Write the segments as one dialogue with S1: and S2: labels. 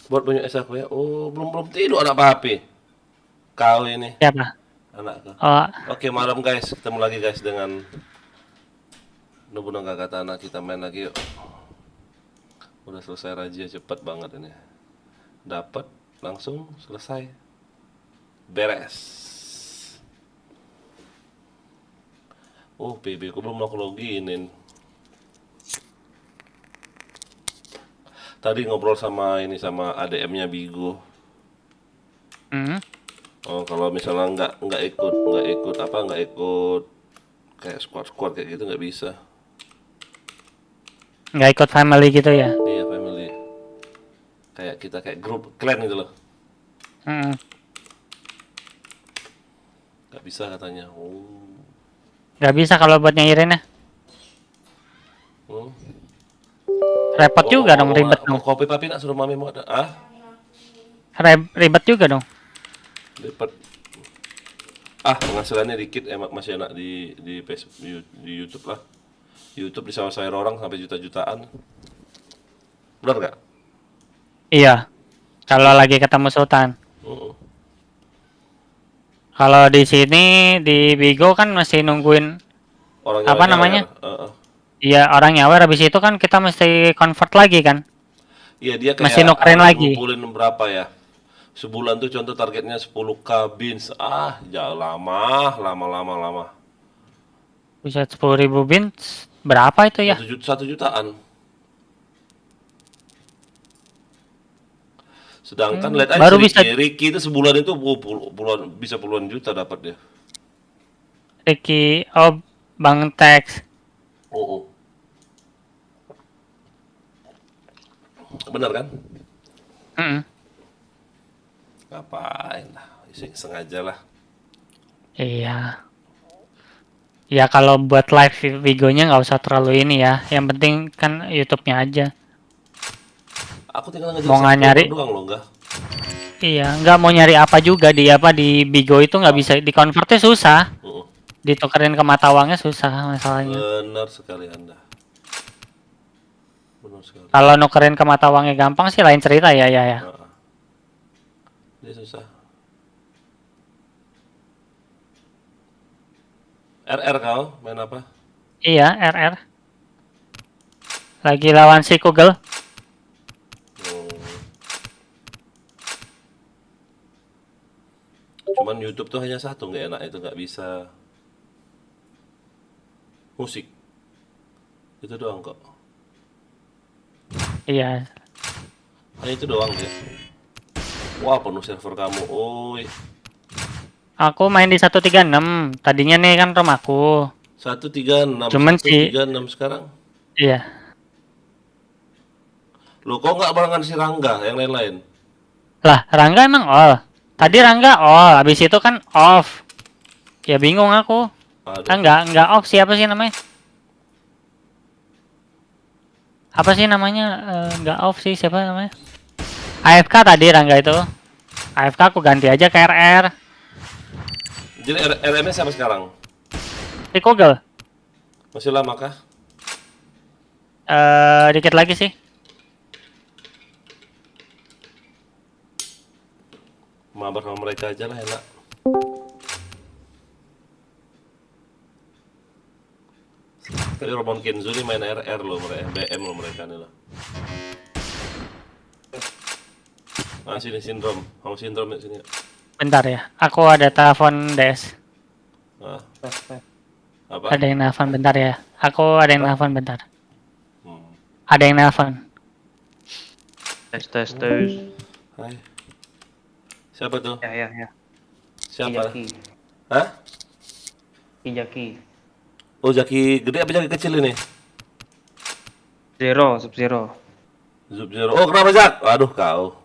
S1: Buat punya es aku ya. Oh, belum tidur anak papi. Kau ini
S2: Siapa?
S1: anakku.
S2: Oh,
S1: Oke, malam guys. Ketemu lagi guys dengan Nobunaga Katana. Kita main lagi yuk. Udah selesai razia cepet banget ini. Dapat langsung selesai. Beres. Oh, PB ku belum aku loginin. Tadi ngobrol sama ini sama ADM-nya Bigo.
S2: hmm,
S1: Oh, kalau misalnya nggak ikut apa nggak ikut kayak squad kayak gitu nggak bisa.
S2: nggak ikut family gitu ya?
S1: Iya family. Kayak kita kayak grup clan gitu loh.
S2: Hmm,
S1: Nggak bisa katanya. Oh.
S2: nggak bisa kalau buat nyairin ya.
S1: Hmm.
S2: Repot
S1: Oh,
S2: juga dong, ribet dong.
S1: kopi papi nak suruh mami mau ada. Ah,
S2: Ribet juga dong.
S1: dapat. Ah, penghasilannya dikit emak masih enak di Facebook di YouTube lah. YouTube disawar-sawar orang sampai juta-jutaan. Benar nggak?
S2: Iya, kalau
S1: Sebulan.
S2: lagi ketemu Sultan.
S1: Mm-mm.
S2: Kalau di sini di Bigo kan masih nungguin
S1: Orang
S2: apa
S1: nyawer-nyawer.
S2: namanya? Iya, orang nyawer habis itu kan kita mesti convert lagi kan.
S1: Iya dia
S2: Masih
S1: kayak
S2: nukerin
S1: harus
S2: lagi.
S1: ngumpulin berapa ya? Sebulan tuh contoh targetnya 10K bins. Ah, jauh lama, lama.
S2: Bisa 10.000 bits. Berapa itu ya?
S1: 1 jutaan. Sedangkan lihat aja si
S2: Baru bisa
S1: Ricky itu sebulan itu puluhan bisa puluhan juta dapat dia.
S2: Ricky, oh, Bang Tex.
S1: Oh, oh. Bener kan?
S2: Mm-mm.
S1: Ngapain lah, sengaja lah.
S2: Iya. Ya kalau buat live Vigonya nggak usah terlalu ini ya. Yang penting kan YouTube-nya aja.
S1: Aku tinggal ngejar
S2: Mau nggak nyari?
S1: subscriber doang loh, enggak.
S2: Iya, nggak mau nyari apa juga di apa di Bigo itu nggak bisa di convertnya susah.
S1: Oh,
S2: Ditukerin ke mata uangnya susah masalahnya.
S1: benar sekali Anda. Benar sekali.
S2: Kalau nukerin ke mata uangnya gampang sih lain cerita ya ya ya.
S1: Nah, dia susah. RR kau main apa?
S2: Iya, RR. Lagi lawan si Kugel.
S1: Oh. Cuman YouTube tuh hanya satu nggak enak itu nggak bisa musik. Itu doang kok.
S2: Iya.
S1: Hanya itu doang ya. Wah penuh server kamu. Oi.
S2: Aku main di 136. Tadinya nih kan rumahku.
S1: 136,
S2: Cuman
S1: satu
S2: sih
S1: tiga enam sekarang.
S2: iya.
S1: Lo kok nggak barengan si Rangga yang lain-lain?
S2: Lah, Rangga emang all. Tadi Rangga all, habis itu kan off. Ya bingung aku. Ah
S1: Aduh.
S2: enggak off, siapa sih namanya? Apa sih namanya? Enggak off sih, siapa namanya? AFK tadi Rangga itu. AFK aku ganti aja ke RR.
S1: Jadi RMS siapa sekarang?
S2: Si Kogel.
S1: Masih lama kah?
S2: Dikit lagi sih.
S1: Mabar sama mereka aja lah enak. Tadi Roman Kenzo nih main RR loh, mereka BM loh mereka nih loh. Ah sini sindrom, kamu sindrom ya sini.
S2: Bentar ya. Aku ada telepon DS.
S1: Ah,
S3: Tes tes.
S1: apa?
S2: Ada yang nelfon bentar ya. Aku ada yang
S1: Apa?
S2: nelfon bentar.
S1: Hmm.
S2: Ada yang nelfon.
S3: Tes.
S1: Hai. Siapa tuh?
S3: Ya.
S1: Siapa?
S3: Kijaki.
S1: Hah?
S3: Kijaki.
S1: Oh Jaki gede apa Jaki kecil ini?
S3: Sub-Zero.
S1: Zub Zero. Oh kenapa Jak? Aduh kau.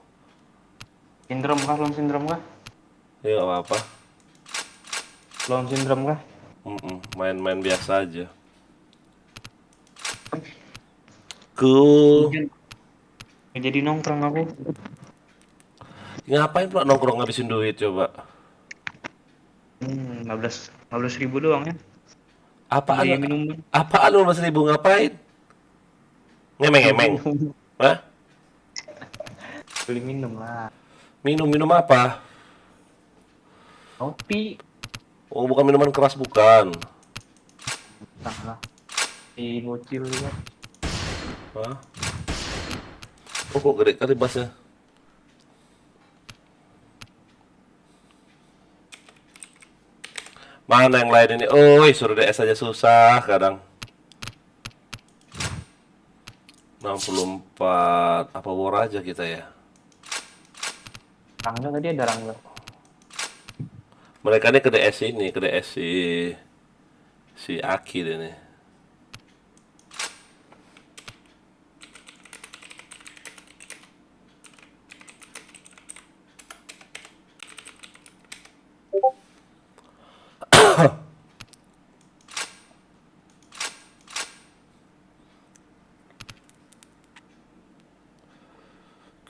S3: Lawan sindrom kah?
S1: Ya nggak apa-apa.
S3: Lawan sindrom kah?
S1: Main-main biasa aja. Cool.
S3: Nggak jadi nongkrong aku.
S1: Ngapain pula nongkrong ngabisin duit coba?
S3: 15 ribu doang ya.
S1: Apaan?
S3: Beli minuman.
S1: Apaan 15.000 ngapain? Ngemeng-ngemeng.
S3: Minum.
S1: Hah?
S3: Beli minum lah.
S1: Minum apa?
S3: Kopi.
S1: Oh, bukan minuman keras bukan.
S3: Nah lah. Di bocil ya.
S1: Hah? Oh, kok gede kali bassnya? Mana yang lain ini? Oh, suruh DS aja susah kadang. 64 apa war aja kita ya.
S3: Rangga tadi ada Rangga.
S1: Mereka ini ke DS ini, ke DS si Aki deh nih.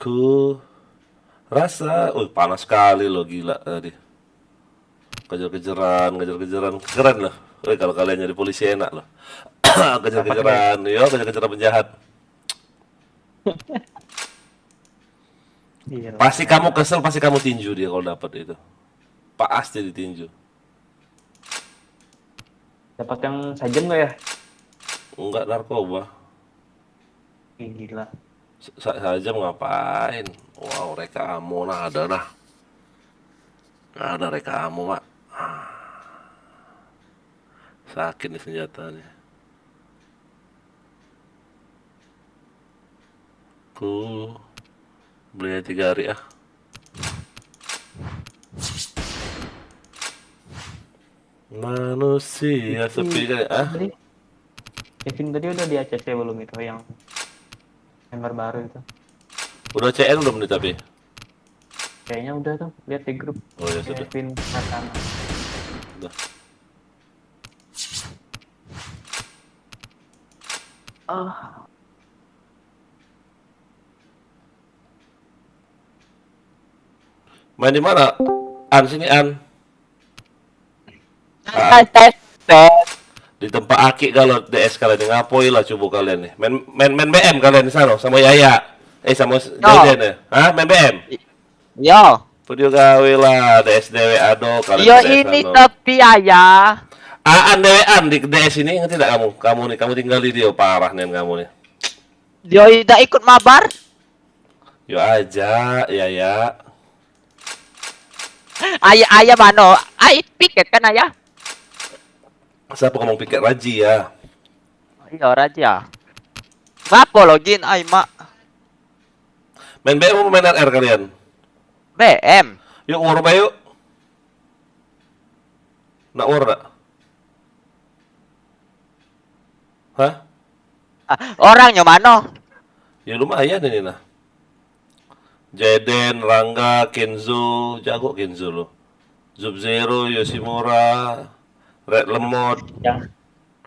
S1: Ku rasa, panas sekali loh, gila tadi. Kejar-kejaran, keren loh. Kalau kalian jadi polisi enak loh. Kejar-kejaran, yo, kejar-kejaran penjahat.
S3: Iya.
S1: Pasti kamu kesel, pasti kamu tinju dia kalau dapat itu. Pasti ditinju.
S3: Dapat yang sajem nggak ya?
S1: Enggak narkoba.
S3: Ih, gila.
S1: Saja ngapain? Wow, reka amo nah ada nah. Ada reka amo, Mak. Sakit nih senjatanya. Ku beli 3 hari ah. Manusia sepi kan ah?
S3: Kevin tadi udah di ACC belum itu yang member baru itu?
S1: Udah CN belum nih tapi?
S3: Kayaknya udah tuh, lihat di grup.
S1: Oh ya sudah.
S3: Kevin Natana.
S1: Udah.
S3: Ah,
S1: Main di mana? An sini An.
S2: Tes.
S1: Di tempat Aki kalau DS kalian ngapoi lah coba kalian nih. Main BM kalian di sana sama Yaya. Sama Jaden ya. Hah, main BM?
S4: Yo,
S1: Video gawe lah DS dewe ado kalian.
S4: yo
S1: DS
S4: ini
S1: ado.
S4: tapi ayah.
S1: Aan dewean di DS ini ngerti tidak kamu? Kamu nih, kamu tinggal di dia parah nih kamu nih.
S4: Yo tidak ikut mabar.
S1: Yo aja, Yaya.
S4: Ayah mano? Piket kan ayah?
S1: Siapa ngomong piket Raji ya?
S4: Iya raja. Ngapa login ay mak?
S1: Main BM apa main RR kalian?
S4: BM.
S1: Yuk war ba yuk. Nak war nak? Hah?
S4: Orangnya mano?
S1: Ya lumayan ini nah. Jaden, Rangga, Kenzo, jago Kenzo lo. Sub-Zero, Yoshimura, Red Lemot.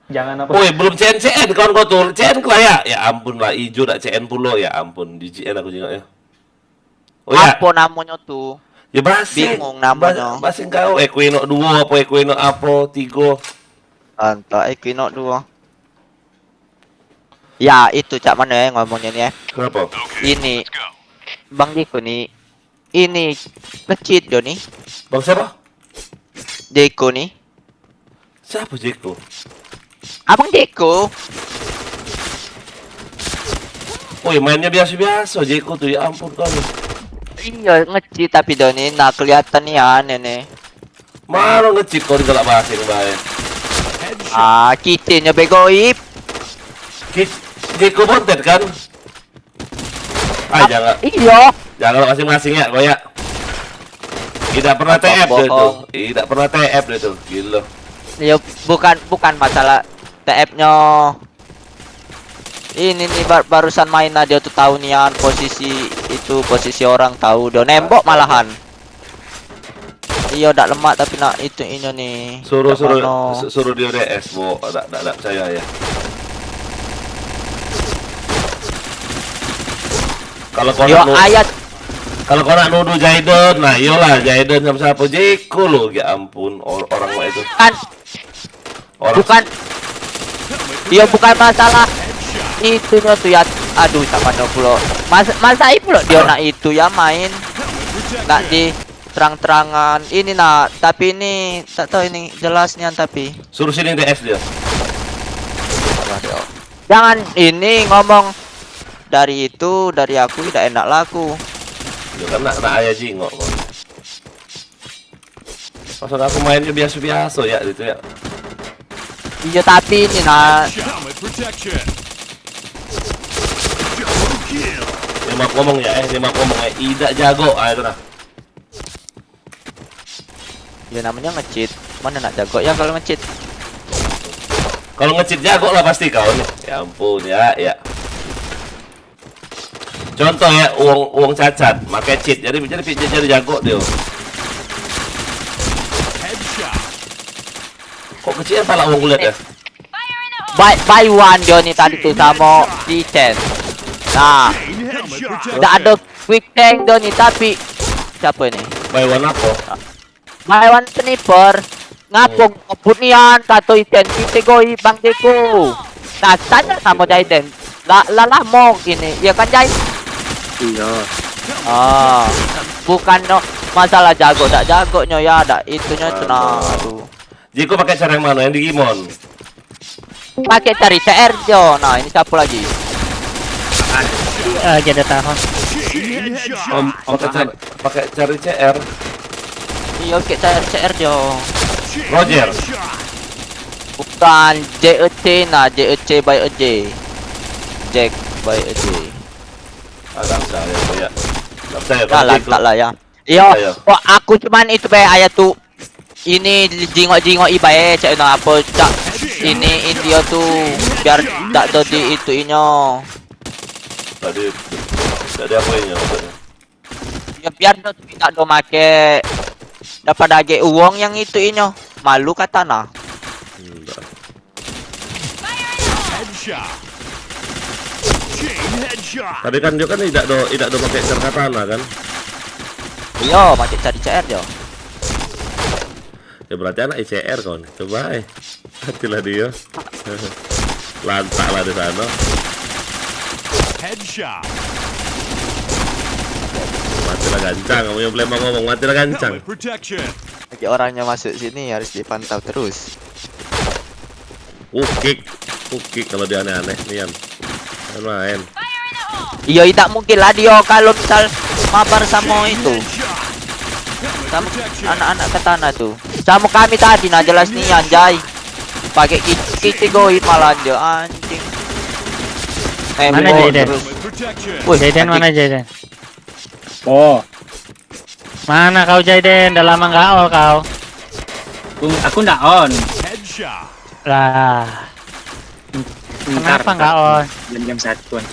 S3: jangan apa?
S1: Woi, belum CN kawan kau tuh. CN lah ya. Ya ampun lah, ijo dak CN pulo ya ampun. Di CN aku juga ya. Oh ya.
S4: Apa namanya tuh?
S1: Ya basing.
S4: Bingung namanya.
S1: Basing kau Equino 2 apa Equino apa 3.
S4: Entah Equinox 2. Ya itu cak mana ya ngomongnya nih ya?
S1: Kenapa?
S4: Ini Bang Diko nih. Ini kecil do nih.
S1: Bang siapa?
S4: Deko nih.
S1: Siapa Jeko?
S4: Abang Deko.
S1: Woi, mainnya biasa-biasa Jeko tuh ya ampun kau.
S4: Iya ngecil tapi do nih nah kelihatan nih aneh nih.
S1: Mana ngecik kau di galak basing bae.
S4: Kitanya begoip.
S1: Jeko bontet kan? Ah, jangan masing-masing ya, kau ya. Tidak pernah TF dia tuh. Tidak pernah TF dia tuh. Gila.
S4: Ya bukan masalah TF-nya. Ini nih barusan main dia tuh tahu nian posisi orang tahu do nembok malahan. Iya udah lemak tapi nak itu ini nih.
S1: Suruh dia DS, Bo. Enggak percaya ya. Kalau kau nak nuduh Jaden, nah iyalah Jaden sama siapa Jeko lo, ya ampun orang mah itu.
S4: Bukan. Iya bukan masalah. itunya tuh ya, aduh tak pandang pula. Masa pula dia nak itu ya main nak di terang-terangan ini nak, tapi ini tak tahu ini jelasnya tapi
S1: Suruh sini DS dia.
S4: jangan ini ngomong dari itu dari aku tidak enak laku.
S1: Ya kan nak ayah jingok kok. Maksud aku mainnya biasa-biasa ya gitu ya.
S4: Iya tapi ini nak
S5: Helmet protection.
S1: Dia mau ngomong ya, tidak jago, itu nah.
S4: ya namanya nge-cheat, mana nak jago ya kalau nge-cheat.
S1: Kalau nge-cheat jago lah pasti kau nih. Ya ampun ya. Contoh ya, uang cacat, pakai cheat, jadi jago dia.
S5: Headshot.
S1: Kok kecil pala uang kulit ya?
S4: Buy one dia nih tadi tuh sama Vincent. Nah,
S5: Helmet protection.
S4: tidak ada quick tank dia nih tapi siapa ini?
S1: Buy one apa?
S4: Buy one sniper. Ngapung ngebut nian kata Iten kita goi Bang Deko. Nah, tanya sama Jaiden. Lah mau ini, ya kan Jai?
S6: Iya.
S4: Ah, bukan no masalah jago tak jagonya ya, ada itunya tenang. Aduh.
S1: Jiko pakai cara yang mana? Yang di Gimon?
S4: Pakai cari CR Jo. Nah, ini siapa lagi?
S2: Jadi tahun.
S5: Chain headshot.
S1: Pakai cari CR.
S4: Iya, pakai cari CR Jo.
S5: Chain
S1: Roger.
S5: headshot.
S4: Bukan JEC nah, JEC by EJ. Jack by EJ.
S1: Ada saya ya. Tak percaya
S4: Tak lah,
S1: Jiko.
S4: tak lah ya.
S1: Ayo.
S4: Iya, kok aku cuman itu be ayat tuh. Ini jingok-jingok ibae cak no apa cak. Ini dia tuh biar tak jadi itu inyo.
S1: Tadi apa ini maksudnya?
S4: Ya biar do tidak do make dapat dage uang yang itu inyo. Malu kata nah.
S1: Enggak.
S5: Headshot. Chain headshot.
S1: Tadi kan dia kan tidak do pakai cara katana kan?
S4: Iya, macam cari CR jo.
S1: Ya berarti anak ICR kon. Coba hatilah dia. Lantak lah di sana.
S5: Headshot.
S1: Matilah gancang. Kamu yang boleh mau ngomong matilah gancang.
S5: Helmet protection.
S4: Bagi orangnya masuk sini harus dipantau terus.
S1: Ukik kalau dia aneh-aneh Nian. Main.
S4: Iya, tidak mungkin lah dia kalau misal mabar sama itu.
S5: Headshot. Helmet
S4: Sama
S5: protection.
S4: anak-anak katana tuh. Sama kami tadi nah jelas nih anjay. Pakai kita goi malah dia anjing.
S2: Mana
S4: mau
S2: Jaden?
S4: terus.
S5: Helmet protection.
S4: Wih,
S2: Jaden
S4: anjing.
S2: mana Jaden?
S6: Oh,
S2: Mana kau Jaden? Udah lama nggak all kau.
S6: aku nggak on.
S5: Headshot.
S2: Lah, kenapa nggak on?
S6: Jam satuan.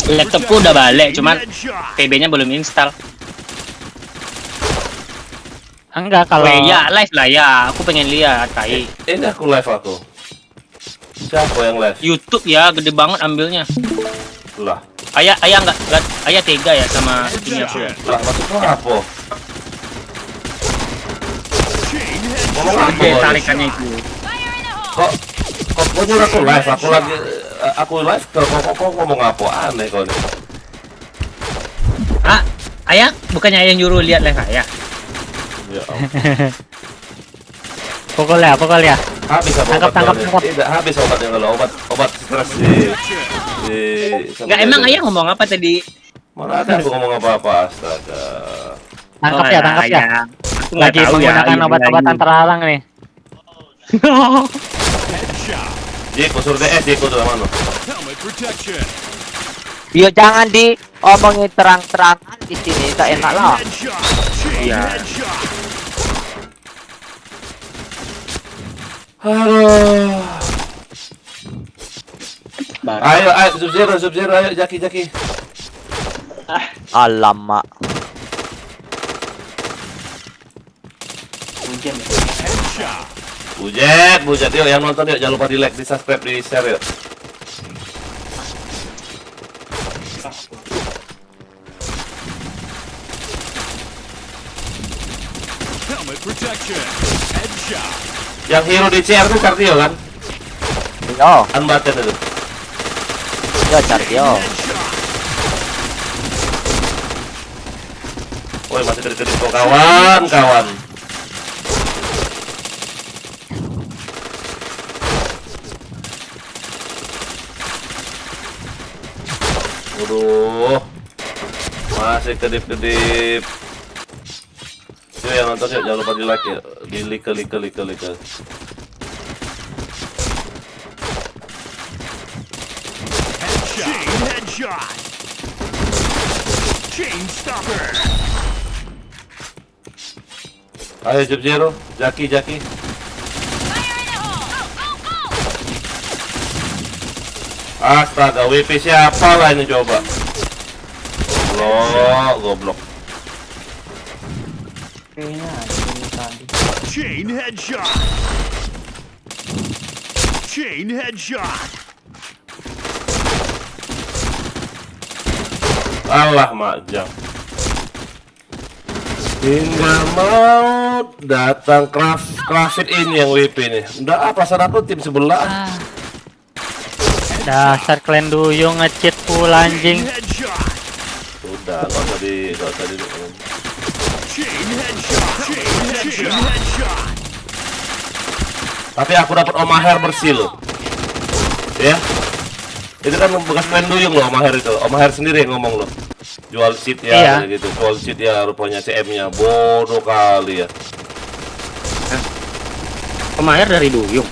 S6: Laptopku udah balik, cuman
S5: Headshot.
S6: TB-nya belum install.
S2: Enggak kalau.
S6: Ya live lah ya, aku pengen lihat tai.
S1: Ini aku live aku. Siapa yang live?
S6: YouTube ya, gede banget ambilnya.
S1: Lah.
S6: Ayah nggak ayah tega ya sama itunya aku.
S1: Lah maksudnya apa?
S5: Chain
S1: Ngomong
S5: headshot.
S1: apa?
S6: Gede
S1: Boris?
S6: tarikannya itu.
S1: Kok nyuruh aku live? Aku live kok ngomong apa aneh kau nih.
S6: Ah, ayah bukannya ayah nyuruh lihat live ayah.
S1: Ya ampun.
S2: Pukul ya.
S1: Habis apa
S2: Tangkap,
S1: obatnya?
S2: tangkap.
S1: Tidak habis obatnya kalau obat stres di
S6: Nggak emang ayah ngomong apa tadi?
S1: Mana ada aku ngomong apa-apa, astaga.
S2: Tangkap
S6: Oh,
S2: ya,
S6: lah,
S2: tangkap ya.
S6: ayah. Aku nggak
S2: Lagi
S6: tahu ya.
S2: menggunakan
S6: ayah
S2: obat-obatan
S6: bilang.
S2: terlarang nih.
S5: Headshot.
S1: Jiko suruh DS Jiko tuh mana?
S5: Helmet protection.
S4: Dia jangan diomongin terang-terangan di sini, tak enak lah.
S5: Headshot. Chain
S6: Iya.
S5: headshot.
S1: Aduh.
S6: Baru.
S1: Ayo Sub-Zero, ayo Jaki.
S4: Alamak.
S5: Headshot.
S1: Bujet yuk yang nonton yuk, jangan lupa di like, di subscribe, di share yuk.
S5: Helmet protection. Headshot.
S1: Yang hero di CR tuh Kartio kan?
S4: Yo,
S1: Unbutton itu.
S4: yo cari yo.
S1: Woi, masih kedip-kedip kok kawan. Waduh. Masih kedip-kedip. Yuk yang nonton yuk, jangan lupa di like ya. Di like.
S5: Chain headshot. Chain stopper.
S1: Ayo Sub-Zero, Jaki. Astaga, WP siapa lah ini coba? Goblok.
S3: Kayaknya ada ini tadi.
S5: Chain headshot. Chain headshot.
S1: Alah majang. Hingga mau datang Craft ini yang WP nih. Udah perasaan aku tim sebelah.
S2: Dasar kalian duyung nge-cheat full anjing.
S5: Chain headshot.
S1: Udah, nggak usah di.
S5: Chain headshot. Chain headshot.
S1: Tapi aku dapat Omaher bersih loh. Ya. Itu kan bekas main duyung loh Omaher itu. Omaher sendiri yang ngomong loh. Jual seat ya
S2: Iya.
S1: kayak gitu. Jual seat ya rupanya CM-nya. Bodoh kali ya.
S6: Pemaher dari Duyung.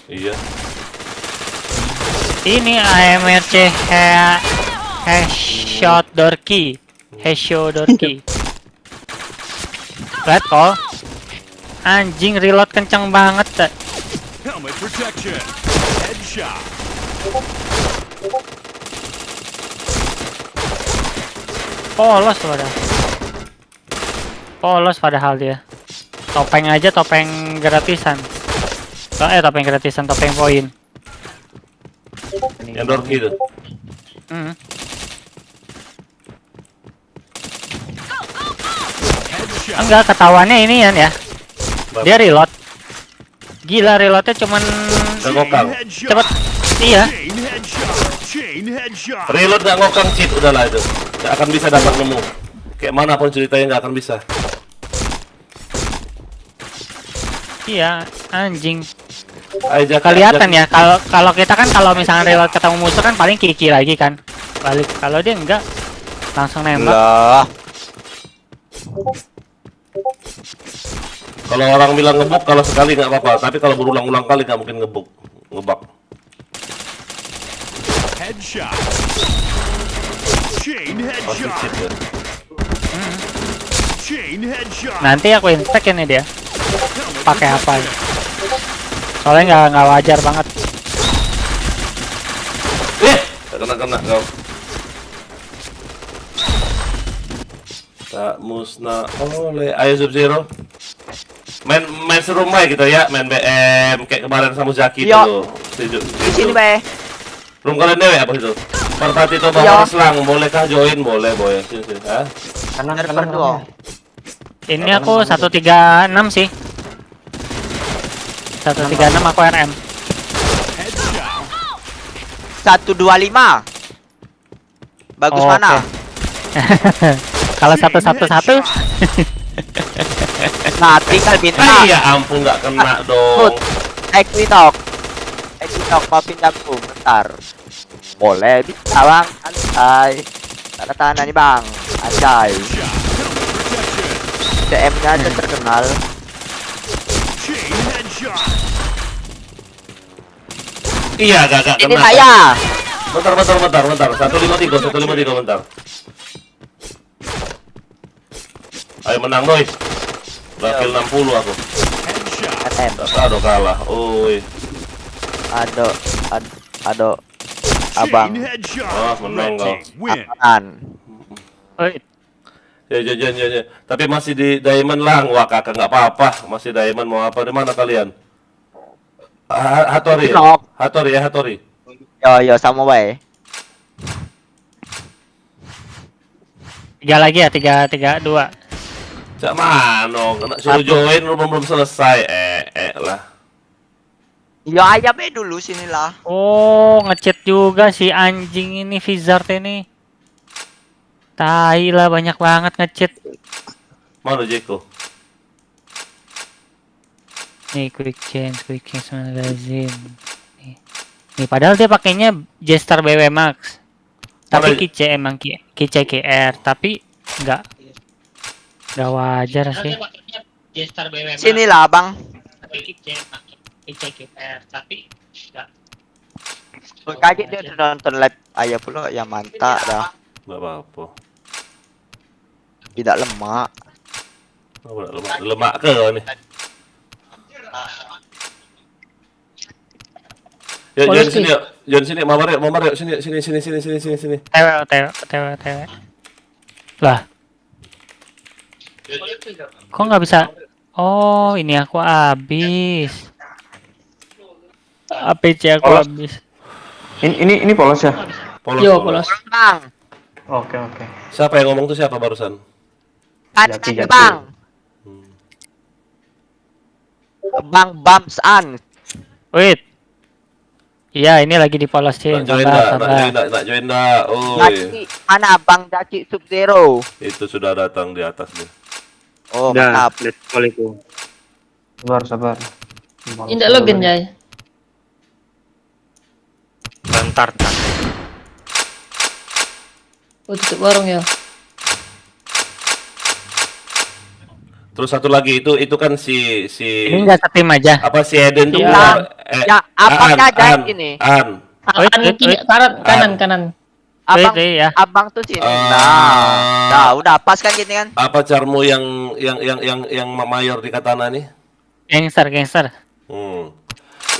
S1: Iya.
S2: Ini AMRC headshot dorki. Lihat kok. Anjing reload kencang banget.
S5: Helmet protection. Headshot.
S2: Polos padahal dia. Topeng aja topeng gratisan. Topeng poin.
S1: Yang dorki itu.
S2: Hmm.
S5: Headshot.
S2: Enggak, ketahuannya ini ya. Dia reload. Gila reloadnya cuman
S1: Nggak ngokang.
S2: cepet. Iya.
S5: Chain headshot. Chain headshot.
S1: Reload nggak ngokang cheat udahlah itu. Nggak akan bisa dapat nemu. Kayak mana pun ceritanya nggak akan bisa.
S2: Iya, anjing.
S1: Ayo Jaki,
S2: Kelihatan
S1: Jaki.
S2: ya kalau kita kan kalau misalnya reload ketemu musuh kan paling kiki lagi kan. Balik. Kalau dia enggak langsung nembak.
S4: Lah,
S1: Kalau orang bilang ngebuk kalau sekali nggak apa-apa, tapi kalau berulang-ulang kali nggak mungkin ngebak.
S5: Headshot. Chain
S1: Pasti
S5: headshot.
S1: cheat ya.
S5: Chain headshot.
S2: Nanti aku inspect ini dia.
S5: Helmet
S2: Pakai apa?
S5: protection.
S2: Soalnya nggak wajar banget.
S1: Kena kau. Tak musnah oleh. Ayo Sub-Zero. Main serumah gitu ya, main BM kayak kemarin sama Zaki
S4: Iya.
S1: tuh.
S4: di sini be.
S1: Room kalian dewe apa itu? Partati itu
S4: Iya.
S1: bawa selang, bolehkah join? Boleh. Sini. Hah?
S3: Kanan
S4: Server dua.
S2: Ini aku 136 sih. 136 aku RM.
S5: Headshot.
S4: 125. Bagus
S2: Oh,
S4: mana?
S2: oke. Kalau 111
S4: Nah, tinggal minta.
S1: Ya ampun nggak kena dong.
S4: Equinox, maafin aku bentar. Boleh bisa bang, santai. Tanda tangan nih bang, anjay.
S5: Shot. Helmet protection.
S4: CM-nya aja terkenal.
S5: Chain headshot.
S1: Iya gak
S4: Ini
S1: kena.
S4: saya.
S1: Bentar. 153 bentar. Ayo menang doi. Level 60 aku.
S5: Headshot.
S4: SM.
S1: Aduh kalah. Oi.
S4: Ado, abang.
S5: Chain headshot.
S1: Oh, menang kau.
S5: Red team win.
S4: Apaan?
S2: Oi,
S1: Ya. Tapi masih di Diamond lang. Wah kakak nggak apa-apa. Masih Diamond mau apa? Di mana kalian? Hattori. Ya?
S4: Knock.
S1: Hattori.
S4: Yo sama bae.
S2: 3 lagi ya, 3-2.
S1: Cak mano, kena suruh join belum selesai. Lah.
S4: Ya ayamnya dulu sinilah.
S2: Oh, ngechat juga si anjing ini Vizard ini. Tai lah, banyak banget ngechat.
S1: Mana Jeko?
S2: Nih quick change magazine. Nih padahal dia pakainya Jester BW Max. Tapi
S1: Mana-
S2: kice emang kice KR, tapi enggak wajar sih. Jester BW Max.
S4: Sinilah bang.
S2: Kice KR, tapi enggak.
S4: Kaget dia udah nonton live ayah pula yang mantap dah.
S1: Nggak apa-apa.
S4: Tidak lemak.
S1: Oh, lemak ke kau ni? Ya,
S2: Oh,
S1: jangan
S2: lu
S1: sini yuk. Jangan sini, Mamar yuk. Sini.
S2: TW. Lah. Kok nggak bisa? Oh, ini aku habis. APC aku
S3: Polos.
S2: habis.
S3: Ini polos ya?
S1: Polos.
S2: Yo, polos.
S4: Bang.
S3: Oke.
S1: Siapa yang ngomong tuh siapa barusan?
S4: Kanan
S3: Jaki.
S4: bang. Bang Bamsan.
S2: Wait. Iya, ini lagi dipolosin.
S1: Nak join dah, nak join dah. Oh,
S4: Daki mana Bang Daki Sub Zero?
S1: itu sudah datang di atas dia.
S4: Oh mantap.
S7: let's call itu.
S3: Sabar.
S8: Indak login Jay.
S6: Bentar.
S8: Oh tutup warung ya.
S1: Terus satu lagi itu kan si
S2: Ini nggak setim aja.
S1: apa si Eden tuh
S2: Iya.
S1: keluar.
S4: Ya, apanya Jay ini?
S1: An.
S8: Kanan.
S4: Abang,
S2: Wait, ya.
S4: abang tuh sini.
S1: Ah.
S4: Nah, udah pas kan gini kan?
S1: Apa carmu yang mayor di katana nih?
S2: Gangster.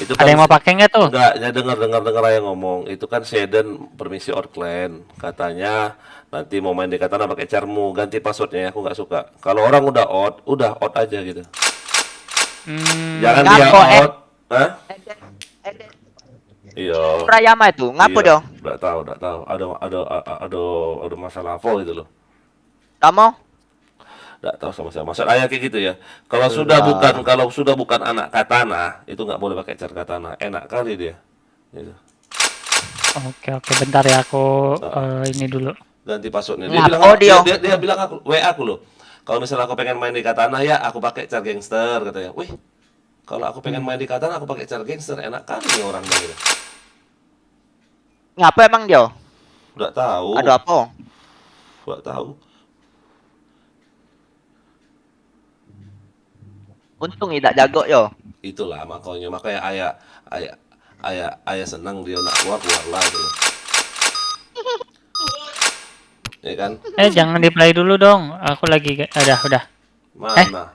S1: Itu
S2: Ada yang mau pakai nggak tuh?
S1: Enggak, ya dengar aja ngomong. Itu kan si Eden permisi outclan. Katanya nanti mau main di katana pakai carmu, ganti passwordnya ya, aku nggak suka. Kalau orang udah out aja gitu. Jangan dia
S4: Ngapo,
S1: out. Hah?
S4: Eden
S1: Iya.
S4: Prayama itu, ngapo
S1: Iya.
S4: dong?
S1: Nggak tahu. Ada masalah apa gitu loh.
S4: Kamu?
S1: Nggak tahu sama-sama. Maksud ayah kayak gitu ya. Kalau sudah bukan anak katana, itu nggak boleh pakai car katana. Enak kali dia. Gitu.
S2: Oke, bentar ya aku ini dulu.
S1: Ganti passwordnya.
S4: Ngapo dia?
S1: Dia bilang WA aku loh. Kalau misalnya aku pengen main di katana ya, aku pakai car gangster katanya. Wih, kalau aku pengen main di katana, aku pakai car gangster. Enak kali nih orang gitu.
S4: Ngapa emang dia?
S1: Nggak tahu.
S4: Ada apa?
S1: Nggak tahu.
S4: Untung tidak jago yo.
S1: Itulah makanya ayah senang dia nak keluar lah gitu. Ya kan?
S2: Jangan di play dulu dong. Aku lagi udah.
S1: Mana?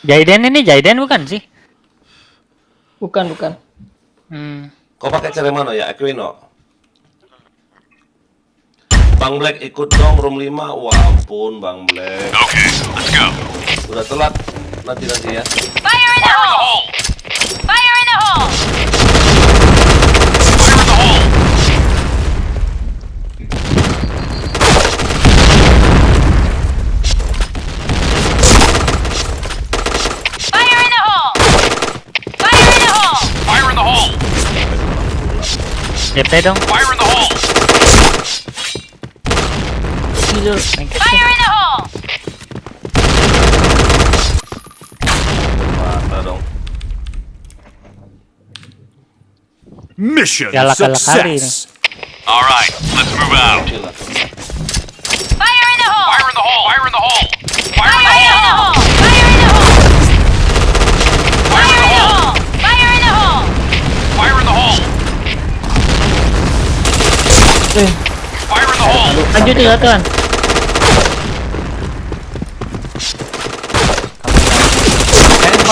S2: Jaiden bukan sih?
S8: Bukan.
S1: Kau pakai cara mana ya? Equino. Bang Black ikut dong room 5. Wah ampun Bang Black.
S5: Okay, let's go.
S1: Udah telat. Nanti ya.
S9: Fire in the hole! Fire in the hole!
S5: Fire in the hole.
S9: Fire in the hole! Fire in the hole!
S5: Fire in the hole.
S2: DP dong.
S5: Fire in the hole.
S9: Fire in the hole!
S1: Mana dong?
S5: Mission
S2: Galak-galak kali ini.
S5: success. All right, let's move out.
S1: Gila.
S9: Fire in the hole!
S5: Fire in the hole. Fire in the hole. Fire in
S9: Fire
S5: the
S9: in the
S5: hole.
S9: hole! Fire in the hole! Fire in the hole! Fire in the hole!
S5: Fire in the hole. Fire in the hole.
S8: Lanjut ya tuan.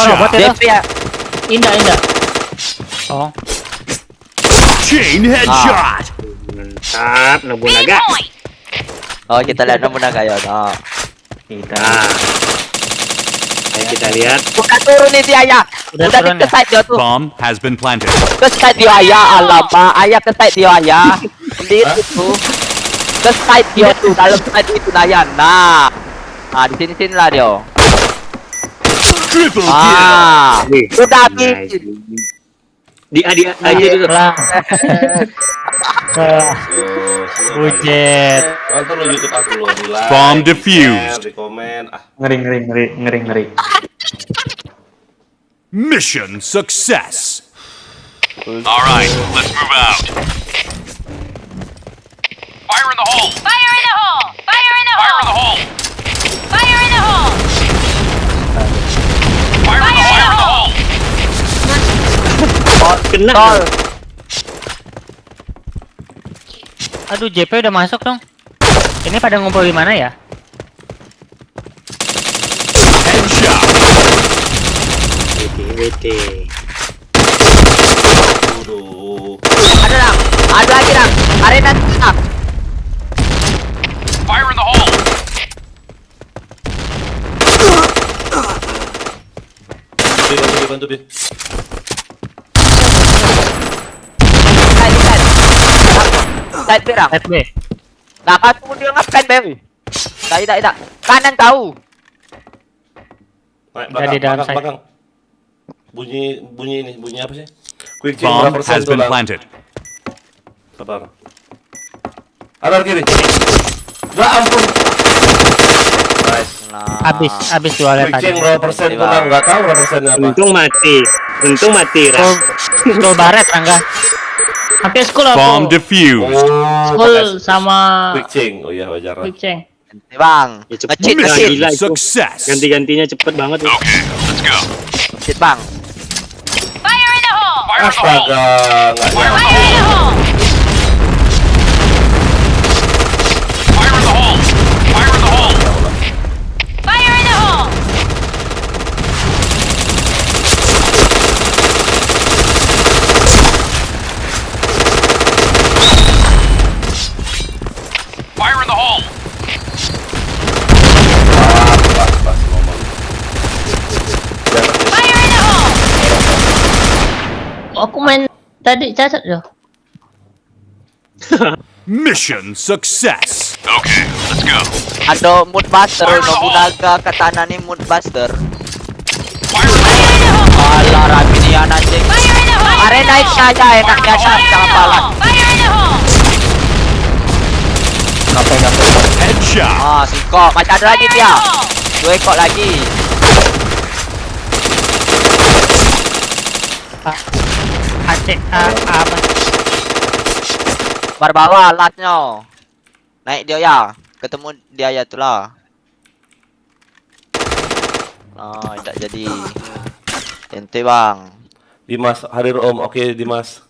S2: Robot ya
S4: DP ya.
S8: Indah.
S2: Oh,
S5: Chain headshot.
S7: Mantap,
S9: B
S7: Nobunaga.
S9: point!
S4: Oh kita lihat nomornya kayak. Oh.
S7: Nah, ayo kita lihat.
S4: Udah turun nih dia ayah.
S2: Udah
S4: Udah
S2: turun
S4: ke
S2: ya?
S4: side dia tuh.
S5: Bomb has been planted.
S4: Ke side dia ayah. Alamak, ayah ke side dia ayah. Lihat itu. Ke side dia tuh, dalam side itu Nayan. Nah di sini lah dia.
S5: Triple kill.
S4: Ah,
S7: Wih,
S4: udah
S7: nice.
S4: habis.
S7: Dia aja dulu.
S2: Lah.
S1: Oh,
S2: Bujet.
S1: nonton lo YouTube aku lo, di like,
S5: Bomb
S1: di
S5: defused.
S1: share, di komen. Ah,
S3: Ngeri.
S5: Mission success. All right, let's move out. Fire in the hole.
S9: Fire in the hole! Fire in the
S5: Fire in the
S9: hole!
S5: hole.
S9: Fire in the hole!
S5: Fire in the hole.
S7: Kena.
S4: Tol.
S2: Aduh, JP udah masuk dong. Ini pada ngumpul di mana ya?
S5: Headshot.
S7: WT.
S1: aduh.
S4: Ada Ram. Ada lagi Ram. Arena Ram.
S5: Fire in the hole.
S1: Bantu, Bi.
S4: Side B Ram.
S2: Set B.
S4: Nah, tunggu dia ngapain Bem? Tak. Kanan tahu.
S1: Naik
S2: Jadi dalam side.
S1: belakang. Bunyi apa sih? Quick change
S5: Bomb
S1: berapa
S5: has
S1: persen tuh,
S5: been
S1: Lang?
S5: planted.
S1: Sabar. Ada kiri. Ya ampun. Nice.
S4: Nah.
S2: Habis jualnya
S1: Quick
S2: tadi.
S1: change berapa persen tuh, Lang? Nggak tahu berapa persennya apa.
S7: Untung mati.
S2: School baret, Rangga.
S8: Pakai school
S5: Bomb
S8: apa?
S5: defused.
S8: School sama
S1: Quick change. Oh iya, wajar.
S8: quick change.
S4: Bang.
S7: Ya, cepet.
S4: Ngecit,
S7: Nah,
S4: ngecit.
S7: gila itu.
S5: Success.
S7: Ganti-gantinya cepet banget. Ya.
S5: Okay, let's go.
S4: Ngecit, Bang.
S9: Fire in the hole!
S5: Fire in the hole.
S1: Astaga, nggak
S5: Fire in
S1: nyampe.
S5: the
S9: Fire in the
S5: hole.
S9: hole!
S5: Fire in the hole. Fire in the hole.
S9: Fire in the hole!
S5: Fire in the hole.
S1: Pas, ngomong. Jangan,
S9: Fire in the hole!
S8: Aku main tadi cacat loh.
S5: Mission success. Okay, let's go.
S4: Ada mood buster. Nobunaga katana nih mood buster.
S5: Fire in the hole.
S9: Fire in the hole!
S4: Alah, rapi nih anjing.
S9: Fire in the hole!
S4: Arena itu aja enaknya
S9: Fire in
S4: jangan
S9: the
S4: balas.
S9: hole! Fire in the hole!
S5: Headshot.
S4: Ah, singkok. Masih ada lagi
S9: Fire in
S4: dia.
S9: the hole!
S4: 2 ekor lagi.
S2: Acek apa?
S4: Bar bawah lastnya. Naik dia ya. Ketemu dia ya tu lah. Oh, tak jadi. Ente bang.
S1: Dimas, hadir Om. Oke, Dimas.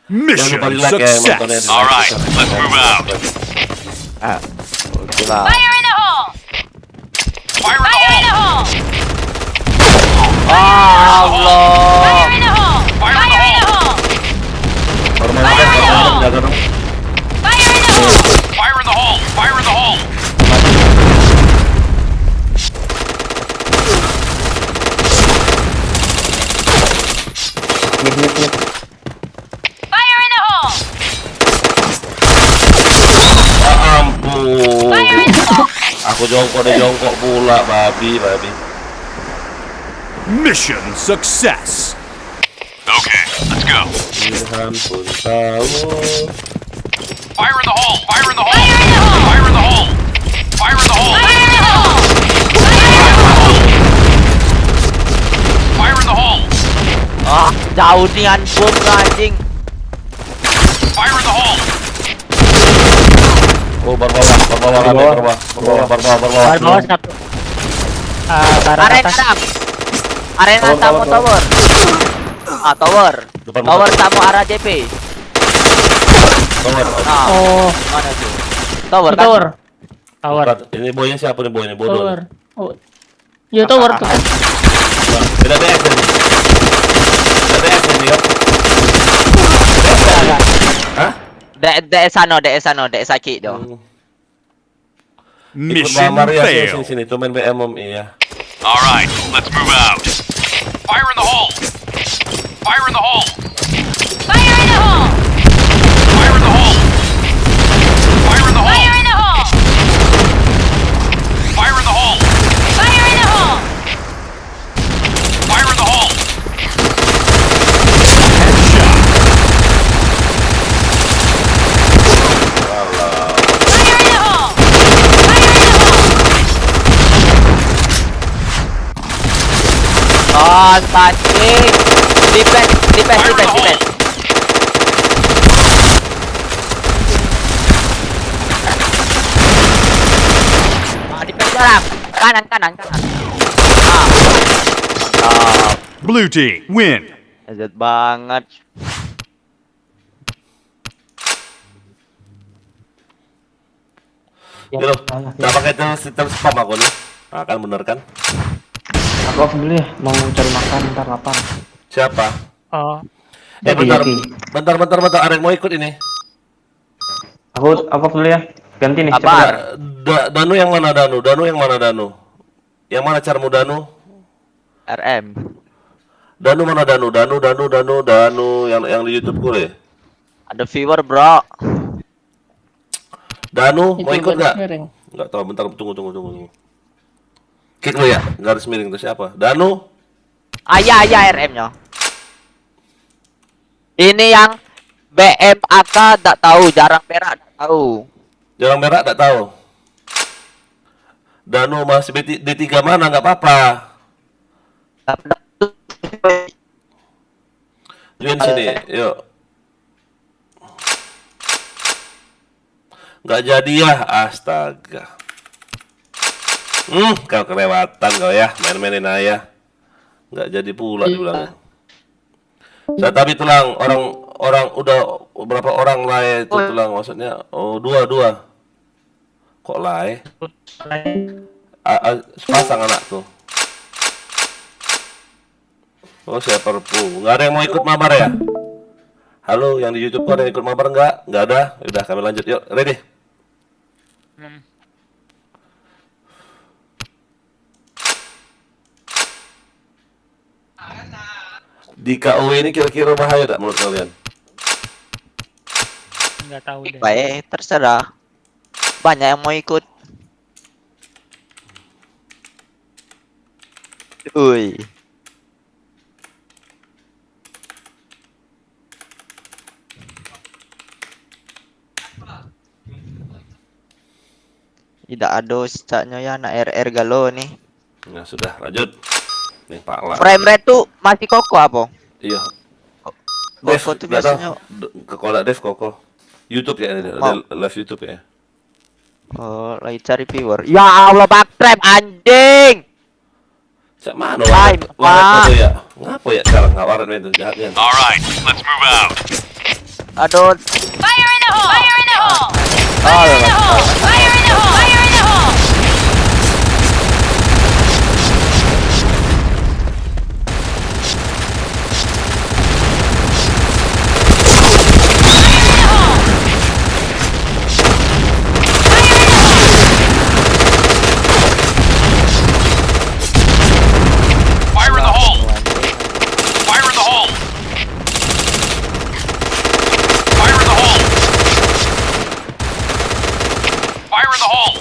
S1: Jangan
S5: Mission
S1: lupa di like ya, nontonnya.
S5: success. All right, let's move out.
S4: Ah. Oke bang.
S9: Fire in the hole!
S5: Fire in the
S9: Fire in the
S5: hole.
S9: hole!
S4: Allah.
S9: Fire in the hole!
S5: Fire in the hole.
S1: Hormat,
S9: Fire in the
S1: hormat,
S9: hole.
S1: jaga dong.
S9: Fire in the hole!
S5: Fire in the hole. Fire in the hole.
S9: Fire in the hole!
S1: Ya ampun.
S9: Fire in the hole!
S1: Aku jongkok pula, babi.
S5: Mission success. Okay, let's go.
S1: Tuhan pun tahu.
S5: Fire in the hole. Fire in the hole.
S9: Fire in the hole!
S5: Fire in the hole. Fire in the hole.
S9: Fire in the hole! Fire in the hole!
S5: Fire in the hole.
S4: Ah, jauh nih handphone anjing.
S5: Fire in the hole.
S1: Oh, bawah.
S2: Bar bawah satu. Barat
S4: Arena
S2: atas.
S4: dam. Arena tamu tower. Ah, tower.
S1: Depan
S4: Tower tamu arah JP.
S1: Tower.
S4: Nah,
S8: Oh,
S4: mana tuh? Tower kan?
S8: tower.
S2: Tower.
S1: Ini boynya siapa nih boynya? Bodoh.
S8: Tower. Oh. Ya tower tuh.
S1: Beda DS ini. Beda DS ini kan? Hah?
S4: Dek sano, dek sakit doh.
S1: Ikut
S5: Mission
S1: Maria
S5: failed.
S1: sini. Tuh main BM Om, iya.
S5: All right, let's move out. Fire in the hole. Fire in the hole.
S9: Fire in the hole!
S5: Fire in the hole. Fire in the hole.
S9: Fire in the hole!
S5: Fire in the hole.
S9: Fire in the hole!
S4: anjing. Defense. Defense dalam. Kanan. Ah. Mantap.
S5: Blue team, win.
S4: Hebat banget.
S3: Ya,
S1: Yo,
S3: salah,
S1: tak
S3: ya.
S1: pakai sistem spam aku nih. Nah, kan bener kan?
S3: Aku off dulu ya, mau cari makan ntar lapar.
S1: Siapa?
S2: Oh,
S1: Bentar,
S3: Yaki.
S1: bentar. Ada yang mau ikut ini.
S3: Aku off dulu ya. Ganti nih,
S4: Apa?
S3: cepet.
S1: Danu yang mana Danu? Yang mana carmu Danu?
S4: RM.
S1: Danu mana Danu yang di YouTube gue deh.
S4: Ada viewer, bro.
S1: Danu mau ikut nggak?
S8: miring.
S1: Nggak tahu. Bentar, tunggu. Kick lu ya, garis miring itu siapa? Danu?
S4: Ayah RM-nya. Ini yang BMAK tak tahu, jarang perak tak tahu.
S1: Jarang merah nggak tahu. Danu masih D3 mana? Nggak apa-apa. Join sini, yuk. Nggak jadi ya, astaga. Kau kelewatan kau ya, main-mainin ayah. Nggak jadi pula dibilang. Saya tapi tulang orang udah berapa orang lah itu tulang maksudnya. Oh, dua. Kok lai? Sepasang anak tuh. Oh, saya perpu. Nggak ada yang mau ikut mabar ya? Halo, yang di YouTube ada yang ikut mabar nggak? Nggak ada. Udah, kami lanjut. Yuk, ready? Di KUW ini kira-kira bahaya tak menurut kalian?
S2: nggak tahu deh.
S4: Baik, terserah. Banyak yang mau ikut. Uy. Tidak ada sisanya ya anak RR Galo nih.
S1: Nah, sudah, lanjut. Nih, pala.
S4: Frame rate tuh masih kokoh apa?
S1: Iya. Dev,
S4: Kokoh tuh
S1: nggak tahu.
S4: biasanya.
S1: Kalau Dev Koko. YouTube ya ini, ada live YouTube ya.
S4: Oh, lagi cari viewer. Ya Allah, backtrap anjing.
S1: Cak mana
S4: Hai,
S1: waret itu ya? Ngapa ya sekarang nggak waret itu jahatnya?
S5: All right, let's move out.
S4: Aduh.
S9: Fire in the hole! Fire in the hole!
S4: Oh,
S9: Fire in the hole! Fire in the hole! Fire in the hole!
S5: Fire in the hole. Fire in the hole. Fire in the hole. Fire in the hole.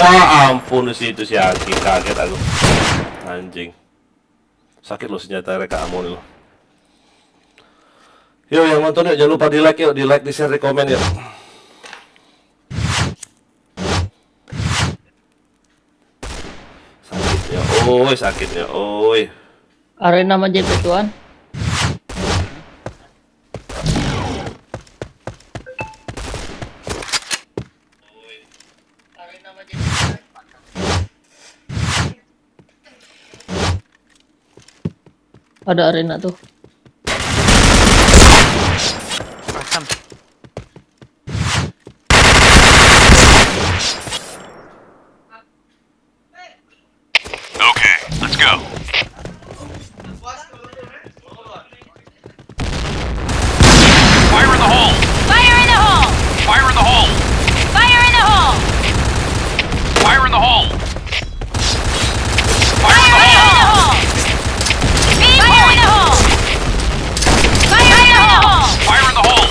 S1: Wah ampun si itu si Aki, kaget aku. Anjing. Sakit lo senjata mereka kamu nih lo. Yuk yang nonton yuk, jangan lupa di like yuk, di like, di share, di komen yuk. Sakitnya, oi.
S8: Arena sama JP tuan. Ada arena tuh.
S2: Pasam.
S5: Okay, let's go. Fire in the hole.
S9: Fire in the hole!
S5: Fire in the hole.
S9: Fire in the hole!
S5: Fire in the hole. Fire in the
S9: Fire in the
S5: hole.
S9: hole! Fire in the hole! Fire in the hole!
S5: Fire in the hole.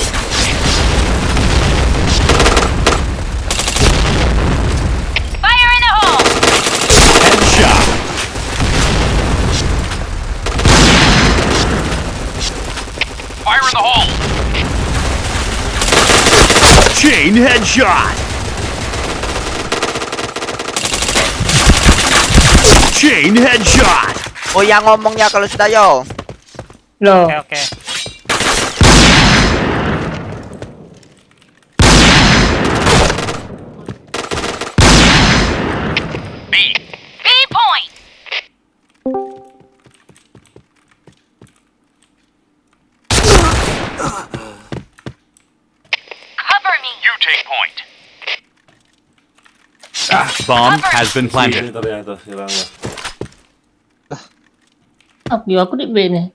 S9: Fire in the hole!
S5: Headshot. Chain headshot. Chain headshot.
S4: Oh yang ngomongnya kalau sudah yo.
S8: Loh,
S2: Oke, oke.
S5: B.
S9: B point. Cover me.
S5: You take point. Bomb has been
S1: Ini
S5: planted.
S1: ternyata hilangnya.
S8: aku di B nih.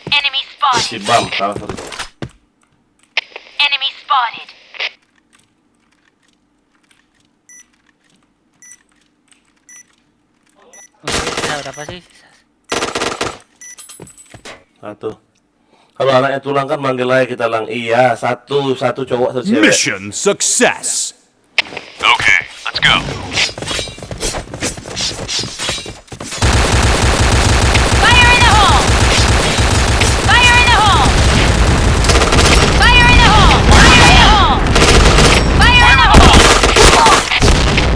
S9: Enemy spotted.
S1: Si Bam, salah satu.
S9: Enemy spotted.
S2: Sisa berapa sih?
S1: Satu. Kalau anaknya tulang kan manggil aja kita lang. Iya, satu cowok, satu cewek.
S5: Mission success. Okay, let's go.
S9: Fire in the hole. Fire in the hole. Fire in the hole. Fire in the hole. Fire in the hole.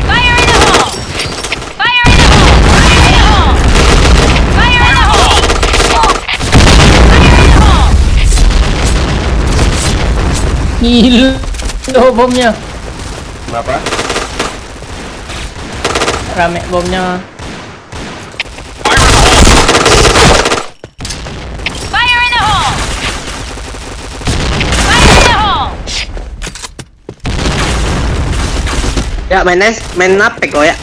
S9: Fire in the hole. Fire in the hole. Fire in the hole. Fire in the hole. Fire in the hole.
S8: Gila bomnya.
S1: Kenapa?
S8: Rame bomnya.
S9: Fire in the hole. Fire in the hole.
S3: Ya main napek kok ya.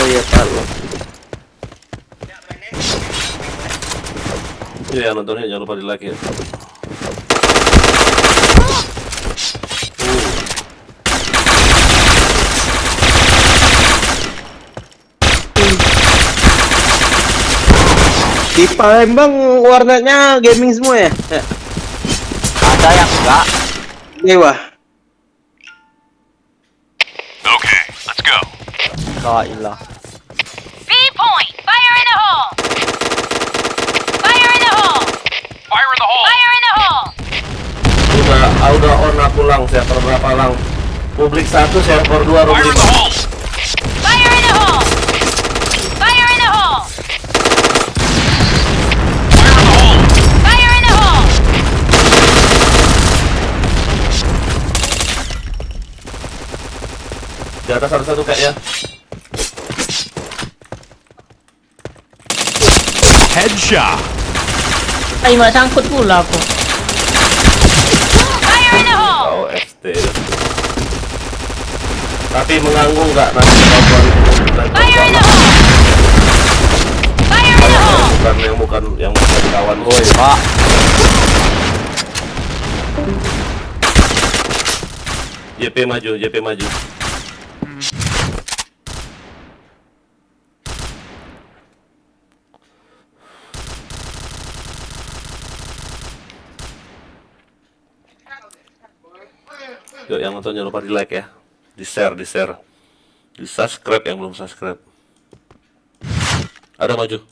S3: Oh iya tahu.
S1: Iya, nontonnya jangan lupa di like ya.
S3: Di Palembang warnanya gaming semua ya?
S4: Ada yang enggak.
S3: Dewa.
S5: Okay, let's go.
S4: La ilah.
S9: B point. Fire in the hole. Fire in the hole.
S5: Fire in the hole.
S9: Fire in the hole.
S1: Udah on aku lang, server berapa lang? Publik 1, server 2, room
S5: Fire in
S1: 5.
S5: the hole.
S9: Fire in the hole. Fire in the hole.
S5: Fire in the hole.
S9: Fire in the hole.
S1: Di atas satu kayaknya.
S5: Headshot.
S8: Ay, masangkut pula aku.
S9: Fire in the hole.
S1: Oh, ST. Tapi mengganggu nggak nanti kemampuan
S9: Fire in the hole. Fire in the hole.
S1: yang bukan kawan gue.
S4: Woi, Pak.
S1: JP maju. Yuk, yang nonton jangan lupa di like ya, di share, di subscribe yang belum subscribe. Ada maju.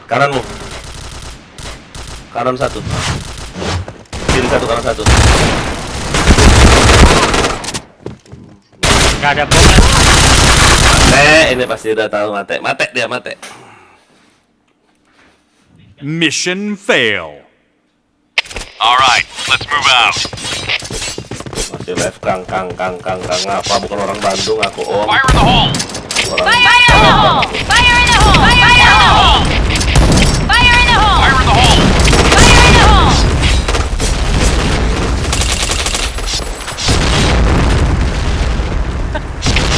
S1: Kananmu. Kanan satu. Kiri satu, kanan satu.
S2: Nggak ada bom.
S1: Mate, ini pasti udah tahu mate. Mate.
S5: Mission fail. Alright, let's move out.
S1: Masih live kang. Apa bukan orang Bandung aku om.
S5: Fire in the hole.
S1: Orang
S9: Fire in the hole. Fire in the hole. Fire in the hole. Fire in the hole.
S5: Fire in the hole.
S9: Fire in the hole.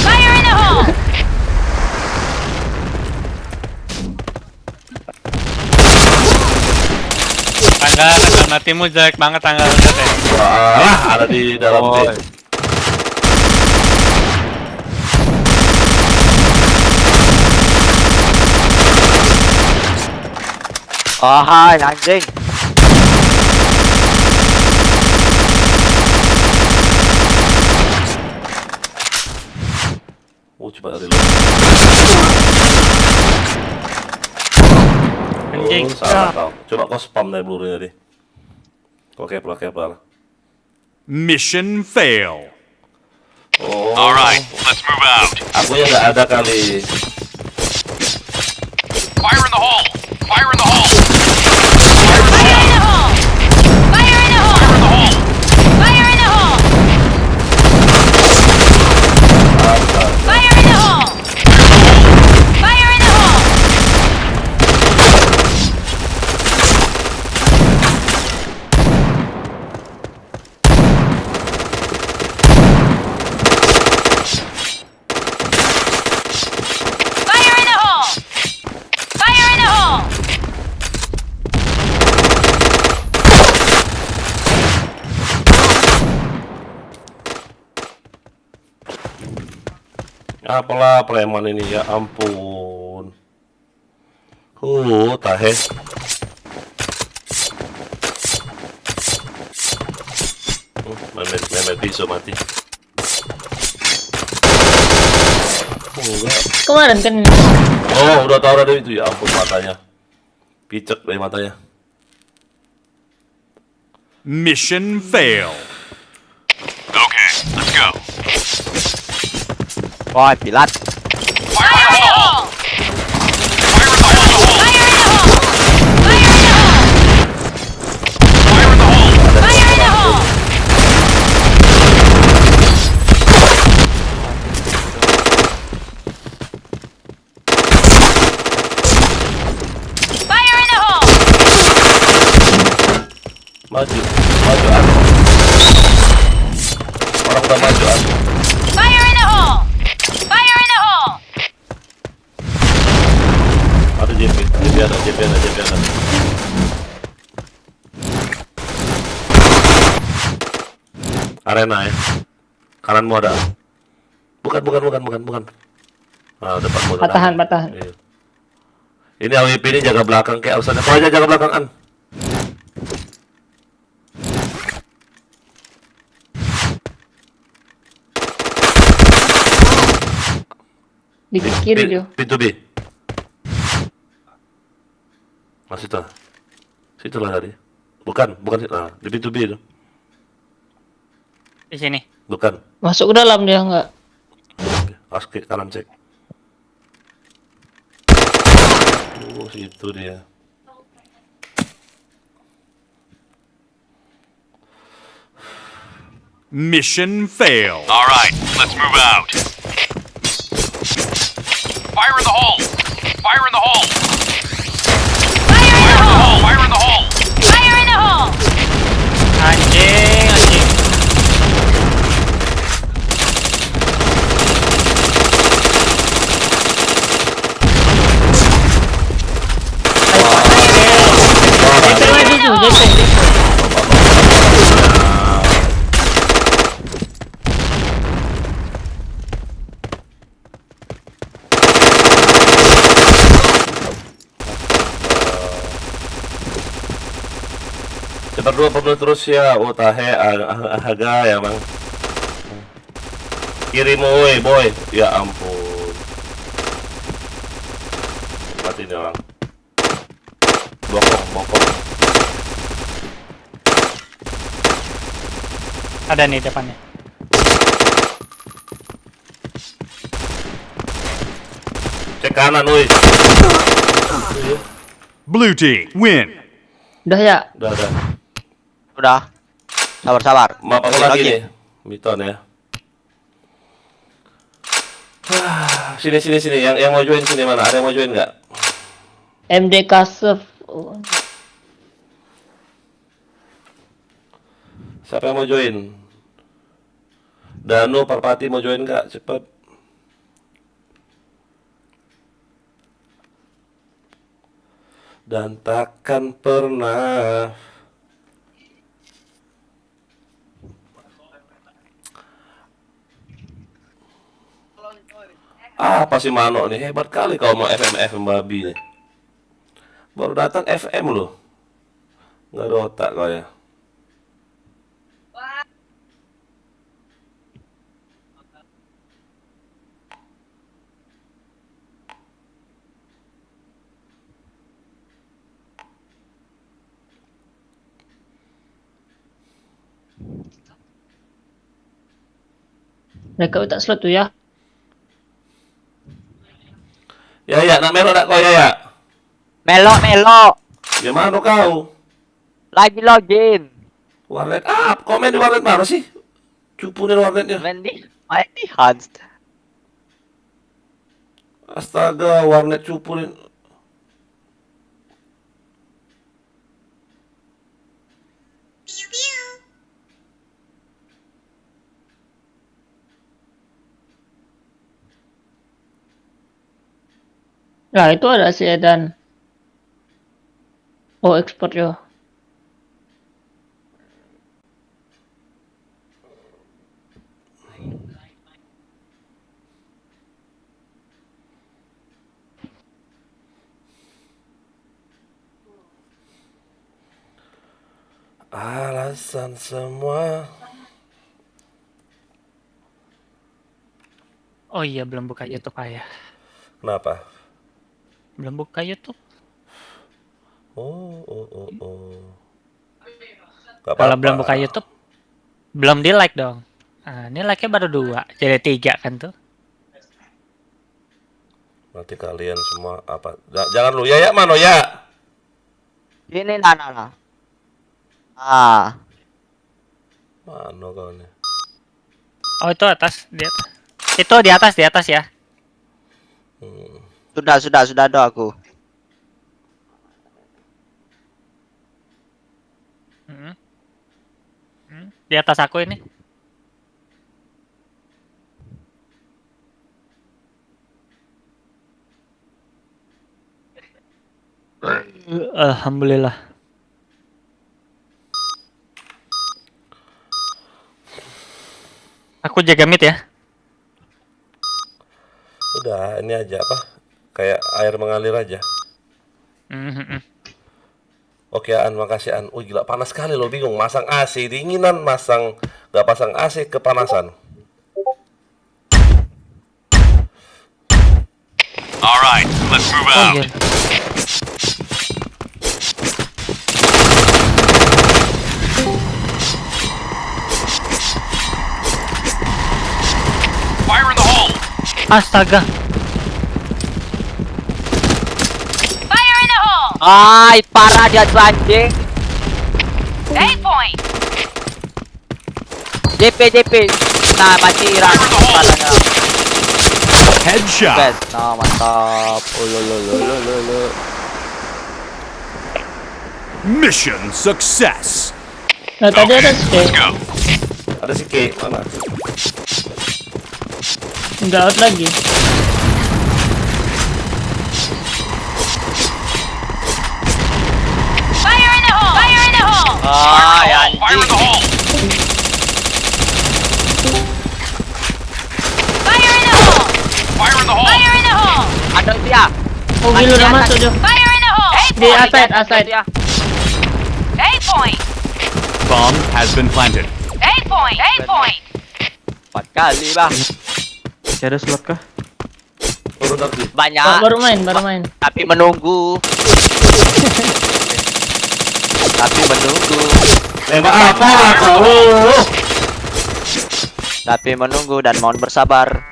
S9: Fire in the hole.
S2: Tanggal matimu jelek banget tanggal udah deh.
S1: Wah, ada di dalam
S4: Oi.
S1: D.
S4: Oh, hai anjing.
S1: Coba reload.
S2: anjing.
S1: Salah kau. Coba kau spam dari peluru tadi. Kau kepler.
S5: Mission fail.
S1: Oh.
S5: All right, let's move out.
S1: Aku yang nggak ada kali.
S5: Fire in the hole. Fire in the hole.
S9: Fire in the hole! Fire in the hole! Fire in the hole! Fire in the hole! Fire in the hole! Fire in the hole! Fire in the hole!
S1: Apalah preman ini, ya ampun. Tahe. Memet pisau mati. Enggak.
S8: Kemarin kan ini.
S1: Oh, udah tahu ada itu, ya ampun matanya. Picek dari matanya.
S5: Mission fail. Okay, let's go.
S4: Wah, pilat.
S9: Fire in the hole! Fire in the hole! Fire in the hole! Fire in the hole! Fire in the hole!
S1: Maju an. Orang udah maju an.
S9: Fire in the hole! Fire in the hole!
S1: Ada JP ada. Arena ya. Kananmu ada. Bukan. Ah, depanmu ada.
S8: Patahan.
S1: Iya. Ini AWP ini jaga belakang kayak harus ada. Kau aja jaga belakang an.
S8: Di kiri dia.
S1: Pintu B. Masih tuh. Situlah tadi. Bukan. Nah, di pintu B itu.
S2: Di sini.
S1: Bukan.
S8: Masuk ke dalam dia enggak?
S1: Aski kanan cek. Oh, situ dia.
S5: Mission fail. All right, let's move out. Fire in the hole. Fire in the hole.
S9: Fire in the hole!
S5: Fire in the hole.
S9: Fire in the hole!
S2: Anjing.
S8: JP lagi tuh, JP.
S1: Cepat dua pebel terus ya. Oh, tahe agak ya, Bang. Kirimu woi, boy. Ya ampun. Mati nih orang. Bokong.
S2: Ada nih depannya.
S1: Cek kanan, woi.
S5: Blue team win.
S8: Udah ya.
S4: Udah. Sabar.
S1: Maaf aku lagi nih. Miton ya. Sini. Yang mau join sini mana? Ada yang mau join nggak?
S8: MDK Surf. Oh.
S1: Siapa yang mau join? Danu Parpati mau join nggak? Cepet. Dan takkan pernah. Apa sih Mano nih? Hebat kali kalau mau FM babi nih. Baru datang FM loh. Nggak ada otak kau ya.
S8: Mereka tak slot tuh ya.
S1: Ya, nak melo nak kau ya.
S4: Melok.
S1: Ya mana kau?
S4: Lagi login.
S1: Warnet kau main di warnet mana sih? Cupunin warnetnya.
S4: Main di Hans.
S1: Astaga, warnet cupunin.
S8: Nah, itu ada si Edan. Oh, ekspor yo.
S1: Alasan semua.
S2: Oh iya, belum buka YouTube ayah.
S1: Kenapa?
S2: Belum buka YouTube.
S1: Oh. Gak
S2: Kalau
S1: apa-apa.
S2: belum buka YouTube, belum di like dong. Nah, ini like-nya baru 2, jadi 3 kan tuh.
S1: Nanti kalian semua apa? Jangan lu ya mano ya.
S4: Ini nah. Ah,
S1: Mano kau nih?
S2: Oh itu atas, di atas. Itu di atas ya.
S4: sudah ada aku.
S2: Di atas aku ini. Alhamdulillah. Aku jaga mid ya.
S1: Udah, ini aja apa? Kayak air mengalir aja. Oke An, makasih An. Gila panas sekali loh, bingung. Masang AC dinginan, nggak pasang AC kepanasan.
S5: Alright, let's move
S2: Oh
S5: out.
S2: iya.
S5: Fire in the hole.
S2: Astaga.
S9: Fire in the hole!
S4: Ay, parah dia tuh anjing.
S9: A point!
S4: JP. Nah, mati Iran kepalanya.
S5: Headshot.
S4: Best. Nah, mantap. Ululululululu.
S5: Mission success.
S8: Nah, tadi ada si
S5: Let's go.
S1: Ada si K, mana?
S8: nggak out lagi.
S9: Fire in the hole! Fire in the hole!
S4: Ah, ya
S5: Fire in the
S4: anjing.
S5: hole.
S9: Fire in the hole!
S5: Fire in the hole.
S9: Fire in the hole!
S4: Ada dia.
S8: Oh, gila udah masuk dia.
S9: Fire in the hole!
S8: Di aside.
S4: Dia.
S9: A point!
S5: Bomb has been planted.
S9: A point! A point!
S4: 4 kali, Bang.
S3: Masih ada slot kah?
S1: Turun lagi.
S8: Oh,
S4: Banyak,
S8: baru main.
S4: tapi menunggu. Tapi menunggu.
S1: Nembak apa kau?
S4: Tapi menunggu dan mohon bersabar.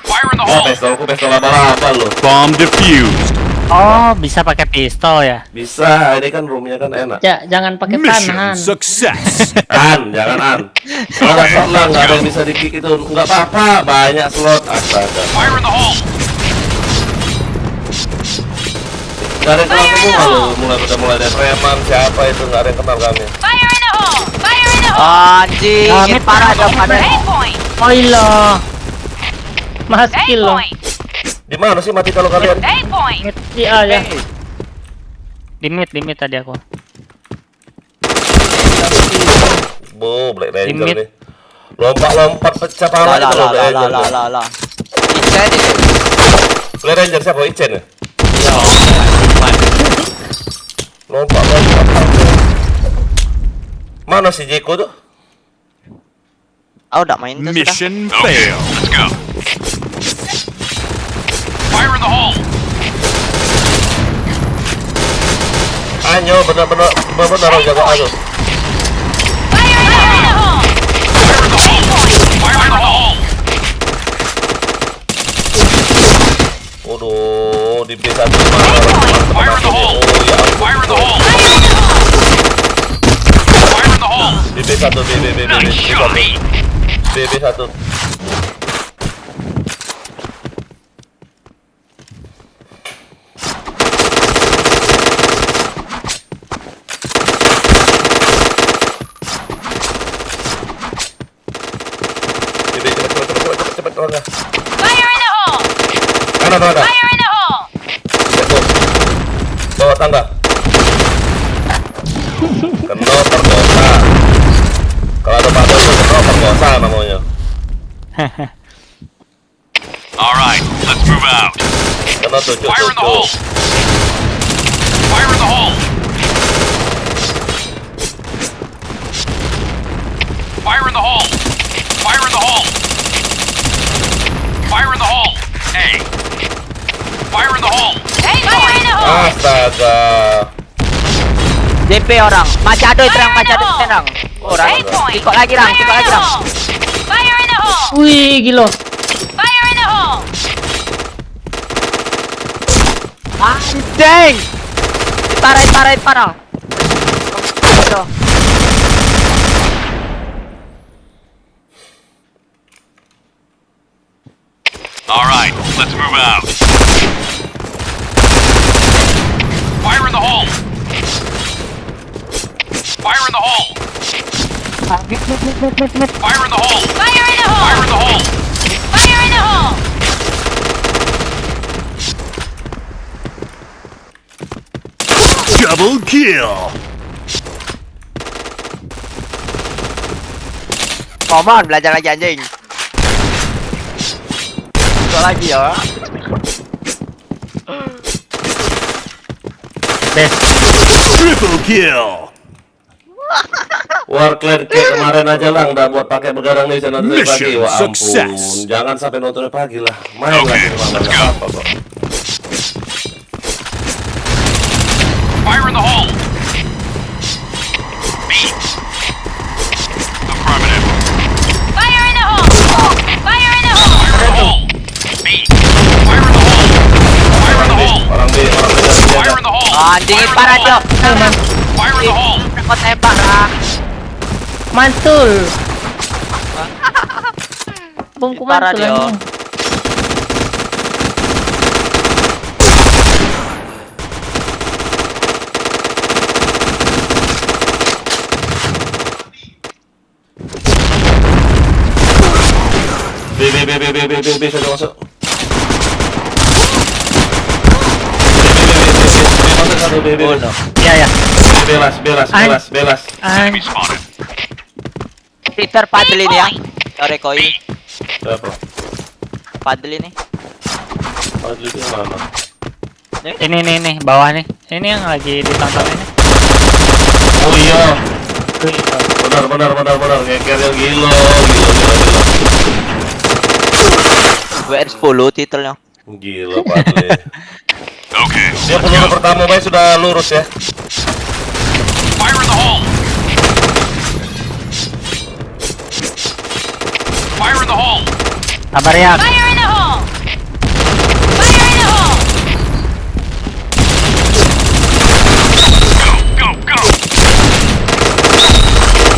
S5: Fire in the
S1: Oh,
S5: hole.
S1: pistol laba-laba loh.
S5: Bomb defused.
S2: Oh, bisa pakai pistol ya.
S1: Bisa, ini kan roomnya kan enak.
S8: Ya, jangan pakai
S5: Mission
S8: panahan.
S5: success.
S1: Jangan An. Kalau nggak slot lah, nggak ada yang bisa di-kick itu. Nggak apa-apa, banyak slot. Astaga.
S5: Fire in the hole.
S1: Nggak ada yang kenal semua loh. Mulai dari preman, siapa itu, nggak ada yang kenal kami.
S9: Fire in the hole! Fire in the hole!
S4: Anjing, ini parah dong ada.
S9: A point!
S8: Oh iya. Mas
S9: A
S8: kill loh.
S9: point!
S1: Di mana sih mati kalau kalian?
S9: A point!
S8: Di A ya.
S2: Di mid tadi aku.
S1: Black Ranger
S2: Limit.
S1: nih. Lompat pecah pala itu loh, Black Ranger.
S4: Lah. Ichen ini.
S1: Black Ranger siapa? Ichen ya?
S5: Planted.
S1: Lompat. Mana si Jeko tuh?
S4: Ah, udah main tuh sudah.
S5: Mission failed. Let's go. Fire in the hole.
S1: Anyo bener-bener jaga aduh.
S9: Fire in the hole!
S1: di B1 mana?
S5: Fire in the hole.
S1: Oh ya ampun.
S5: Fire in the hole. Fire in the hole.
S1: Di B1 B
S5: Nice shot.
S1: B1. Cepet Rangga.
S9: Fire in the hole!
S1: Kanan Rangga.
S9: Fire in the hole!
S1: Bawah tangga. Kena perkosa. Kalau ada Pak Bos kena perkosa namanya.
S5: All right, let's move out.
S1: Kena tujuh.
S5: Fire in the hole. Fire in the hole. Fire in the hole. Fire in the hole. Fire in the hole. Hey. Fire in the hole.
S9: Hey, fire in the hole!
S1: Astaga.
S4: DP orang. Masih ada itu yang masih ada tenang. Orang.
S9: Eight point!
S4: Ikut lagi Rang, ikut
S9: Fire in
S4: lagi
S9: the
S4: Rang.
S9: hole! Fire in the hole!
S8: Wih, gila.
S9: Fire in the hole!
S4: Anjing. Parah. Aduh.
S5: All right, let's move out. Fire in the hole. Fire in the hole. Fire in the hole.
S9: Fire in the hole!
S5: Fire in the hole.
S9: Fire in the hole!
S5: Double kill.
S4: Come on, belajar lagi anjing. Ikut lagi ya.
S2: Best.
S5: Triple kill.
S1: Warclad kayak kemarin aja lang, udah buat pakai begadang nih sana dari pagi.
S5: Mission
S1: Wah ampun,
S5: success.
S1: jangan sampai nontonnya pagi lah. Main
S5: Okay,
S1: lagi di mana
S5: let's
S1: nggak
S5: go.
S1: apa kok.
S5: Fire in the hole. B. Affirmative.
S9: Fire in the hole! Fire in the hole!
S5: Fire in the hole. B. Fire in the hole. Fire in the hole.
S1: Orang B dari
S5: Fire in the hole.
S4: Anjing parah dia.
S5: Fire in the hole.
S4: Kau tembak Rang.
S8: Mantul. Bungku
S4: Parah
S8: mantul.
S4: dia.
S8: anjing.
S1: B sudah masuk. B
S4: Oh no.
S2: Iya ya.
S1: belas.
S5: Enemy spotted.
S4: Peter Padel ini ya. Sorry koi.
S1: Berapa?
S4: Padel ini.
S1: Oh, itu mana?
S2: Ini bawah nih. Ini yang lagi ditonton ini.
S1: Oh iya. Benar. Ngeker yang gila.
S4: WR10 titelnya.
S1: Gila Padle.
S5: Okay,
S1: Dia
S5: let's
S1: peluru
S5: go.
S1: pertama Bay sudah lurus ya.
S5: Fire in the hole. Fire in the hole.
S2: Sabar ya.
S9: Fire in the hole! Fire in the hole!
S5: Go.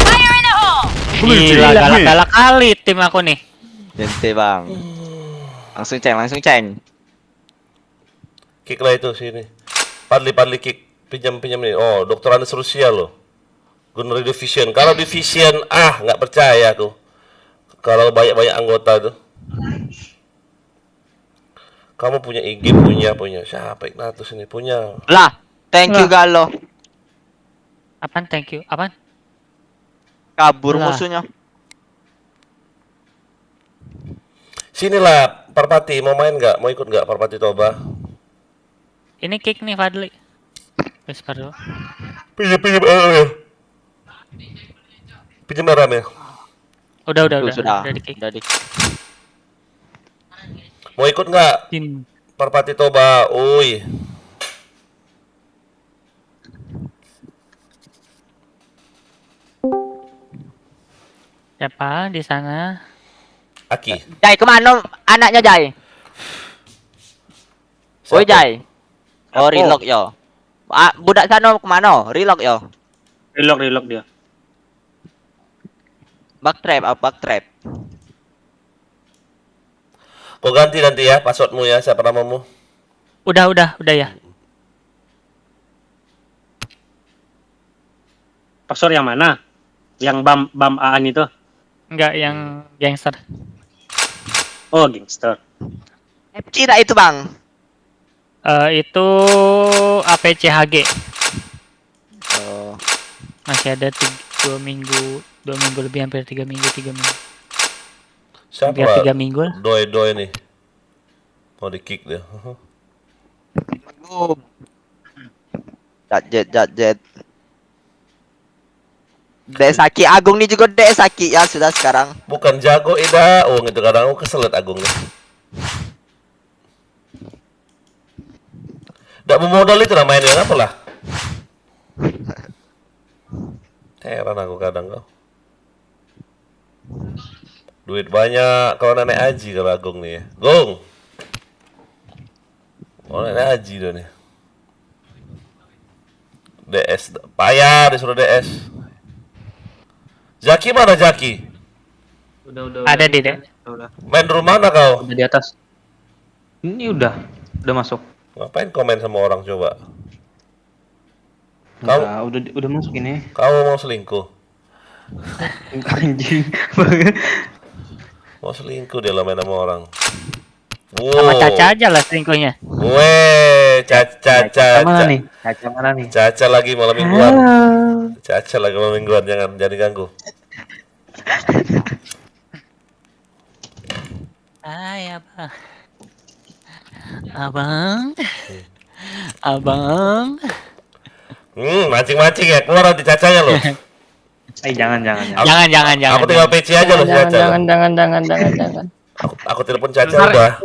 S9: Fire in the hole!
S2: Gila, galak-galak kali tim aku nih.
S4: Gente bang. Langsung ceng.
S1: Kick lah itu sini. Padli kick. Pinjam nih. Oh, Dr. Andes Rusia loh. Gunner Division. Kalau Division nggak percaya tuh. Kalau banyak anggota tuh. Kamu punya IG punya. Siapa Ignatus ini punya?
S4: Lah, thank you Galo.
S2: Apaan thank you? Apaan?
S4: Kabur
S2: Lah.
S4: musuhnya.
S1: Sinilah Parpati mau main nggak? Mau ikut nggak Parpati Toba?
S2: Ini kick nih Fadli. Whisper dulu.
S1: Pinjam RAM ya.
S2: Udah
S4: Sudah.
S2: di kick.
S4: Udah di.
S1: Mau ikut nggak
S2: Tin.
S1: Parpati Toba? Uy.
S2: Siapa di sana?
S1: Aki.
S4: Jai kemana anaknya Jai? Oi Jai. Oh relock yo. Ah, budak sana kemana? Relock yo.
S7: Relock dia.
S4: Back trap.
S1: Kau ganti nanti ya passwordmu ya, siapa namamu?
S2: Udah ya.
S7: Password yang mana? Yang bam aan itu.
S2: Enggak yang gangster.
S7: Oh, gangster.
S4: FC tak itu bang?
S2: Itu APCHG.
S4: Oh.
S2: Masih ada 2 minggu lebih, hampir 3 minggu.
S1: Siapa?
S2: Hampir 3 minggu lah.
S1: Doi nih. Mau di kick dia.
S4: Jet. Dek Saki Agung nih juga Dek Saki ya sudah sekarang.
S1: Bukan jago Ida. Oh, gitu kadang aku keselet Agungnya. Nggak memodal itu lah mainnya apa lah? Heran aku kadang kau. Duit banyak kalau nenek Aji kalau Agung nih ya. Gung. Oh nenek Aji dia nih. DS payah disuruh DS. Zaki mana Zaki?
S3: Udah.
S2: Ada di dek.
S3: Udah.
S1: Main rumah mana kau?
S3: Udah di atas. Ini udah masuk.
S1: Ngapain komen sama orang coba? Kau
S3: Udah masuk ini.
S1: kau mau selingkuh?
S3: Anjing.
S1: Mau selingkuh dia lah main sama orang.
S2: Sama Caca aja lah selingkuhnya.
S1: Weh, Caca
S3: Mana nih?
S1: Caca lagi malam mingguan. Caca lagi malam mingguan, jangan ganggu.
S2: Hai abang.
S1: Mancing-mancing ya, keluar nanti Cacanya loh.
S3: Jangan.
S2: Jangan.
S1: Aku tinggal PC aja loh si Caca.
S8: Jangan.
S1: Aku telepon Caca udah.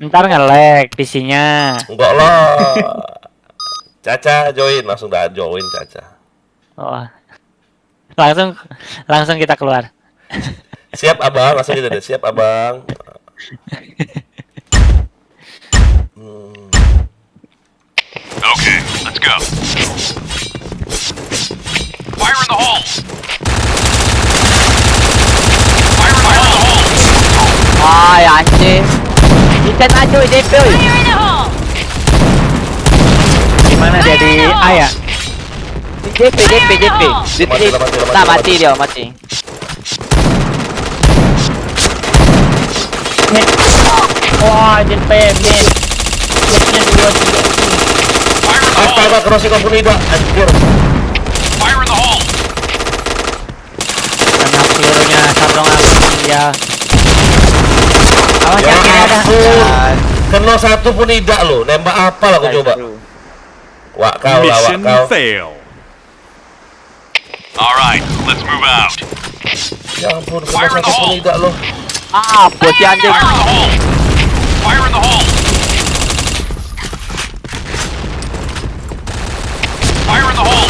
S2: Ntar nge-lag PC-nya.
S1: Enggak lah. Caca join, langsung dah join Caca.
S2: Oh. Langsung kita keluar.
S1: Siap abang, langsung gitu deh. Siap abang.
S5: Okay, let's go. Fire in the hole. Fire in the hole.
S4: Ay anjing. Ikan maju DP.
S9: Fire in the hole!
S2: Gimana dia di A ya?
S4: DP.
S1: Mati.
S4: Nah mati dia mati.
S8: Wah, JP mid. Midnya 2 3.
S5: Fire in the hole.
S1: Apa crossing kompuni dah anjir.
S5: Fire in the hole.
S2: Karena pelurunya sablong aku ya. Awas
S1: Ya
S2: yakin ada.
S1: ampun. Kena satu pun tidak lo. Nembak apa lah aku coba. Wak kau.
S5: fail. All right, let's move out.
S1: Ya ampun, kena satu pun tidak lo.
S4: Ah, bos si anjing.
S5: Fire in the hole. Fire in the hole. Fire in the hole.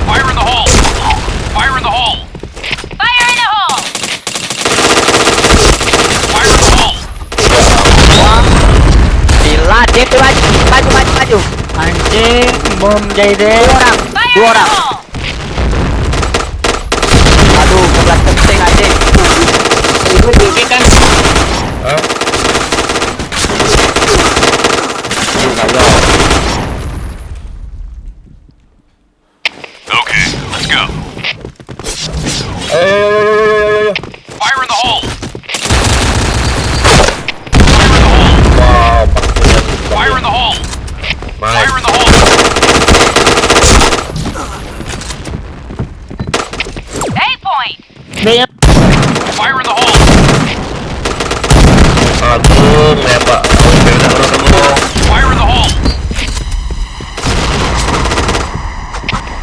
S5: Fire in the hole. Fire in the hole.
S9: Fire in the hole!
S5: Fire in the hole.
S4: Gila, DP maju.
S2: Anjing, bom jadi
S9: Fire
S4: Dua
S9: in the
S4: orang.
S9: hole!
S4: Aduh, kebelas penting anjing.
S1: Hah?
S5: Okay, let's go.
S1: Ayo.
S5: Fire in the hole. Fire in the hole.
S1: Wow,
S5: Fire in the hole.
S1: Nice.
S5: Fire in the hole.
S9: A point!
S5: Fire in the hole.
S1: Aduh, nembak.
S5: Fire in the hole.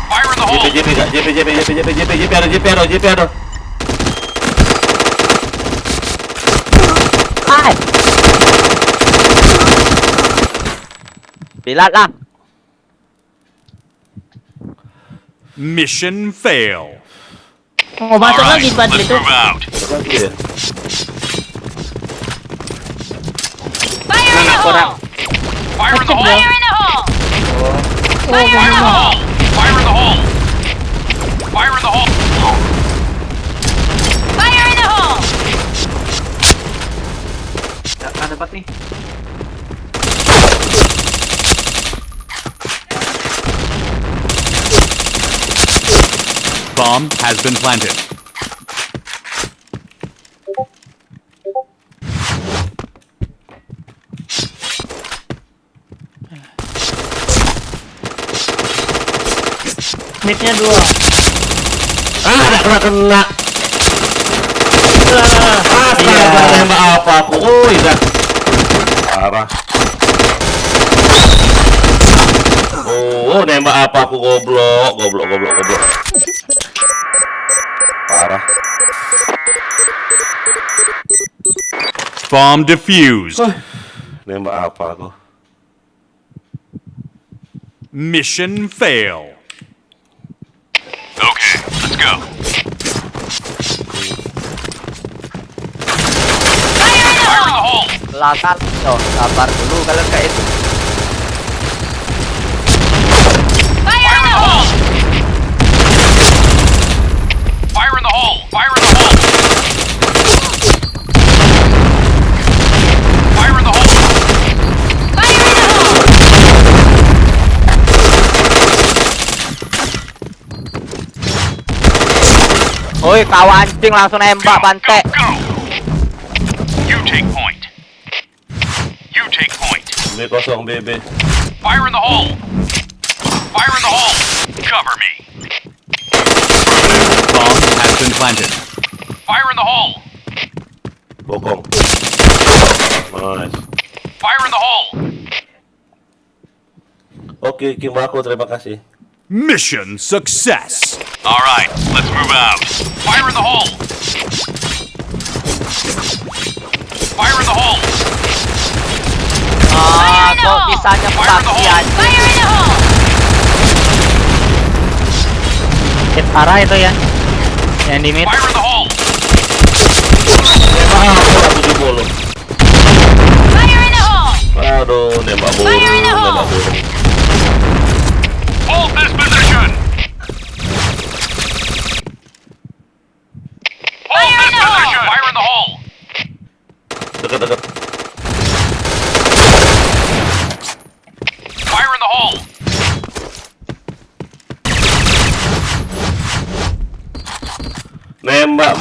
S5: Fire in the hole.
S1: JP ada.
S4: Ay. Pilat lah.
S5: Mission fail.
S8: Oh, masuk
S5: All right,
S8: lagi bad
S5: let's
S8: itu.
S5: move out.
S9: Fire in the
S7: Orang.
S9: hole!
S5: Fire in the hole!
S9: Fire in the hole! Fire in
S5: Fire in
S9: the
S5: the
S9: hole!
S5: hole! Fire in the hole! Fire in the hole!
S9: Fire in the hole!
S3: Dapat nih.
S5: Bomb has been planted.
S8: Midnya 2.
S1: Kena.
S8: Iya.
S1: Nembak apa aku? Dah. Parah. Nembak apa aku, goblok. Parah.
S5: Bomb defused.
S1: Nembak apa aku?
S5: Mission fail. Okay, let's go. Fire in the hole!
S4: Belakang. Yo, sabar dulu kalian kayak itu.
S9: Fire in the hole!
S5: Fire in the hole! Fire in the hole! Fire in the hole!
S9: Fire in the hole!
S4: Woi, kawan anjing langsung nembak Bante.
S5: Go! You take point. You take point.
S1: B kosong, BB.
S5: Fire in the hole! Fire in the hole! Cover me. Bomb has been planted. Fire in the hole!
S1: Bokong. Nice.
S5: Fire in the hole!
S1: Oke, Kim aku terima kasih.
S5: Mission success! Alright, let's move out. Fire in the hole! Fire in the hole!
S4: Ah, kok bisa nyepak sih anjing.
S9: Fire in the hole!
S2: Hit parah itu ya. Yang di mid.
S5: Fire in the hole!
S1: Nembak apa aku jebol.
S9: Fire in the hole!
S1: Aduh, nembak burung,
S9: Fire in the hole.
S1: nembak burung.
S5: Hold this position! Hold
S9: Fire in
S5: this
S9: the hole.
S5: position! Fire in the hole!
S1: Dekat.
S5: Fire in the hole!
S1: Nembak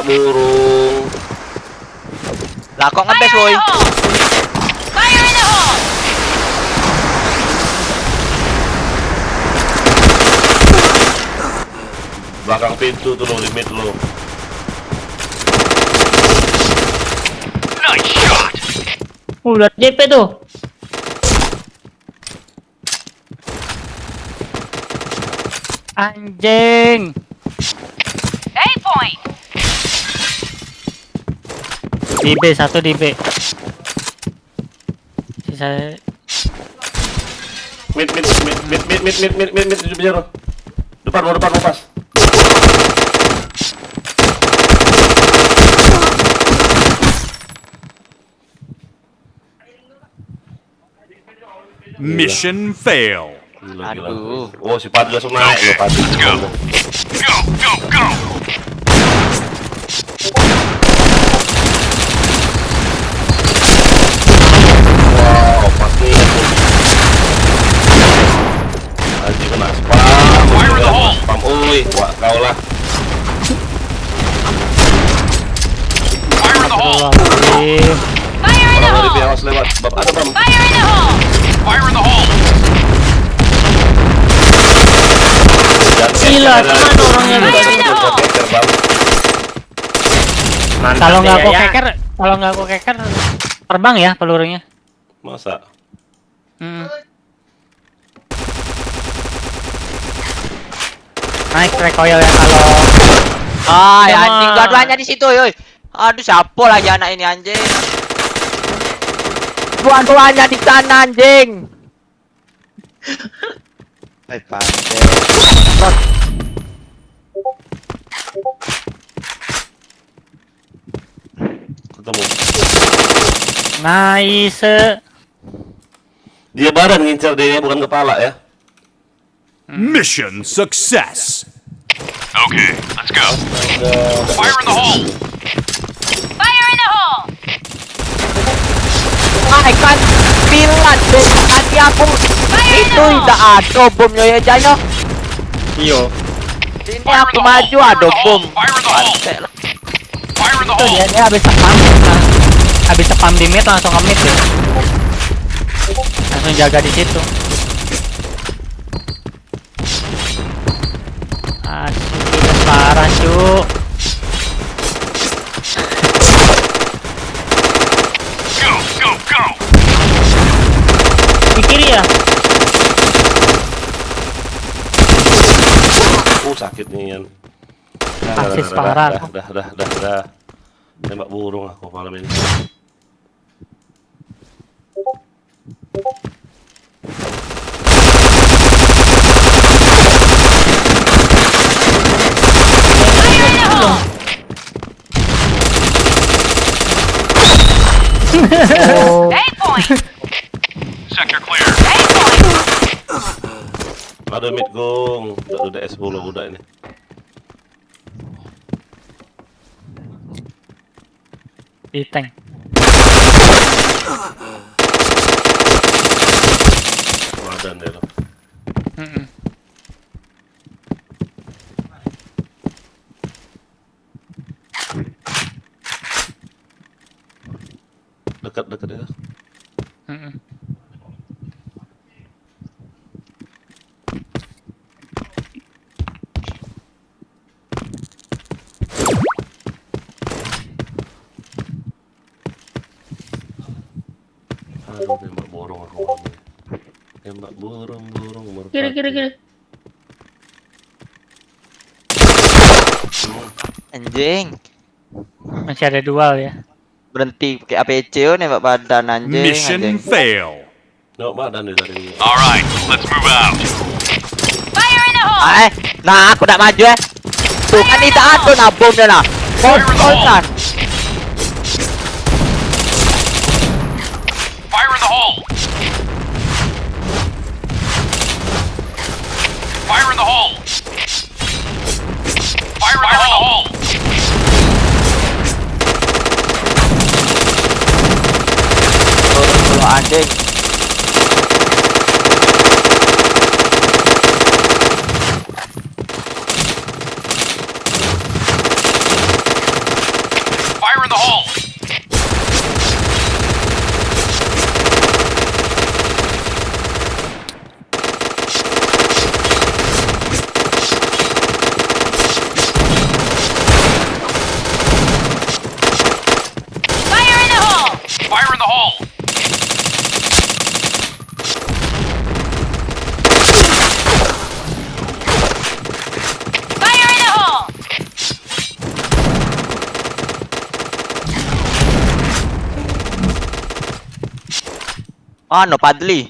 S1: burung.
S4: Lah kok ngebes
S9: Fire
S4: woi.
S9: in the hole! Fire in the hole!
S1: Belakang pintu tuh lo, limit lo.
S5: Nice shot!
S8: Udah DP tuh.
S2: Anjing.
S9: A point!
S2: Di B, satu di B. Sisa
S1: Mid, 7-0. Depan lo pas.
S5: Mission fail.
S1: Gila.
S4: Aduh.
S1: Oh, si Padu langsung naik lo, Padu.
S5: Let's go. Go!
S1: Wow, pasti itu. Anjing kena spam.
S5: Fire in the hole.
S1: Spam, wah kau lah.
S5: Fire in the hole!
S2: Astagfirullahaladzim.
S9: Fire in the
S1: Orang dari
S9: hole!
S1: awas lewat. Bab ada bam.
S9: Fire in the hole!
S5: Fire in the hole!
S8: Gila, kemana orangnya
S9: Fire in the hole!
S7: Mantap
S2: Kalau nggak
S7: ya,
S2: aku
S7: ya.
S2: keker, terbang ya pelurunya.
S1: Masa?
S2: Naik recoil ya kalau
S4: Ah, ya
S2: Sama.
S4: anjing dua-duanya di situ, yoi. Aduh, siapa lagi anak ini anjing? Dua-duanya di sana anjing. Hai, Pante.
S1: Ketemu.
S2: nice.
S1: Dia badan ngincar dia, bukan kepala ya.
S5: Mission success. Okay, let's go. Fire in the hole.
S9: Fire in the hole!
S4: Ay kan pilat deh tadi aku itu udah ada bomnya ya Janyo.
S7: Iyo.
S4: Ini aku maju ada bom. Pantek lah.
S5: Fire in the
S2: Tuh
S5: hole.
S2: dia habis spam. Nah, habis spam di mid langsung ke mid ya. Langsung jaga di situ. Asyik udah parah cu.
S5: Go, go, go.
S8: Di kiri ya.
S1: Sakit nih Yan.
S2: Asis parah.
S1: Dah. Tembak burung aku malam ini.
S9: Fire in the hole! Eight point!
S5: Sector clear.
S9: Eight point!
S1: Ada mid gong, udah S10 budak ini.
S2: Di tank.
S1: Badan dia loh.
S2: Mm-mm.
S1: Dekat ya.
S2: Mm-mm.
S1: Aduh, tembak burung aku malam ini. Tembak burung merpati.
S8: Kiri.
S4: Anjing.
S2: Masih ada dual ya.
S4: Berhenti pakai APC oh, nembak badan anjing.
S5: Mission
S4: Anjing.
S5: fail.
S1: Nggak badan dia tadi.
S5: All right, let's move out.
S9: Fire in the hole!
S4: Nah aku nak maju Tuh kan itu ada nah bomnya nah. Kol kan.
S5: Fire in the hole. Fire in the hole. Fire in the hole.
S4: Kalau anjing.
S5: Fire in the hole.
S9: Fire in the hole!
S5: Fire in the hole.
S9: Fire in the hole!
S4: Ano Padli?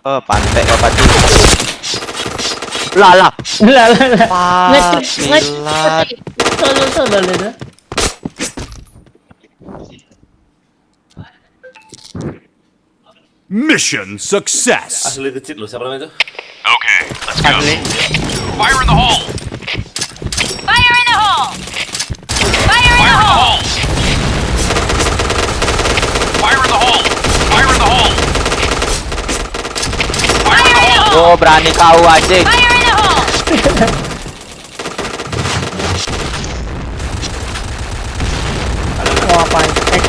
S4: Oh pantek kau Padli. Lah.
S8: Lah.
S4: Pilat.
S8: Solo itu.
S5: Mission success.
S1: Asli kecil loh, siapa namanya itu?
S5: Okay, let's go.
S2: Padli.
S5: Fire in the hole.
S9: Fire in the hole! Fire in
S5: Fire
S9: the
S5: in the
S9: hole!
S5: hole. Fire in the hole. Fire in the hole. Fire in the hole.
S4: Oh berani kau anjing.
S9: Fire in the hole!
S2: Wah pancek.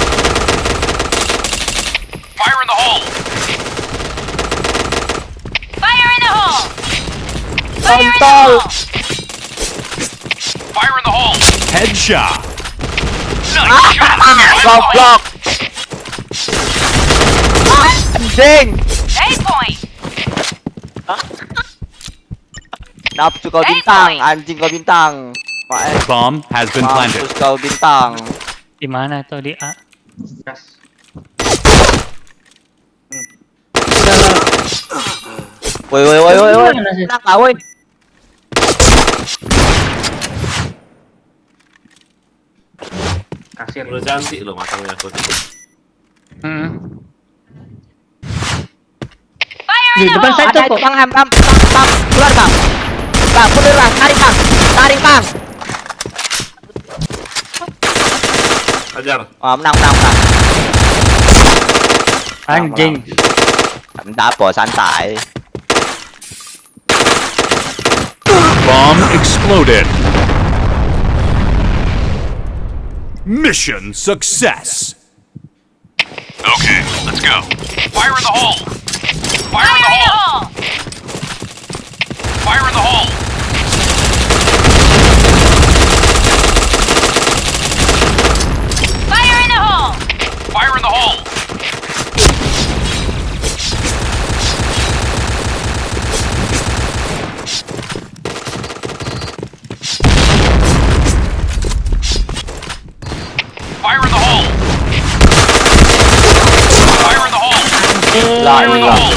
S5: Fire in the hole.
S9: Fire in the hole! Fire in the
S4: Kontol.
S9: hole!
S5: Fire in the hole. Headshot. Nice shot. Fire in the hole.
S4: Goblok. Anjing.
S9: Eight point!
S4: Nafsu kau bintang, anjing kau bintang.
S5: Bomb has been planted.
S4: Mampus kau bintang.
S2: Di mana tuh di A?
S3: Gas.
S4: Woi.
S8: Gimana sih?
S4: Enak lah woi.
S3: Kasir.
S1: Udah cantik loh matangnya aku.
S2: Hmm.
S8: Di depan saya
S4: Ada
S8: tuh
S4: itu
S8: kok.
S4: bang, bang, keluar bang. Bang, mundur bang, tarik bang.
S1: Ajar.
S4: Oh, menang.
S2: Anjing.
S4: Enggak apa, santai.
S5: Bomb exploded. Mission success. Okay, let's go. Fire in the hole. Fire in the hole. Fire in the hole.
S9: Fire in the hole!
S5: Fire in the hole. Fire in the hole. Fire in the hole. Fire in the hole.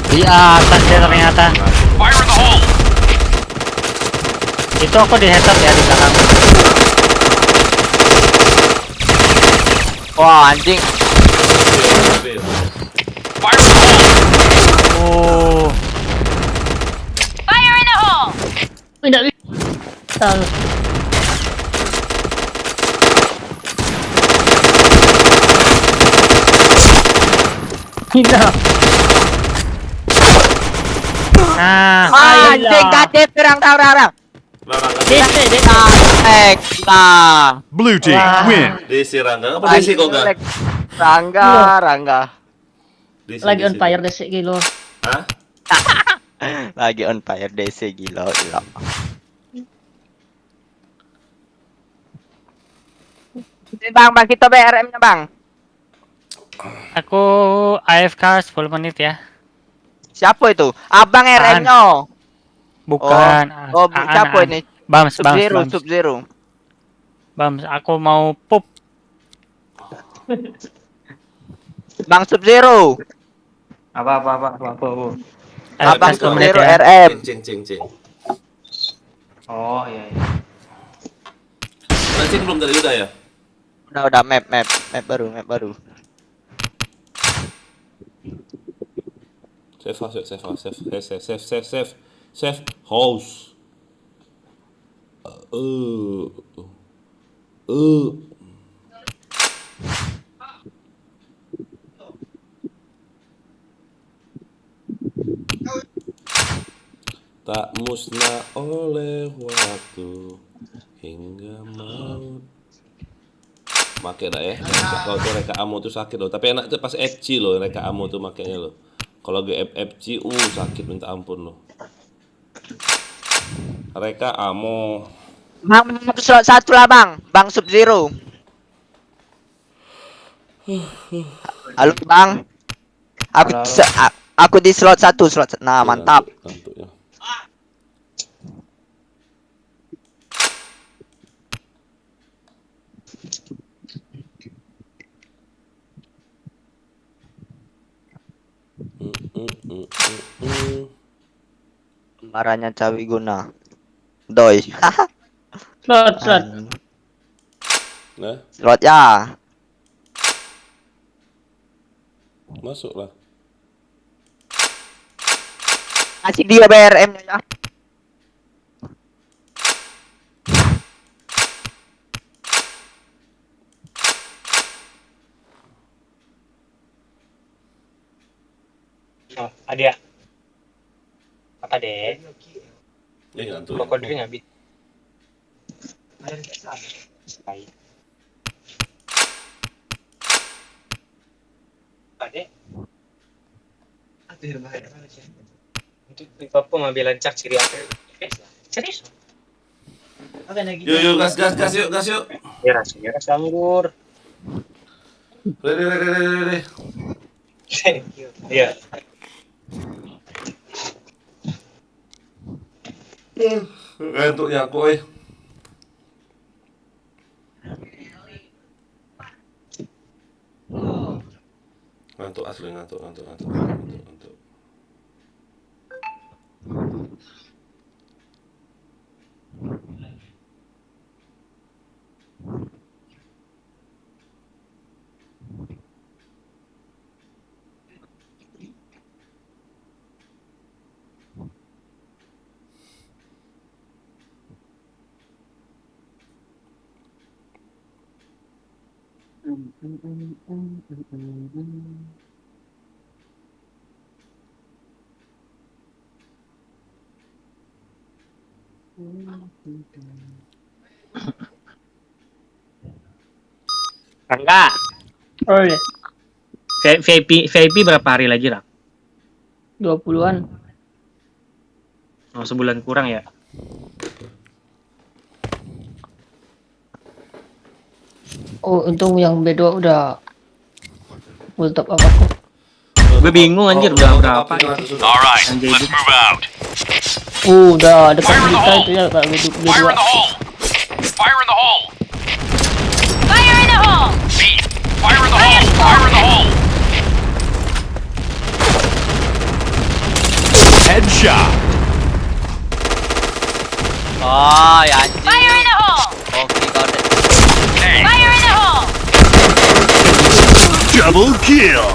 S2: Di atas dia ternyata.
S5: Fire in the hole.
S2: Itu aku di headshot ya di belakang.
S4: Wah, anjing.
S5: Fire in the hole.
S2: Oh.
S9: Fire in the hole!
S8: Tidak bisa. Tidak.
S2: Nah,
S4: Anjing, kadep orang.
S1: Larang
S8: DC.
S4: Nah.
S5: Blue team win.
S1: Desi Rangga. Apa Desi kok enggak?
S4: Rangga.
S1: Desi,
S8: Lagi on
S1: Desi.
S8: fire DC kilo.
S1: Hah?
S4: Lagi on fire DC gila. Bang, kita BRM-nya bang.
S2: aku AFK 10 menit ya.
S4: Siapa itu? Abang RM-nya.
S2: Bukan.
S4: Siapa ini?
S2: Bams.
S4: Sub-Zero.
S2: Bams, aku mau pup.
S4: Bang Sub-Zero.
S3: Apa.
S4: Abang
S2: AFK 10 menit
S4: Sub-Zero
S2: ya.
S4: RM.
S1: Cing.
S3: Oh iya.
S1: Cing belum tadi udah ya?
S4: Udah map baru.
S1: Save house. Tak musnah oleh waktu hingga maut. Make dah ya. Kalau tuh reka amo tuh sakit loh. Tapi enak tuh pas FC loh reka amo tuh makanya loh. Kalau GFC sakit minta ampun loh. Reka amo.
S4: Bang, slot 1 lah bang. Bang Sub-Zero. Halo bang.
S3: Halo.
S4: Aku di slot 1. Nah, mantap.
S1: Ngantuk ya.
S4: Marahnya Cawi Guna. Doi.
S8: Slot.
S1: Nah,
S4: Slot ya.
S1: masuklah.
S4: Kasih dia BRM-nya ya.
S7: Oh, ada. Apa deh?
S1: Ngantuk.
S7: Rokok dulu habis. Ada. Untuk papa ngambil lancak ciri apa? Serius?
S1: Yuk, gas yuk.
S7: Ya rasanya rasa anggur.
S1: Ready.
S7: Iya.
S1: Ngantuknya aku Ngantuk asli, ngantuk.
S7: Rangga,
S8: Oh iya,
S6: VIP berapa hari lagi, Rak?
S8: 20-an.
S6: Oh, sebulan kurang ya.
S8: Oh, untung yang B2 udah full top apa kok.
S6: Gue bingung anjir udah berapa.
S5: All right,
S6: Anjay,
S5: let's
S6: itu.
S5: move out.
S8: Udah dekat kita itu ya Kak B2.
S5: Fire in the hole. Fire in the hole.
S9: Fire in the hole!
S5: B. Fire in the hole. Fire in the hole. Headshot.
S4: Oh, ya anjing.
S9: Fire in the hole!
S4: Oke, kau deh.
S5: A.
S9: Fire in the hole!
S5: Double kill.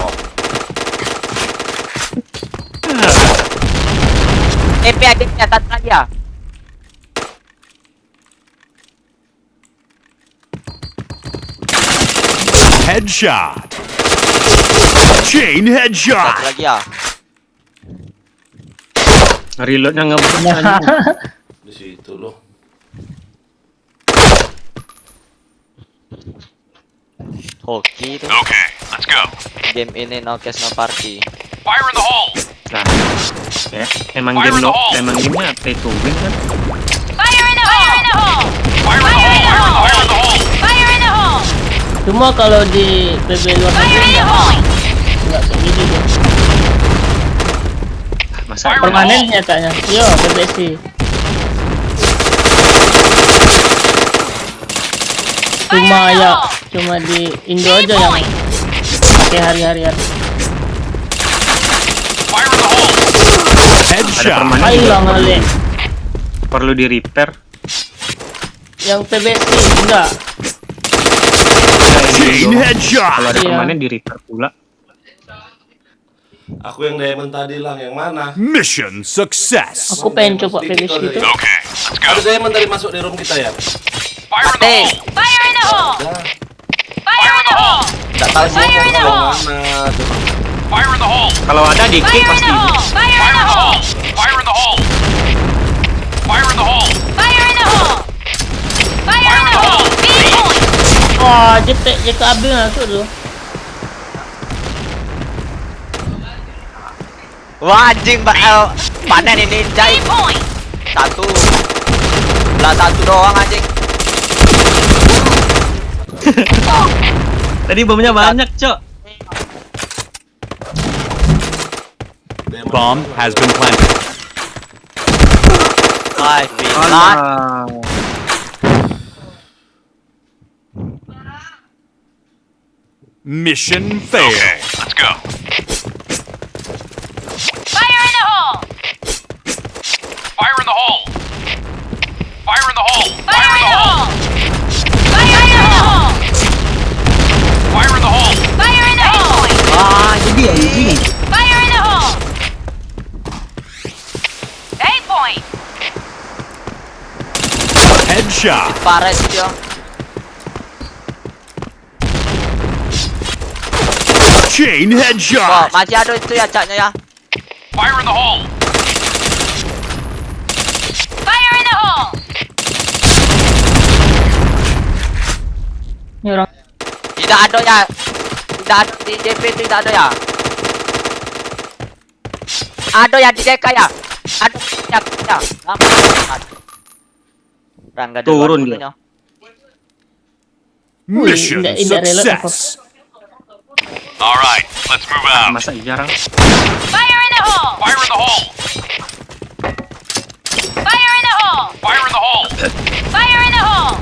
S4: TP aja di atas lagi ya.
S5: Headshot. Chain
S4: Satu
S5: headshot.
S4: lagi ya.
S6: Reloadnya ngebut anjing.
S1: Di situ loh.
S4: Hoki tuh.
S5: Okay, let's go.
S4: Game ini no cash no party.
S5: Fire in the hole.
S6: Nah, ya, emang gamenya pay to win kan?
S9: Fire in the hole! Fire in the hole!
S5: Fire in the hole. Fire in the hole.
S9: Fire in the hole!
S8: Cuma kalau di PB luar
S9: Fire
S8: negeri
S9: in the hole!
S8: nggak kayak gitu tuh.
S6: Masa
S5: Fire in the
S8: Permanen
S5: hole.
S8: nyatanya. Yo, PBC. Cuma
S9: Fire in the
S8: ya,
S9: hole!
S8: cuma di Indo
S9: 3
S8: aja yang
S9: points!
S8: pakai hari-harian.
S5: Fire in the hole.
S6: ada
S5: Headshot.
S6: permanen
S8: Ayo
S6: juga
S8: lah ngale.
S6: perlu di repair.
S8: Yang PBC enggak.
S5: Chain
S6: Kalau
S5: headshot.
S6: ada
S8: Iya.
S6: permanen di repair pula.
S1: Aku yang diamond tadi lang, yang mana?
S5: Mission success.
S8: Aku pengen coba PBC itu.
S5: Okay, let's go.
S1: Ada diamond tadi masuk di room kita ya?
S5: Fire in the
S4: Mati.
S5: hole.
S9: Fire in the hole!
S1: Nah,
S9: Fire in the hole!
S4: Enggak tahu sih.
S9: Fire in the hole!
S1: mana tuh?
S5: Fire in the hole.
S6: Kalau ada dikit
S9: Fire in
S6: pasti.
S9: the hole! Fire in
S5: Fire
S9: the
S5: in the
S9: hole!
S5: hole. Fire in the hole. Fire in the hole.
S9: Fire in the hole! Fire in the hole! B point!
S8: Wah, JKB masuk tuh.
S4: Wah anjing panen ini
S9: B
S4: Jai.
S9: point!
S4: Satu. Belah satu doang anjing.
S6: Tadi bomnya banyak, Cok.
S1: Diamond.
S5: Bomb has been planted.
S4: Hai, pinat.
S6: Alah.
S5: Mission failed. Okay, let's go.
S9: Fire in the hole!
S5: Fire in the hole. Fire in the hole.
S9: Fire in the hole! Fire in the hole!
S5: Fire in the hole.
S9: Fire in the hole!
S4: Ah, jadi.
S9: Fire in the hole! A point!
S5: Headshot.
S4: Parah sih dia.
S5: Chain
S4: Oh,
S5: headshot.
S4: masih ada itu ya caknya ya.
S5: Fire in the hole.
S9: Fire in the hole!
S8: Ini orang
S4: Tidak ada ya. Tidak ada di JP tidak ada ya. Ada ya di JK ya. Ada ya. Rangga
S6: Turun
S4: duluan
S6: dia.
S4: dulunya.
S5: Mission
S8: Indah reload
S5: success. All right, let's move out.
S6: Masa jarang.
S9: Fire in the hole!
S5: Fire in the hole.
S9: Fire in the hole!
S5: Fire in the hole.
S9: Fire in the hole!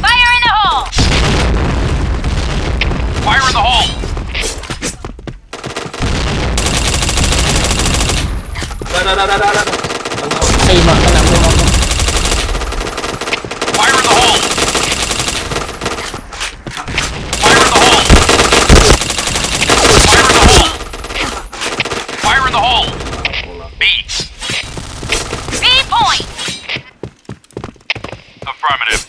S9: Fire in the hole!
S5: Fire in the hole.
S1: Dah.
S8: Ay, mak kena belum apa.
S5: Fire in the hole. Fire in the hole. Fire in the hole. Fire in the hole. B.
S9: B point!
S5: Affirmative.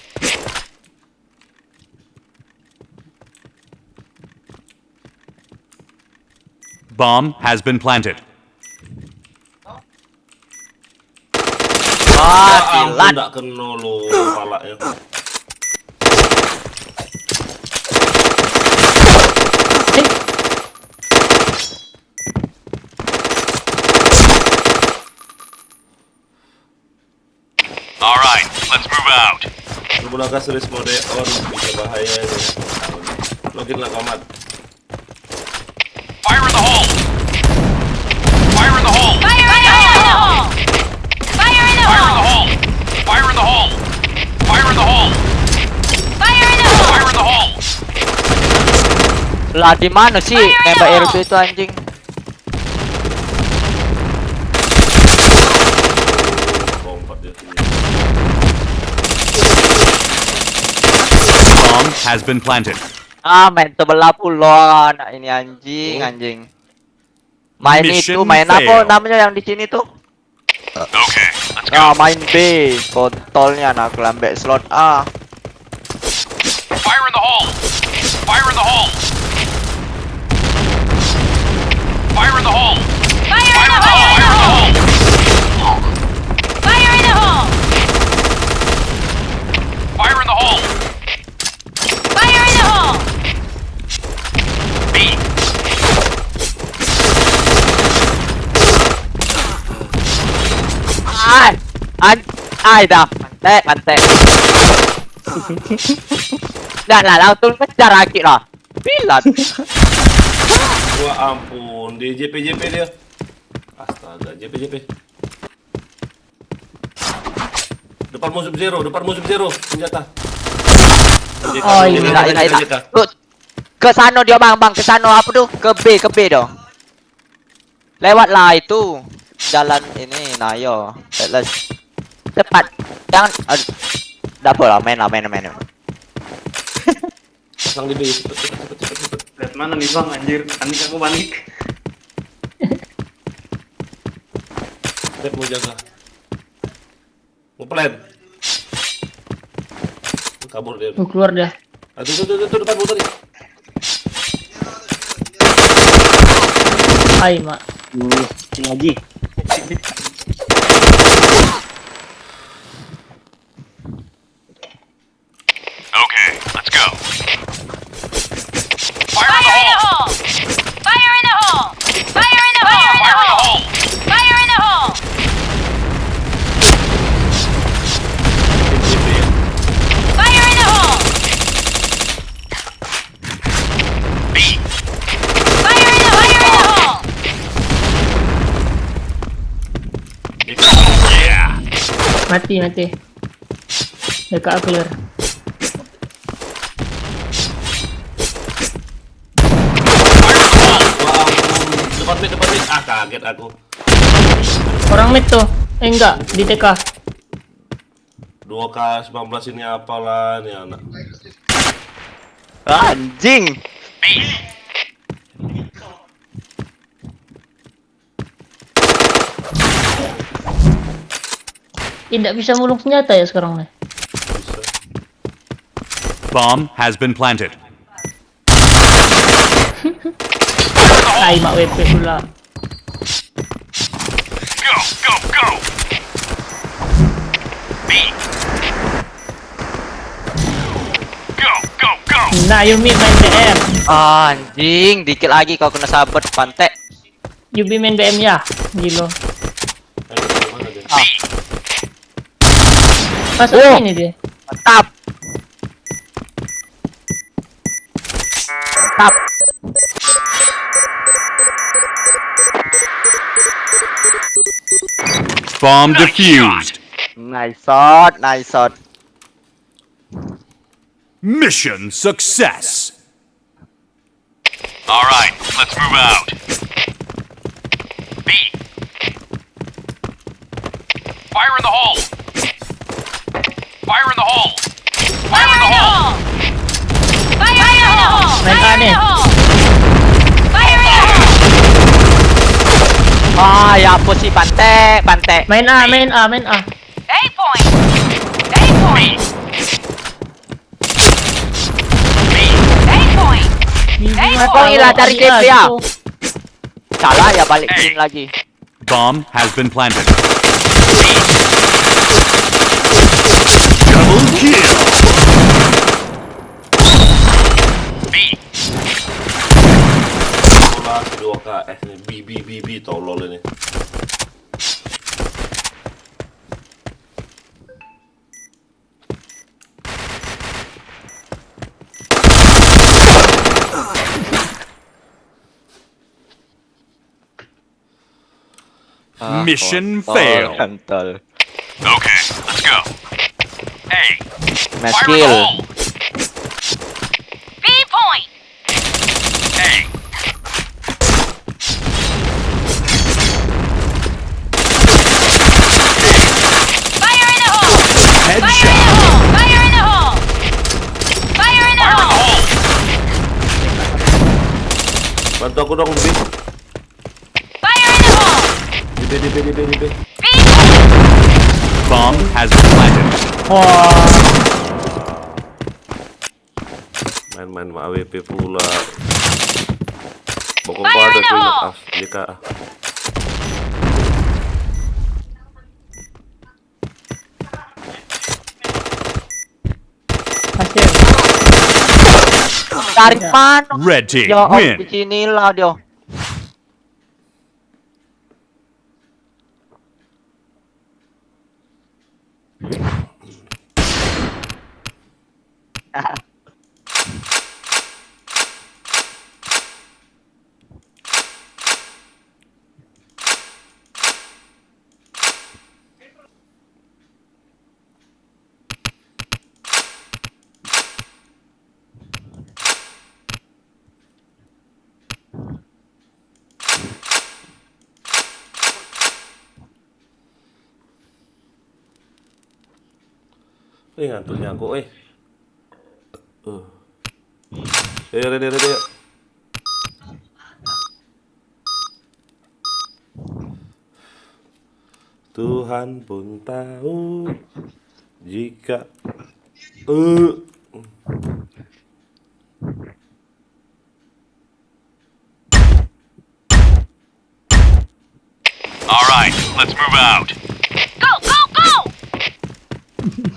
S5: Bomb has been planted.
S4: Ah,
S1: ampun,
S4: silat.
S1: nggak kena lo kepalanya.
S5: All right, let's move out.
S1: Menggunakan series mode on bisa bahaya ini. Login lah komat.
S5: Fire in the hole. Fire in the hole.
S9: Fire in the hole! Fire in the
S5: Fire in the
S9: hole!
S5: hole. Fire in the hole. Fire in the hole.
S9: Fire in the hole!
S5: Fire in the hole.
S4: Lah di mana sih
S9: Fire in the
S4: nembak
S9: hole.
S4: RB itu anjing?
S1: Lompat dia.
S5: Bomb has been planted.
S4: Ah, main sebelah pulau anak ini anjing. Main
S5: Mission
S4: itu, main apa
S5: failed.
S4: namanya yang di sini tuh?
S5: Okay, let's go.
S4: Ah, main B. Kontolnya anak lambek slot A.
S5: Fire in the hole. Fire in the hole. Fire in the hole.
S9: Fire in
S5: Fire
S9: the
S5: in the hole.
S9: hole!
S5: Fire in the hole.
S9: Fire in the hole!
S5: Fire in the hole.
S9: Fire in the hole!
S5: B.
S4: Ai dah. Pantek. Dah lah, langsung kejar lagi lah. Pilat.
S1: Wah ampun, di JP dia. Astaga, JP. Depan musuh zero, senjata.
S8: Oh, iya.
S4: Tidak. Ke sana dia bang, ke sana apa tuh? Ke B dong. Lewat lah itu. Jalan ini, nah yo. Let's cepat. Jangan dapur lah, main.
S1: Pasang di B, cepet.
S7: Lihat mana nih bang, anjir. Aku panik.
S1: Step mau jaga. Mau plan. Kabur dia.
S8: Tuh keluar dah.
S1: Tuh depan motor nih.
S8: Hai, Mak.
S7: Ngaji.
S5: Okay, let's go. Fire
S9: Fire
S5: in
S9: in
S5: the
S9: the
S5: hole.
S9: hole! Fire in the hole! Fire in the hole!
S5: Fire in the hole.
S9: Fire in the hole!
S5: B.
S9: Fire in the hole!
S5: Yeah.
S8: Mati. Dekat clear.
S1: Wah ampun, depan mid. Ah kaget aku.
S8: Orang mid tuh. Enggak, di TK.
S1: 2K19 ini apalah nih anak.
S4: Anjing.
S5: B.
S8: Tidak bisa mulung senjata ya sekarang nih.
S5: Bomb has been planted.
S8: Hai, Mak WP pula.
S5: Go. B. Go.
S8: Nah, you mid main BM.
S4: Anjing, dikit lagi kau kena sabet pantek.
S8: You be main BM ya. Gilo.
S1: Mana dia?
S8: Masuk
S4: Oh.
S8: sini dia.
S4: Mantap.
S5: Bomb defused.
S4: Nice shot.
S5: Mission success. All right, let's move out. B. Fire in the hole. Fire in the hole. Fire in the hole.
S9: Fire in the hole!
S8: Main
S9: Fire in
S8: aneh.
S9: the hole! Fire in the hole!
S4: Ah, ya apa sih pantek.
S8: Main A.
S9: A point! A point! A point!
S8: Gigi
S9: Eh,
S8: mati.
S4: kau ilah dari
S8: Iya,
S4: DP ya?
S8: gitu.
S4: Salah ya balik in lagi.
S5: Bomb has been planted. Double kill. B.
S1: Bola 2KS nih. B tolol ini.
S5: Mission failed.
S4: Kontol.
S5: Okay, let's go. A.
S4: Match
S5: Fire in the
S4: kill.
S5: hole.
S9: B point.
S5: A.
S9: Fire in the hole.
S5: Headshot.
S9: Fire in the hole. Fire in the
S5: Fire in the
S9: hole.
S5: hole.
S1: Bantu aku dong, B.
S9: Fire in the hole.
S1: Di B.
S9: B point.
S5: Bomb has been planted.
S1: Main sama AWP pula. Bokong
S9: Fire
S1: kau ada
S9: in the
S1: tuh ingat
S9: hole.
S1: JK.
S8: Pasir.
S4: Tarik mana?
S5: Red team
S4: Ya,
S5: win.
S4: di sinilah dia.
S1: Ngantuknya aku, Ready. Tuhan pun tahu jika
S5: All right, let's move out.
S9: Go, go, go.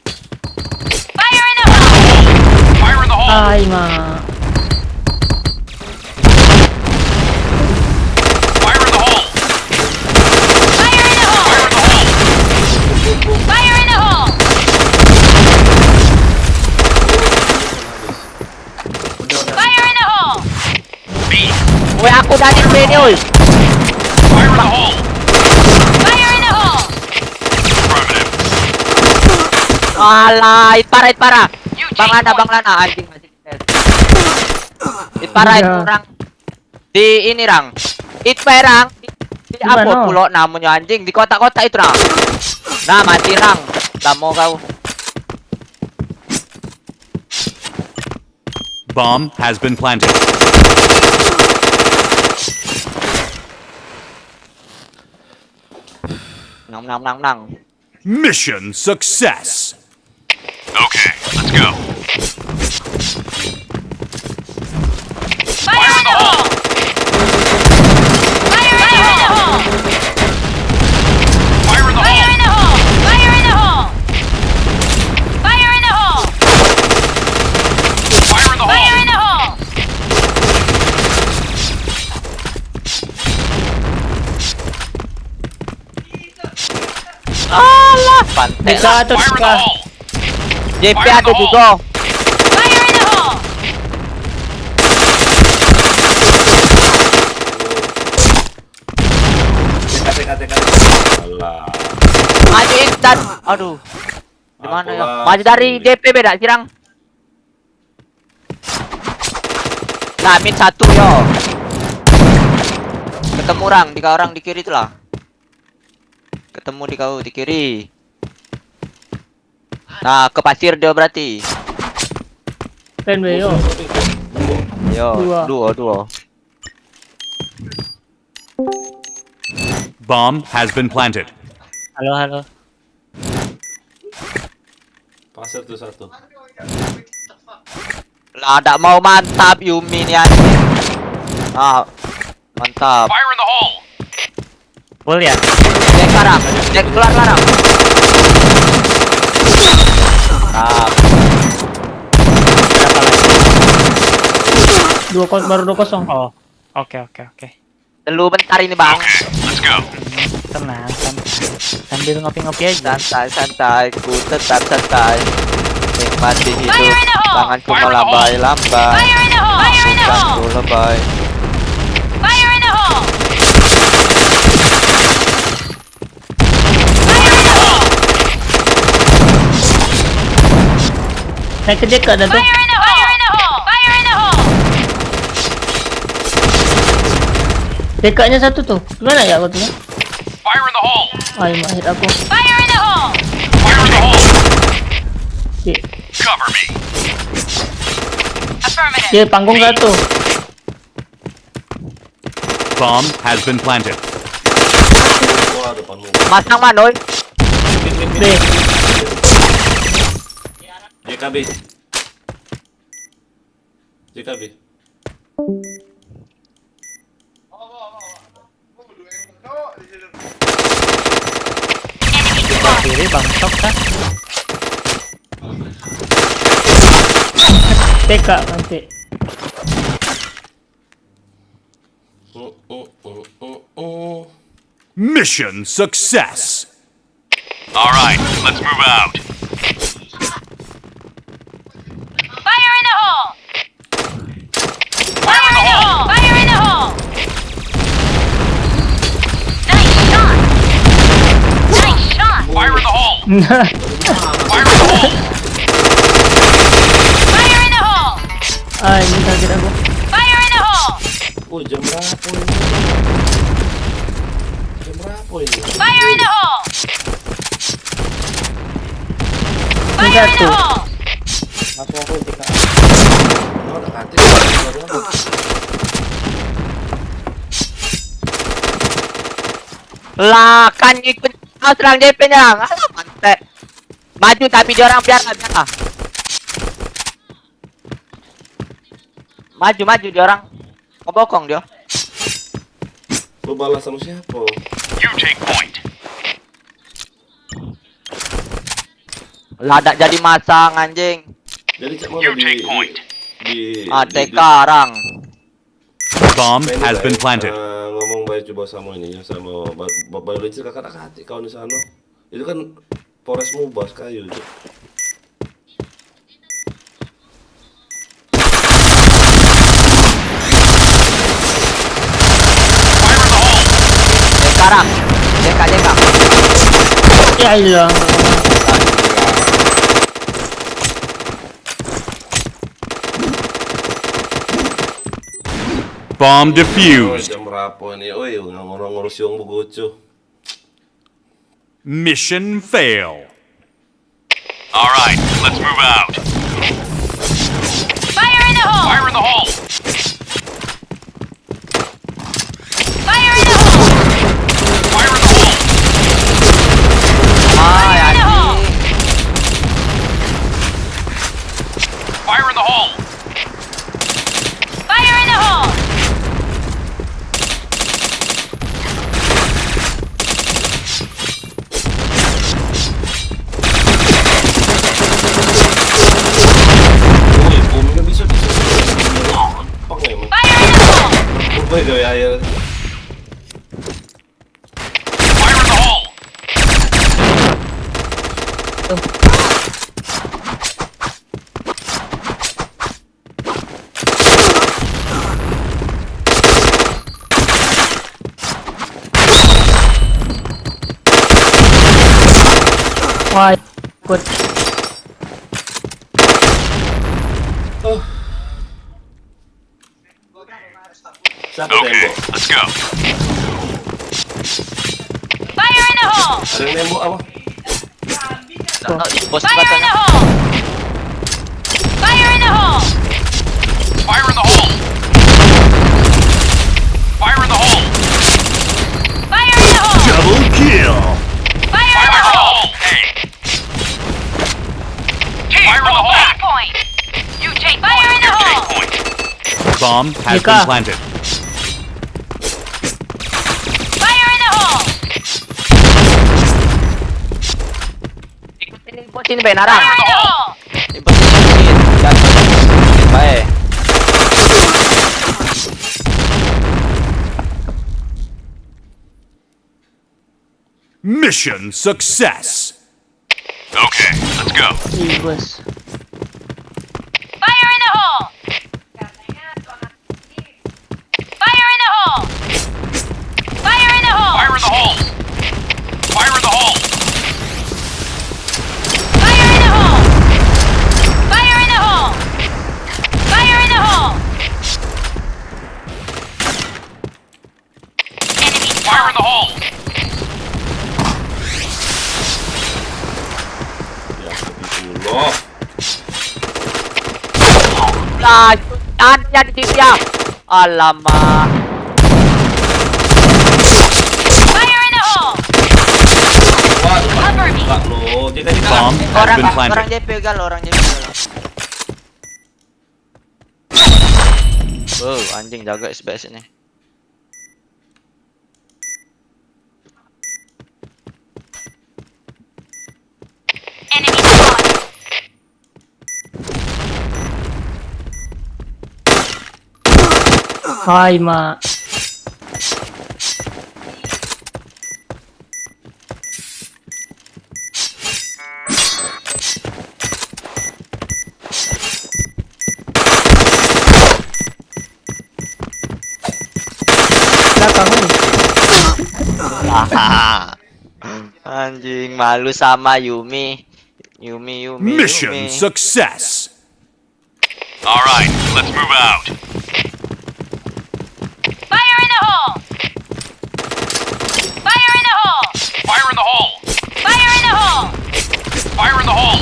S9: Fire in the hole.
S5: Fire in the hole.
S8: Ay, ma.
S5: Fire in the hole.
S9: Fire in the hole.
S5: Fire in the hole.
S9: Fire in the hole. Fire in the hole.
S5: B.
S4: Weh, aku dah di play ni, oi.
S5: Fire in the hole.
S9: Fire in the hole.
S5: Affirmative.
S4: Alah, itpara.
S9: You
S4: Bang
S9: take
S4: Lana,
S9: point.
S4: anjing masih tes. Itpara
S8: Iya.
S4: orang di ini rang. Itperang di apa
S8: Gimana?
S4: pulau namanya anjing di kota-kota itu rang. Nah, mati rang. Tak mau kau.
S5: Bomb has been planted.
S4: Nang.
S5: Mission success. Okay, let's go.
S9: Fire in the hole. Fire in the hole.
S5: Fire in the
S9: Fire
S5: hole.
S9: in the hole. Fire in the hole. Fire in the hole.
S5: Fire in the
S9: Fire
S5: hole.
S9: in the hole.
S4: Alah, pantai lah.
S8: Dekat
S5: Fire in the hole.
S4: JP
S5: Fire in
S4: ada
S5: the hole.
S4: juga.
S9: Fire in the hole.
S1: TK. Alah.
S4: Maju dan aduh. Di mana ya? Maju dari JP beda sirang. Nah, min satu yo. Ketemu orang di kiri itulah. Ketemu di kau di kiri. Nah, ke pasir dia berarti.
S8: Pen be yo.
S4: Yo, dua.
S5: Bomb has been planted.
S2: Halo.
S1: Pasir tuh satu.
S4: Lah, tak mau mantap Yumi nih anjing. Ah, mantap.
S5: Fire in the hole!
S2: Full ya.
S4: Cek karang, cek keluar karang. Mantap.
S2: Berapa lagi?
S8: 2-0, baru 2-0.
S2: Oh, oke.
S4: Dulu bentar ini bang.
S5: Okay, let's go.
S2: Tenang, santai. Sambil ngopi-ngopi aja.
S4: Santai, ku tetap santai. Nikmati hidup,
S9: Fire in the hole!
S4: tanganku
S5: Fire in the hole!
S4: melambai-lambai.
S9: Fire in the hole! Fire in the hole!
S4: Bukanku lebay.
S9: Fire in the hole! Fire in the hole!
S8: Naik ke dekat dah tu.
S9: Fire in the hole! Fire in the hole! Fire in the hole!
S8: Dekatnya satu tu. Gimana ya aku tu?
S5: Fire in the hole!
S8: Ay, mahir aku.
S9: Fire in the hole!
S5: Fire in the hole!
S8: Okay.
S5: Cover me!
S9: Affirmative.
S8: Dia panggung satu.
S5: Bomb has been planted.
S1: Wah, depanmu.
S4: Masang manoy.
S8: B.
S1: JKB. JKB.
S2: Kiri bangsok kan.
S8: TK nanti.
S5: Mission success! Alright, let's move out.
S9: Fire in the hole! Fire in the hole! Fire in the hole! Nice shot! Nice shot!
S5: Fire in the hole! Fire in the hole!
S9: Fire in the hole!
S8: Ay, ini target aku.
S9: Fire in the hole!
S1: Oh, jam berapa ini? Jam berapa ini?
S9: Fire in the hole!
S8: Ini
S9: Fire in the
S8: satu.
S9: hole!
S3: Masuk aku TK.
S1: Oh, ada katik. Baru.
S4: Lah kan ikut. Oh, serang JP nyerang. Alah, mantep. Maju tapi dia orang biar. Maju dia orang. Ngebokong dia.
S1: Lu balas sama siapa?
S5: You take point.
S4: Lah tak jadi masang anjing.
S1: Jadi cak mana
S5: You take point.
S4: Sekarang.
S5: Bomb
S1: Ini
S5: has been
S1: baik,
S5: planted.
S1: ngomong baik coba sama ini ya, sama Bapak Licin kakak hati kawan di sana. Itu kan Polres Mubas kayu itu.
S5: Fire in the hole!
S4: Sekarang. Jeka.
S8: Ya hilang.
S5: Bomb
S1: Oh,
S5: defused.
S1: jam berapa ini? Oi, ngurus yung bugocho.
S5: Mission fail. Alright, let's move out.
S9: Fire in the hole!
S5: Fire in the hole!
S9: Fire in the hole!
S5: Fire in the hole!
S4: Ay,
S9: in the hole!
S4: anjing.
S5: Fire in the hole!
S9: Fire in the hole!
S1: Oi, bomnya bisa. Pang emang.
S9: Fire in the hole!
S1: Oi, gaya ya.
S5: Fire in the hole!
S8: Wah, ikut.
S1: Siapa
S5: Okay,
S1: tembok?
S5: let's go.
S9: Fire in the hole!
S1: Ada yang nembok apa?
S4: Bos
S9: Fire in the
S4: katanya.
S9: hole! Fire in the hole!
S5: Fire in the hole! Fire in the hole!
S9: Fire in the hole!
S5: Double kill!
S9: Fire in
S5: Fire
S9: the
S5: in the
S9: hole!
S5: hole! Hey! Team,
S9: Fire
S5: fall
S9: in the
S5: back!
S9: point! You take fire in the
S5: Bomb has
S2: Mika.
S5: been planted.
S9: Fire in the hole!
S4: Ikutin be narang.
S9: Fire in the hole!
S4: Ikutin. Jangan baik.
S5: Mission success. Okay, let's go.
S8: Ih, bos.
S9: Fire in the hole! Fire in the hole! Fire in the hole!
S5: Fire in the hole. Fire in the hole.
S9: Fire in the hole! Fire in the hole! Fire in the hole! Enemy
S5: Fire in the hole.
S1: Ya, astagfirullah.
S4: Lah, ada di dia. Alamak.
S9: Fire in the hole!
S1: Waduh,
S9: Cover me!
S1: Pak lo, jaga-jaga.
S5: Bomb has
S4: Orang
S5: been planted.
S4: orang JP gal, orang JP gal. Wow, anjing jaga SBS ini.
S9: Enemy spotted!
S8: Hai, Mak. Belakang ni.
S4: Anjing malu sama Yumi. Yumi.
S5: Mission success. All right, let's move out.
S9: Fire in the hole! Fire in the hole!
S5: Fire in the hole.
S9: Fire in the hole!
S5: Fire in the hole.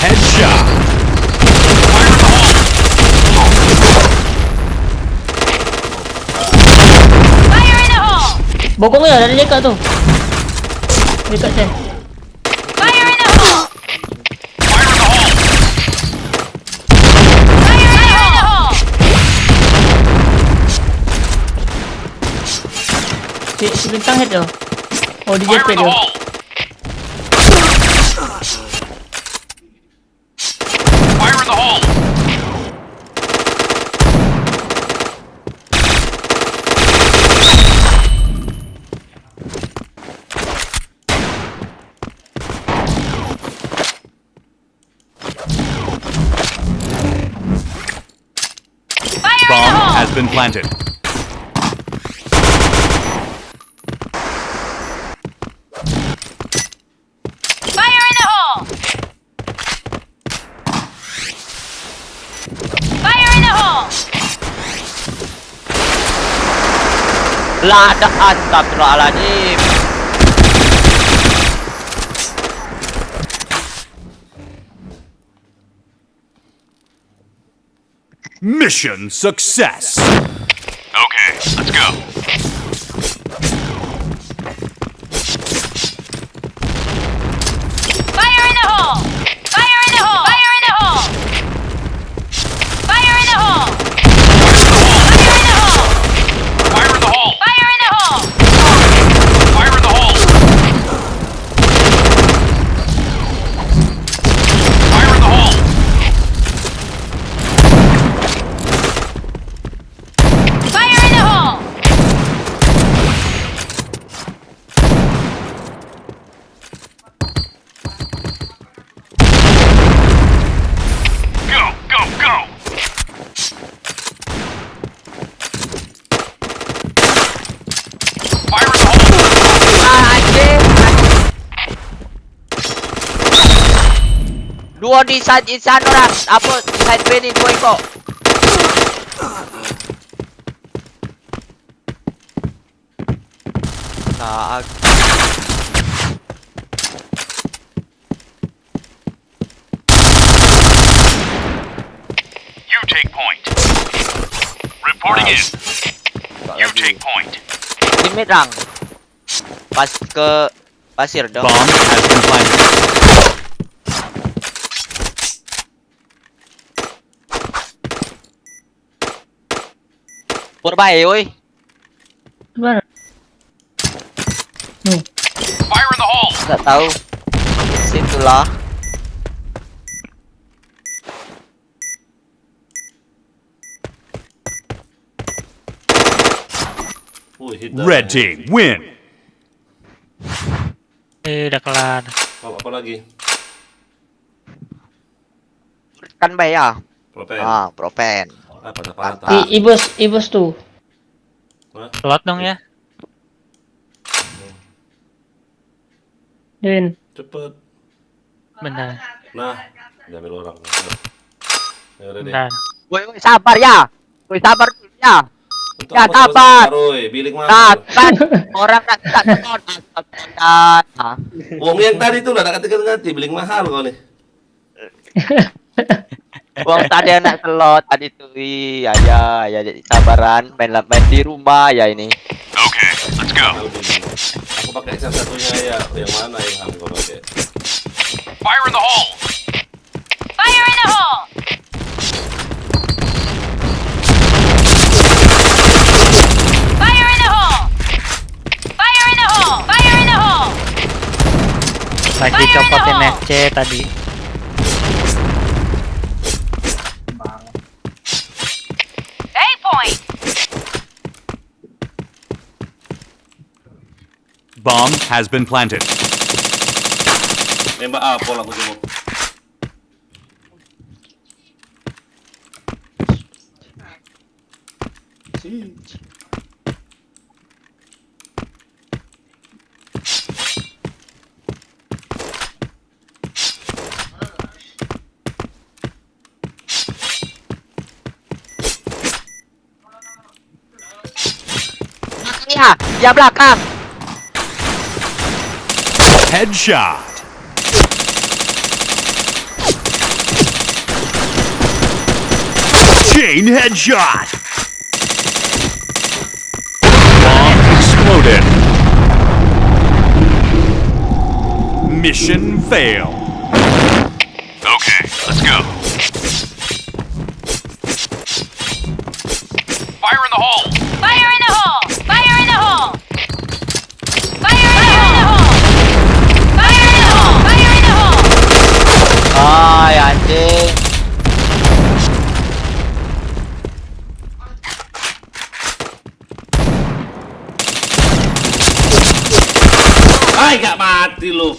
S5: Headshot. Fire in the hole.
S9: Fire in the hole!
S8: Bokong ya dari dekat tu. Dekat saya.
S9: Fire in the hole!
S5: Fire in the hole.
S9: Fire in the hole!
S8: Si bintang head tu. Oh, di
S5: Fire
S8: JP
S5: in the
S8: tu.
S5: hole. Fire in the hole.
S9: Fire in the
S5: Bomb
S9: hole!
S5: has been planted.
S9: Fire in the hole! Fire in the hole!
S4: Lah ada astagfirullahaladzim.
S5: Mission success. Okay, let's go.
S9: Fire in the hole! Fire in the hole! Fire in the hole! Fire in the hole! Fire in the hole!
S5: Fire in the hole.
S9: Fire in the hole!
S5: Fire in the hole. Fire in the hole.
S9: Fire in the hole!
S5: Go, go, go. Fire in the hole.
S4: Anjing. Dua di side insan orang. Apa di side B ni dua ikut. Nah,
S5: You take point. Reporting in. You take point.
S4: limit rang. Pas ke pasir dong.
S5: Bomb has been planted.
S4: Support baik, oi.
S8: Mana?
S5: Fire in the hole!
S4: Nggak tahu. Situlah.
S1: Hit
S5: Red team, win!
S2: Udah kelar.
S1: Apa lagi?
S4: Kan baik ya.
S1: Propen.
S4: Ah, propen.
S1: Patah-patah.
S8: Ibos tuh.
S2: Slot dong ya.
S8: Din.
S1: Cepet.
S2: Bentar.
S1: Nah, diambil orang. Ya udah deh.
S2: Bentar.
S4: Woi, sabar ya. Woi, sabar dulu ya.
S1: Untuk
S4: Ya,
S1: apa
S4: sabar.
S1: Roy? Bilik
S4: Nah,
S1: mana?
S4: kan orang nak tak nonton. Nah.
S1: Wong yang tadi tuh lah nak ganti bilik mahal kau nih.
S4: Wong tadi anak slot tadi tuh. Iya, ya jadi sabaran main di rumah ya ini.
S5: Okay, let's go.
S1: Aku pakai yang satunya ya. Yang mana yang kamu kau pakai?
S5: Fire in the hole!
S9: Fire in the hole! Fire in the hole! Fire in the hole! Fire in the hole!
S2: Lagi copotin FC tadi.
S9: A point!
S5: Bomb has been planted.
S1: Nembak apa lah aku cuma.
S4: Ya belakang.
S5: Headshot. Chain headshot. Bomb exploded. Mission failed. Okay, let's go. Fire in the hole.
S9: Fire in the hole! Fire in the hole! Fire in the hole! Fire in the hole! Fire in the hole!
S4: Ay, anjing.
S1: Ay, gak mati lu.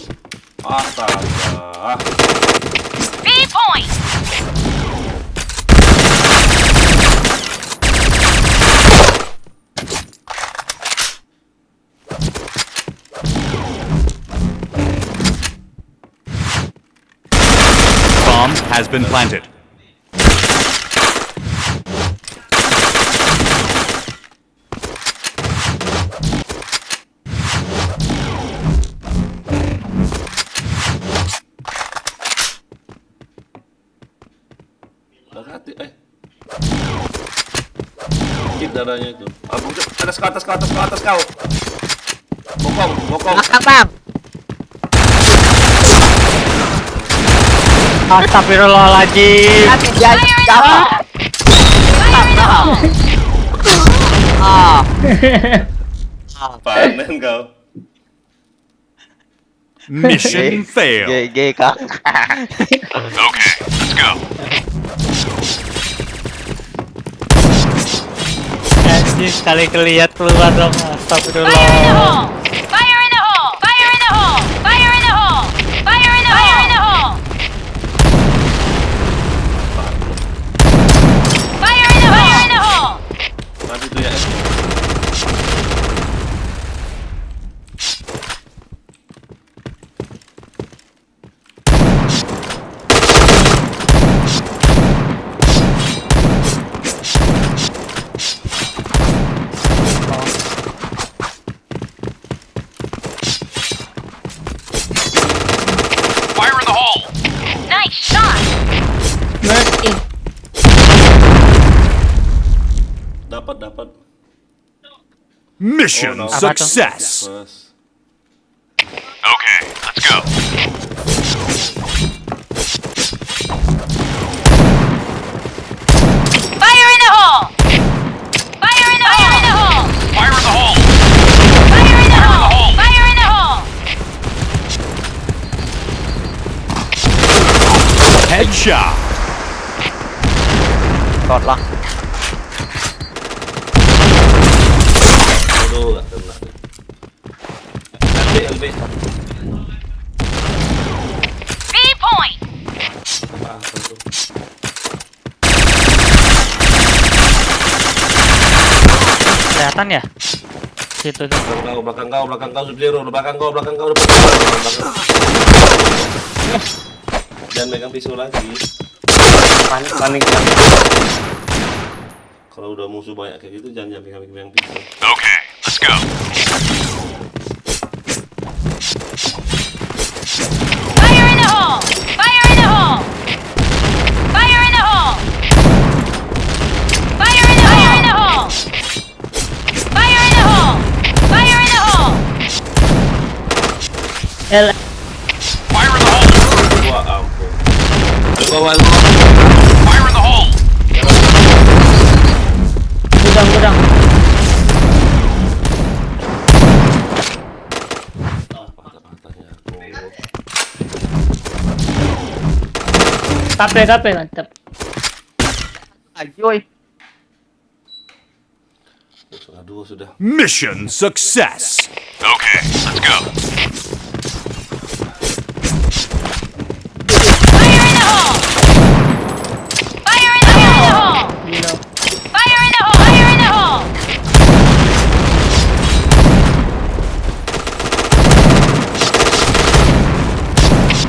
S1: Astaga.
S9: B point!
S5: Bomb has been planted.
S1: Hati, Sakit darahnya itu. Aku ke atas kau. Bokong.
S4: Belakang, Bang.
S2: Astagfirullahaladzim.
S4: Tapi dia
S9: Fire in the
S4: jatuh.
S9: hole! Fire in the hole!
S4: Ah.
S1: Panen kau.
S5: Mission failed.
S4: GG kak.
S5: Okay, let's go.
S2: Anjing sekali kelihat keluar dong.
S9: Fire in the
S2: Astagfirullah.
S9: hole! Fire in the hole! Fire in the hole! Fire in the hole! Fire in the hole! Fire in the hole! Fire in the hole!
S1: Mati tuh ya.
S5: Fire in the hole.
S9: Nice shot!
S1: Dapat.
S5: Mission
S1: no.
S5: success.
S1: Terus.
S5: Okay, let's go.
S9: Fire in the hole! Fire in the
S5: Headshot.
S4: Short lah.
S1: Aduh, gak kena. LB.
S9: B point.
S1: Apa tuh?
S2: Kelihatan ya? Situ tuh.
S1: Belakang kau, Sub-Zero, belakang kau. Jangan megang pisau lagi.
S7: Panik.
S1: Kalau udah musuh banyak kayak gitu, jangan megang pisau.
S5: Okay, let's go.
S9: Fire in the hole. Fire in the hole. Fire in the hole. Fire in the hole. Fire in the hole. Fire in the hole.
S8: L
S5: Fire in the hole.
S1: Wah, ampun. Bawah.
S5: Fire in the hole.
S8: gudang.
S1: Patah-patahnya.
S8: KP mantap.
S4: Ajoy.
S1: Setengah dua sudah.
S5: Mission success. Okay, let's go.
S9: Fire in the hole. Fire in the hole.
S8: Gila.
S9: Fire in the hole. Fire in the hole.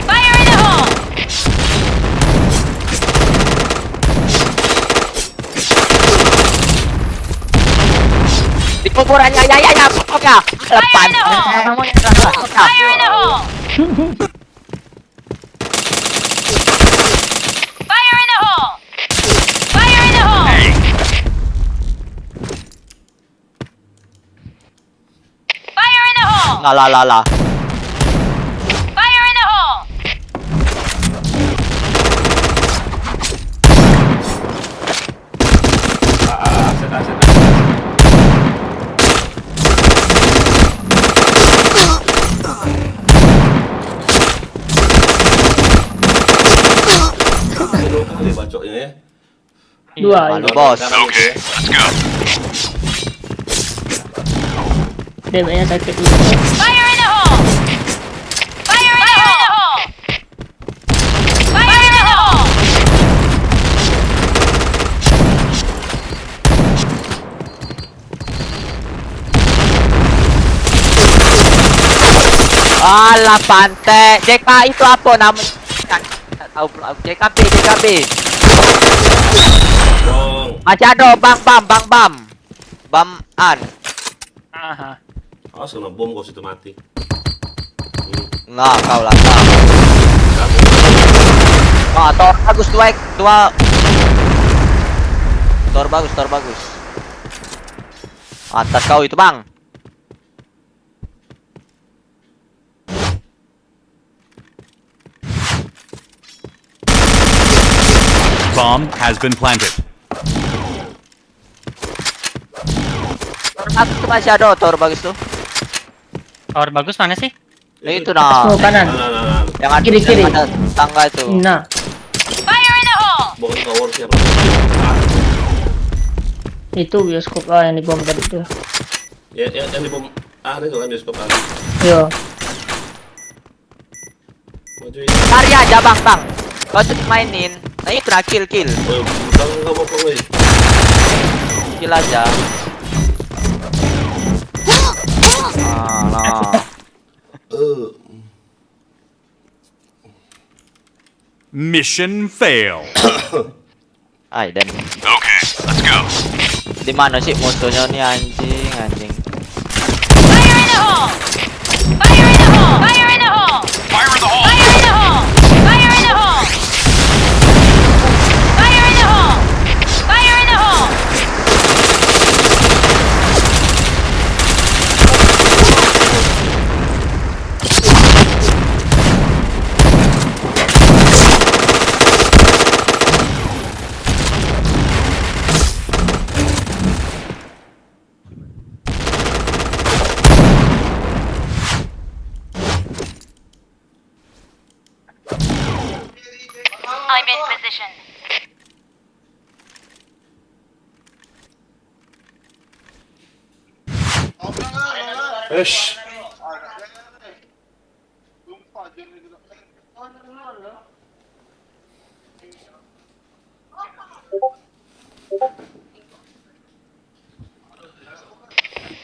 S9: Fire in the hole.
S4: Di kuburannya ya, pokoknya. Lepas.
S9: Fire in the hole. Fire in the hole. Fire in the hole. Fire in the hole. Fire in the hole.
S4: Lah.
S9: Fire in the hole.
S1: Aset. Aduh, kali bacoknya ya.
S8: Dua.
S4: Manu bos.
S5: Okay, let's go.
S8: Damage-nya sakit dulu.
S9: Fire in the hole. Fire in the hole. Fire in the hole.
S4: Alah pantai. JK itu apa namanya? Tak tahu pula. JKB.
S1: Dong.
S4: Masih ada bam. Bam an.
S2: Aha.
S1: Awas kena bom kau situ mati.
S4: Nah, kau lah kau. Ah, Tor bagus dua. Tor bagus. Atas kau itu, Bang.
S5: Bomb has been planted.
S4: Tor bagus tuh masih ada, Tor bagus tuh.
S2: Tower bagus mana sih?
S4: Itu nah.
S8: Oh, kanan.
S1: Nah.
S4: Yang ada,
S8: Kiri.
S4: yang ada tangga itu.
S8: Nah,
S9: Fire in the hole.
S1: Bukan tower siapa?
S8: itu bioskop yang dibom tadi tuh.
S1: Ya, yang di bom. Ada tuh kan bioskop lagi.
S8: Yo,
S1: Maju.
S4: Cari aja, Bang. Kau tuh dimainin. Nah, itu kena kill.
S1: Oh, bukan enggak apa-apa, weh.
S4: Kill aja. Nah.
S5: Mission fail.
S4: Ay, dan
S5: Okay, let's go.
S4: di mana sih musuhnya nih anjing?
S9: Fire in the hole. Fire in the hole. Fire in the hole.
S5: Fire in the hole.
S9: Fire in the hole. Fire in the hole. Fire in the hole. Fire in the hole. position.
S1: Eish.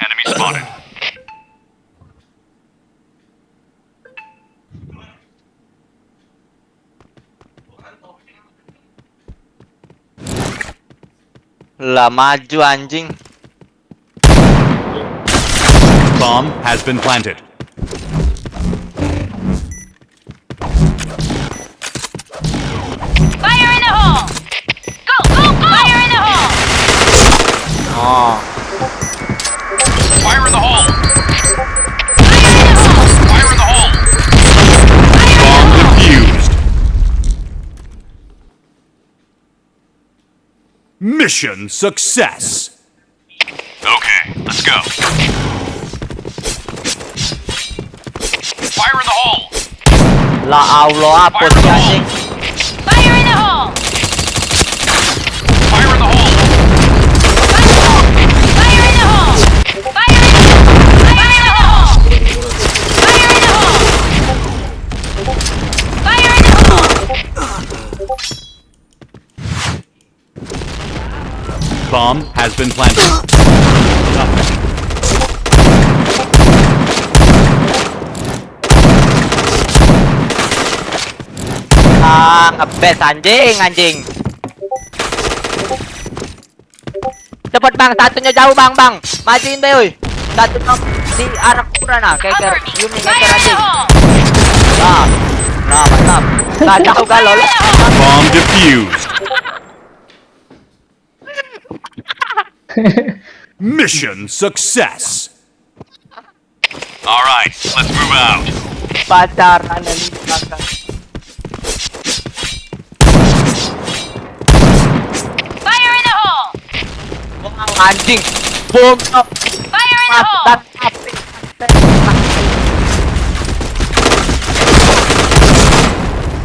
S5: Enemy spotted.
S4: Lah maju anjing.
S5: Bomb has been planted.
S9: Fire in the hole! Go, go, go! Fire in the hole!
S4: Oh.
S5: Fire in the hole.
S9: Fire in the hole!
S5: Fire in the hole.
S9: Fire in
S5: Bomb
S9: the hole!
S5: defused. Mission success. Okay, let's go. Fire in the hole.
S4: La Allah apa sih anjing?
S9: Fire in the hole!
S5: Fire in the hole.
S9: Fire in the hole! Fire in the hole! Fire in the hole! Fire in the hole! Fire in the hole!
S5: Bomb has been planted.
S4: Ah, ngebet anjing. Cepet bang, satunya jauh bang. Majuin be, oi. Satunya di arah kurang nah, kayak
S9: Cover me!
S4: Yumi
S9: Fire
S4: ngeker
S9: in the
S4: anjing.
S9: hole!
S4: Nah, mantap. Nah, jauh galau lah.
S5: Bomb defused. Mission success. All right, let's move out.
S4: Pacaran dan di belakang.
S9: Fire in the hole!
S4: Wah, anjing. Bongkok.
S9: Fire in the hole!
S4: Dan api.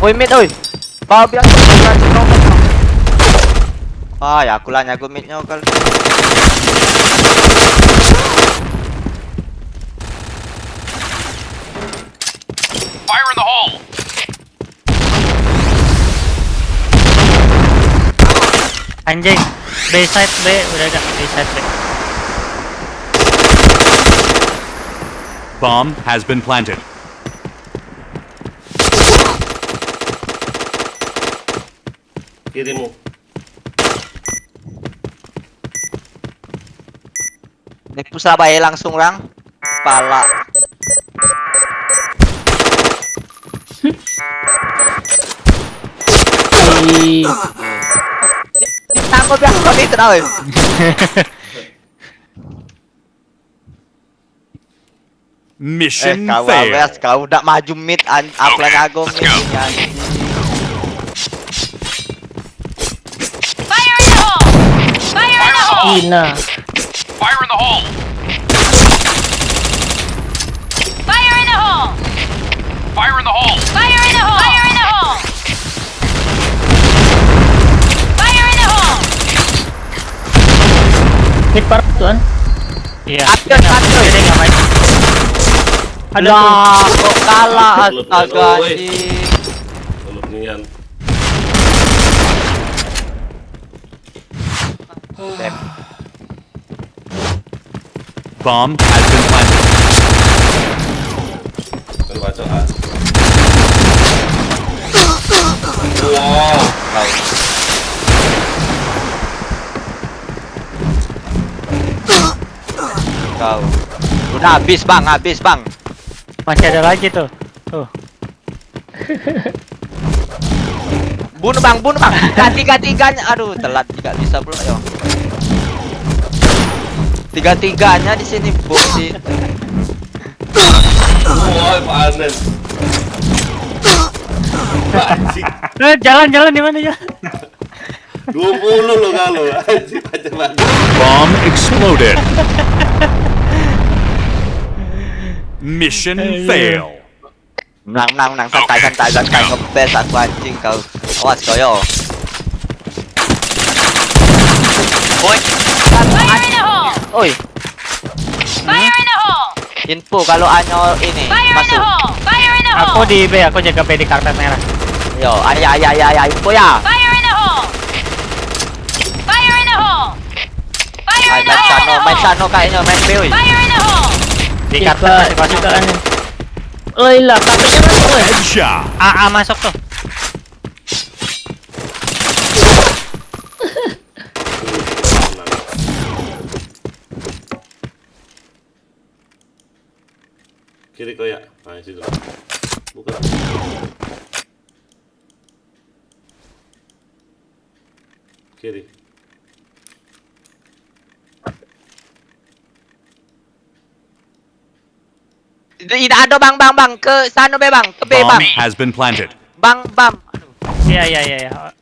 S4: Woi mid oi. Bawa biar aku berani nomor. Ah, ya aku lah nyago midnya kali.
S5: Fire in the hole.
S2: Anjing. B side B udah ada B side B.
S5: Bomb has been planted.
S1: Kirimu.
S4: Nek pusabay langsung rang. Pala.
S8: Ih,
S4: Ditangkap biar kau itu dah. Oi.
S5: Mission
S4: Kau
S5: failed.
S4: awas, kau udah maju mid aku
S5: Okay,
S4: lagi agom
S5: let's
S4: mid
S5: go.
S4: ini, anjing.
S9: Fire in the hole! Fire in the hole!
S8: Ina.
S5: Fire in the hole.
S9: Fire in the hole!
S5: Fire in the hole.
S9: Fire in the hole! Fire in the hole! Fire in the hole!
S8: Mid parah tuan.
S2: Iya.
S4: Apion, apion.
S2: Jadi nggak main.
S4: Lah, kok kalah astaga
S1: Oi.
S4: anjing.
S1: Kalau nian.
S5: Bomb has been planted.
S1: Kalau baca ah. Wow.
S4: Kau. Udah habis bang.
S2: Masih ada lagi tuh. Tuh.
S4: Bunuh bang. Tiga-tiganya. Aduh, telat tidak bisa bro. Ayo. Tiga-tiganya di sini bullshit.
S1: Wow, panen. Anjing.
S2: Jalan di mana ya?
S1: 20 lo kalau. Anjing panjang banget.
S5: Bomb exploded. Mission fail.
S4: Menang. Santai. Ngebes aku anjing kau. Awas kau yo. Oi.
S9: Fire in the hole!
S4: Oi,
S9: Fire in the hole!
S4: info kalau Anyo ini
S9: Fire in the
S4: masuk.
S9: hole! Fire in the
S2: Aku
S9: hole!
S2: di B, aku jaga B di karpet merah.
S4: Yo, ayah, info ya.
S9: Fire in the hole! Fire in the hole! Fire
S4: Ay,
S9: in the hole!
S4: main Sano kayaknya, main B, oi.
S9: Fire in the hole!
S2: Di
S8: Iya,
S2: karpet masih kosong.
S8: juga aneh. Oh iya, karpetnya masuk weh.
S5: Headshot.
S2: AA masuk tuh.
S1: Kiri kau ya. Nah, situ. Buka. Kiri.
S4: Tidak ada bang, ke Sano be bang, ke B
S5: Bomb
S4: bang,
S5: has been planted.
S4: bam. Aduh.
S2: Iya.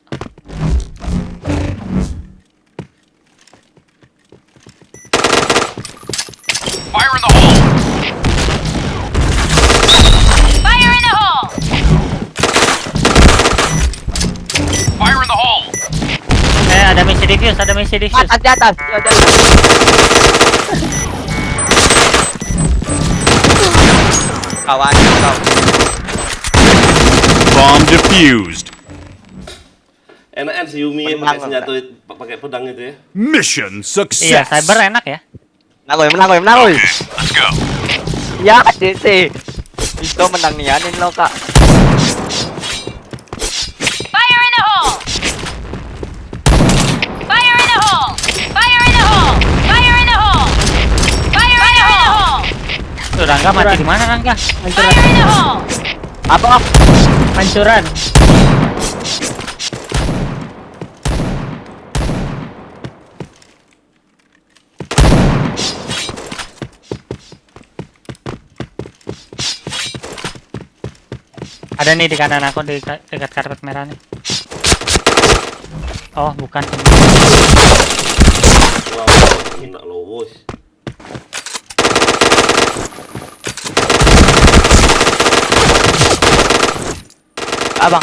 S5: Fire in the hole.
S9: Fire in the hole!
S5: Fire in the hole.
S2: Ada misi diffuse.
S4: Atas di atas. Ya, di atas. Kawan kau.
S5: Bomb defused.
S1: Enakan si Yumi
S4: Menang,
S1: pakai senjata pakai pedang itu ya.
S5: Mission
S2: Iya,
S5: success.
S2: cyber enak ya.
S4: Menang oi.
S5: Okay, let's go.
S4: Ya, DC. Itu menang nianin lo kak.
S9: Fire in the hole! Fire in the hole! Fire in the hole! Fire in the hole! Fire in the hole!
S2: Tuh Rangga mati di mana Rangga?
S9: Fire in the hole!
S4: Apa?
S8: Hancuran.
S2: Ada nih di kanan aku di dekat karpet merah nih. Oh, bukan.
S1: Wah, enak loh, bos.
S4: Abang.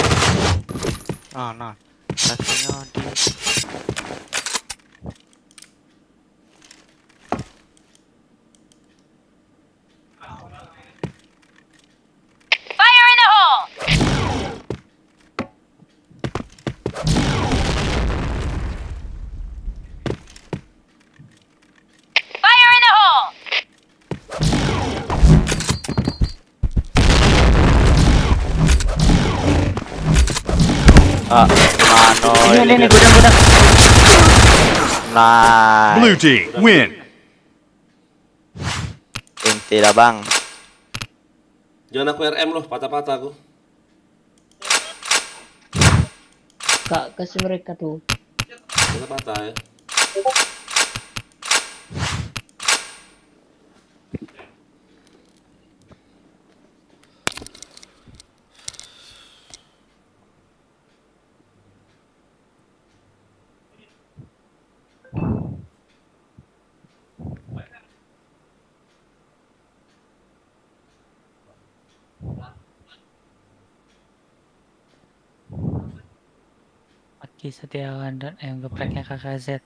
S4: Nah. Rasanya di
S9: Fire in the hole! Fire in the hole!
S4: Mano.
S2: Ini gudang.
S4: Nah.
S5: Blue team win.
S4: Inti dah bang.
S1: Jangan aku RM loh, patah-patah aku.
S8: Kak, kasih mereka tuh.
S1: Patah-patah ya.
S2: Aki Setiawan dan yang gepreknya KKZ.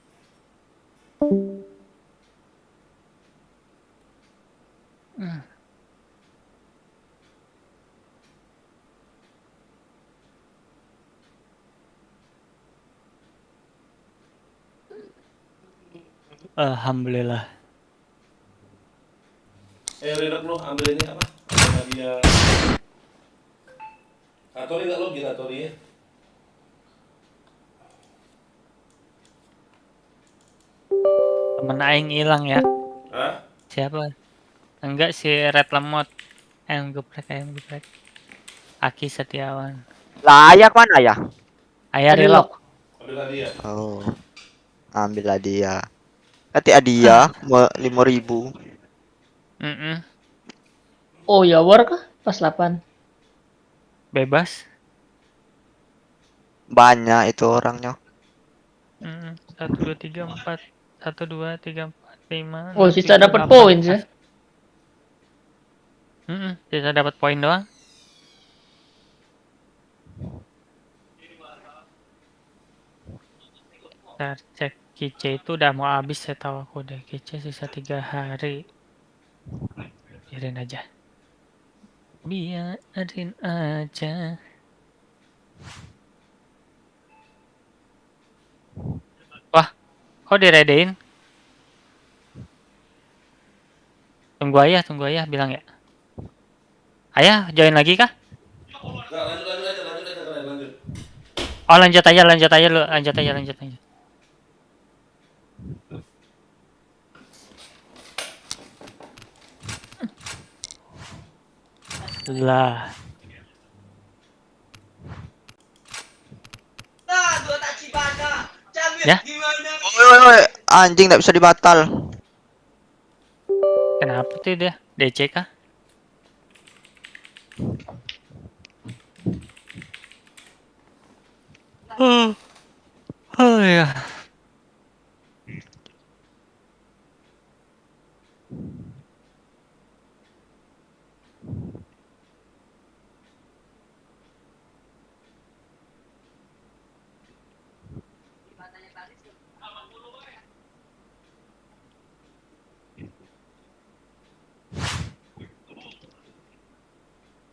S2: Alhamdulillah.
S1: Redok lo ambil ini apa? Ambil dia. Atori nggak login Atori ya?
S2: Temen aing hilang ya.
S1: Hah?
S2: Siapa? Enggak si Red Lemot. Ayam geprek. Aki Setiawan.
S4: Layak mana ya?
S2: Ayah relok.
S1: Ambil dia.
S4: Oh. Ambillah dia. Nanti dia 5.000.
S8: Oh ya, war kah? Pas 8.
S2: Bebas.
S4: Banyak itu orangnya.
S2: 1 2 3 4 1 2 3 4 5.
S8: Oh, sisa dapat poin sih.
S2: Sisa dapat poin doang. Ntar cek Kice itu udah mau habis, saya tahu aku deh. Kice sisa 3 hari. Biarin aja. Biarin aja. Wah, kok diredein? Tunggu ayah bilang ya. Ayah join lagi kah?
S1: Enggak, lanjut aja kalian, lanjut.
S2: Oh lanjut aja lu, lanjut aja. Lah, ya
S4: Oi, anjing nggak bisa dibatal.
S2: kenapa tuh dia? DC kah? Oh ya.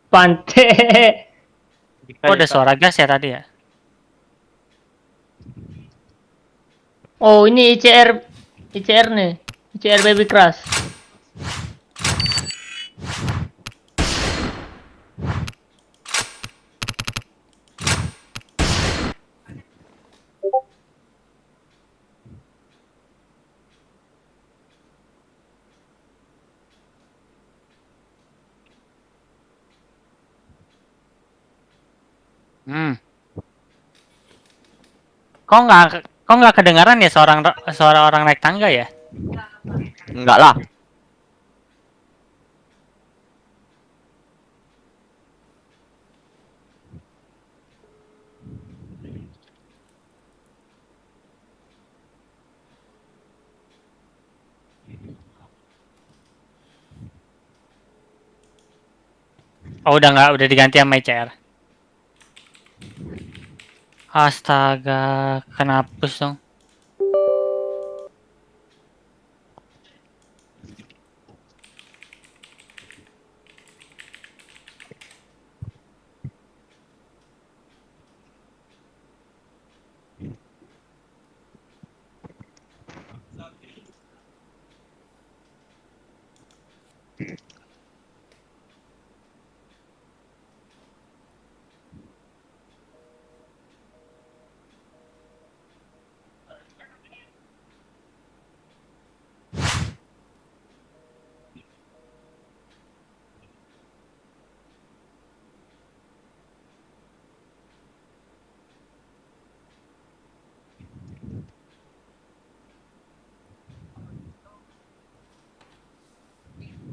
S8: Pante.
S2: Oh ada suara gas ya tadi ya?
S8: Oh, ini ICR nih. ICR Baby Crush.
S2: Hmm. Kok nggak kedengaran ya suara orang naik tangga ya?
S4: Enggak lah.
S2: Oh udah diganti sama ICR. Astaga, kenapa dong?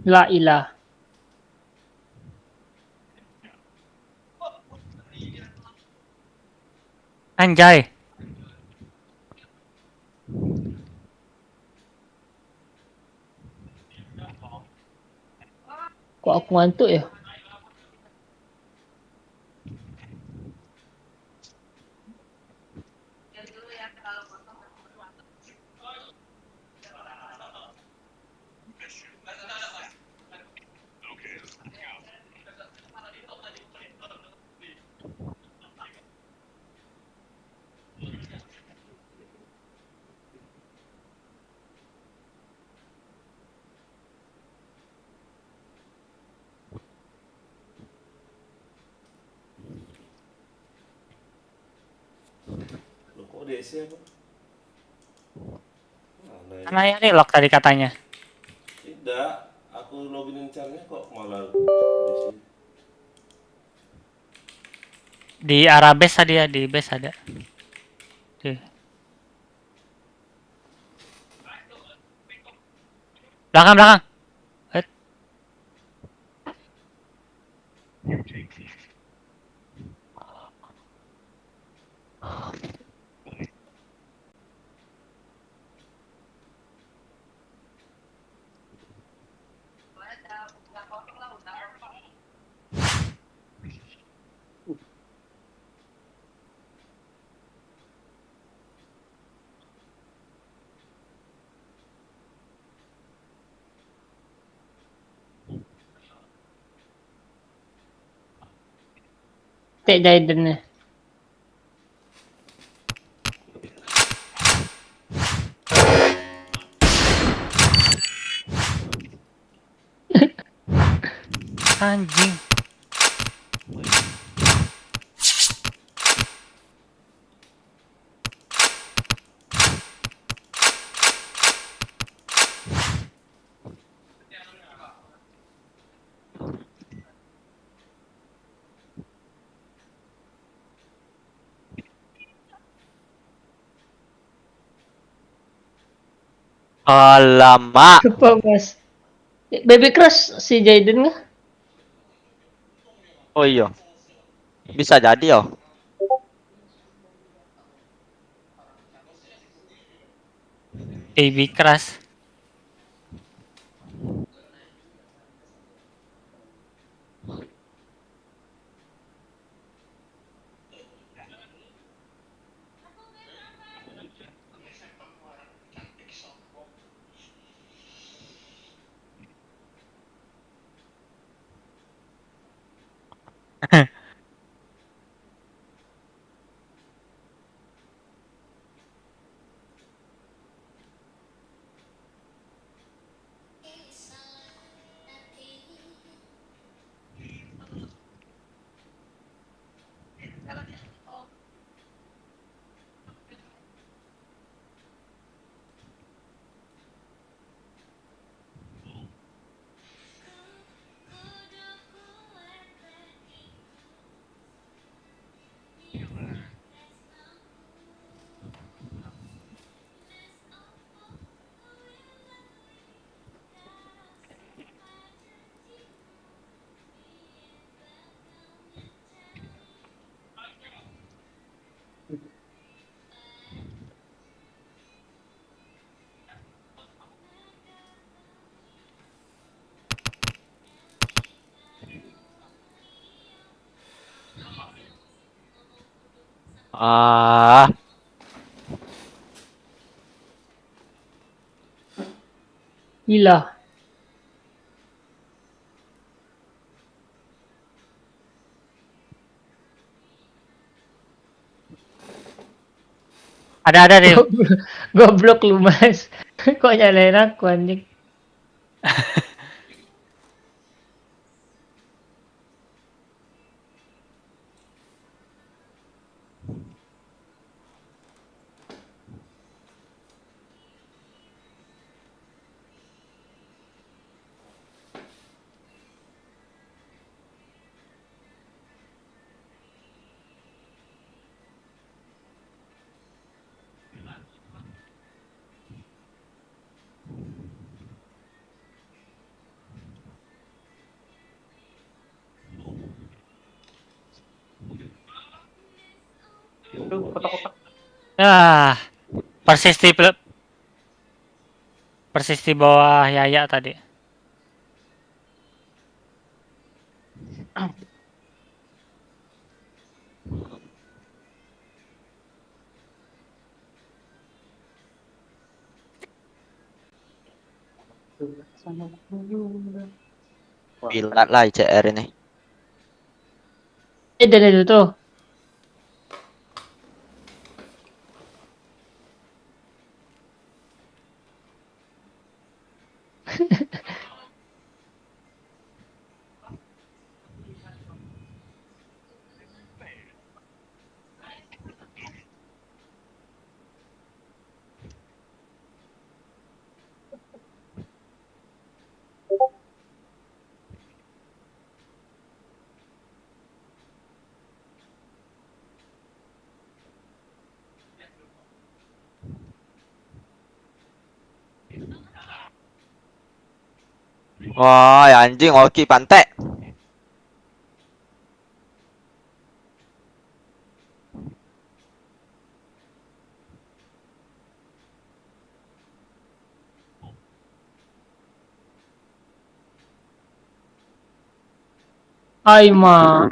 S8: La ilah.
S2: Anjay.
S8: Kok aku ngantuk ya?
S1: Loh, kok DC apa? Aneh.
S2: Karena ya nih lock tadi katanya.
S1: Tidak, aku loginin caranya kok malah DC.
S2: Di arah base tadi ya, di base ada. Di. Belakang. Eh,
S8: Cek Jaden-nya.
S2: Anjing.
S4: Alamak.
S8: Apa mas? Baby Crush si Jaden nggak?
S4: Oh iya. Bisa jadi ya.
S2: Baby keras.
S4: Ah,
S8: Gila.
S2: Ada Ril.
S8: Goblok lu mas. Kok nyalain aku anjing?
S3: Itu kotak-kotak.
S2: Ah, persis di persis di bawah Yaya tadi.
S4: pilat lah ICR ini.
S8: Dan itu tuh.
S4: Wah, anjing Oki pantek.
S8: Aima.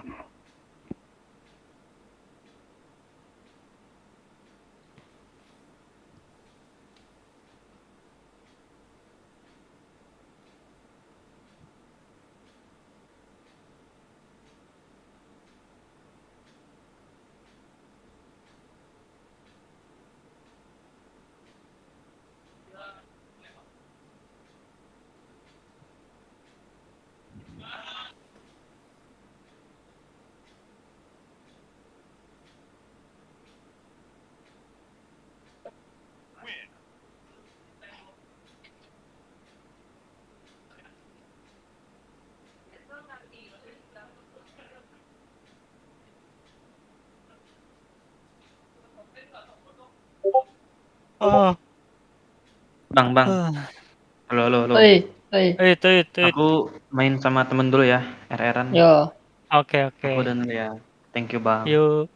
S2: Oh.
S6: Bang, halo, halo, halo.
S8: Oi, oi.
S2: Itu.
S6: Aku main sama temen dulu ya, RR-an.
S8: Yo.
S2: Oke.
S6: Aku udah ya. Thank you, Bang.
S2: Yuk.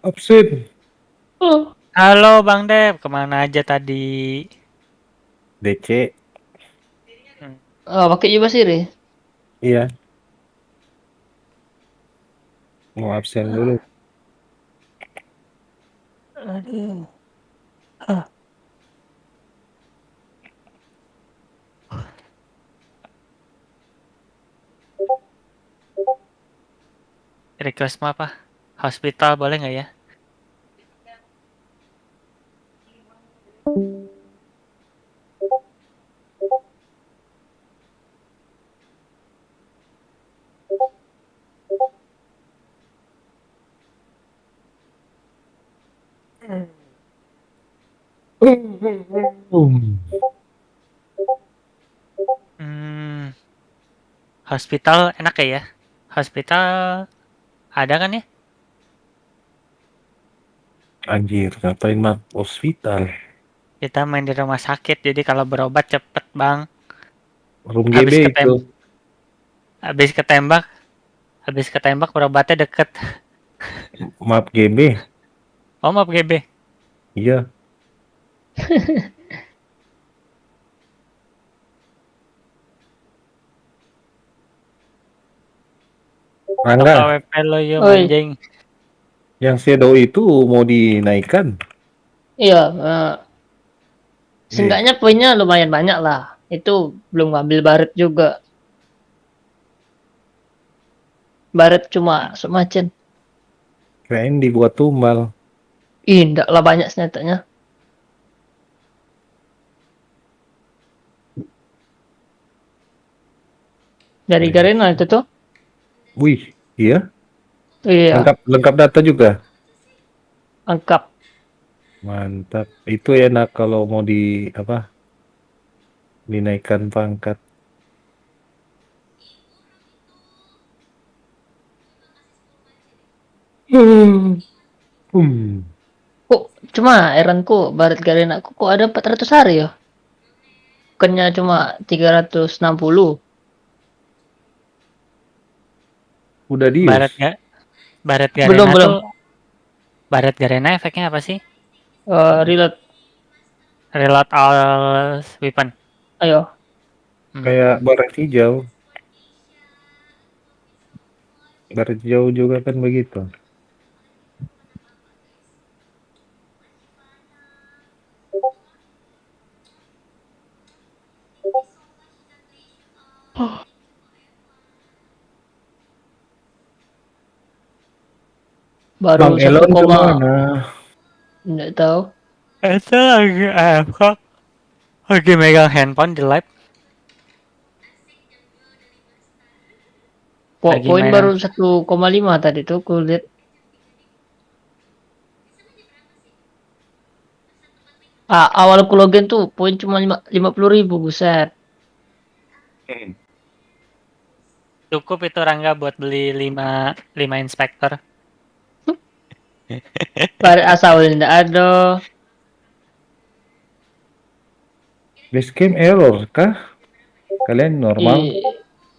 S10: Absen.
S8: Oh.
S2: Halo Bang Dep, kemana aja tadi?
S10: DC.
S2: Hmm.
S8: Oh, pakai juga sih, Re.
S10: Iya. Mau absen dulu.
S2: Aduh. Request apa? Hospital boleh nggak ya? Hmm, hospital enak ya? Hospital ada kan ya?
S10: Anjir, ngapain mak hospital?
S2: Kita main di rumah sakit, jadi kalau berobat cepet Bang.
S10: Room GB
S2: Habis
S10: itu.
S2: ketem, habis ketembak, habis ketembak berobatnya deket.
S10: Map GB.
S2: Oh maaf GB.
S10: Iya.
S2: Apa
S10: Rangga,
S2: WP lo yuk
S8: Oi.
S2: anjing.
S10: yang shadow itu mau dinaikkan?
S8: Iya,
S10: Wih,
S8: seenggaknya poinnya lumayan banyak lah. Itu belum ngambil baret juga. Baret cuma semacam.
S10: keren dibuat tumbal.
S8: Ih, ndak lah banyak senjatanya. Dari
S10: Keren.
S8: Garena itu tuh.
S10: Wih, iya.
S8: Iya,
S10: Lengkap data juga.
S8: lengkap.
S10: Mantap. Itu enak kalau mau di apa? Dinaikkan pangkat. Hmm.
S8: Kok cuma Eranku, baret Garenaku kok ada 400 hari ya? Bukannya cuma 360.
S10: Udah
S2: Baret
S10: dius.
S2: nggak? Baret
S8: Belum,
S2: Garena
S8: belum.
S2: tuh, Baret Garena efeknya apa sih?
S8: Reload.
S2: Reload all weapon.
S8: Ayo.
S10: Kayak baret hijau. Baret hijau juga kan begitu.
S8: Baru
S10: Bang
S8: 1,
S10: Elon kemana?
S8: nggak tahu.
S2: Itu lagi AFK. Lagi megang handphone di live. Lagi
S8: Poin
S2: main.
S8: baru 1,5 tadi tuh aku lihat. Awal aku login tuh poin cuma 50.000, buset.
S2: Cukup itu Rangga buat beli 5 inspektor.
S8: Baret asal nggak ada.
S10: Basecamp error kah? Kalian normal?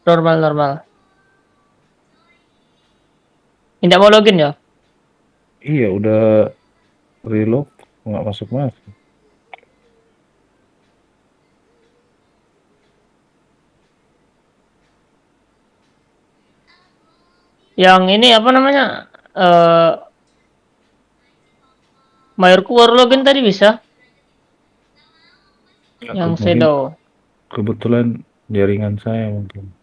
S8: Normal. Tidak mau login ya?
S10: Iya, udah reload nggak masuk.
S8: Yang ini apa namanya? Mayorku baru login tadi bisa.
S10: Ya,
S8: Yang
S10: mungkin
S8: Shadow.
S10: kebetulan jaringan saya mungkin.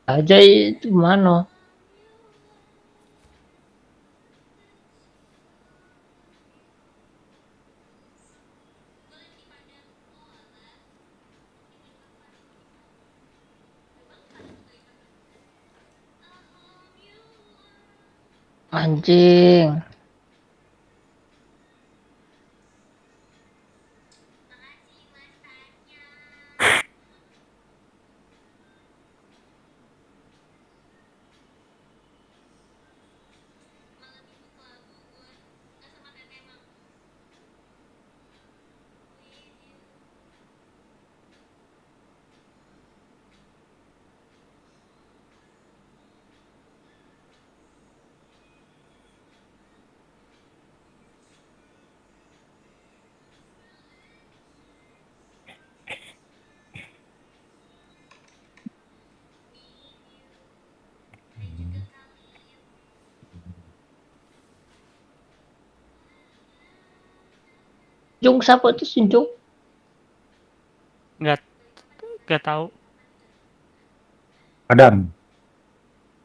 S8: Aja itu mana? Anjing. Jung siapa tuh si Jung?
S2: Nggak nggak tahu.
S10: Adam.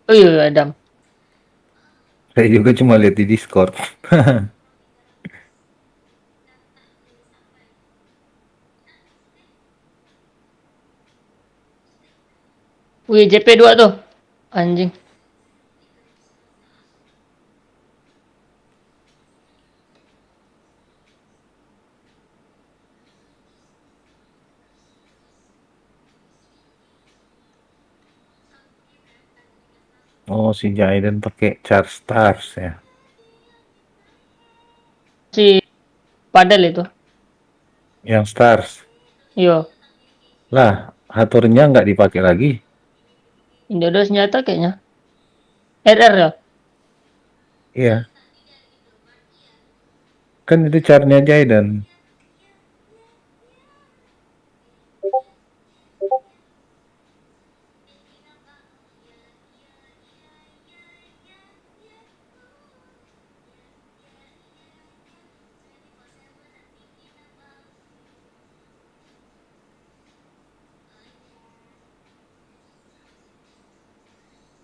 S8: Oh iya Adam.
S10: Saya juga cuma lihat di Discord.
S8: Wih JP2 tuh. Anjing.
S10: Oh, si Jaiden pakai Char Stars ya.
S8: Si Padel itu.
S10: Yang Stars.
S8: Yo.
S10: Lah, haturnya nggak dipakai lagi.
S8: Ini ada senjata kayaknya. RR ya?
S10: Iya. Kan itu charnya Jaiden.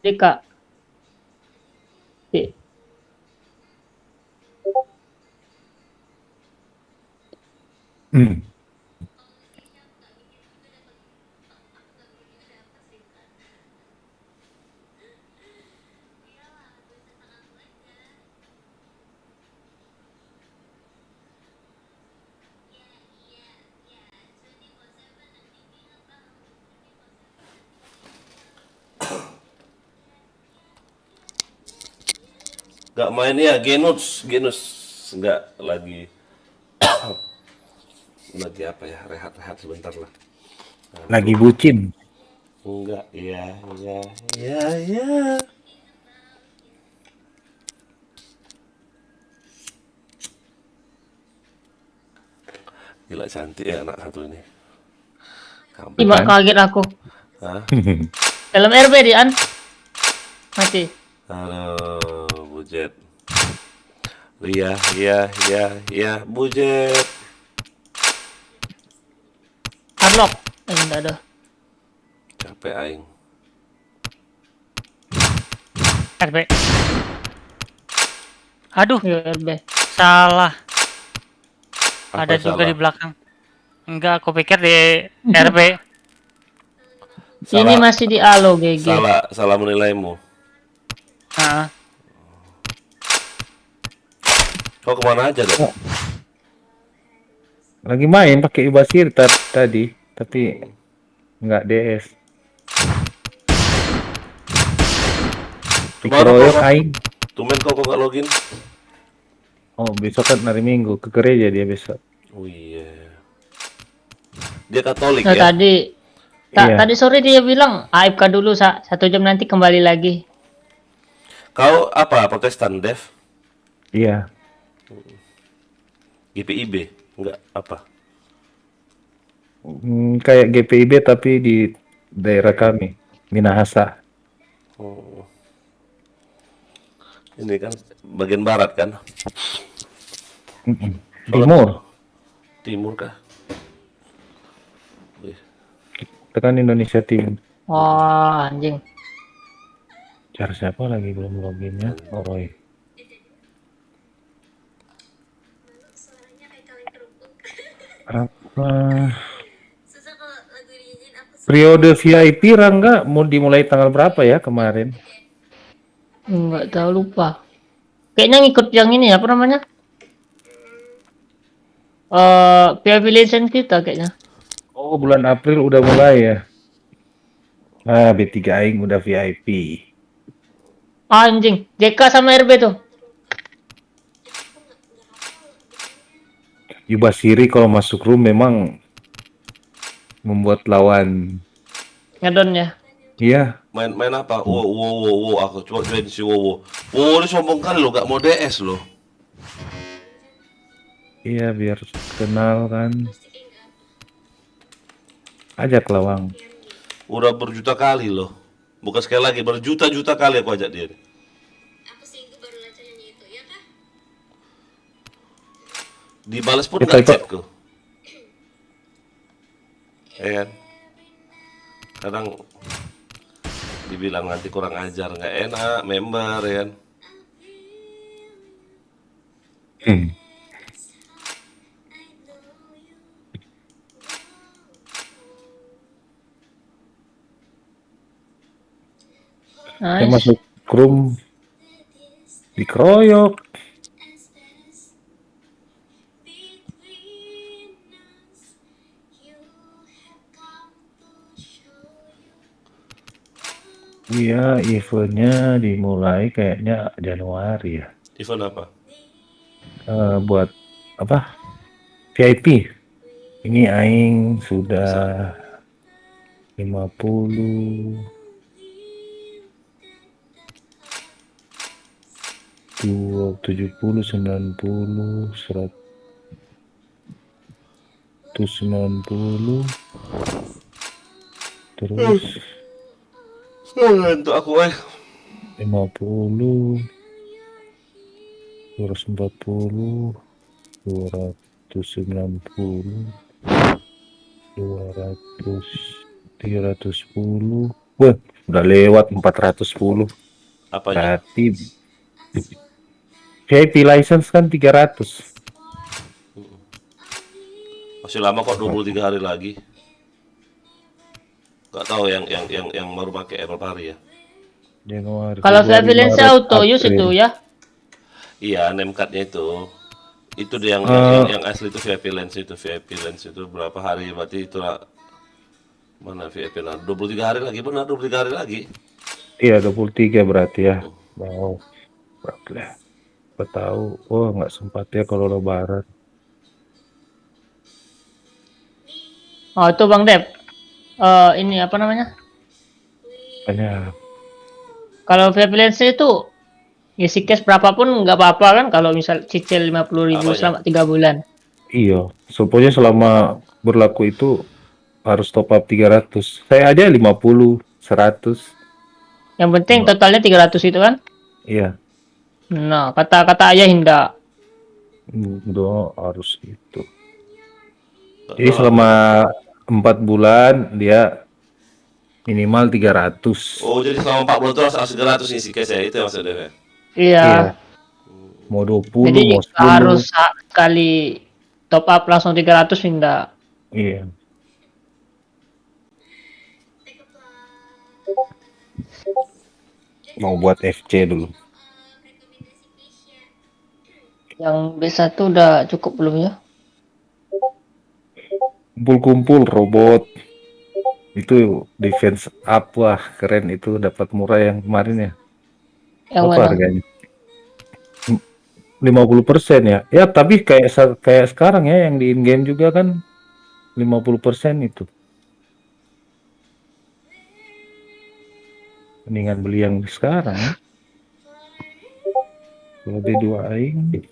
S8: DK. Oke.
S10: Hmm.
S1: Nggak main ya, Genus nggak lagi lagi apa ya, rehat-rehat sebentar lah.
S10: Lagi bucin.
S1: Enggak, iya. Gila cantik ya anak satu ini. Kampret.
S8: Ih, kaget aku.
S1: Hah?
S8: Dalam RB di An. Mati.
S1: Halo, Bujet. Iya, Bujet.
S8: Hardlock. Enggak ada.
S1: Capek aing.
S2: RB. Aduh,
S8: Yo RB.
S2: salah.
S1: Apa
S2: Ada juga
S1: salah?
S2: di belakang. Enggak, aku pikir di RB.
S8: Ini masih di Alo GG.
S1: Salah menilaimu.
S2: Heeh.
S1: Kau kemana aja dong?
S10: Lagi main pakai Ibasir tadi, tapi nggak DS. Dikeroyok aing.
S1: Tumben kau nggak login?
S10: Oh, besok kan hari Minggu ke gereja dia besok.
S1: Oh iya. Dia Katolik
S8: Nah,
S1: ya?
S10: Iya.
S8: tadi sore dia bilang AFK dulu 1 jam nanti kembali lagi.
S1: Kau apa? Protestan, Dev?
S10: Iya.
S1: GPIB? Enggak, apa?
S10: Kayak GPIB tapi di daerah kami, Minahasa.
S1: Oh. Ini kan bagian barat kan?
S10: Timur.
S1: Timur kah?
S10: Itu kan Indonesia Timur.
S8: Wah, anjing.
S10: Cara siapa lagi belum loginnya? Oh, Roy. Apa? Periode VIP Rangga mau dimulai tanggal berapa ya kemarin?
S8: Nggak tahu, lupa. Kayaknya ngikut yang ini apa namanya? VIP license kita kayaknya.
S10: Oh, bulan April udah mulai ya. Ah, B3 Aing udah VIP.
S8: Anjing, JK sama RB tuh.
S10: Yubasiri kalau masuk room memang membuat lawan.
S8: Ngedon ya.
S10: Iya,
S1: Main apa? Wow, aku coba join si Wow. Wow, ini sombong kali lo, gak mau DS lo.
S10: iya biar kenal kan. Ajak lawang.
S1: Udah berjuta kali loh. Bukan sekali lagi, berjuta-juta kali aku ajak dia. Dibalas pun
S10: Kita
S1: nggak
S10: ikut.
S1: chatku. Ya kan? Kadang dibilang nanti kurang ajar, nggak enak, member ya kan.
S10: Saya
S8: Nice.
S10: masuk room dikeroyok. Iya, eventnya dimulai kayaknya Januari ya.
S1: Event apa?
S10: Buat apa? VIP. Ini Aing sudah 50, 70, 90, 190, terus
S1: Untuk aku
S10: 50, 240, 290, 200, 310. Wah, udah lewat 410.
S1: apanya?
S10: Berarti VIP license kan 300.
S1: Masih lama kok, 23 hari lagi. Gak tahu yang baru pakai Apple Pari ya.
S10: Januari.
S8: Kalau
S10: Februari,
S8: VIP license
S10: Maret,
S8: auto use
S10: April.
S8: itu ya.
S1: Iya, name card-nya itu. Itu dia yang asli itu VIP lens itu berapa hari berarti itu mana VIP lah 23 hari lagi, benar 23 hari lagi.
S10: Iya, 23 berarti ya. Mau berapa lah? Tahu. Oh, nggak sempat ya kalau lebaran.
S8: Oh itu Bang Dep. Ini apa namanya?
S10: Hanya
S8: Kalau VIP license itu isi cash berapapun nggak apa-apa kan kalau misal cicil 50.000
S1: Apanya?
S8: selama 3 bulan.
S10: iya, pokoknya selama berlaku itu harus top up 300. Saya aja 50, 100.
S8: Yang penting totalnya 300 itu kan.
S10: Iya,
S8: Nah, kata ayah Hinda.
S10: udah harus itu. Jadi selama 4 bulan dia minimal 300.
S1: Oh, jadi selama 4 bulan itu harus 300 isi cash ya, itu yang maksudnya.
S8: Iya.
S10: Mau 20,
S8: Jadi
S10: mau 10.
S8: harus sekali top up langsung 300 Hinda.
S10: Iya. Mau buat FC dulu.
S8: Yang B1 udah cukup belum ya?
S10: Kumpul-kumpul robot. Itu defense up, wah keren itu, dapat murah yang kemarin ya.
S8: Yang
S10: Apa
S8: mana?
S10: harganya? 50% ya. Ya, tapi kayak sekarang ya yang di in-game juga kan 50% itu. Mendingan beli yang sekarang ya. Kalau D2 Aing.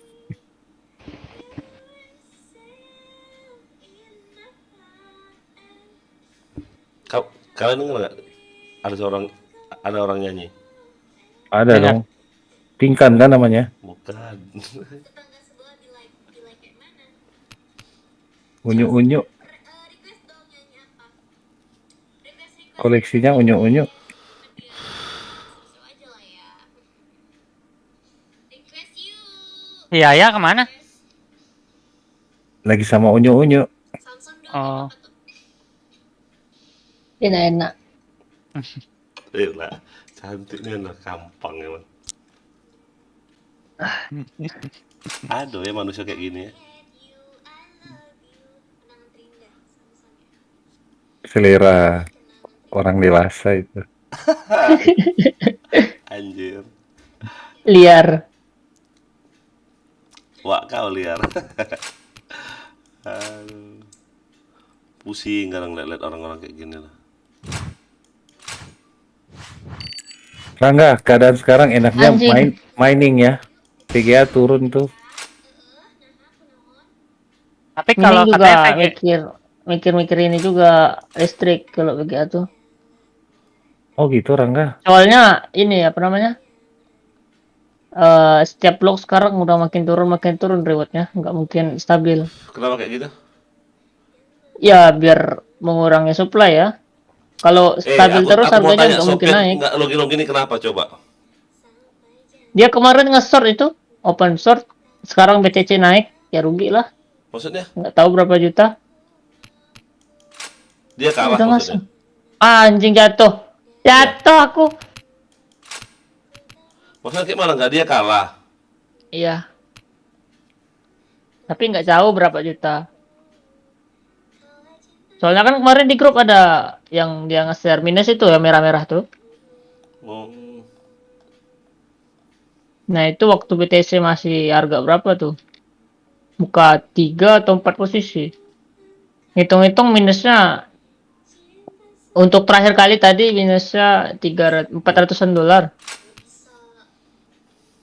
S1: Kalian dengar nggak? Ada orang nyanyi.
S10: Ada
S8: Dengar.
S10: dong. Pingkan kan namanya.
S1: Bukan.
S10: Unyu-unyu. Koleksinya unyu-unyu.
S2: Iya, ya kemana?
S10: Lagi sama unyu-unyu.
S2: Oh,
S8: Enak-enak.
S1: Lah, cantiknya lah, gampang emang. Aduh ya manusia kayak gini ya.
S10: Selera orang dewasa itu.
S1: Anjir.
S8: Liar.
S1: Wah, kau liar. Aduh. Pusing kadang liat orang-orang kayak gini lah.
S10: Rangga, keadaan sekarang enaknya
S8: Anjing.
S10: mining ya. PGA turun tuh.
S2: tapi
S8: Mining
S2: kalau katanya
S8: juga
S2: VG,
S8: mikir ini juga listrik kalau begitu.
S10: Oh gitu Rangga.
S8: Soalnya ini apa namanya? Setiap blok sekarang udah makin turun rewardnya, nggak mungkin stabil.
S1: Kenapa kayak gitu?
S8: Ya biar mengurangi supply ya. Kalau stabil terus
S1: Aku mau
S8: harganya
S1: tanya,
S8: nggak mungkin
S1: Sofian
S8: naik.
S1: nggak login ini kenapa coba?
S8: Dia kemarin nge-short itu open short, sekarang BTC naik, ya rugi lah.
S1: Maksudnya
S8: Nggak tahu berapa juta.
S1: dia kalah
S8: Udah
S1: maksudnya.
S8: ngasih. Anjing jatuh. Jatuh aku.
S1: Maksudnya kayak mana nggak dia kalah?
S8: Iya. Tapi nggak tahu berapa juta. Soalnya kan kemarin di grup ada yang dia nge-share minus itu ya merah-merah tuh.
S1: Oh,
S8: Nah itu waktu BTC masih harga berapa tuh? Buka 3 atau 4 posisi. Hitung-hitung minusnya untuk terakhir kali tadi minusnya 400-an dolar.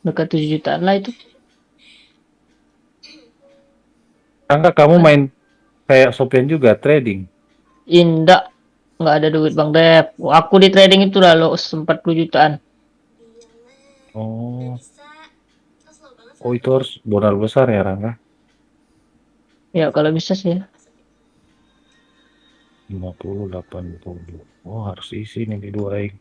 S8: Dekat 7 jutaan lah itu.
S10: Rangga, kamu main kayak Sofian juga trading.
S8: Indah. Nggak ada duit Bang Dep. Aku di trading itu udah loss 40 jutaan.
S10: Oh. Oh itu harus modal besar ya Rangga.
S8: Ya kalau bisa sih ya.
S10: 50, 80. Oh harus isi nih diduain.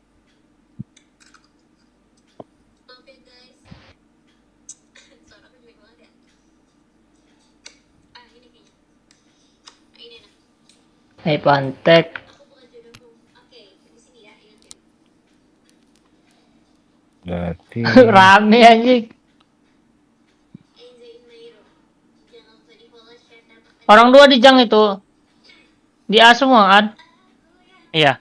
S8: Hai Pantek.
S10: Berarti
S8: Rame anjing. Orang dua di jang itu. Di A semua kan?
S2: iya.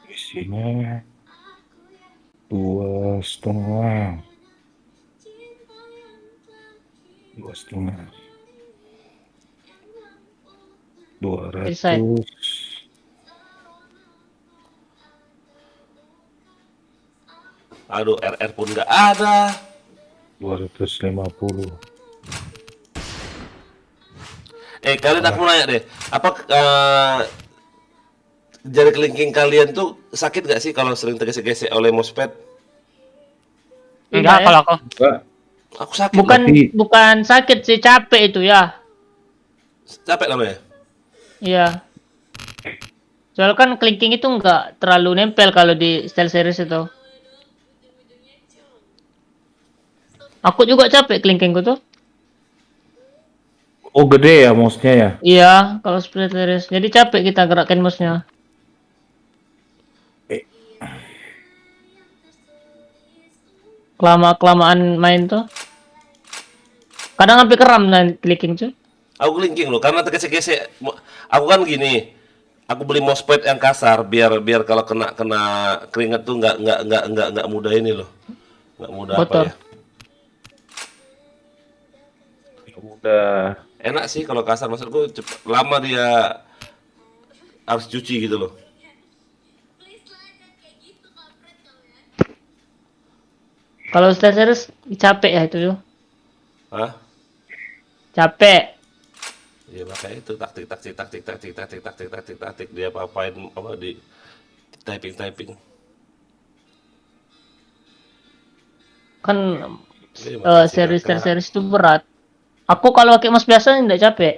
S10: isinya 2,5. 2,5.
S8: Inside.
S10: 200.
S1: aduh RR pun nggak ada.
S10: 250.
S1: Kalian aku mau nanya deh, apa jari kelingking kalian tuh sakit gak sih kalau sering tergesek-gesek oleh mousepad?
S2: Enggak
S8: ya.
S2: kalau aku.
S10: Enggak,
S1: Aku sakit.
S10: Tapi-
S8: Bukan sakit sih, capek itu ya.
S1: Capek namanya.
S8: Iya. Soalnya kan kelingking itu nggak terlalu nempel kalau di style series itu. Aku juga capek kelingkingku tuh.
S10: Oh gede ya mouse-nya ya.
S8: Iya, kalau split series. Jadi capek kita gerakin mouse-nya.
S10: Eh.
S8: Kelamaan main tuh. Kadang sampai keram clicking tuh.
S1: Aku kelingking loh, karena tergesek-gesek. Aku kan gini, aku beli mousepad yang kasar biar kalau kena keringat tuh nggak mudah ini loh, nggak mudah
S8: Kotor.
S1: apa ya.
S10: Udah.
S1: Enak sih kalau kasar, maksudku lama dia harus cuci gitu loh.
S8: Kalau style series capek ya itu tuh.
S1: Hah?
S8: Capek.
S1: Ya makanya itu taktik dia apa-apain apa di typing.
S8: Kan
S1: Iya, makanya
S8: series
S1: Kak.
S8: series itu berat. Aku kalau pakai mouse biasa tidak capek.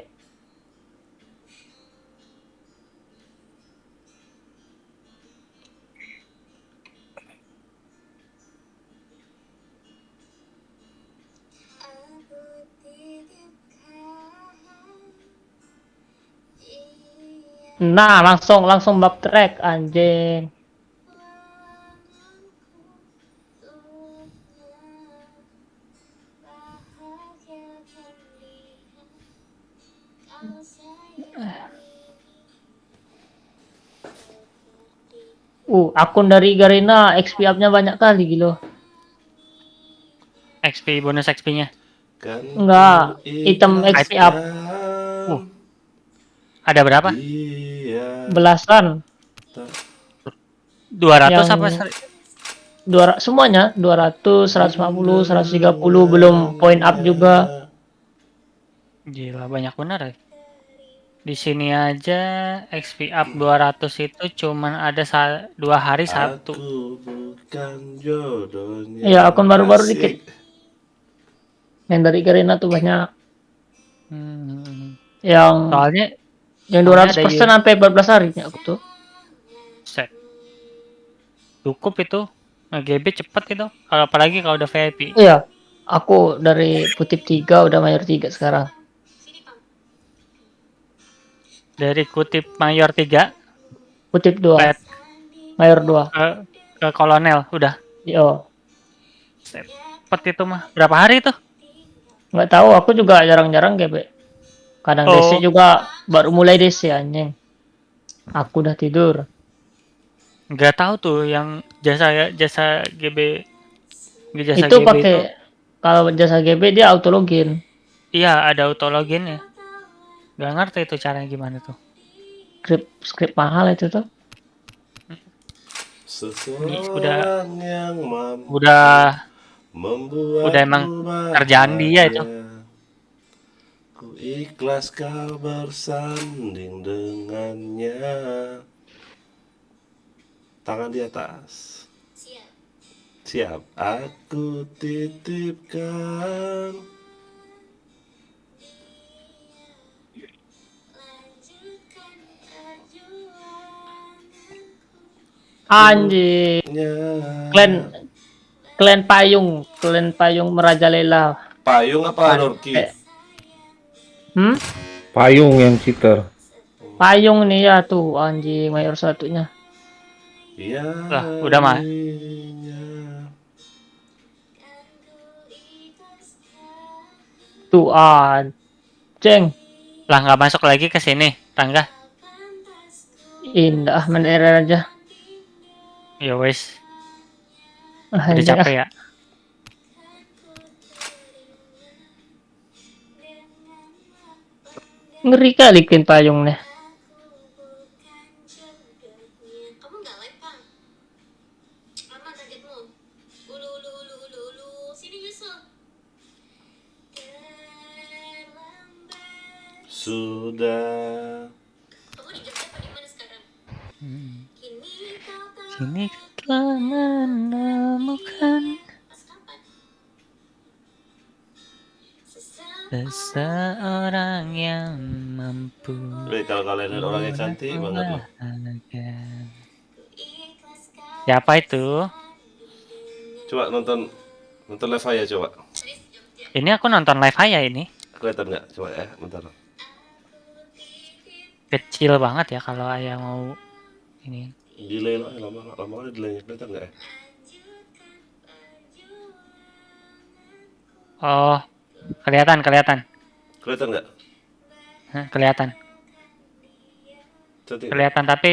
S8: Nah, langsung bab track anjing. Akun dari Garena XP up-nya banyak kali gitu.
S2: XP bonus XP-nya.
S1: Kan
S8: Enggak, item XP up
S2: Ada berapa?
S1: Dia
S8: belasan.
S2: 200
S8: Yang-
S2: apa?
S8: 200 semuanya 200, 150, 130 belum point up juga.
S2: Gila banyak benar ya. Di sini aja XP up 200 itu cuman ada 2 hari Sabtu.
S1: Aku bukan jodohnya.
S8: Iya, akun baru-baru
S1: Asik.
S8: dikit. Yang dari Garena tuh banyak.
S2: Hmm.
S8: Yang
S2: Soalnya
S8: yang
S2: soalnya
S8: 200% sampai 14 hari ya aku tuh.
S2: set. Cukup itu. Nge-GB cepet itu. Kalau apalagi kalau udah VIP.
S8: Iya, aku dari kutip 3 udah mayor 3 sekarang.
S2: Dari kutip mayor 3
S8: Kutip 2,
S2: ke,
S8: mayor 2.
S2: ke kolonel udah.
S8: Yo,
S2: Cepet itu mah. Berapa hari itu?
S8: nggak tahu, aku juga jarang-jarang GB. Kadang
S2: Oh.
S8: DC juga baru mulai DC anjing. Aku udah tidur.
S2: Nggak tahu tuh yang jasa GB jasa
S8: Itu
S2: GB
S8: pakai kalau jasa GB dia auto login.
S2: iya ada auto login ya. Nggak ngerti itu caranya gimana tuh.
S8: Script mahal itu tuh.
S1: Seseorang yang mampu
S2: Udah
S1: membuat
S2: udah emang kerjaan dia itu.
S1: Ku ikhlas kau bersanding dengannya. Tangan di atas. Siap. Aku titipkan.
S8: Anjing. Klan payung merajalela.
S1: Payung apa Lorki?
S10: Payung yang cheater.
S8: Payung nih ya tuh anjing mayor satunya.
S1: Iya.
S2: Lah, udah mah.
S8: Tuh anjing.
S2: Lah nggak masuk lagi ke sini, Rangga.
S8: Indah menera aja.
S2: Ya wes,
S8: Anjing,
S2: udah capek ya.
S8: Ngeri kali Queen payung nih.
S9: Kamu nggak like, Pang? Apa targetmu? Ulu, ulu, ulu, ulu, ulu. Sini nyusul.
S1: Sudah.
S9: Kamu di Jogja apa di mana sekarang? Kini kau tahu
S2: Sini telah menemukan
S9: pas kapan?
S2: seseorang yang mampu
S1: Baik, kalau kalian lihat orangnya cantik banget loh.
S2: membahagiakan. Siapa itu?
S1: Coba nonton live aja coba.
S2: Ini aku nonton live aja ini.
S1: Kelihatan nggak? Coba ya, bentar.
S2: Kecil banget ya kalau ayah mau ini.
S1: Delay lah, lama kali delaynya kelihatan nggak ya?
S2: Oh, kelihatan.
S1: Kelihatan nggak?
S2: Hah, kelihatan.
S1: Cantik.
S2: Kelihatan tapi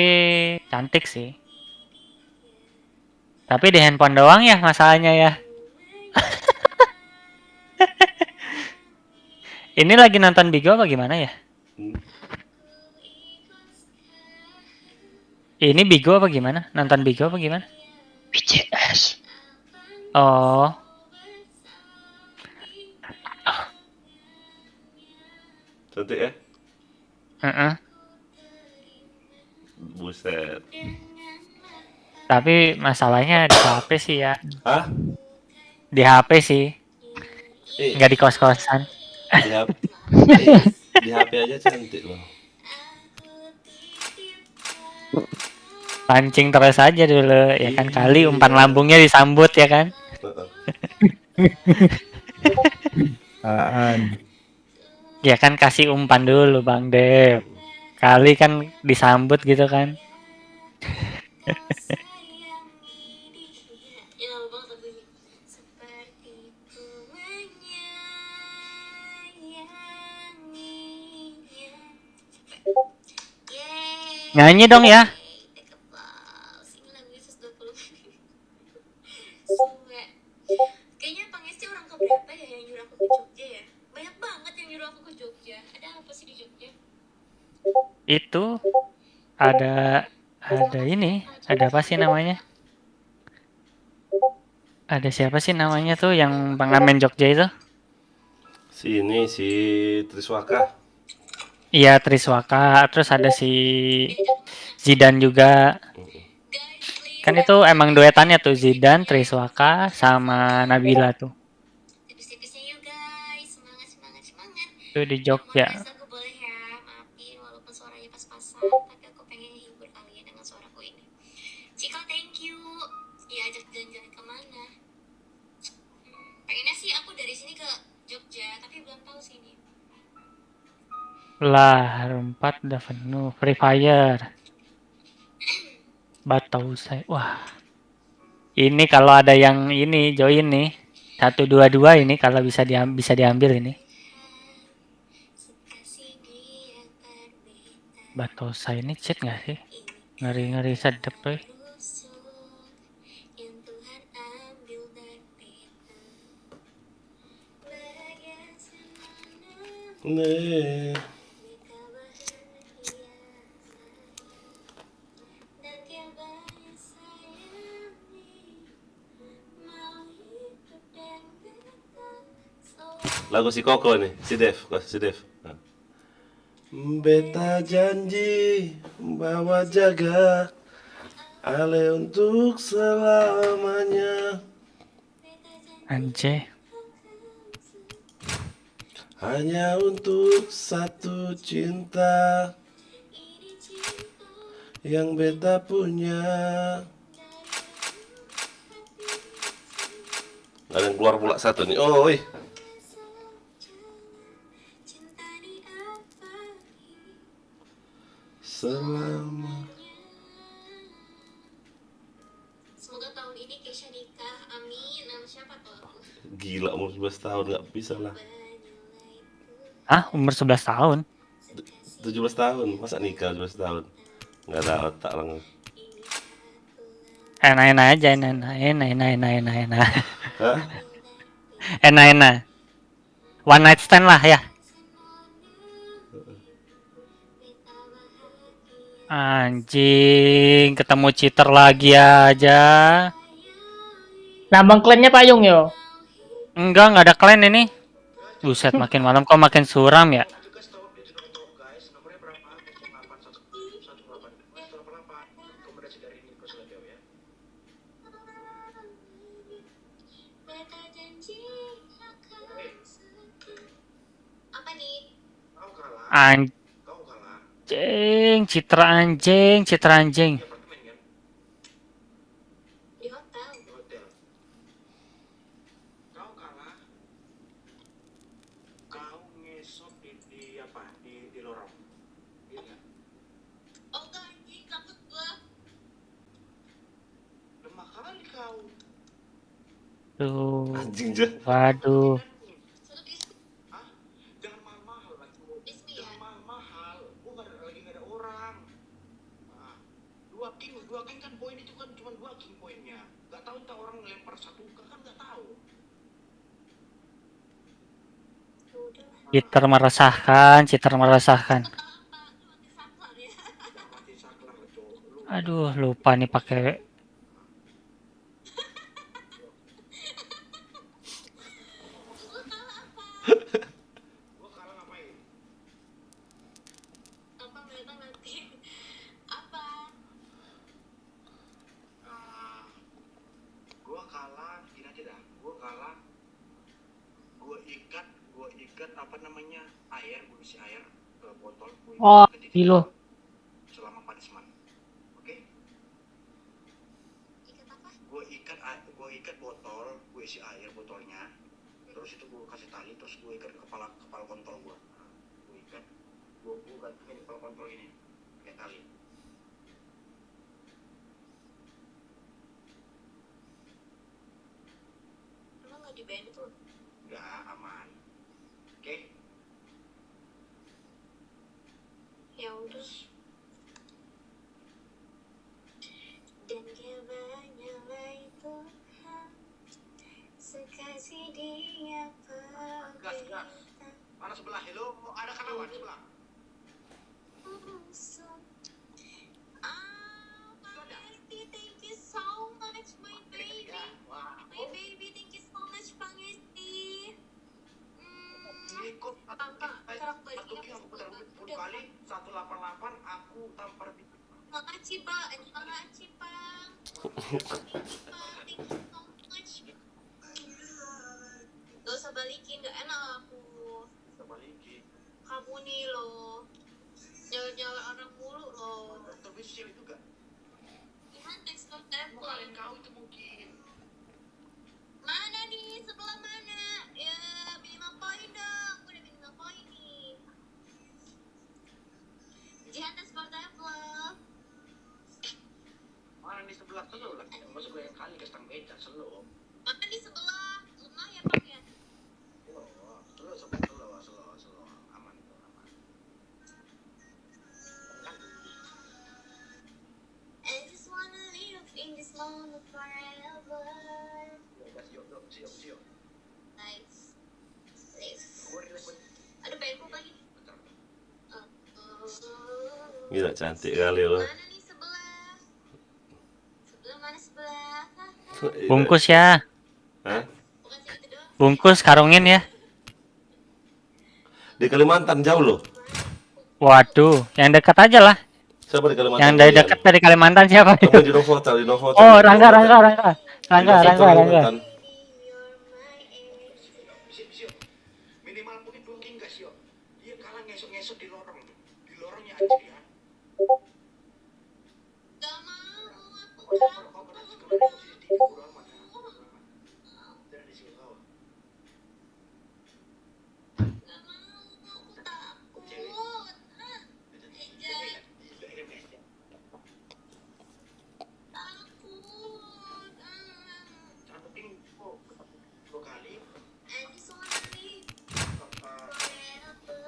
S2: cantik sih. Tapi di handphone doang ya masalahnya ya. Ini lagi nonton Bigo apa gimana ya?
S1: Hmm.
S2: Ini Bigo apa gimana? Nonton Bigo apa gimana?
S8: BTS.
S2: Oh,
S1: Cantik ya?
S2: heeh.
S1: Buset.
S2: Tapi masalahnya di HP sih ya.
S1: Hah?
S2: Di HP sih, nggak di kos-kosan.
S1: Di HP, di HP aja cantik loh.
S2: Pancing terus aja dulu ya kan, kali umpan lambungnya disambut ya kan.
S10: Apaan?
S2: Ya kan kasih umpan dulu Bang Dev. kali kan disambut gitu kan. Nyanyi dong ya.
S9: Kayaknya Pangesti orang keberapa ya yang nyuruh aku ke Jogja ya? Banyak banget yang nyuruh aku ke Jogja. Ada apa sih di Jogja?
S2: Itu ada ini, ada apa sih namanya? Ada siapa sih namanya tuh yang pengamen Jogja itu?
S1: Si Triswaka.
S2: Iya, Triswaka, terus ada si Zidan juga. Kan itu emang duetannya tuh Zidan, Triswaka sama Nabila tuh.
S9: Tipis-tipisnya yuk guys. Semangat, semangat, semangat.
S2: Itu di
S9: Mohon
S2: Jogja.
S9: guys, aku boleh ya. Maafin walaupun suaranya pas-pasan. Tapi aku pengen hibur kalian dengan suaraku ini. Ciko, thank you. Diajak jalan-jalan kemana? Pengennya sih aku dari sini ke Jogja. Tapi belum tahu sini.
S2: Lah, R4 udah penuh. Free Fire. Batau saya. Wah. Ini kalau ada yang ini join nih. 122 ini kalau bisa diambil ini. Batau saya ini cheat nggak sih? Ngeri-ngeri sedep tuh.
S9: Yang Tuhan ambil dari kita. Bahagia semana.
S1: Nih. Lagu si Koko nih, si Dev. Nah. Beta janji bahwa jaga Ale untuk selamanya.
S2: Anjay.
S1: Hanya untuk satu cinta yang beta punya. Ada yang keluar pula satu nih. Oh, wih. Selama.
S9: Semoga tahun ini Kesha nikah. Amin. Nama siapa tuh?
S1: Gila, umur 11 tahun nggak bisa lah.
S2: Ah, umur 11 tahun.
S1: 17 tahun, masa nikah 17 tahun? Nggak ada otak lang.
S2: Enak-enak aja, enak.
S1: Hah?
S2: Enak-enak. One night stand lah ya. Anjing, ketemu cheater lagi aja.
S8: Nambang klannya Payung yo.
S2: Enggak ada klan ini. Buset, makin malam kok makin suram ya.
S9: Apa nih?
S2: Anjing, citra anjing.
S9: Di hotel. Oh enggak anjing, takut gua.
S2: Tuh.
S1: Anjing aja.
S2: Waduh.
S9: Bismi ya.
S2: Citer meresahkan. Aduh, lupa nih pakai.
S9: Apa mereka nanti? Apa?
S11: Gua kalah, gini aja dah. Gua kalah. Gua ikat apa namanya? Air, gua isi air ke botol.
S8: Oh, gila.
S11: Selama punishment. Oke?
S9: Ikat apa?
S11: Gua ikat botol, gua isi air botolnya. Terus itu gua kasih tali, terus gua ikat ke kepala kontol gua. Gua ikat, gua buat ini kontrol ini kayak tali.
S9: Emang nggak di band tuh?
S11: Nggak aman. Oke.
S9: Ya udah. Dan kebanyakan Tuhan sekasih dia
S11: Gas. Mana sebelah? Hello, ada karyawan sebelah.
S9: Thank you so much, my baby. My baby, thank you so much, Pangesti.
S11: Ikut satu king aku putar 10 kali 188 aku tampar di.
S9: Makasih, Pak. Makasih, Pak. Thank you so much. Gak usah balikin, gak enak aku.
S11: Balikin.
S9: Kamu nih loh. Jalan-jalan orang mulu loh.
S11: Tapi cewek juga.
S9: Ihan next door
S11: Mau kalian kau itu mungkin.
S9: Mana nih? Sebelah mana? Ya, minimal poin dong. Aku udah minimal poin nih. Jihan next door develop.
S11: Mana di sebelah selo lah. Enggak sebelah yang kali ke stang beca selo.
S9: Mana di sebelah? Lemah ya, Pak ya?
S11: Selo. Aman itu, aman. Kan
S9: I just wanna live in this moment forever.
S11: Siap.
S9: Nice. Live.
S11: Gue relate.
S9: Ada bengkok lagi.
S1: Gila cantik kali lo.
S9: Mana nih sebelah? Sebelah mana sebelah?
S2: Bungkus ya.
S1: Hah?
S9: Bukan segitu doang.
S2: Bungkus karungin ya.
S1: Di Kalimantan jauh loh.
S2: Waduh, yang dekat aja lah.
S1: Siapa di Kalimantan?
S2: Yang dari dekat dari Kalimantan siapa
S1: Kamu
S2: itu?
S1: di Novotel, di Novotel.
S2: Oh, Rangga.
S1: Di Novotel, Kalimantan.
S11: Siap. Minimal mungkin 2 king guys, yo. Dia kalah ngesok-ngesok di lorong. Di lorongnya aja ya.
S9: Gak mau, aku
S11: Kau pernah sekolah di posisi 3 kurang amat. Dan di sini kau.
S9: gak mau, aku takut. Ejak, takut.
S11: Satu king 2 kali.
S9: I just wanna live forever.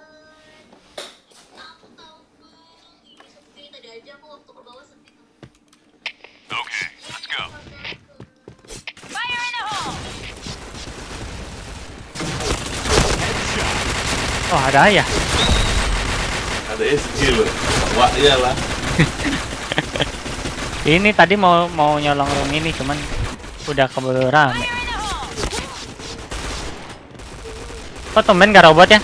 S9: Aku tahu belum, ini sepi tadi aja aku waktu ke bawah sepi.
S5: Okay, let's go.
S9: Fire in the hole!
S2: Oh, ada ya.
S1: Ada SG loh. Wah, iyalah.
S2: Ini tadi mau nyolong room ini cuman udah keburu rame.
S9: Fire in the hole!
S2: Kok tumben gak robot ya?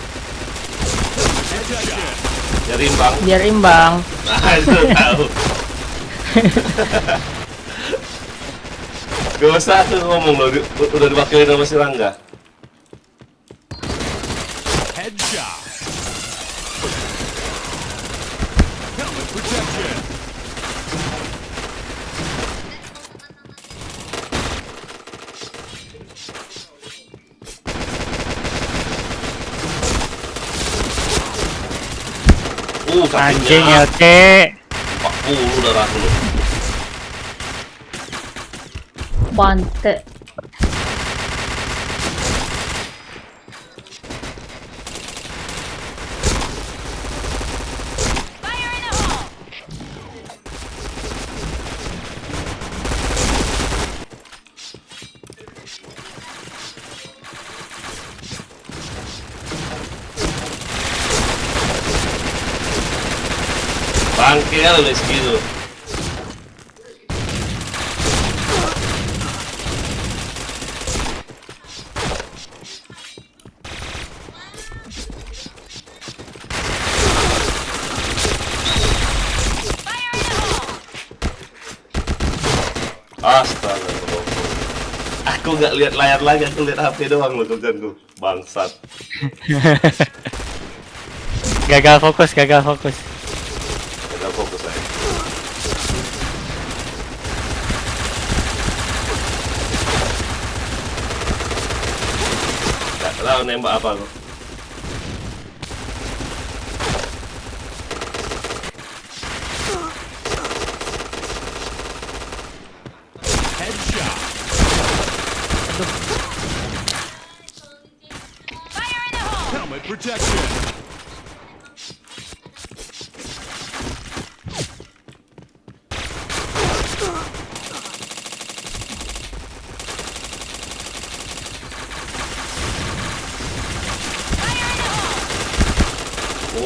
S1: Jadi imbang.
S8: Biar imbang.
S1: Nah, itu tahu. Gak usah tuh ngomong loh, udah diwakili sama si Rangga.
S5: Headshot. Helmet protection.
S2: Anjing
S1: sakitnya
S2: LC.
S1: 40 darah lu.
S8: Bante.
S9: Fire in the hole!
S1: Bangke ya lu segitu.
S9: Fire in the hole!
S1: Astagfirullah. Aku nggak lihat layar lagi, aku lihat HP doang lo kerjaanku. Bangsat.
S2: Gagal fokus.
S1: Gak fokus saya. Gak tahu nembak apa lo.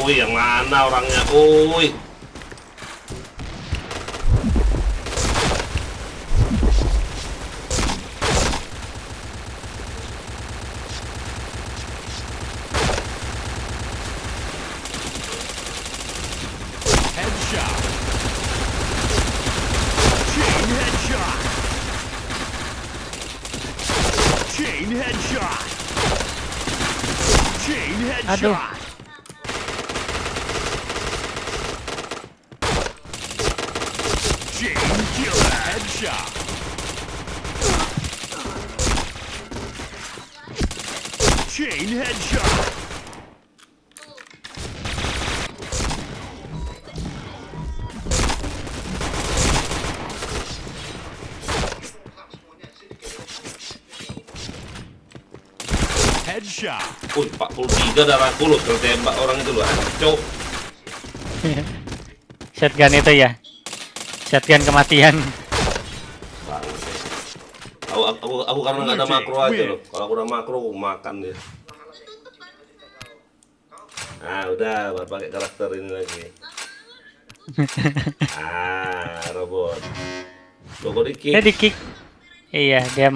S1: Woi, yang mana orangnya? Woi.
S5: Headshot. Chain headshot. Chain headshot. Chain
S2: Aduh.
S5: headshot. Chain killer headshot. Chain headshot. Headshot.
S1: 43 darahku loh, tertembak orang itu loh, hancur.
S2: Shotgun itu ya. Shotgun kematian.
S1: Aku karena nggak ada makro aja loh. Kalau aku udah makro, aku makan dia. Nah, udah, baru pakai karakter ini lagi. Robot. Logo di kick.
S2: Dia di kick. Iya, dia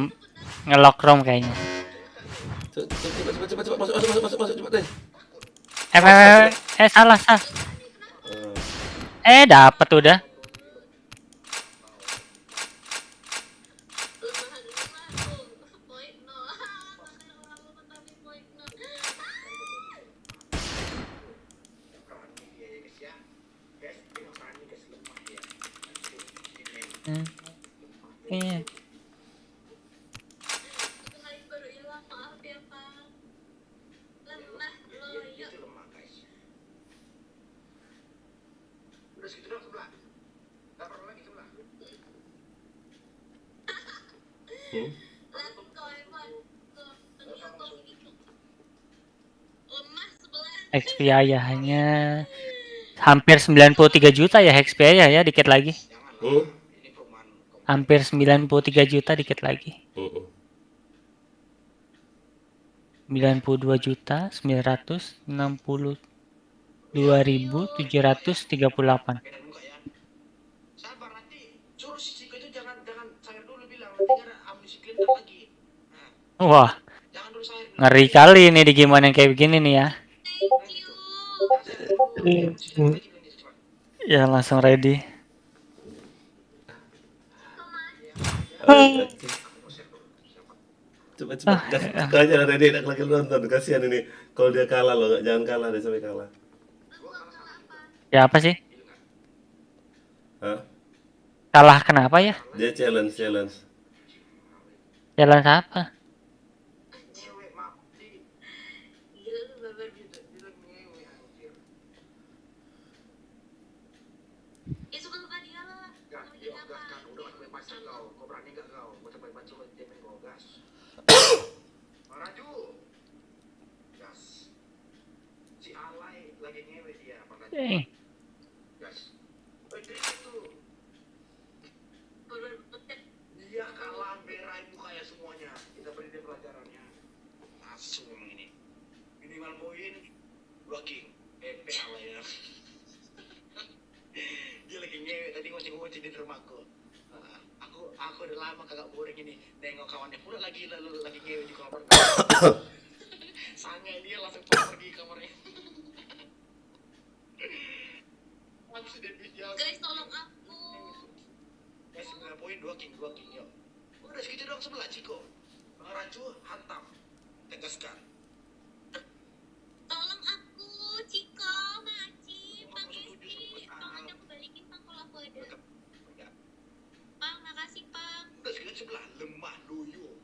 S2: nge-lock room kayaknya.
S1: Cepat, masuk, cepat deh.
S2: Salah. Dapet udah. Iya.
S11: Udah segitu doang sebelah. Gak perlu lagi sebelah.
S2: XP ya hanya hampir 93 juta ya XP ya dikit lagi. Hampir 93 juta dikit lagi. 92 juta 962.738.
S11: Sabar nanti suruh si Ciko itu jangan sayur dulu bilang nanti ada amunisi cleaner lagi.
S2: Wah,
S11: Jangan dulu sayur.
S2: ngeri kali ini di gimana yang kayak begini nih ya. Ya langsung ready.
S1: Cepat. Kayaknya Rene enak lagi nonton. Kasihan ini. Kalau dia kalah loh, jangan kalah deh sampai kalah.
S2: Ya apa sih?
S1: Hah?
S2: Kalah kenapa ya?
S1: Dia challenge.
S2: Jalan apa?
S11: Si alay lagi ngewe dia apa lagi? Gas. Dia kalah berai mukanya semuanya. Kita beri dia pelajarannya. Asu memang ini. Minimal poin 2 king. EP alay ya. Dia lagi ngewe tadi ngoceh-ngoceh di rumahku. Aku udah lama kagak boring ini. Nengok kawannya pula lagi ngewe di kamar. Sange dia langsung pergi kamarnya.
S9: Guys, tolong aku.
S11: Guys, 9 poin 2 king yuk. Udah segitu doang sebelah Ciko. Bang Rancu hantam. Tegaskan.
S9: Tolong aku, Ciko, Maci, Bang Esti. Tolong aja aku balikin Bang kalau aku ada. Bang, makasih Bang.
S11: Udah segitu sebelah lemah loyo.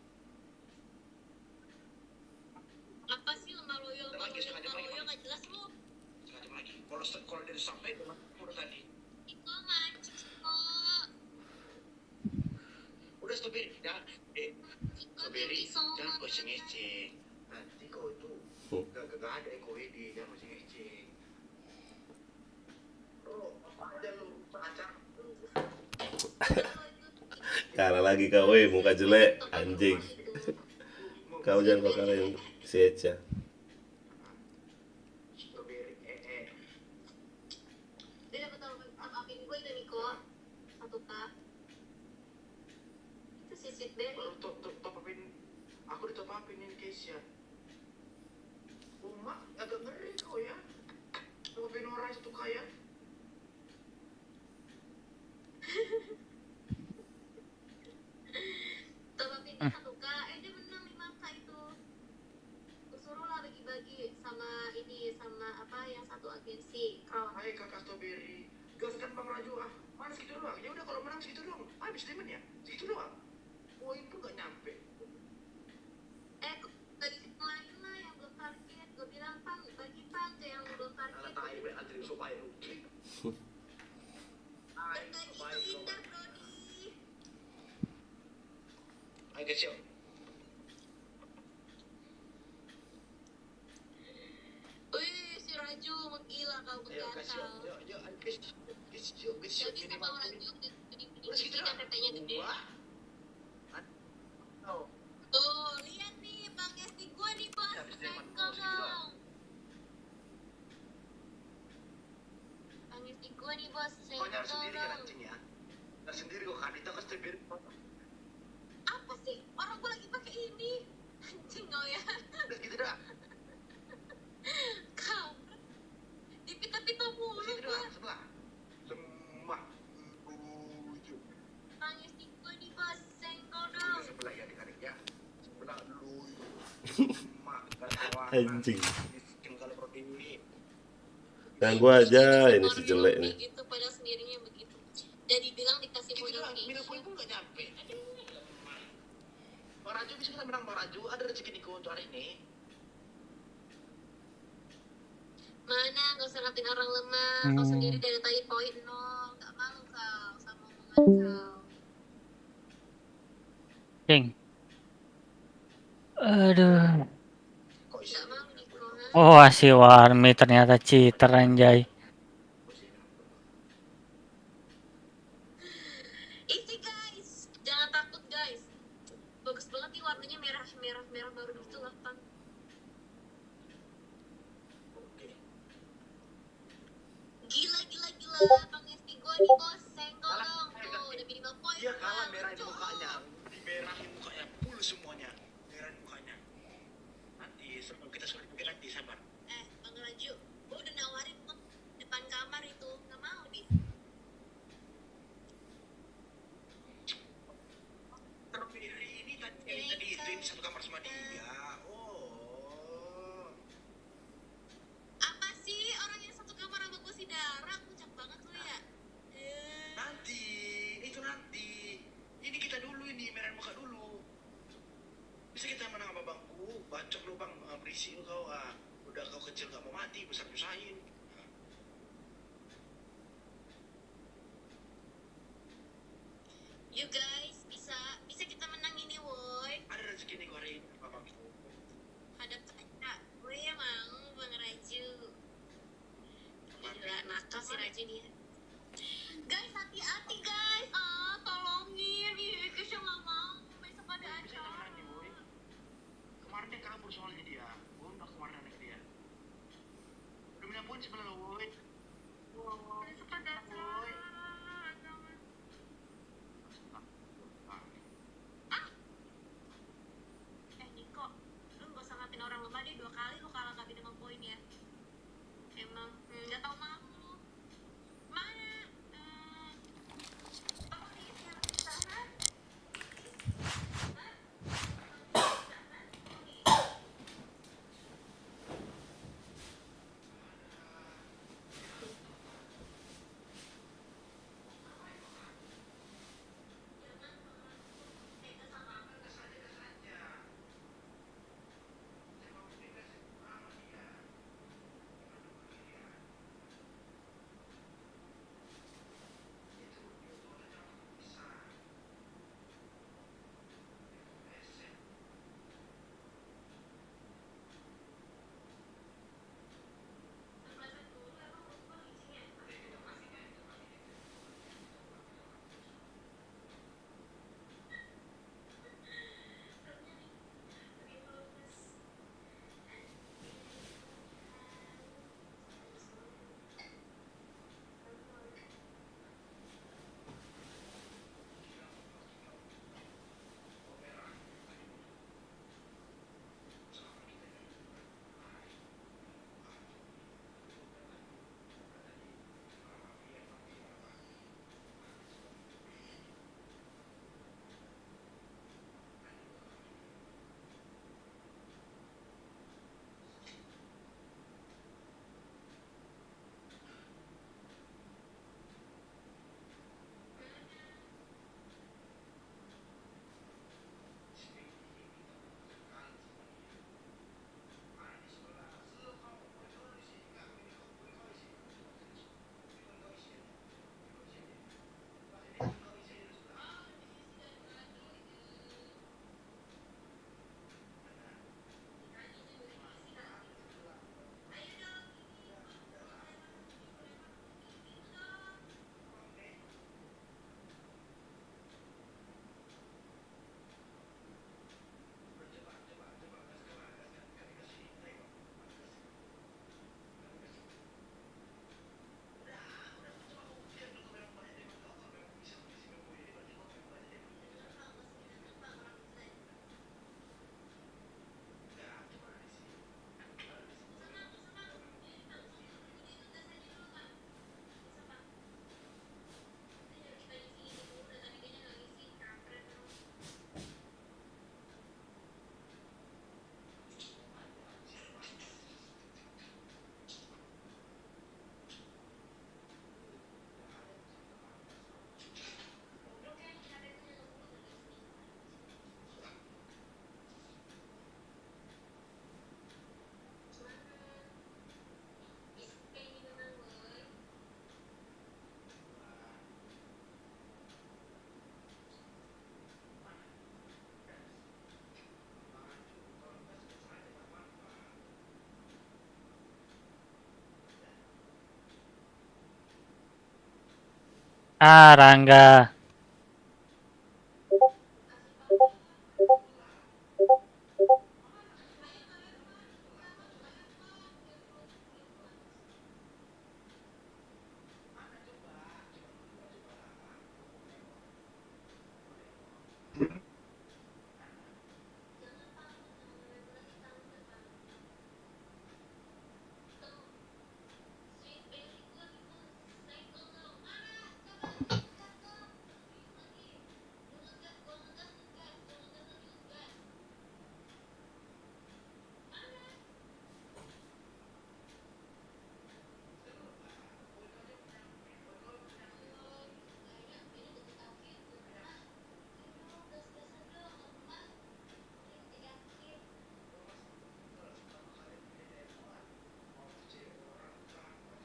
S9: Apa sih lemah loyo nggak jelas lu.
S11: Sekali lagi. Kalau dia sampai udah tadi.
S9: Ciko, Maci, Ciko.
S11: Udah stopin. Jangan
S9: Ciko, thank you so much.
S11: jangan ngeceng. Nanti kau itu gak ada ekoedi, jangan ngeceng. Ada lu pacar.
S1: Kalah lagi kau, muka jelek, anjing. Kau jangan kau kalahin si Eca.
S11: Baru top upin, aku di top upin ini Keisha. Uma agak ngeri kau ya. Top upin orang itu kaya.
S9: Tapi 1K, dia menang 5K itu. Suruh lah bagi-bagi sama ini, sama apa yang satu agensi.
S11: Hai kakak Strawberry, gaskan Bang Raju ah. Mana segitu doang? Ya udah kalau menang segitu doang. Habis diamond ya? Segitu doang. Poin pun gak nyampe.
S9: Bagi lain lah yang belum target. Gue bilang, Pang, bagi Pang ke yang belum target.
S11: Anak tai be antri supaya rugi. Hai, supaya
S9: Indah, Brody.
S11: Hai guys, yuk.
S9: Wih, si Raju menggila kau
S11: Ayo guys, yuk.
S9: berkata.
S11: Yuk, yuk, guys, yuk.
S9: Jadi
S11: Ini
S9: sama
S11: mampu.
S9: Raju,
S11: Udah segitu
S9: kan
S11: doang.
S9: tetenya gede.
S11: Wah. Oh.
S9: Tuh, lihat nih, Bang Esti gue nih, Bos.
S11: Ya, habis diamond.
S9: Senggol
S11: Oh, segitu doang.
S9: dong. Bang Esti gue nih, Bos.
S11: Kau
S9: Senggol
S11: nyari sendiri kan
S9: dong.
S11: anjing ya? Nyari sendiri kok kan itu kan Strawberry.
S9: Apa sih? Orang gue lagi pakai ini. Anjing kau ya.
S11: Udah segitu doang.
S9: Kau. Dipita-pita mulu
S11: Segitu
S9: gue.
S11: doang, sebelah. Lemah. Tujuh.
S9: Bang Esti gue nih, Bos. Senggol
S11: Udah
S9: dong.
S11: sebelah ya adik-adik ya. Sebelah dulu. Lemah.
S1: Anjing.
S11: Miskin kalau protein ini.
S1: Nah, gua aja ini si jelek nih.
S9: Gitu, padahal sendirinya begitu. Jadi bilang dikasih
S11: Gitu
S9: modal
S11: doang, minum poin pun gak nyampe. Bang Raju bisa kita menang Bang Raju. Ada rezeki Niko untuk hari ini.
S9: Mana gak usah ngatain orang lemah. Kau sendiri dari tadi poin 0. Gak malu kau sama omongan kau.
S2: Cing. Aduh.
S11: Kok bisa?
S9: Gak malu Niko, ha?
S2: Oh, si Warmi ternyata cheater anjay.
S9: Isi guys, jangan takut guys. Bagus banget nih warnanya merah baru gitu lah, Bang.
S11: Oke.
S9: Gila. Bang Esti gue nih, Bos. Senggol dong. Tuh, udah minimal poin.
S11: Dia kalah
S9: Bang.
S11: merahin
S9: Cuk.
S11: mukanya. Dimerahin mukanya. Full semuanya. Merahin mukanya. Nanti sebelum kita sulit mungkin nanti sabar.
S9: Bang Raju, gue udah nawarin kok depan kamar itu. Gak mau nih.
S11: Strawberry ini tadi itu satu kamar sama dia. Oh.
S9: Apa sih orang yang satu kamar sama gue si Dara? Puncak banget lu ya.
S11: Nanti, itu nanti. Ini kita dulu ini merahin muka dulu. Bisa kita menang sama bangku, bacok lu bang, berisik lu kau ah. Udah kau kecil gak mau mati, besar nyusahin.
S9: You guys, bisa kita menang ini, woi.
S11: Ada rezeki nih hari ini, Pak Bangku.
S9: Hadap kaca. Gue mau Bang Raju. Gila, nakal si Raju nih. Guys, hati-hati guys. Tolongin. Ih, Kesha gak mau. Besok ada
S11: Bisa kita
S9: acara.
S11: menang nih, boy. Kemarin dia kabur soalnya dia. Gue udah kemarin anak dia. Udah punya poin sebelah lo, boy.
S9: Besok ada acara. Niko, lu gak usah ngatain orang lemah deh. 2 kali lu kalah gak minimum poin ya. Emang gak tau malu lu. Mana? Oh, nih, yang di sana.
S2: Ah, Rangga.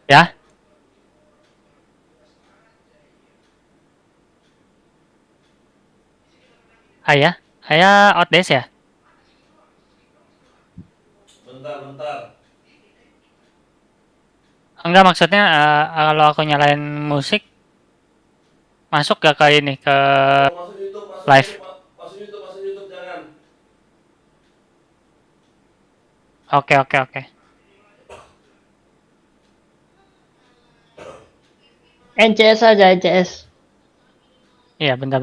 S2: Ya? Ayah? Ayah outdays ya?
S1: Bentar.
S2: Enggak, maksudnya kalau aku nyalain musik masuk gak ke ini ke
S1: Masuk YouTube,
S2: live?
S1: masuk YouTube jangan.
S2: Oke.
S8: NCS aja, NCS.
S2: Iya, bentar.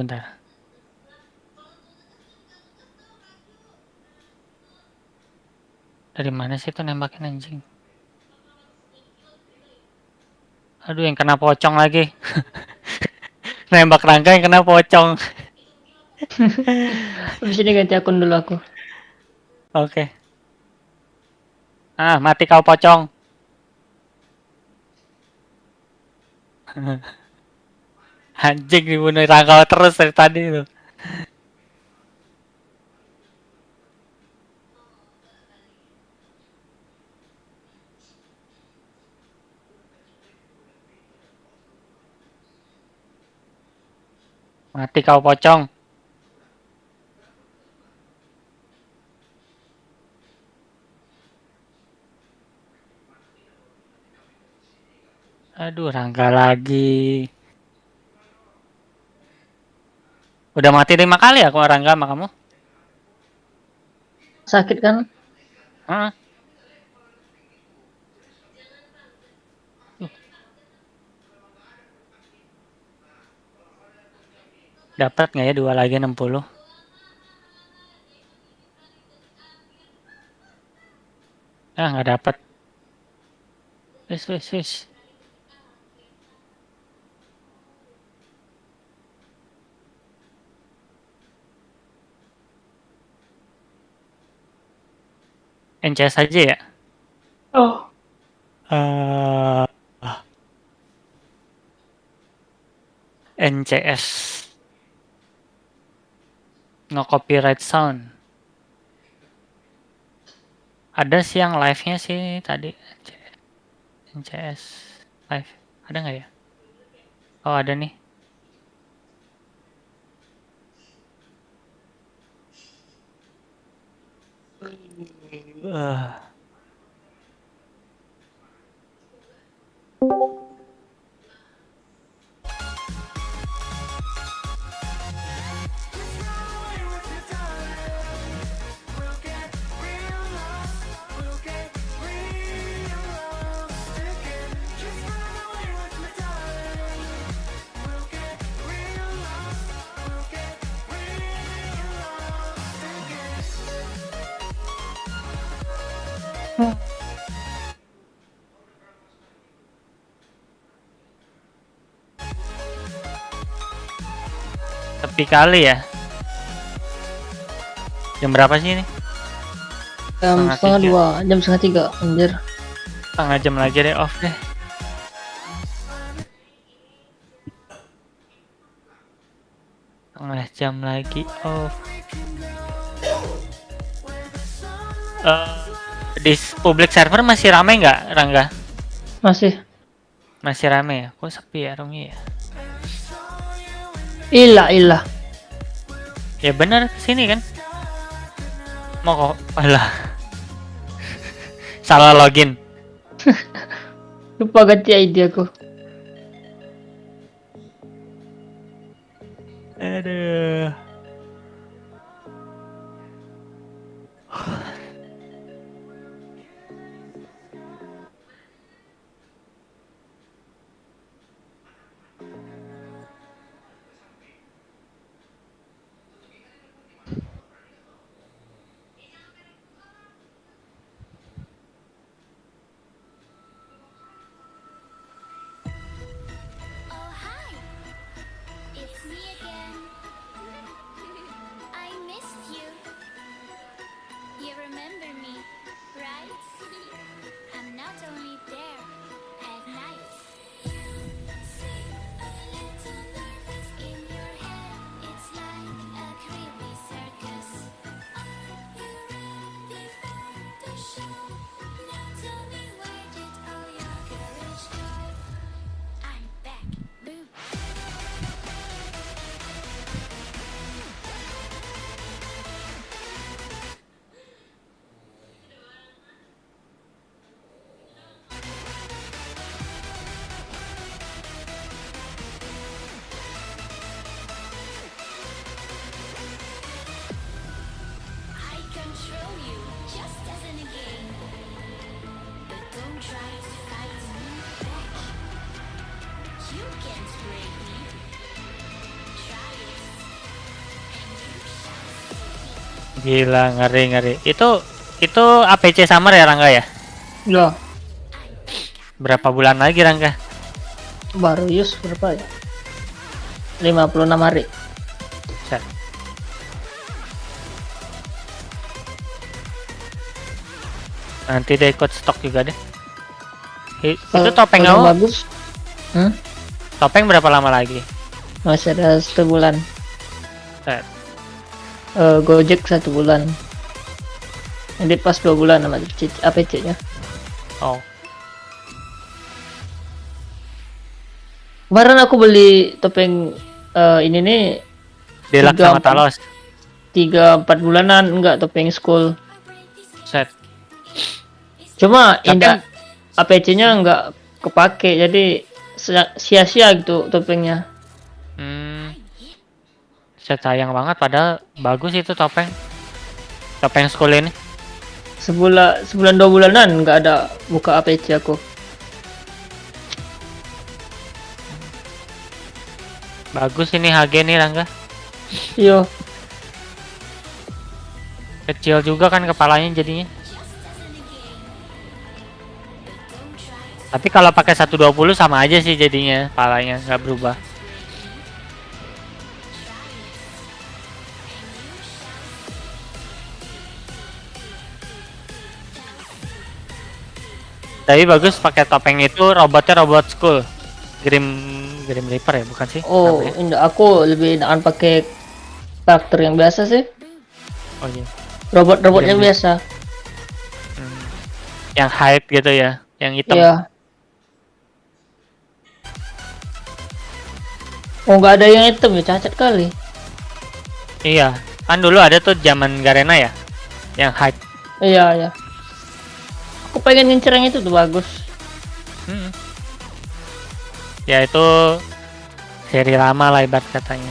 S2: Dari mana sih tuh nembakin anjing? Aduh, yang kena pocong lagi. Nembak Rangga yang kena pocong.
S8: Habis ini ganti akun dulu aku.
S2: Oke. Ah, mati kau pocong. Anjing dibunuh Rangga terus dari tadi tuh. Mati kau pocong. Aduh, Rangga lagi. Udah mati 5 kali aku Rangga sama kamu.
S8: Sakit kan?
S2: Heeh. Dapat nggak ya 2 lagi 60? Ah, nggak dapat. Wis. NCS aja ya?
S8: Oh.
S2: NCS. No copyright sound. Ada sih yang live-nya sih tadi. NCS live. Ada nggak ya? Oh, ada nih. Tepi kali ya. Jam berapa sih ini?
S8: Jam setengah 2, jam setengah 3, anjir.
S2: Setengah jam lagi deh off deh. Setengah jam lagi off. Di public server masih rame nggak, Rangga? Masih rame ya? Kok sepi ya roomnya ya?
S8: Ilah.
S2: Ya bener, sini kan? Mau kok? Alah. Salah login.
S8: Lupa ganti ID aku.
S2: Aduh.
S9: Oh, hi. It's me again. I missed you. You remember me, right? I'm not only there at night. You seem a little nervous in your head. It's like a creepy circus. Are you ready for the show? Now tell me, where did all your courage go? I'm back. Boom. I control you just as in a game. But don't try to fight me back. You can't break me. Try it. And you shall see.
S2: Gila, ngeri. Itu APC Summer ya Rangga ya?
S8: Ya,
S2: Berapa bulan lagi Rangga?
S8: baru use berapa ya? 56 hari.
S2: Set. Nanti deh ikut stok juga deh. Itu topeng
S8: Kalau
S2: kamu,
S8: bagus.
S2: topeng berapa lama lagi?
S8: Masih ada 1 bulan.
S2: Set.
S8: Gojek 1 bulan. Jadi pas 2 bulan sama APC-nya.
S2: Oh,
S8: Kemarin aku beli topeng ini nih
S2: Delak
S8: Tiga,
S2: sama
S8: empat.
S2: Talos.
S8: 3-4 bulanan, enggak topeng school.
S2: Set.
S8: Cuma
S2: Tapi-
S8: indah APC-nya enggak kepake, jadi sia-sia gitu topengnya.
S2: Set, sayang banget padahal bagus itu topeng. Topeng school ini.
S8: Sebulan 2 bulanan enggak ada buka APC aku.
S2: Bagus ini HG nih Rangga.
S8: Iya,
S2: Kecil juga kan kepalanya jadinya. Tapi kalau pakai 120 sama aja sih jadinya, kepalanya nggak berubah. Tapi bagus pakai topeng itu, robotnya robot school. Grim Reaper ya, bukan sih?
S8: oh
S2: Namanya?
S8: indah aku lebih enakan pakai karakter yang biasa sih.
S2: Oh iya.
S8: Robot-robot yang
S2: Grim
S8: biasa.
S2: Yang hype gitu ya, yang hitam.
S8: Iya. Oh, nggak ada yang hitam ya, cacat kali.
S2: Iya, kan dulu ada tuh zaman Garena ya, yang hype.
S8: Iya, iya. Aku pengen ngincer yang itu tuh, bagus.
S2: Ya itu seri lama lah ibarat katanya.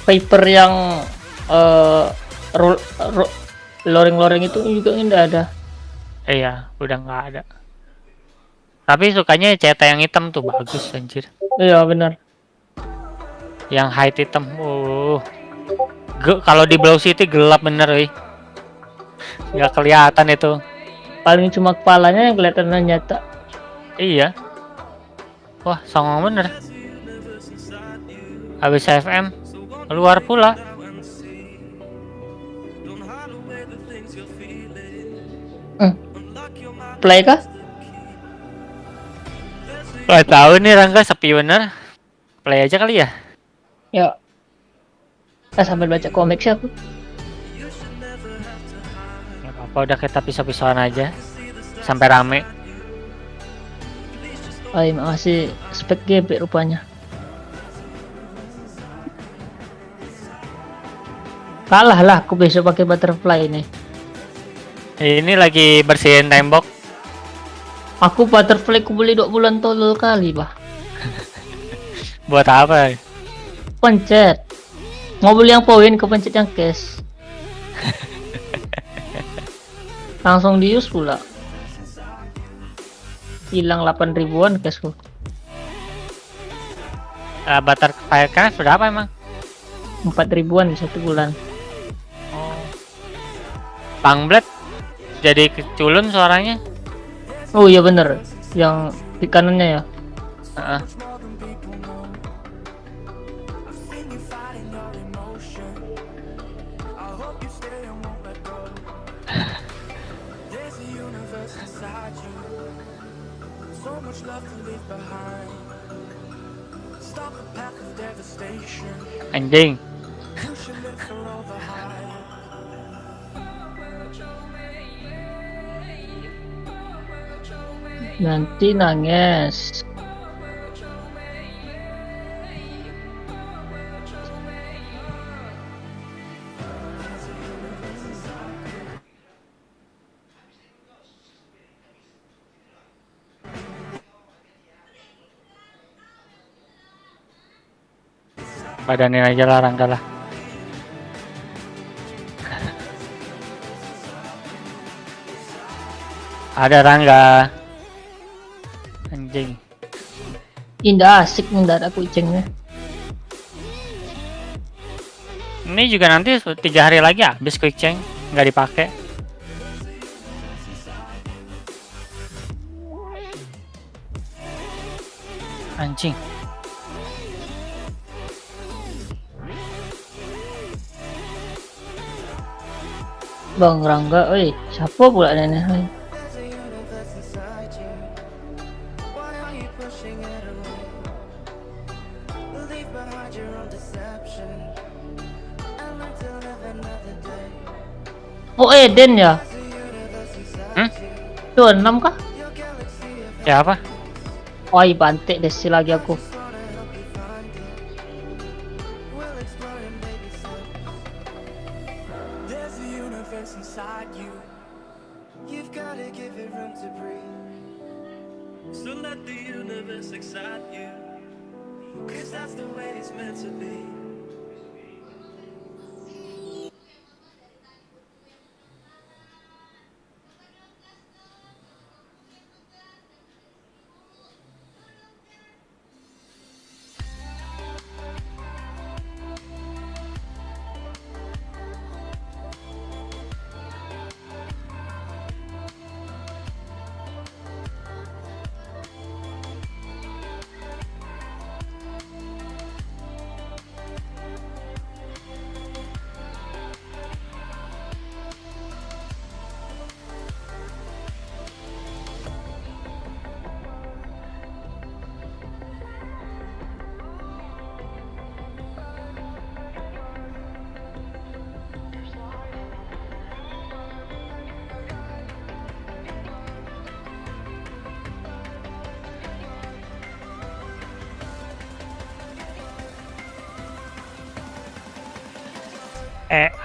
S8: Paper yang loring-loring itu juga nggak ada.
S2: Iya, udah nggak ada. Tapi sukanya CT yang hitam tuh bagus anjir.
S8: Iya, benar.
S2: Yang high hitam. Kalau di Blow City gelap bener, wih. Nggak kelihatan itu.
S8: Paling cuma kepalanya yang kelihatan nyata.
S2: Iya. Wah, songong bener. Habis FM keluar pula.
S8: Play kah?
S2: Gak tahu nih Rangga, sepi bener. Play aja kali ya.
S8: Ya. Sambil baca komik sih aku.
S2: Gak apa-apa, udah kita pisah-pisahan aja sampai rame.
S8: Ay, makasih spek GB rupanya. Kalah lah aku besok pakai butterfly ini.
S2: Ini lagi bersihin tembok.
S8: Aku butterfly ku beli 2 bulan tolol kali, bah.
S2: Buat apa?
S8: Kepencet. Mobil yang poin kepencet yang cash. Langsung dius pula. Hilang 8 ribuan cashku.
S2: Butterfly kan berapa emang?
S8: 4 ribuan di 1 bulan.
S2: Oh. Bang Blade jadi keculun suaranya.
S8: Oh iya bener, yang di kanannya ya.
S2: Heeh. Anjing.
S8: Nanti nangis.
S2: Badannya aja lah Rangga lah. Ada Rangga. Anjing.
S8: Indah asik nih ada kucingnya.
S2: Ini juga nanti 3 hari lagi habis quick change, nggak dipakai. Anjing.
S8: Bang Rangga, oi, siapa pula nenek? Oi? Oh Eden ya? Itu 6 kah?
S2: Siapa?
S8: Oi bantik desi lagi aku.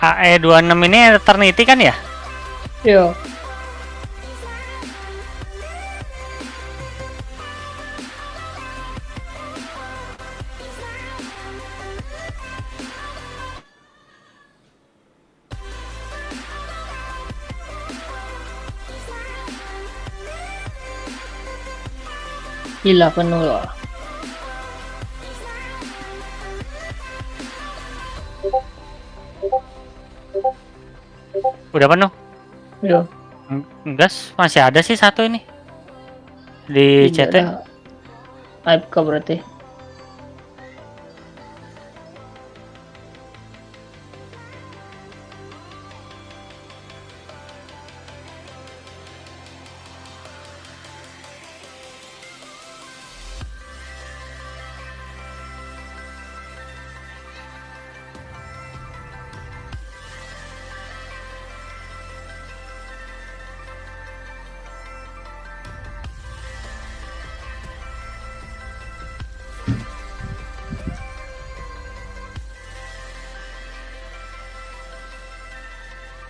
S2: AE26 ini Eternity kan ya?
S8: Iya. Gila penuh loh.
S2: Udah penuh?
S8: Iya.
S2: Gas masih ada sih satu ini di CT.
S8: AFK berarti.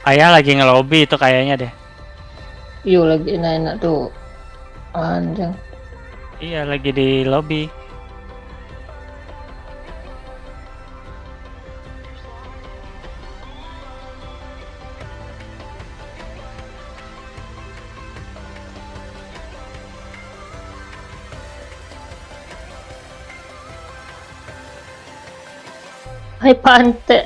S2: Ayah lagi ngelobi itu kayaknya deh.
S8: Iya lagi enak-enak tuh. Anjing.
S2: Iya lagi di lobby.
S8: Hai Pante.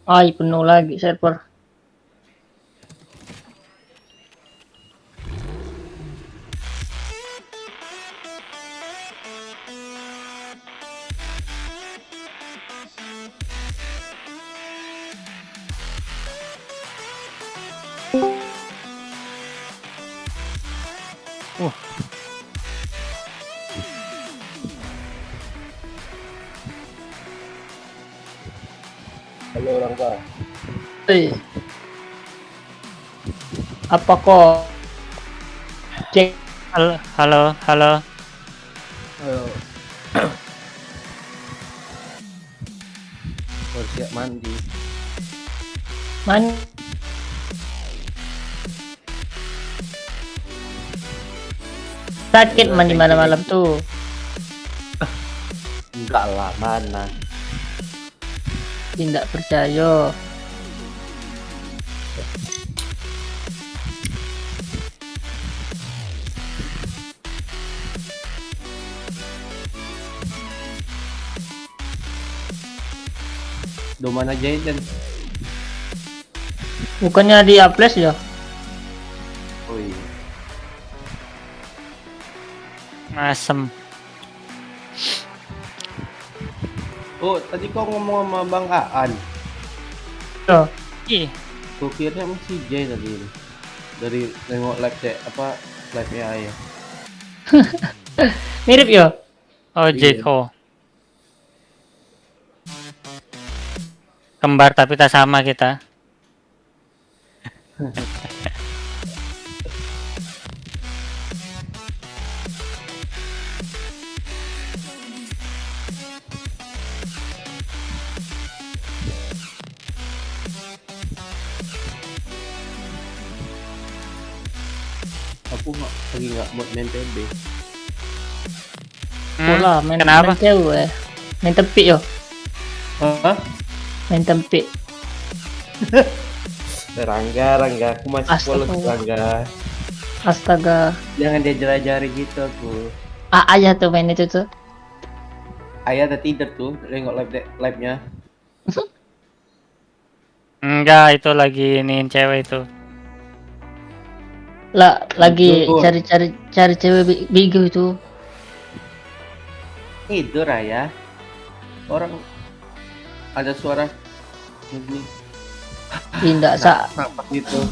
S8: Ay, penuh lagi server.
S1: Halo Rangga.
S8: Hei. Apa kok? Cek
S2: Halo, halo, halo.
S1: Baru siap mandi.
S8: man sakit mandi malam-malam tuh.
S3: Enggak lah, mana.
S8: Tidak percaya.
S3: Doman aja Jaden.
S8: Bukannya di Aples ya?
S3: Oh iya.
S2: Asem.
S3: Oh, tadi kau ngomong sama Bang Aan.
S8: Oh,
S2: Ih,
S3: Kau kira masih Jay tadi ini. Dari tengok live cek apa live AI ya.
S8: mirip ya?
S2: oh Jeko. Kembar tapi tak sama kita.
S3: Aku lagi nggak mood main PB.
S8: Bola main
S2: Kenapa?
S8: main cewek. Main tepi yo.
S3: Hah?
S8: Main tepi.
S3: Rangga, aku masih polos
S8: Astaga.
S3: Rangga.
S8: Astaga.
S3: Jangan diajar-ajari gitu aku.
S8: Ayah tuh main itu tuh.
S3: Ayah udah tidur tuh, tengok live-nya.
S2: Enggak, itu lagi iniin cewek itu.
S8: Lah lagi
S3: Tidur.
S8: cari cewek bigo itu.
S3: Tidur Ayah. Orang ada suara ini
S8: Tidak sa.
S3: napak gitu.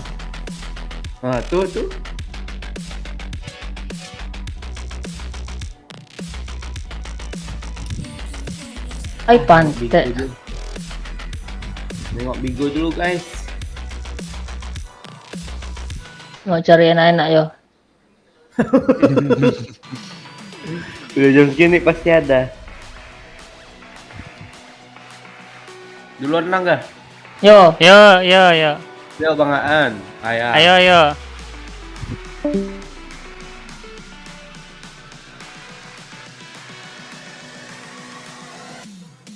S3: Nah, tuh.
S8: Ay
S3: Bigo
S8: Pante.
S3: dulu. Nengok Bigo dulu guys.
S8: Mau cari enak-enak yo.
S3: Udah jam segini pasti ada. Duluan Nangga.
S8: Yo.
S2: Yo, yo, yo.
S3: Yo Bang Aan. Ayah.
S2: Ayo, ayo.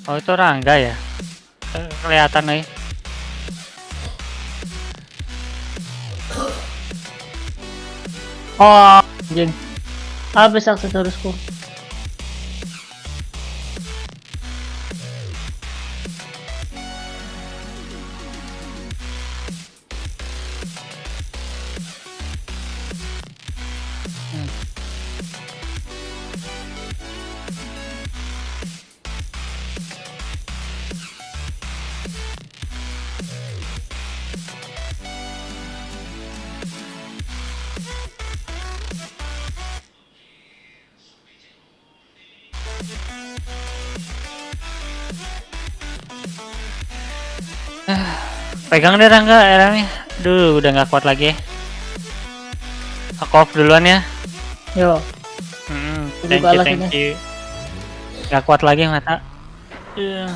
S2: Oh, itu Rangga ya? Kelihatan nih.
S8: Oh, anjing. Habis aksesorisku.
S2: Pegang deh Rangga, eranya. Duh, udah nggak kuat lagi. Aku off duluan ya.
S8: Yo.
S2: Thank
S8: Buka
S2: you,
S8: lah
S2: thank
S8: sini.
S2: you. Gak kuat lagi mata. Iya.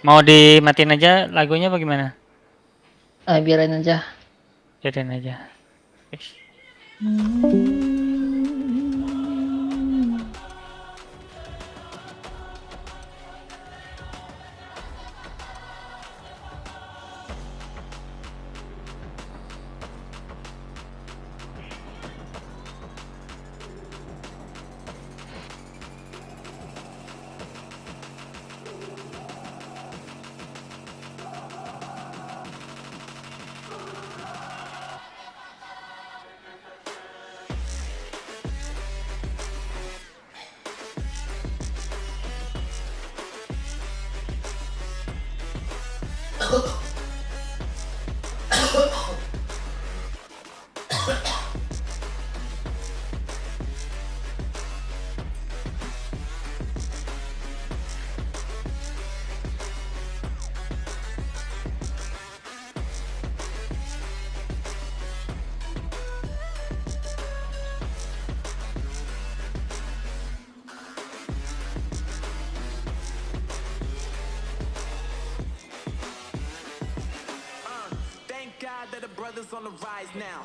S2: Mau dimatiin aja lagunya apa gimana?
S8: Biarin aja.
S2: Biarin aja.
S5: Thank God that the brothers on the rise now.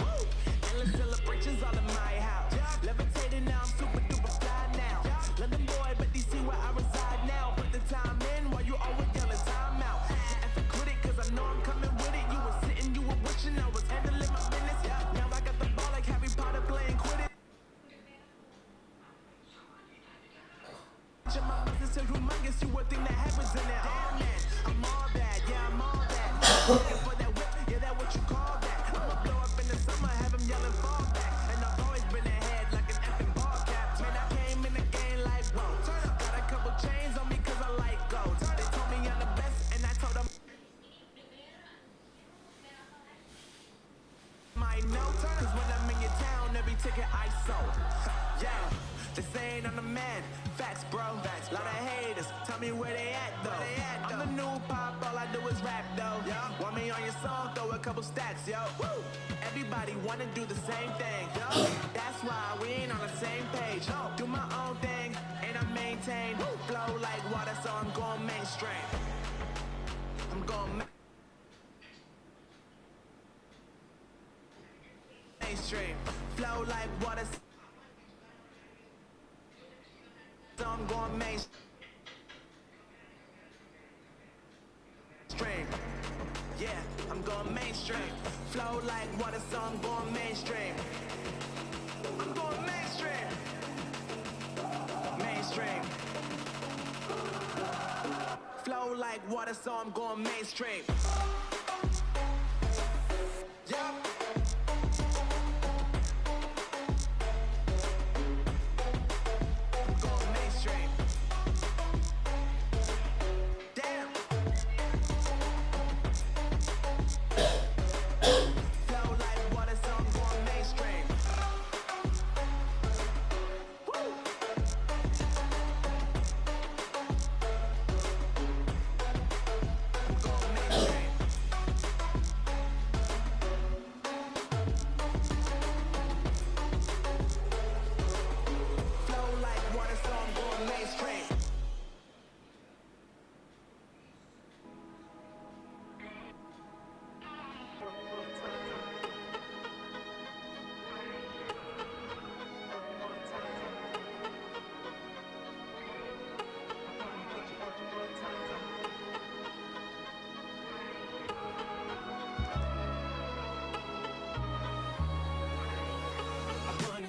S5: Endless celebrations all in my house. Levitating now, I'm super duper fly now. London boy, but they see where I reside now. Put the time in while you always yelling time out. And for quit it, cause I know I'm coming with it. You were sitting, you were wishing I was handling my business. Now I got the ball like Harry Potter playing Quidditch. My business so humongous, you would think that happens in it. Damn man, I'm all that, yeah, I'm all that. Looking for that whip, yeah, that what you call that. I'ma blow up in the summer, have him yelling fall back. And I've always been ahead like an effing ball cap. Man, I came in the game like, whoa. Got a couple chains on me cause I like gold. They told me I'm the best, and I told them might know. Cause when I'm in your town, every ticket I sold. Yeah, they saying I'm the man. Facts, bro. Facts. Lot of haters. Tell me where they at, though. I'm the new pop, all I do is rap, though. Want me on your song, throw a couple stacks, yo. Woo. Everybody wanna do the same thing, yo. That's why we ain't on the same page. Do my own thing, and I maintain. Flow like water, so I'm going mainstream. I'm going mainstream. Flow like water, so I'm going mainstream. Yeah, I'm going mainstream. Flow like water, so I'm going mainstream. I'm going mainstream. Mainstream. Flow like water, so I'm going mainstream. Yeah.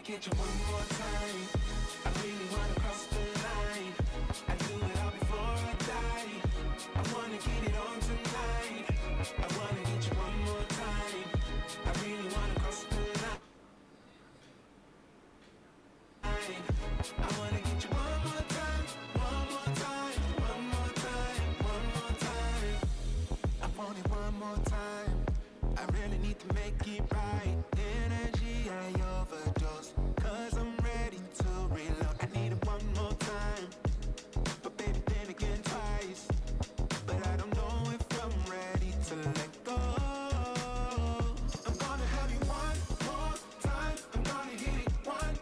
S5: Get you one more time. I really wanna cross the line. I do it all before I die. I wanna get it on tonight. I wanna get you one more time. I really wanna cross the line. I wanna get you one more time. One more time. One more time. One more time. I want it one more time. I really need to make it right. Energy I overdose. Cause I'm ready to reload. I need it one more time. But baby, then again twice. But I don't know if I'm ready to let go. I'm gonna have you one more time. I'm gonna hit it one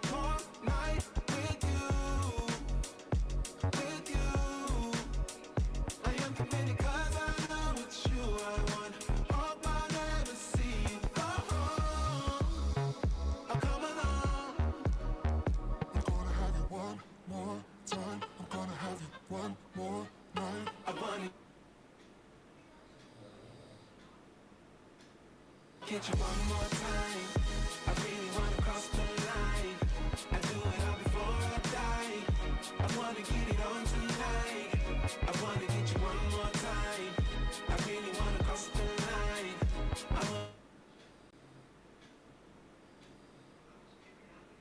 S5: get you one more time. I really wanna cross the line. I do it all before I die. I wanna get it on tonight. I wanna get you one more time. I really wanna cross the line. I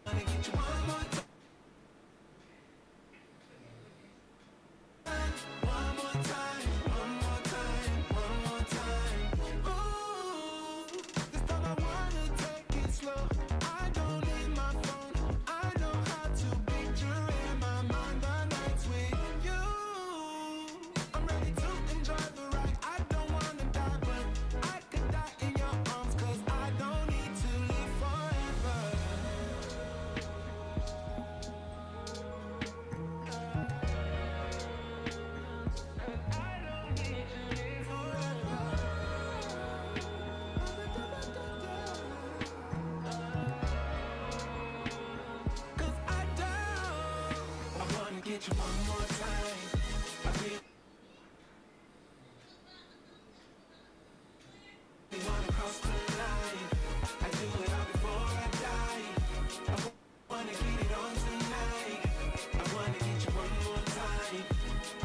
S5: wanna get you one more time. One more time, one more time, one more time. Ooh, this time I wanna take it slow. I don't need my phone. I know how to picture in my mind the nights with you. I'm ready to enjoy the ride. I don't wanna die, but I could die in your arms, 'cause I don't need to live forever. Cause I don't. I wanna get you one more time. I really wanna cross the line. I do it all before I die. I wanna get it on tonight. I wanna get you one more time.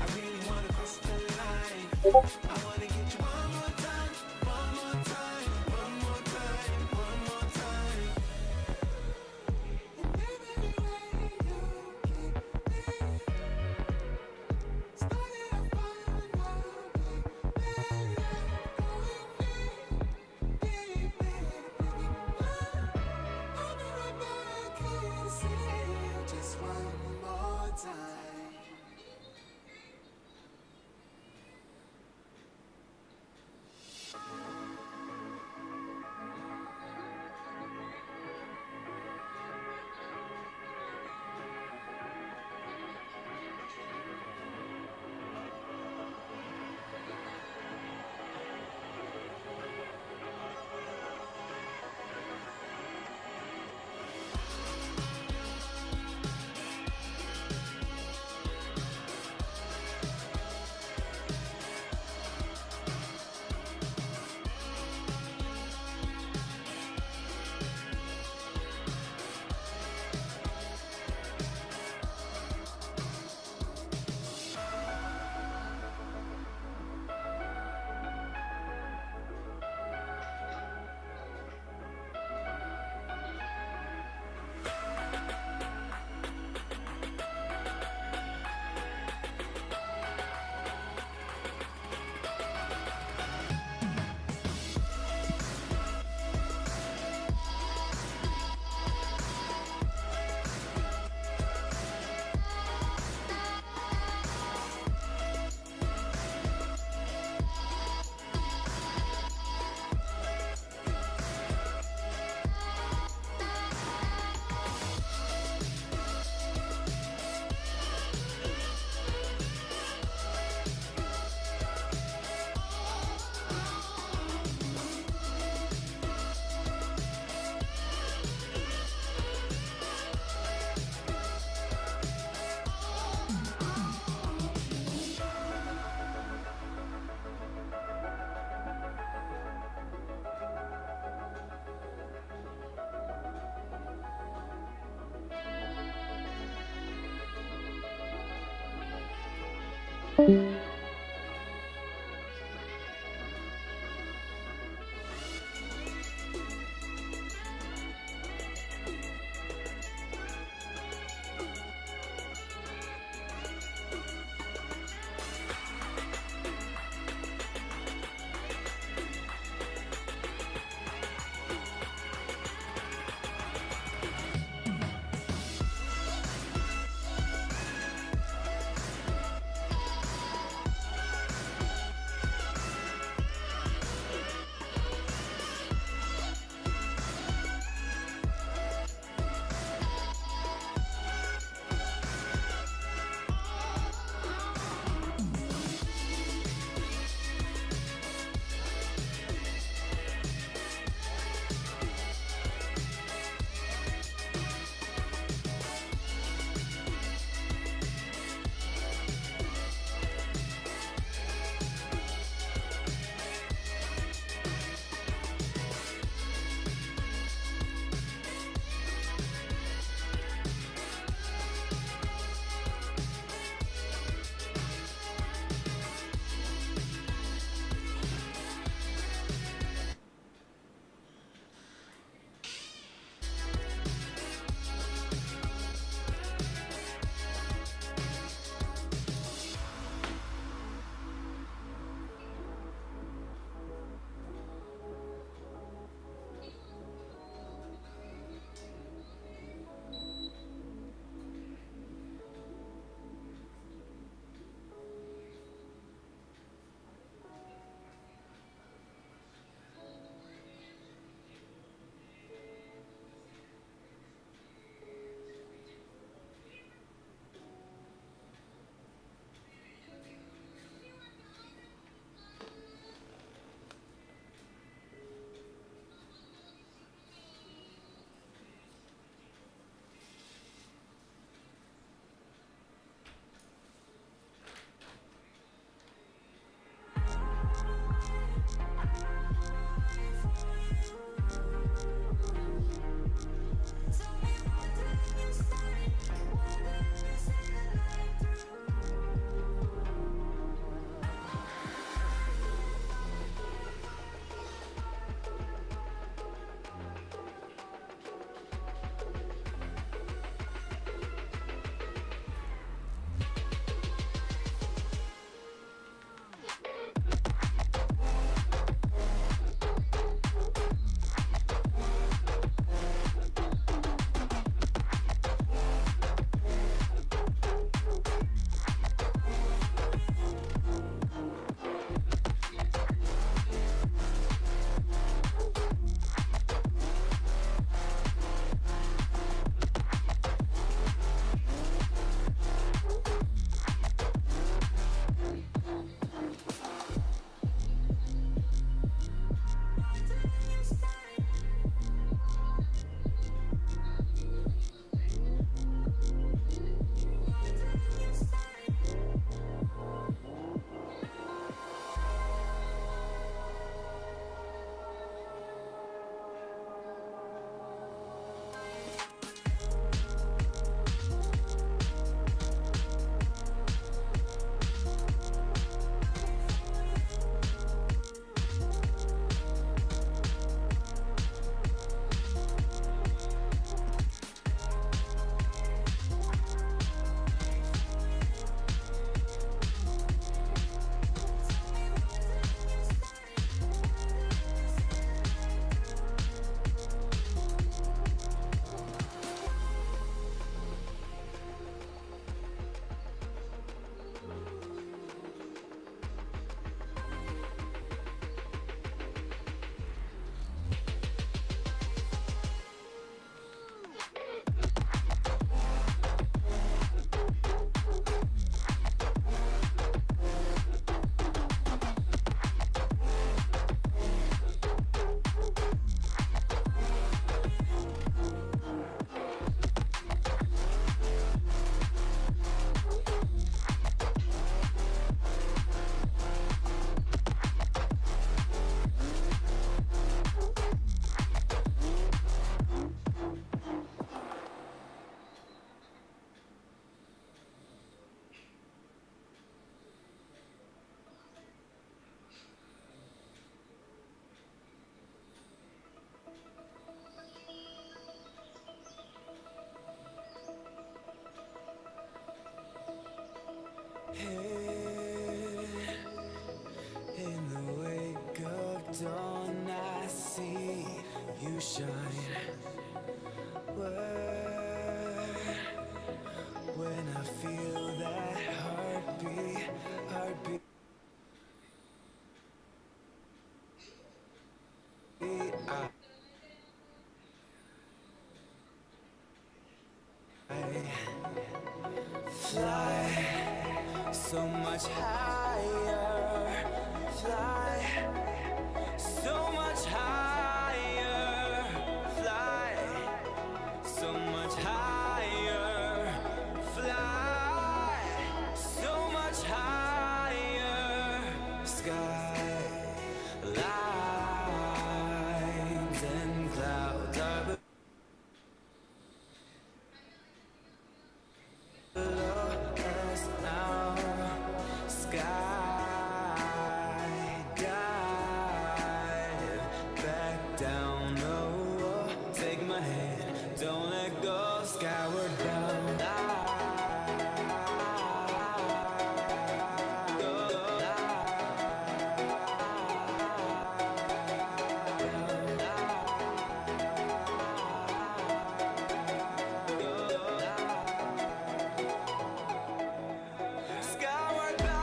S5: I really wanna cross the line. I wanna get you one more time, one more time, one more time, one more time. And baby, the way you keep me started a fire now, baby, going deep, I'll be right back, can't see you just one more time. you shine. When I feel that heartbeat. Fly so much higher, fly so much higher, fly so much higher, fly so much higher. Skylines and clouds are don't let go, skyward bound. Skyward bound.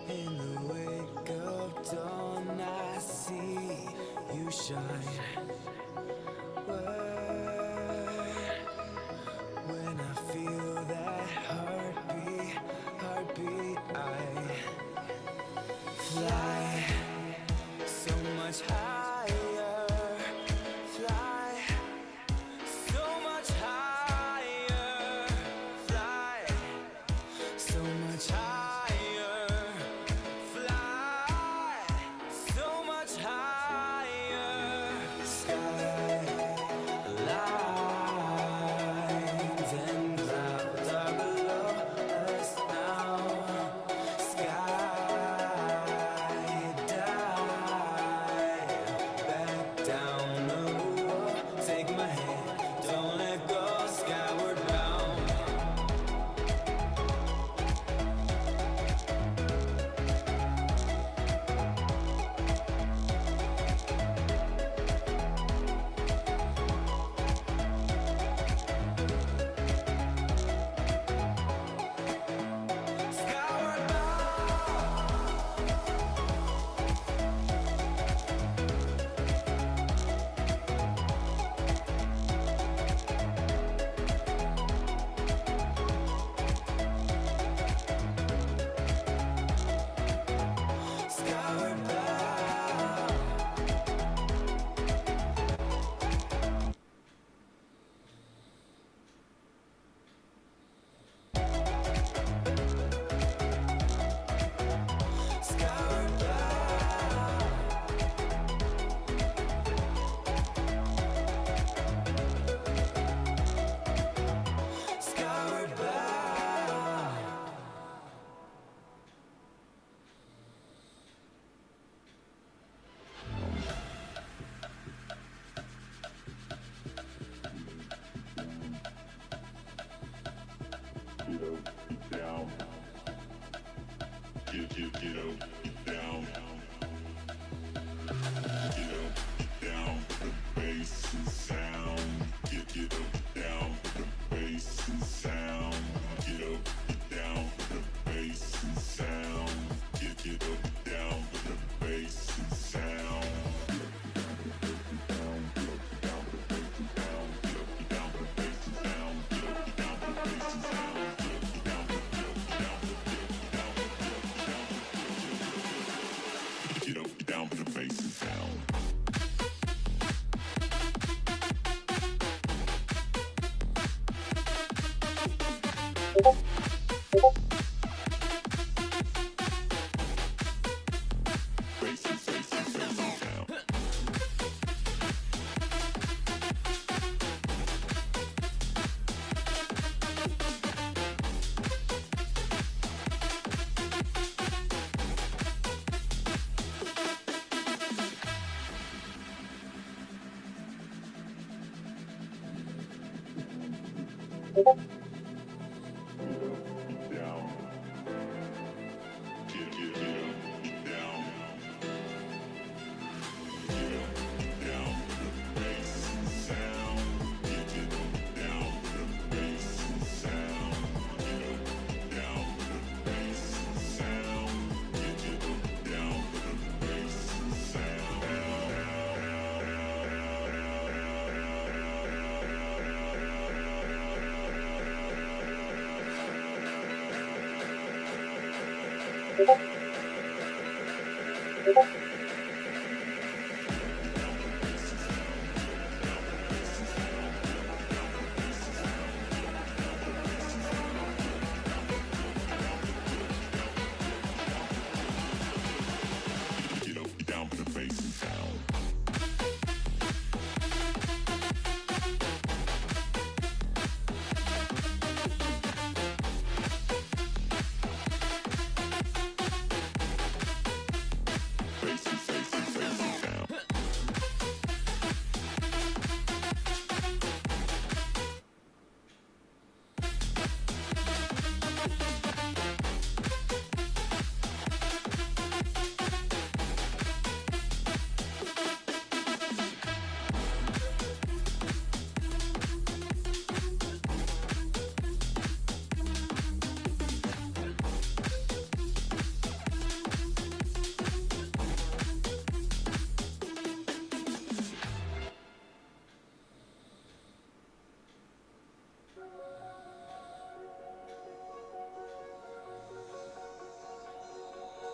S5: In the wake of dawn, I see you shine. When I feel that heartbeat, I fly so much higher, fly so much higher, fly so much higher.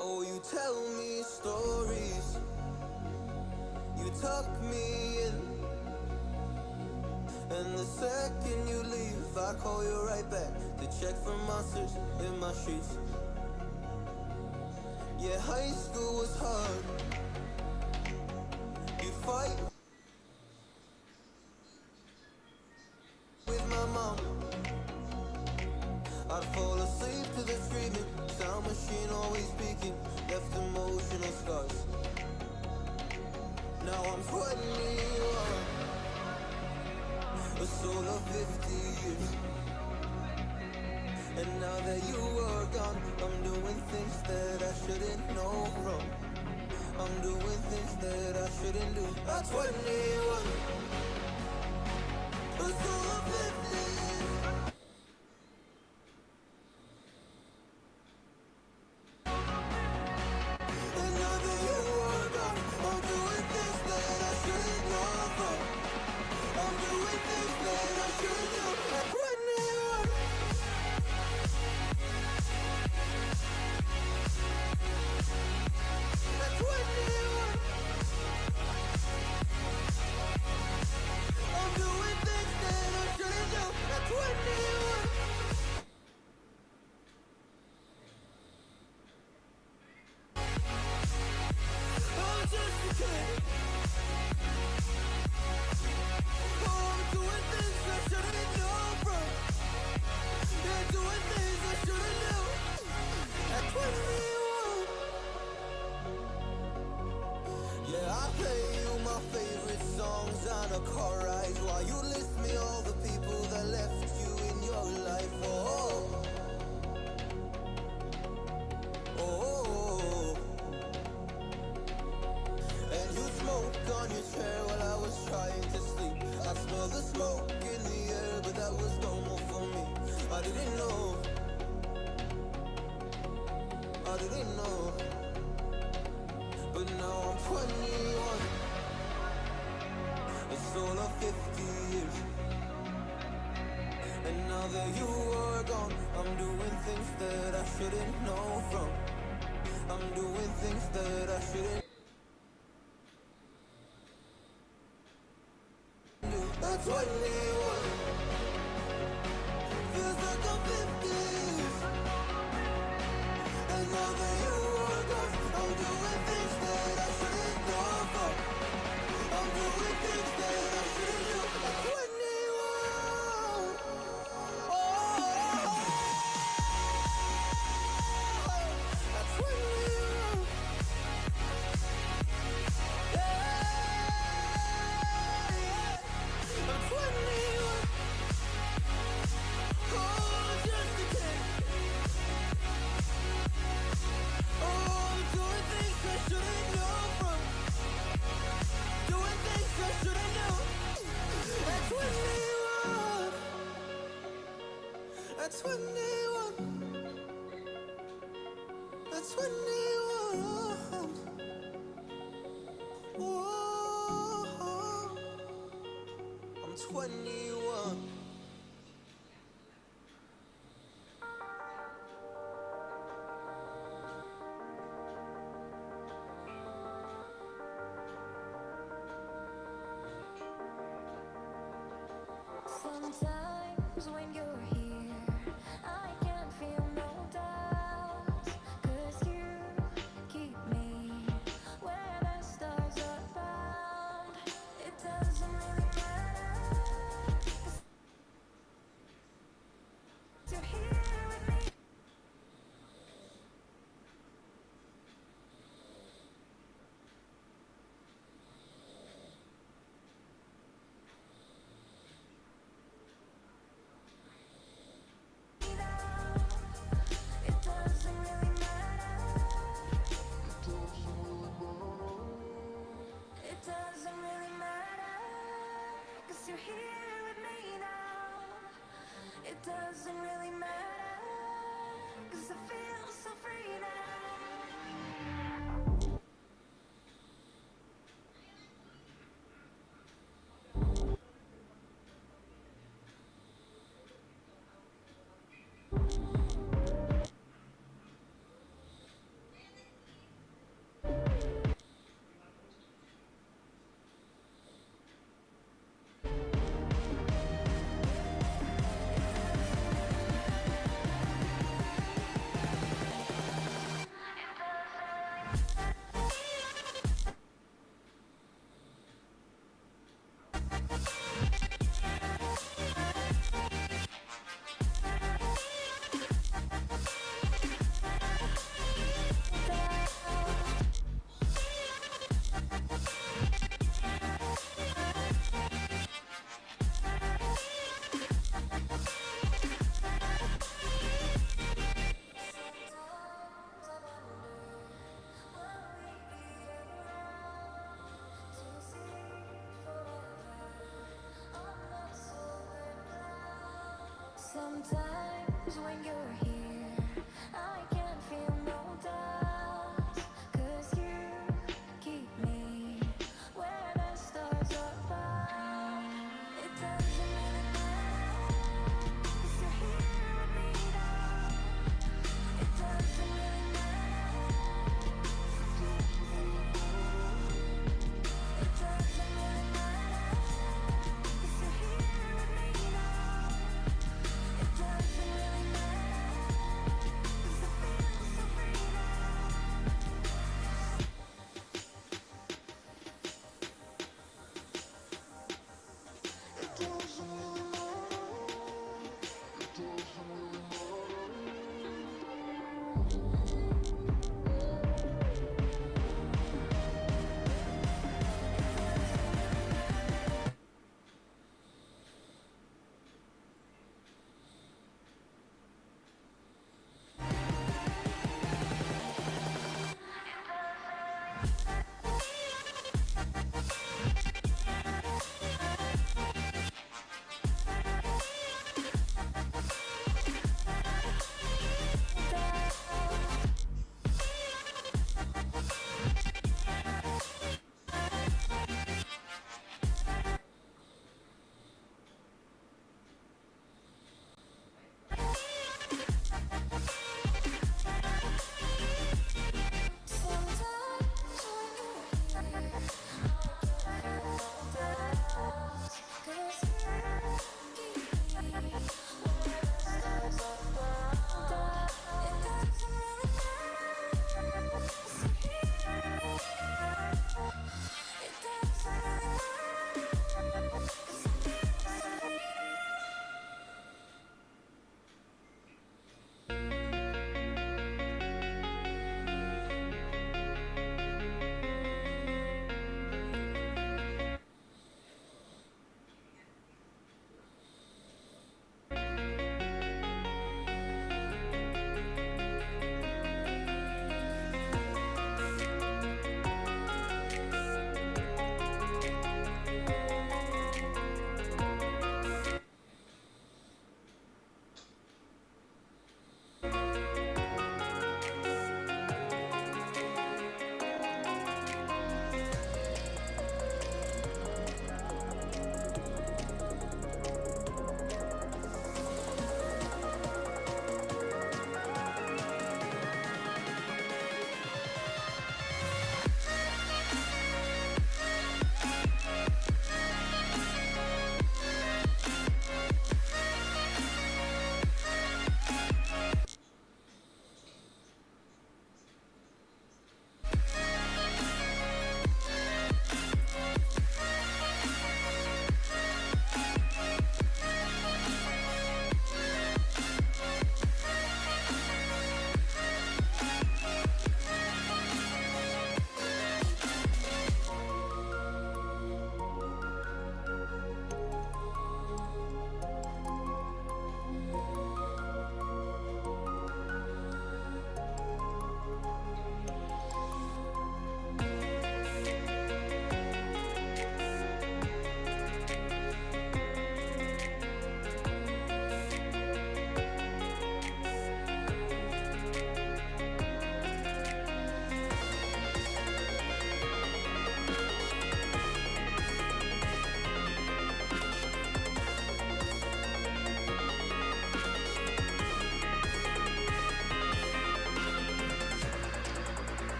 S5: Oh, you tell me stories, you tuck me in, and the second you leave, I call you right back to check for monsters in my streets. Yeah, high school was hard. You fight with my mom. I'd fall asleep to the screaming, sound machine always speaking, left emotional scars. Now I'm 21, a soul of 50 years. And now that you are gone, I'm doing things that I shouldn't know from. I'm doing things that I shouldn't do. At 21, a soul of 50 years. And now that you are gone, I'm doing things that I shouldn't know from. I'm doing things that I shouldn't do. At 21. I'm doing things that I shouldn't And now that you are gone, I'm doing things that I shouldn't know from. I'm doing things that I shouldn't do. That's 21. Feels like I'm 50s. And now that you are gone, I'm doing things that I shouldn't know from. I'm doing things that I shouldn't do. At 21. Oh, at 21. Yeah, I'm 21. Oh, just a kid. Oh, I'm doing things I shouldn't know from. Doing things I shouldn't know. At 21. At 21. At 21. Oh, I'm 21.
S9: Sometimes when you're here, I can feel no doubts, 'cause you keep me where the stars are bound. It doesn't really matter, 'cause you're here with me. It doesn't really matter. It doesn't really matter, 'cause you're here with me now. It doesn't really matter, 'cause I feel so free now. Sometimes when you're here, I can feel no doubts, 'cause you keep me where the stars are bound. It doesn't really matter, 'cause you're here with me now. It doesn't really matter. It doesn't really matter, 'cause you're here with me now. It doesn't really matter.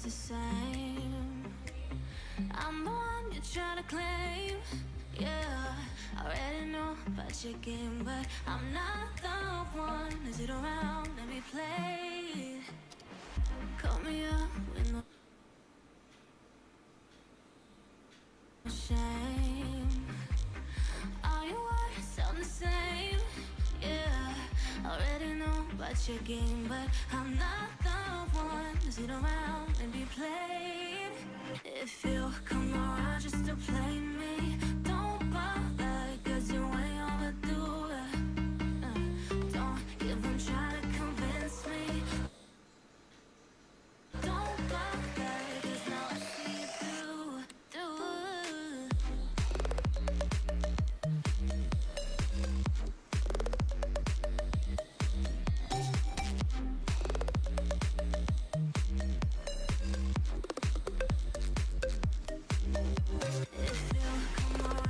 S9: the same. I'm the one you're trying to claim. Yeah, I already know about your game, but I'm not the one to sit around and be played. Call me up with no shame. All your words sound the same. Yeah, I already know about your game, but I'm not the one to sit around and be played. If you come around just to play me, don't bother, 'cause you're way overdue. Don't even try to convince me. Don't bother, 'cause now I see you through. If you come around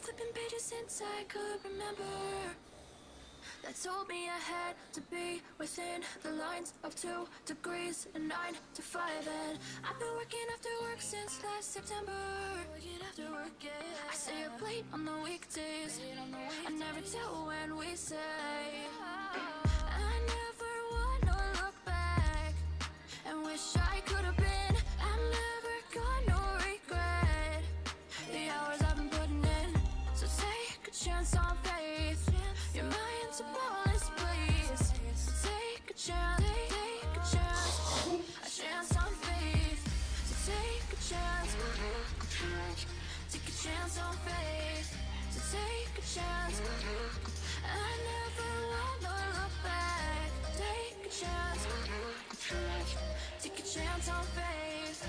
S9: flipping pages since I could remember. That told me I had to be within the lines of 2 degrees and 9 to 5. And I've been working after work since last September. Working after work, yeah. I stay up late on the weekdays. I never tell when we say. I never wanna look back and wish I could have been. I'm never gonna regret the hours I've been putting in. So take a chance on faith. Your mind's a bonus, please. So take a chance, a chance on faith. So take a chance on faith. So take a chance. I never wanna look back. Take a chance on faith. Take a chance on faith.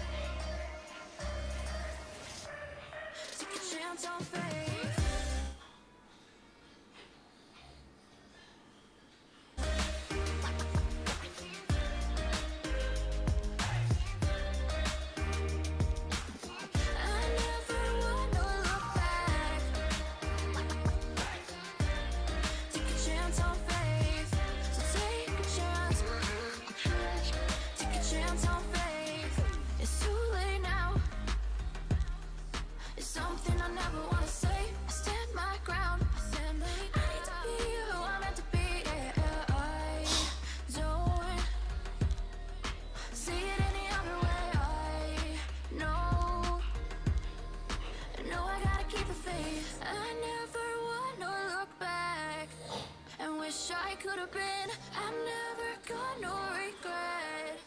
S9: I could have been. I'm never gonna regret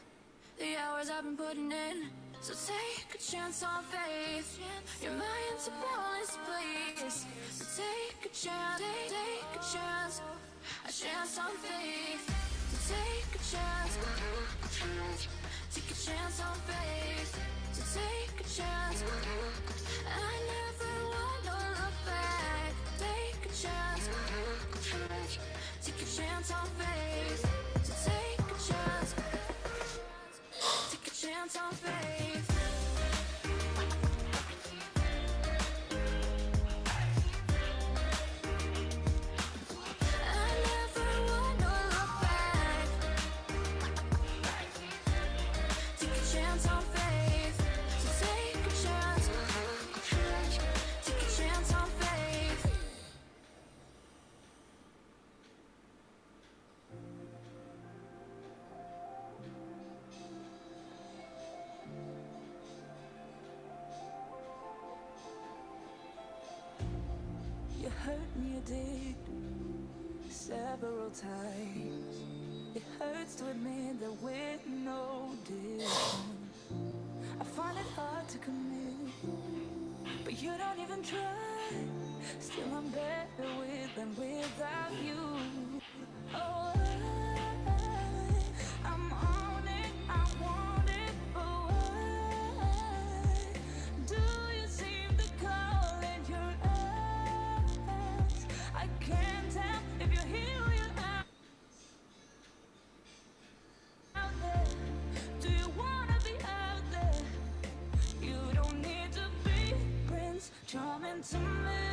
S9: the hours I've been putting in. So take a chance on faith. Your mind's a bonus, please. So take a chance, a chance on faith. So take a chance on faith. So take a chance. I never wanna look back. Take a chance on faith. So take a chance on faith. I never wanna look back. Take a chance on faith. So take a chance on faith.
S5: You hurt me, you did, several times. It hurts to admit that we're no different. I find it hard to commit, but you don't even try. Still I'm better with than without you. Oh, I'm on it, I want it, but why do you seem to call in your eyes? I can't tell if you're here or you're out there. Do you wanna be out there? You don't need to be Prince Charming to me.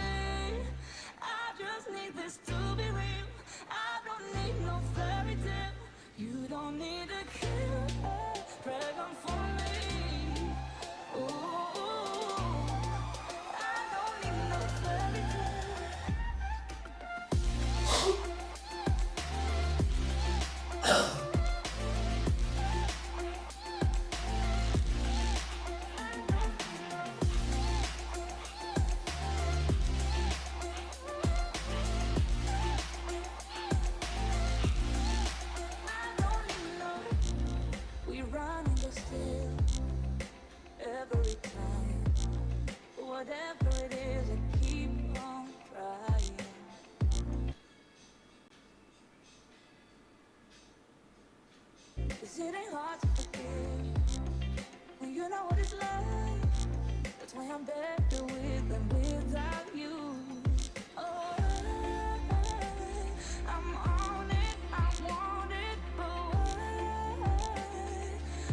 S5: I just need this to be real. I don't need no fairy tale. You don't need a killer dragon for me. Ooh, I don't need no fairy tale. We run and go still every time. Whatever it is, I keep on trying. Cause it ain't hard to forgive when you know what it's like. That's why I'm better with than without you. Oh, I'm on it, I want it, but why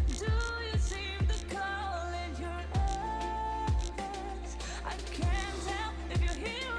S5: do you seem to call in your eyes? I can't tell if you're here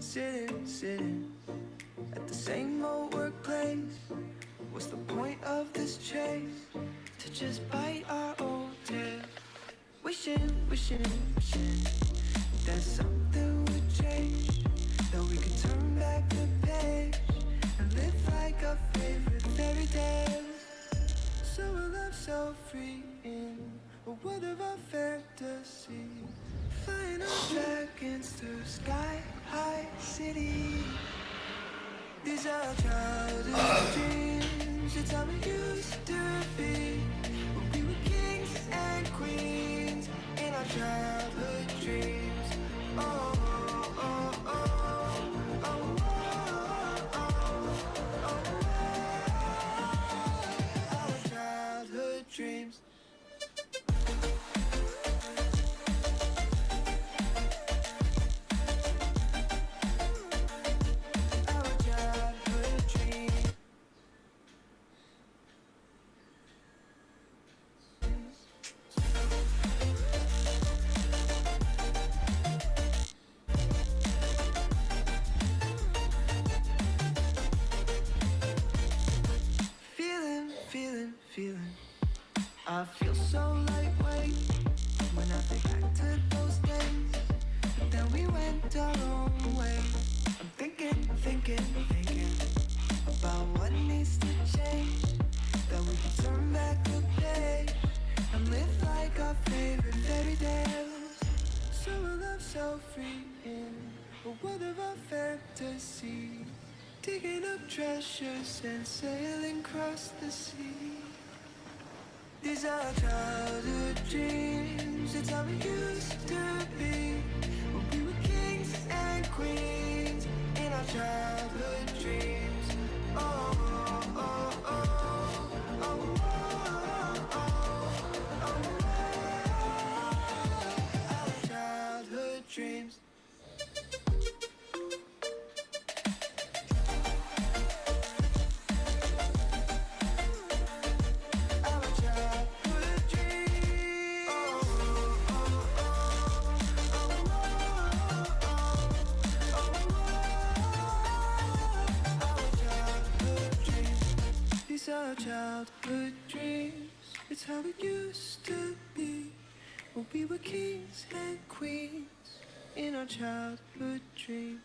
S5: sitting at the same old workplace. What's the point of this chase? To just bite our own tail. Wishing that something would change, that we could turn back the page and live like our favorite fairy tale. So a love so free in a world of our fantasy, flying on dragons through sky-high cities. These are childhood dreams, it's how we used to be. When we were kings and queens in our childhood dreams. Oh, oh, oh, oh, oh, oh, oh, oh. Our childhood dreams. Feeling. I feel so lightweight when I think back to those days. But then we went our own way. I'm thinking about what needs to change, that we can turn back the page and live like our favorite fairy tales. So a love so free in a world of our fantasy, digging up treasures and sailing across the sea. These are childhood dreams, it's how we used to be. When we were kings and queens in our childhood dreams. Oh, oh, oh, oh, oh, oh, oh. Our childhood dreams. Our childhood dreams, it's how it used to be. When we were kings and queens in our childhood dreams.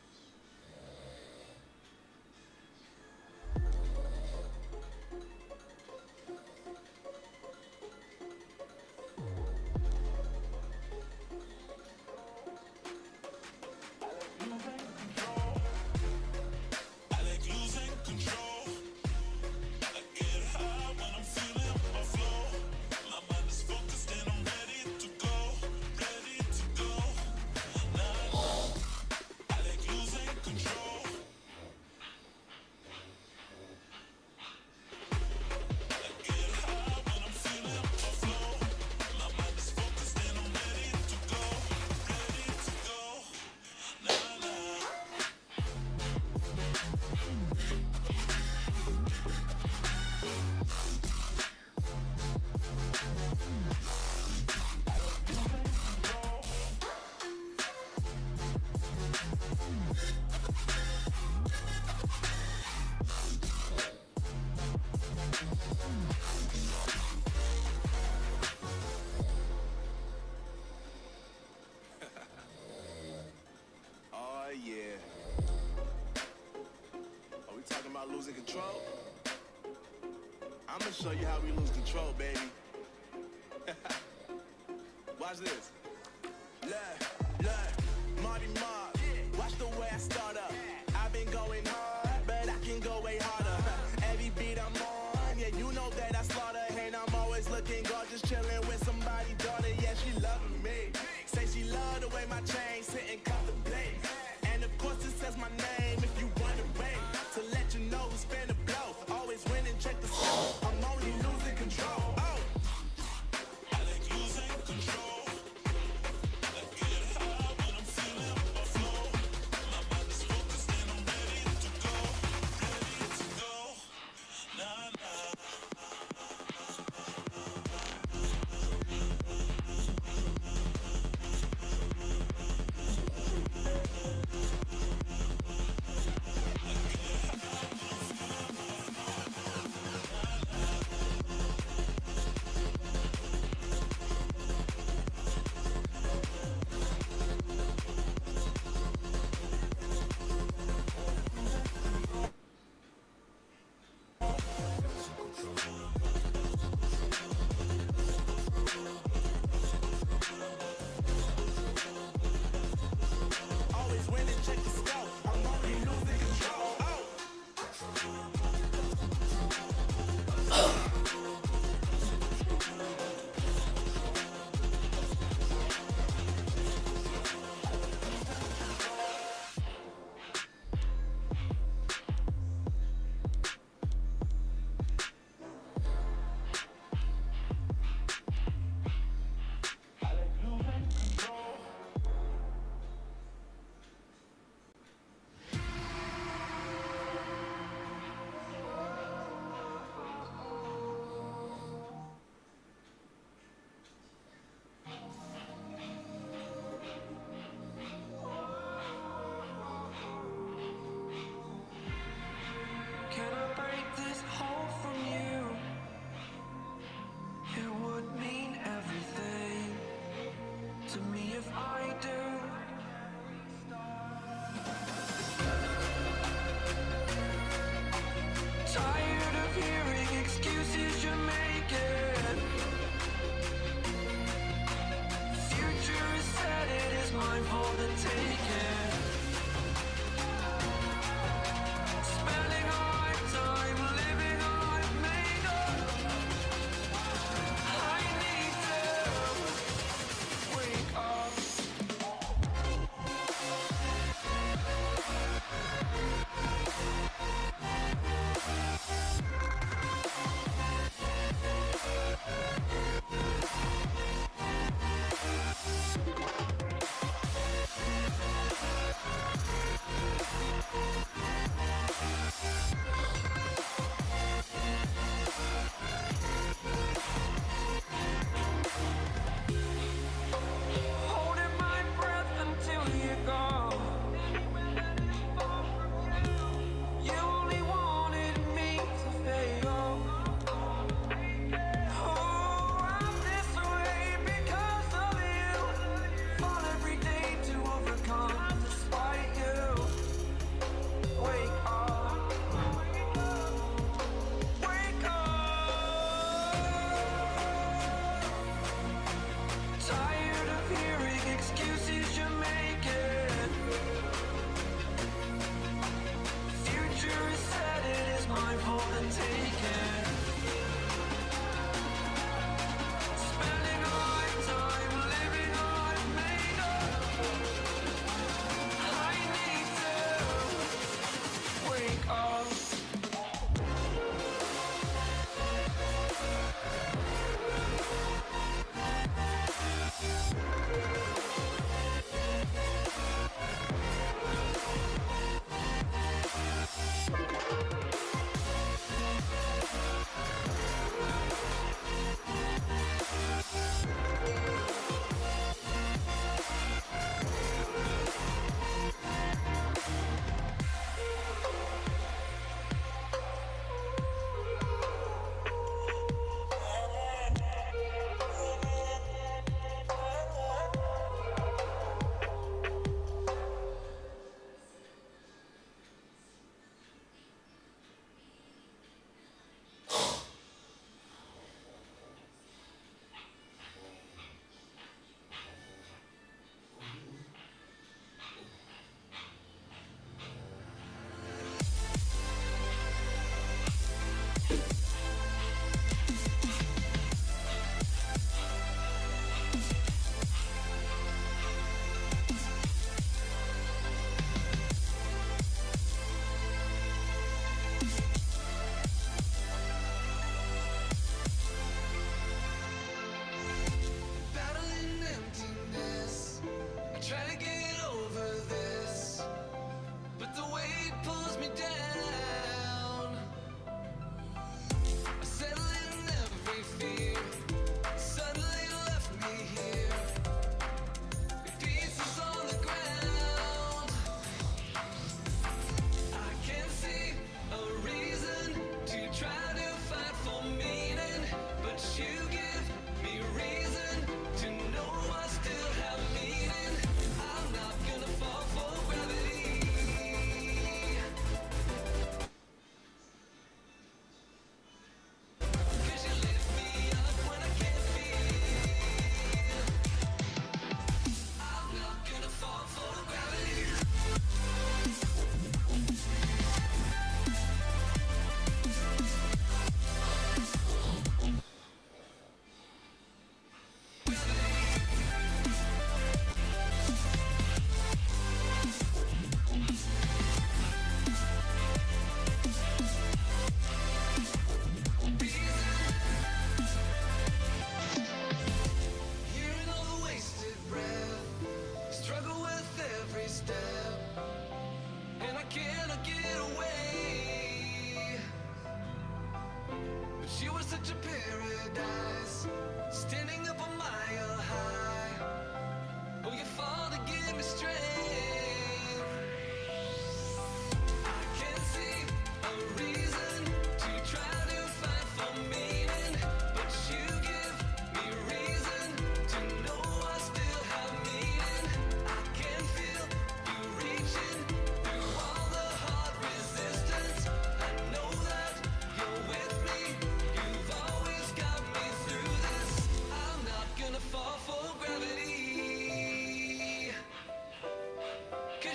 S11: Oh yeah. Are we talking about losing control? I'm gonna show you how we lose control, baby. Watch this. Look, Marty Mark. Watch the way I start up. I've been going hard, but I can go way harder. Every beat I'm on, yeah, you know that I slaughter. And I'm always looking gorgeous, chilling with somebody's daughter. Yeah, she loving me. Say she love the way my chain sit and contemplate. And of course it says my name if you wanna wait. To let you know who's finna blow. Always win and check the score. I'm only losing control. Oh. I like losing control. I get high when I'm feeling my flow.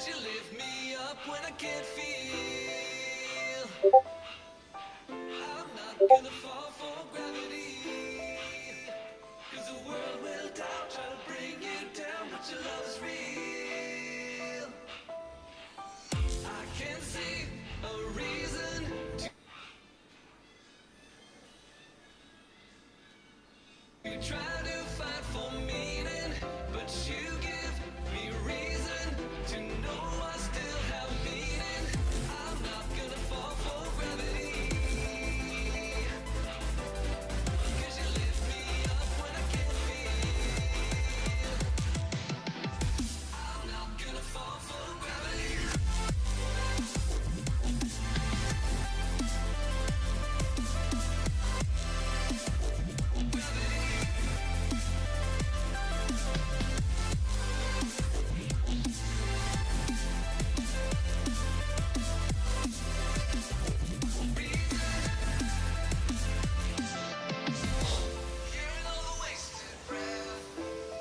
S5: you lift me up when I can't feel. I'm not gonna fall for gravity. 'Cause the world will doubt, try to bring you down, but your love is real. I can't see a reason to you try to fight for meaning, but you give me reason to know I still have meaning. I'm not gonna fall for gravity. 'Cause you lift me up when I can't feel. I'm not gonna fall for gravity. Hearing all the wasted breath,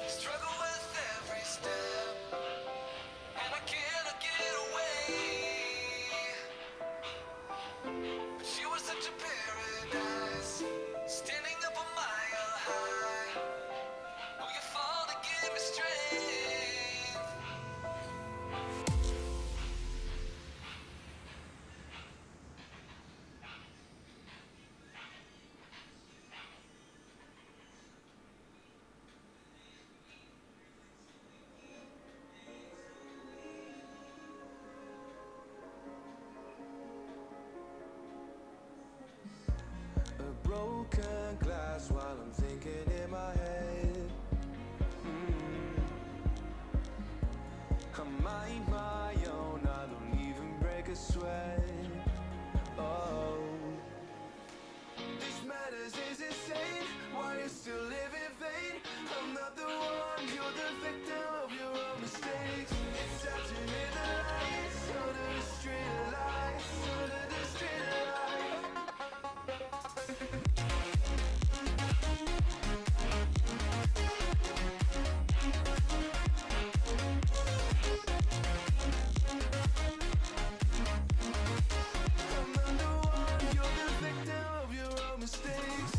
S5: struggle with every step, and I cannot get away. But you were such a paradise, standing up a mile high. Oh, you fall to give me strength. A broken glass while I'm thinking in my head. I mind my own, I don't even break a sweat. Oh, this madness is insane. Why you still live in vain? I'm not the one, you're the victim of your own mistakes. It's time to hit the lights, under the street lights, under the street lights. I'm not the one, you're the victim of your own mistakes.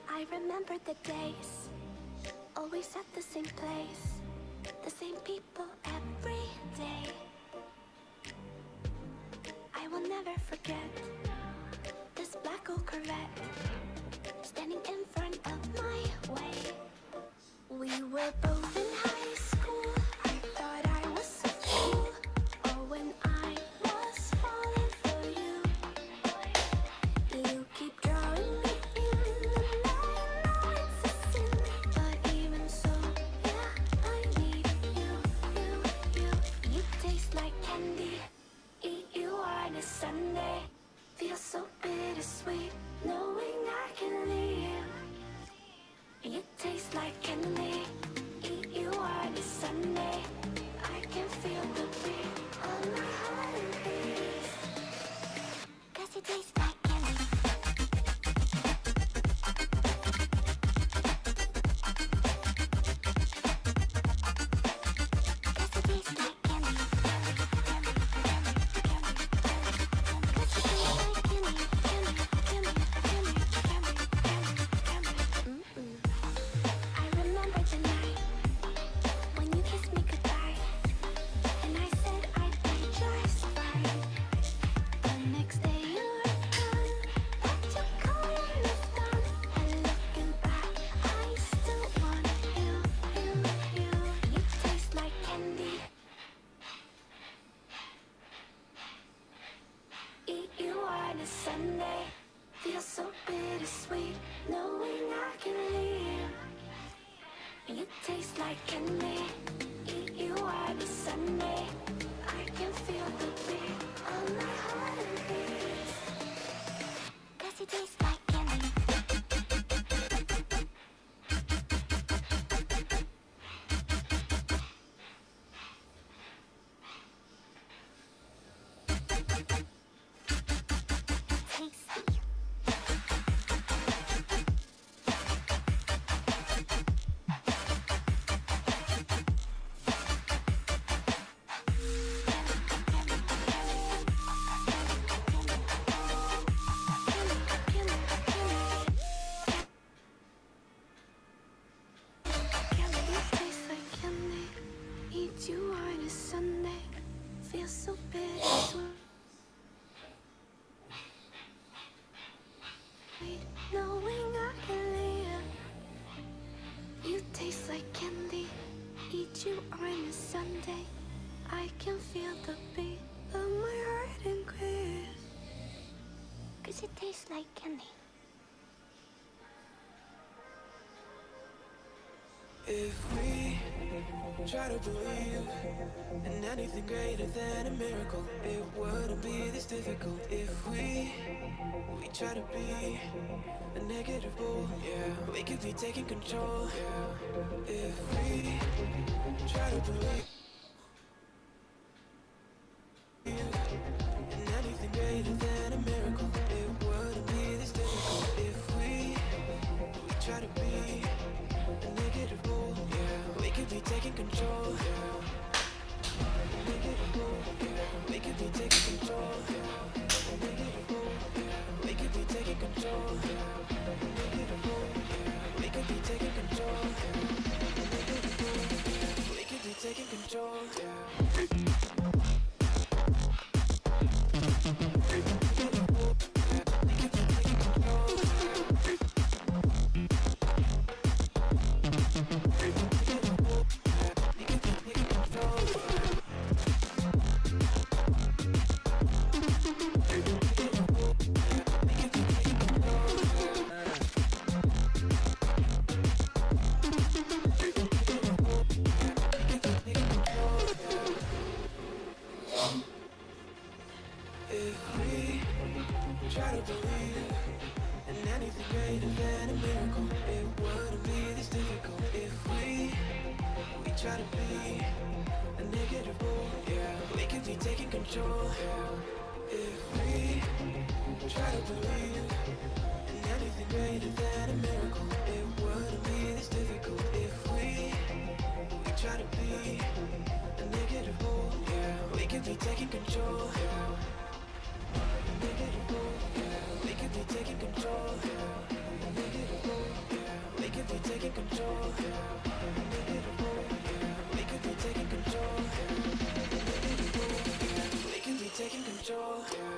S12: I remember the days, always at the same place, the same people every day. I will never forget this black old Corvette standing in front of my way. We were both in high school. I thought I was so cool. Oh, when I was falling for you, you keep drawing me in, and I know it's a sin, but even so, yeah, I need you. You taste like candy. Eat you on a Sunday. Feel so bittersweet, knowing I can leave. You taste like candy. Eat you on a Sunday. I can feel the beat on my heart and beats. 'Cause you taste like candy. I remember the night when you kissed me goodbye, and I said I'd be just fine. The next day you were gone, packed your car and left on. And looking back, I still want you. You taste like candy. Eat you on a Sunday. Feel so bittersweet, knowing I can leave. You taste like candy. Eat you on a Sunday. I can feel the beat on my heart and beats. 'Cause you taste like candy. Tasty. You taste like candy. Eat you on a Sunday. Feel so bittersweet, knowing I can live. You taste like candy. Eat you on a Sunday. I can feel the beat of my heart and quiz. 'Cause it tastes like candy.
S5: If we try to believe in anything greater than a miracle, it wouldn't be this difficult. If we try to be a negative bull, yeah, we could be taking control. Yeah. If we try to believe in anything greater than a miracle, it wouldn't be this difficult. If we try to be a negative bull, yeah, we could be taking control. Yeah. Negative bull, yeah, we could be taking control. Yeah. Negative bull, yeah, we could be taking control. Yeah. Negative bull, yeah, we could be taking control. Yeah. try to be a negative bull, yeah. We could be taking control, yeah. If we try to believe in anything greater than a miracle, it wouldn't be this difficult. If we try to be a negative bull, yeah. We could be taking control, yeah. Negative bull, yeah. We could be taking control, yeah. Negative bull, yeah. We could be taking control, yeah. Negative bull, yeah. We could be taking control, yeah. Negative bull, yeah. We could be taking control, yeah.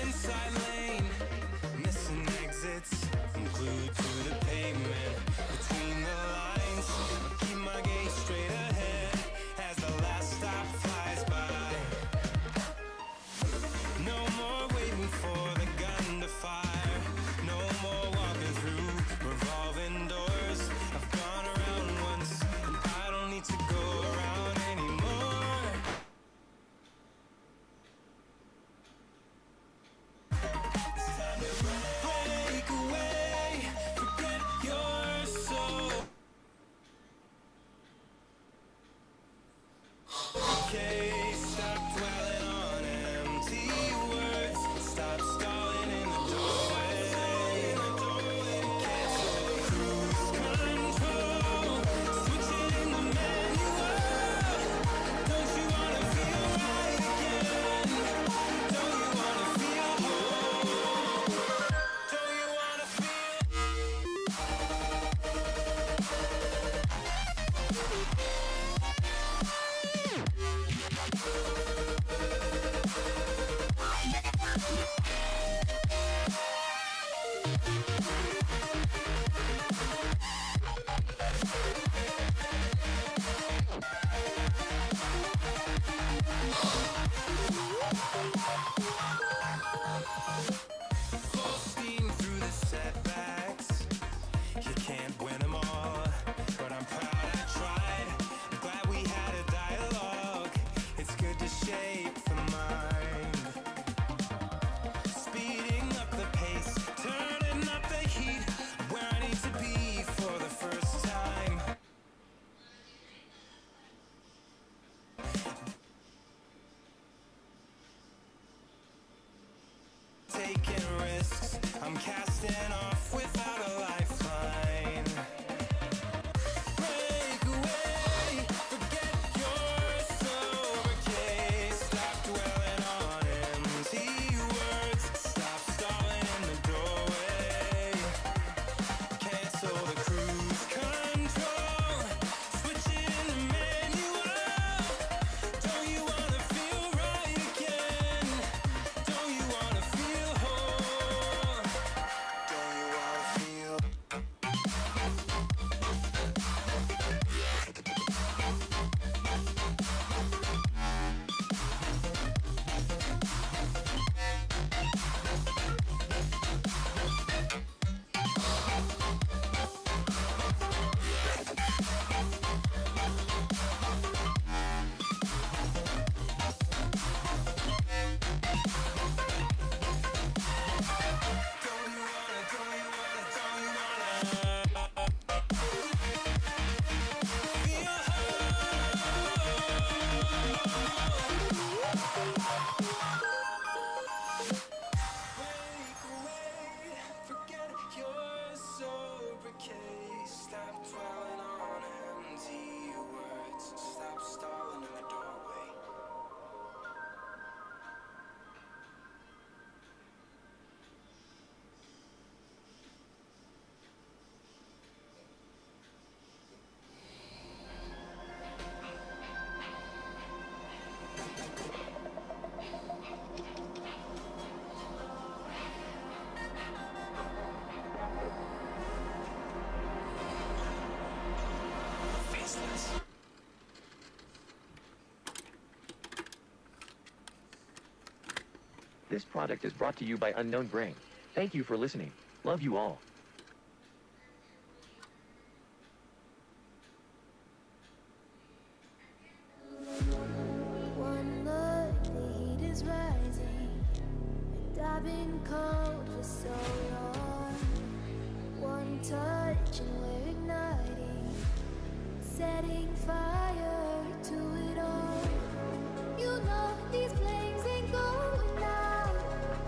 S5: Inside lane, missing exits, I'm glued to the pavement. Between the lines, I keep my gaze straight ahead as the last stop flies by. No more waiting for the gun to fire. No more walking through revolving doors. I've gone around once, and I don't need to go around anymore. Break away, forget your soul. Okay, stop dwelling on empty words. Stop stalling in the doorway. Cancel the cruise control. Switch it in the manual. Don't you wanna feel right again? Don't you wanna feel whole? Don't you wanna feel? Full steam through the setbacks. You can't win them all, but I'm proud I tried. I'm glad we had a dialogue. It's good to shape the mind. Speeding up the pace, turning up the heat. Where I need to be for the first time. Taking risks, I'm casting off without a lifeline. Break away, forget your sober case. Stop dwelling on empty words. Stop stalling in the doorway. Cancel the cruise control. Switch it in the manual. Don't you wanna feel right again? Don't you wanna feel whole? Don't you wanna feel? Break away, forget your sober case. Stop dwelling on
S13: This product is brought to you by Unknown Brain. Thank you for listening. Love you all.
S12: One look, the heat is rising, and I've been cold for so long. One touch and we're igniting, setting fire to it all. You know these flames ain't going out.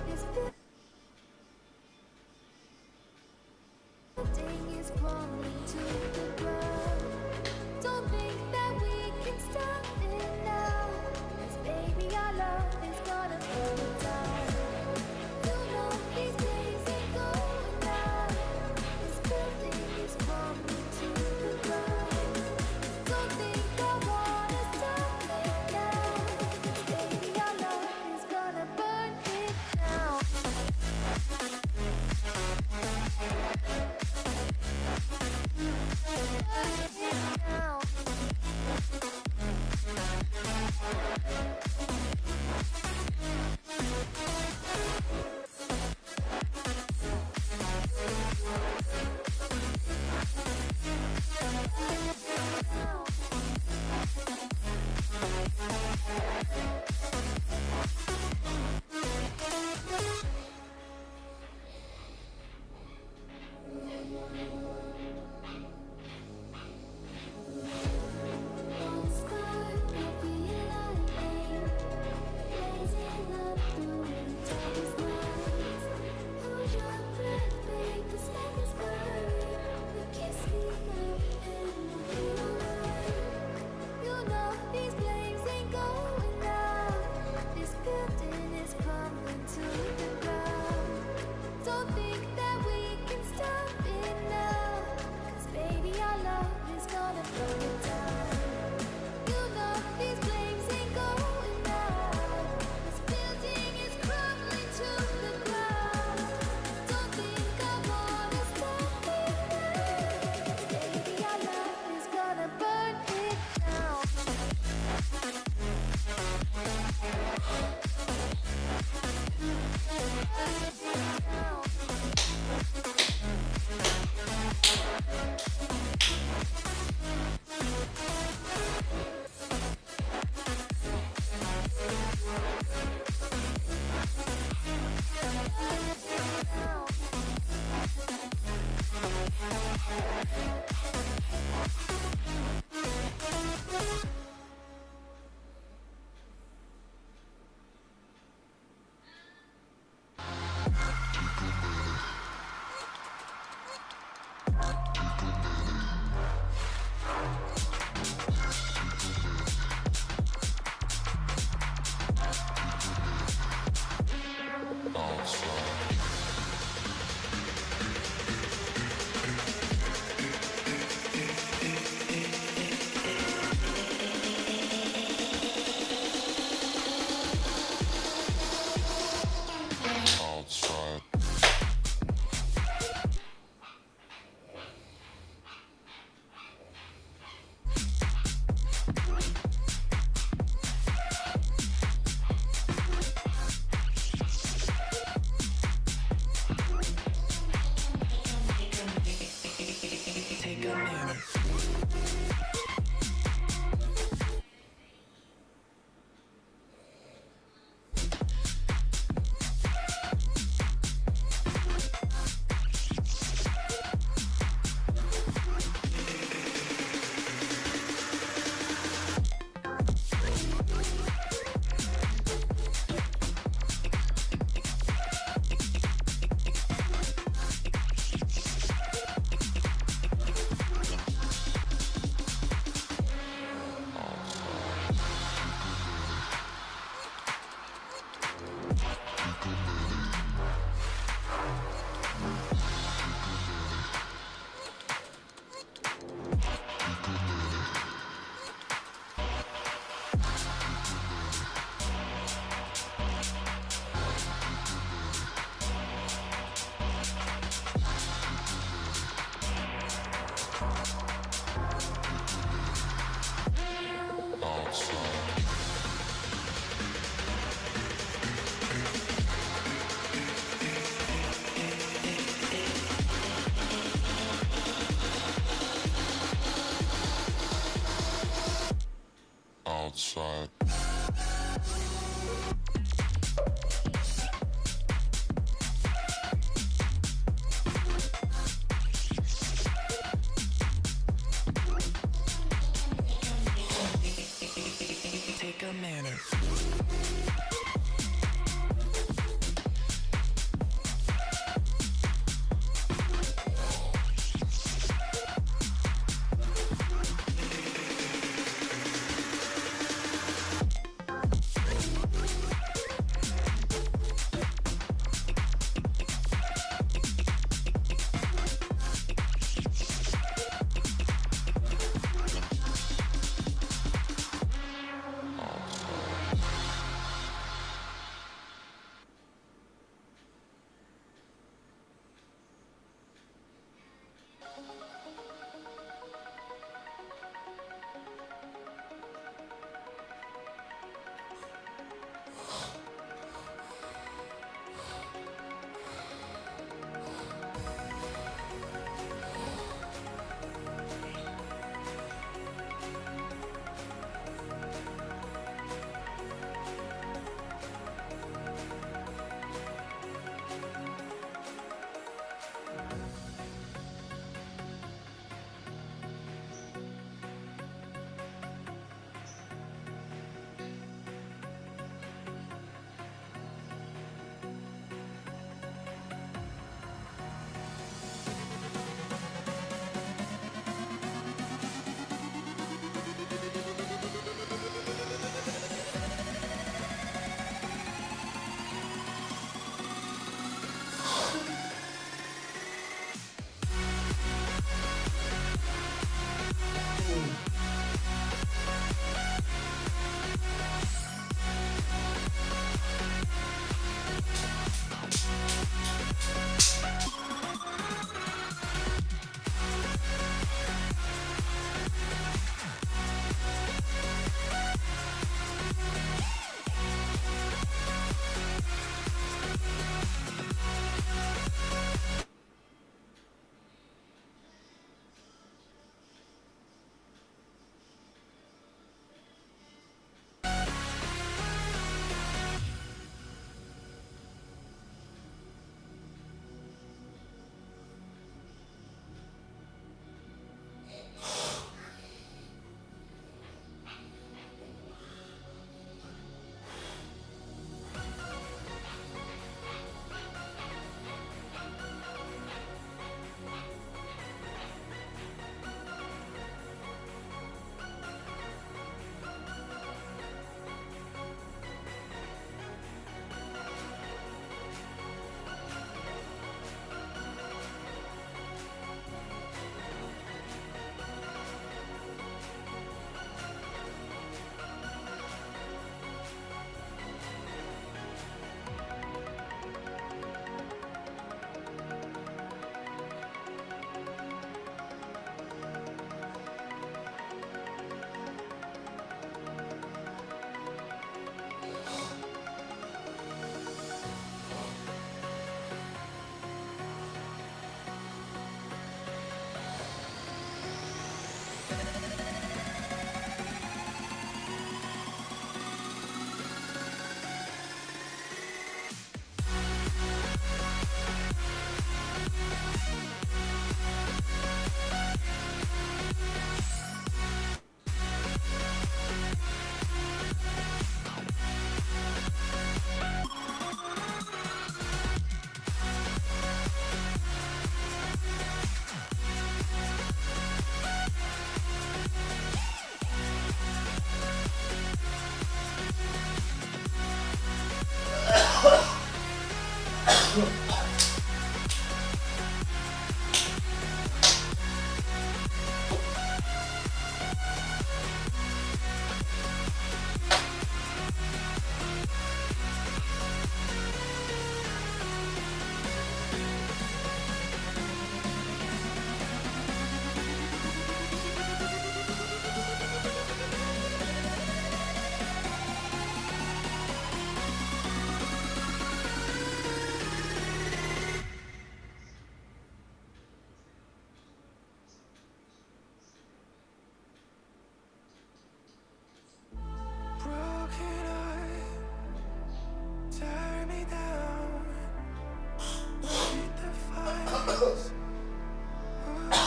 S12: This building is crumbling to the ground. Don't think that we can stop it now, 'cause baby our love is gonna burn it down. You know these days ain't going out. This building is crumbling to the ground. Don't think I wanna stop it now, 'cause baby our love is gonna burn it down. One spark could be a lightning, blazing up through the darkest nights. Hold your breath, babe, 'cause life is burning. You kiss me now and we'll be alright. You know these flames ain't going out. This building is crumbling to the ground. Don't think that we can stop it now, 'cause baby our love is gonna burn it down. You know these flames ain't going out. This building is crumbling to the ground. Don't think I wanna stop it now, 'cause baby our love is gonna burn it down. outside.
S5: Take a minute.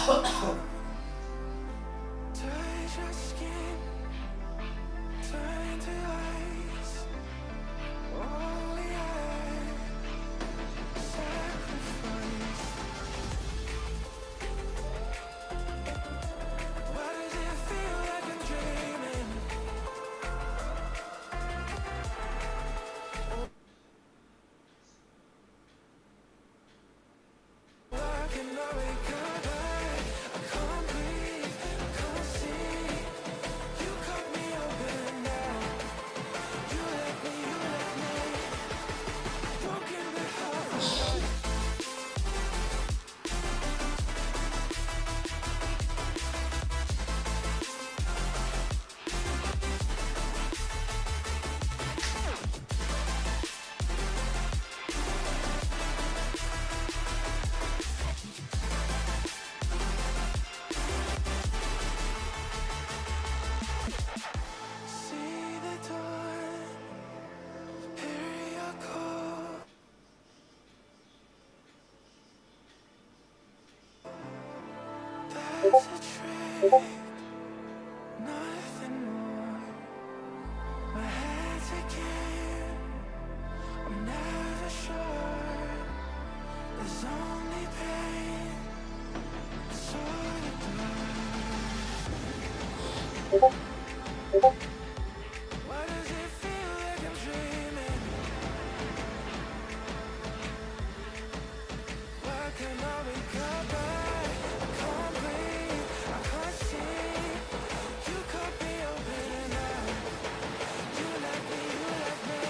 S5: Touch your skin, turn to ice. Only I sacrifice. Why does it feel like I'm dreaming? Why can I wake up? I can't breathe, I can't see. You cut me open now. You left me, broken but half alive. See the dawn, hear your call. That's a trick, nothing more. My head's again, I'm never sure. There's only pain, it's all the Why does it feel like I'm dreaming? Why can't I wake up? I can't breathe, I can't see. You cut me open now. You left me,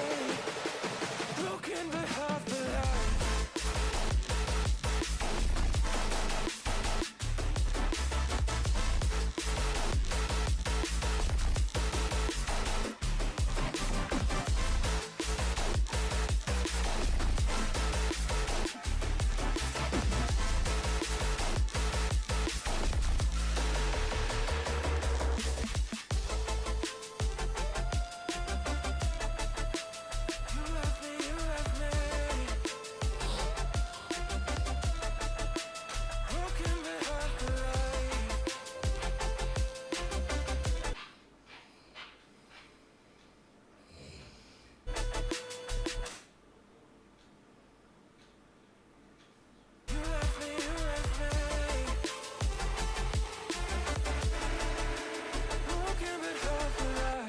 S5: broken but half alive. You left me, broken but half alive. You left me, broken but half alive.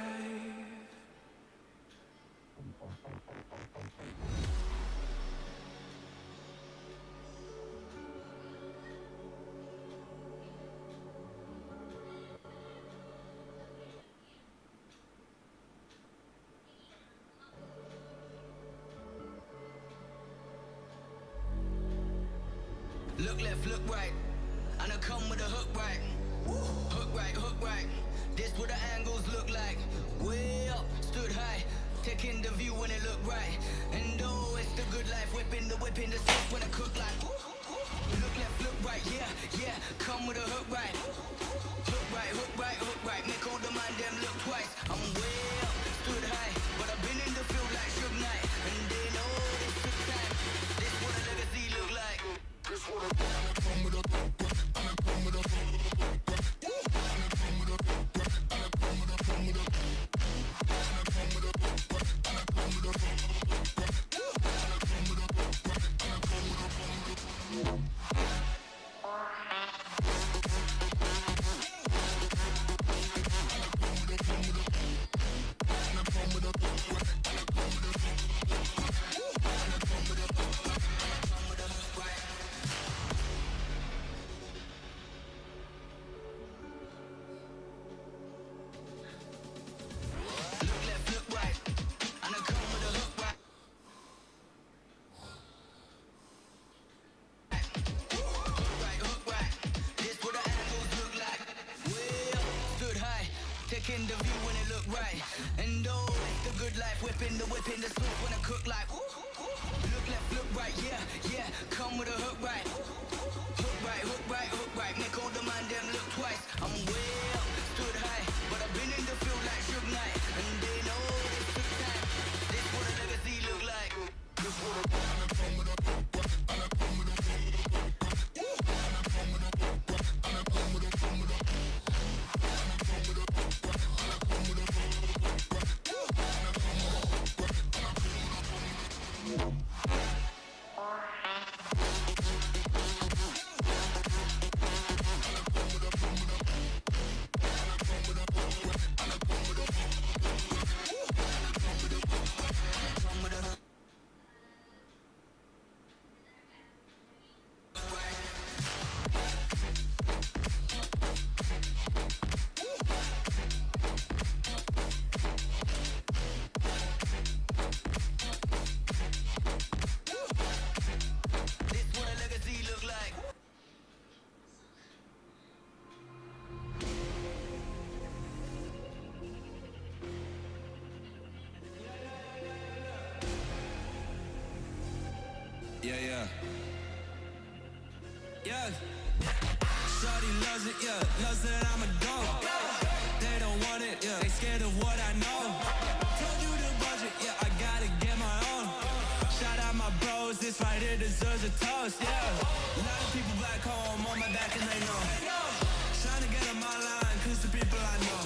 S14: Look left, look right, and I come with a hook right. Hook right, hook right. This what the angles look like. Way up, stood high, taking the view when it look right. And oh, it's the good life, whipping the sauce when I cook like. Look left, look right, yeah, yeah. Come with a hook right. Hook right, hook right, hook right. Make all the mind them look twice. I'm way up, stood high, but I've been in the field like Suge Knight. And they know this took time. This what a legacy look like. This what a taking the view when it look right. And oh, it's the good life, whipping the sauce when I cook like. Look left, look right, yeah, yeah. Come with a hook right. Hook right, hook right, hook right. Make all the mind them look twice. I'm way up, stood high, but I've been in the field like Suge Knight. And they know this took time. This what a legacy look like. This what a
S5: it, yeah. Loves that I'm a dog. They don't want it, yeah. They scared of what I know. Told you the budget, yeah. I gotta get my own. Shout out my bros, this right here deserves a toast, yeah. A lot of people back home on my back and they know. Trying to get on my line, cause the people I know.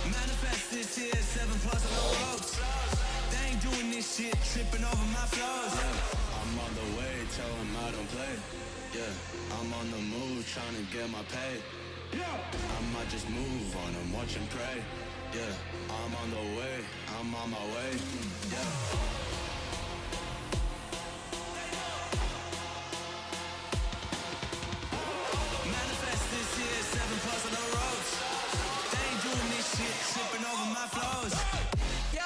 S5: Manifest this here, 7+ on the ropes. They ain't doing this shit, tripping over my flows. Yeah. I'm on the way, tell them I don't play. Yeah, I'm on the move, trying to get my pay. I might just move on and watch and pray. Yeah, I'm on the way, I'm on my way. Yeah. Manifest this here, 7+ on the ropes. They ain't doing this shit, tripping over my flows. Yeah.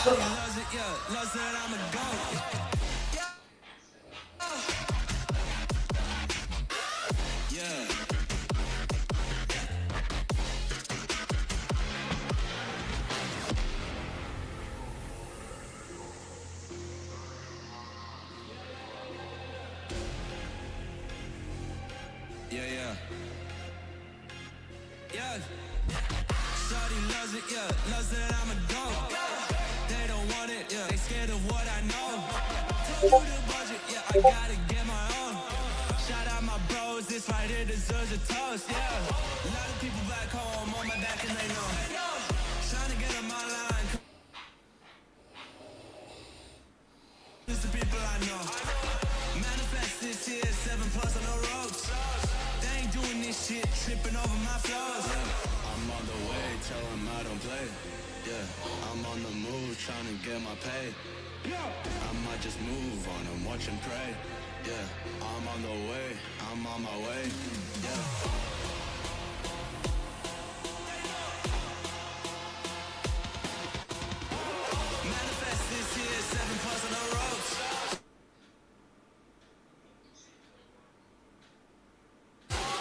S5: Loves it, yeah. Loves that I'm a goat. Yeah. Yeah. Shawty loves it, yeah. Loves that I'm a goat. They don't want it, yeah. They scared of what I know. Told you the budget, yeah. I gotta get my own. Shout out my bros, this right here deserves a toast, yeah. A lot of people back home on my back and they know. Trying to get on my line. It's the people I know. Manifest this here, 7+ on the ropes. They ain't doing this shit, tripping over my flows. I'm on the way, tell them I don't play. Yeah, I'm on the move, trying to get my pay. I might just move on and watch and pray. Yeah, I'm on the way, I'm on my way. Yeah. Manifest this here, 7+ on the ropes.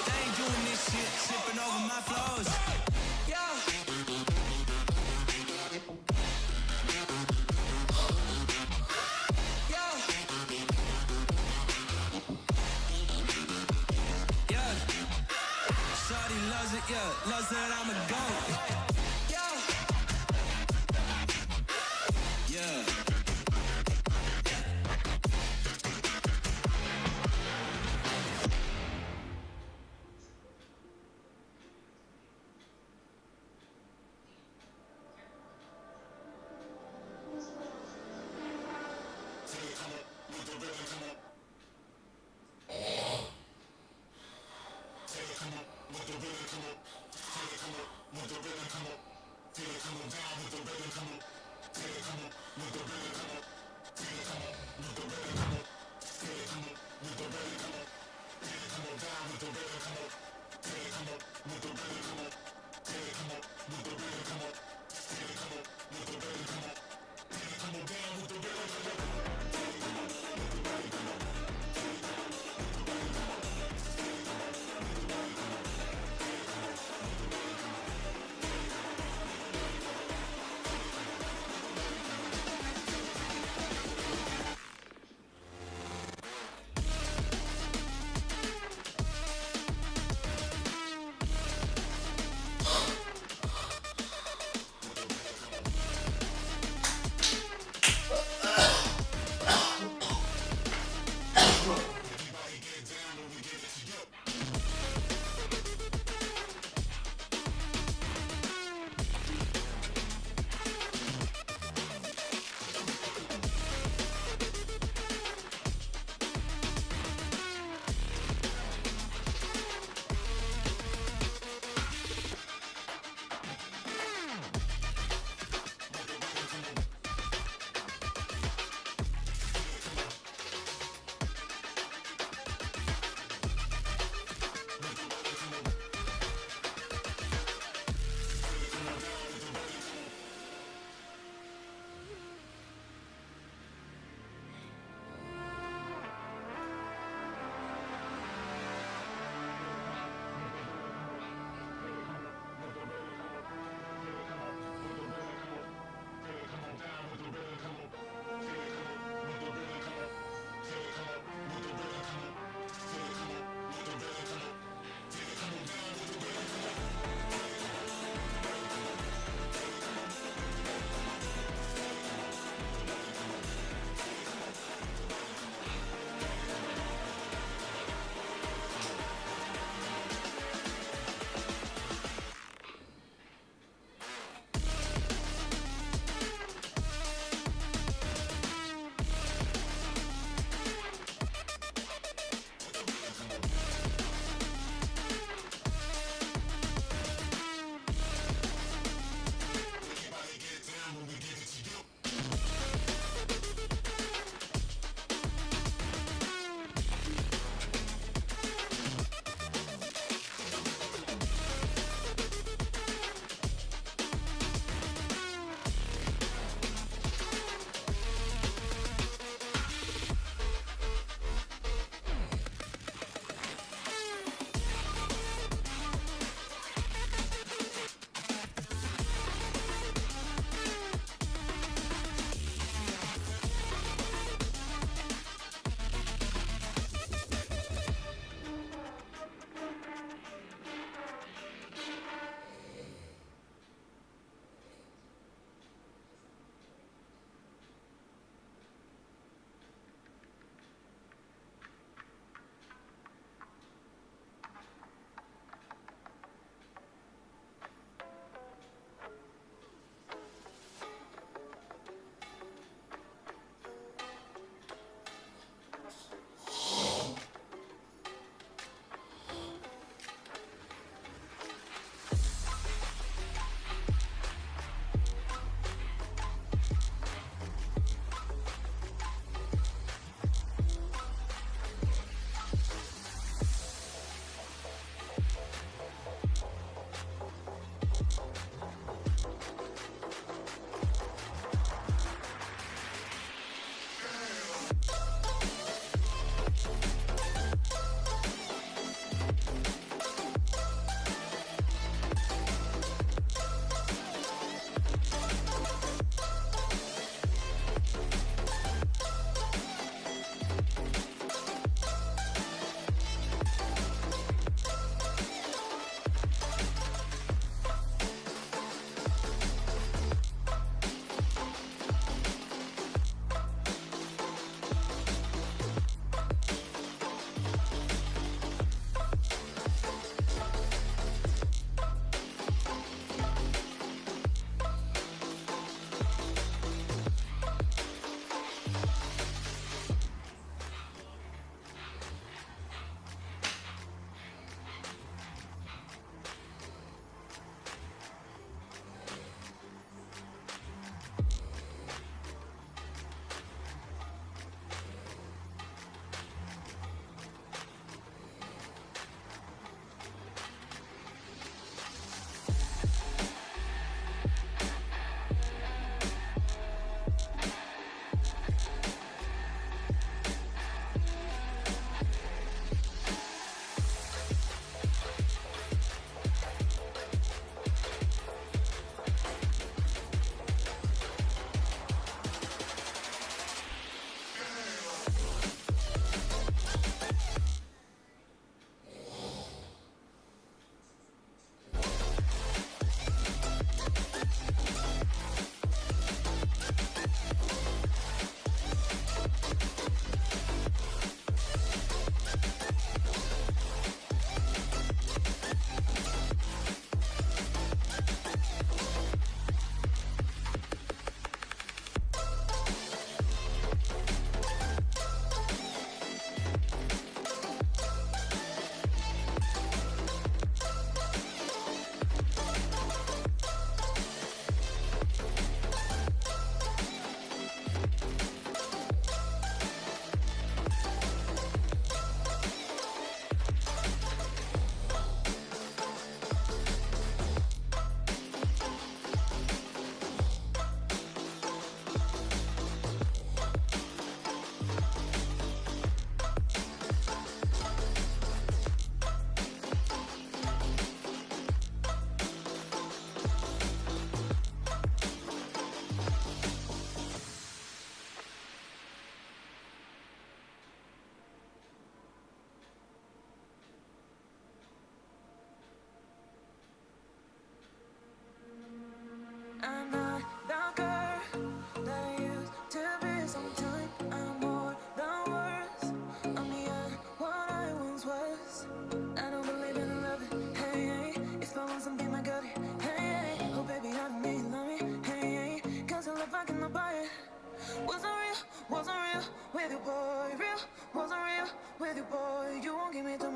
S5: They ain't doing this shit, tripping over my flows. Yeah. Shawty loves it, yeah. Loves that I'm a goat. Yeah.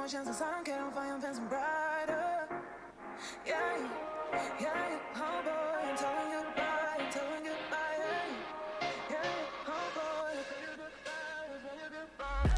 S5: more chances. I don't care if I am fencing brighter. Yeah, yeah, oh boy, I'm telling you goodbye, I'm telling you goodbye. Yeah, yeah, oh boy, I'm telling you goodbye, I'm telling you goodbye.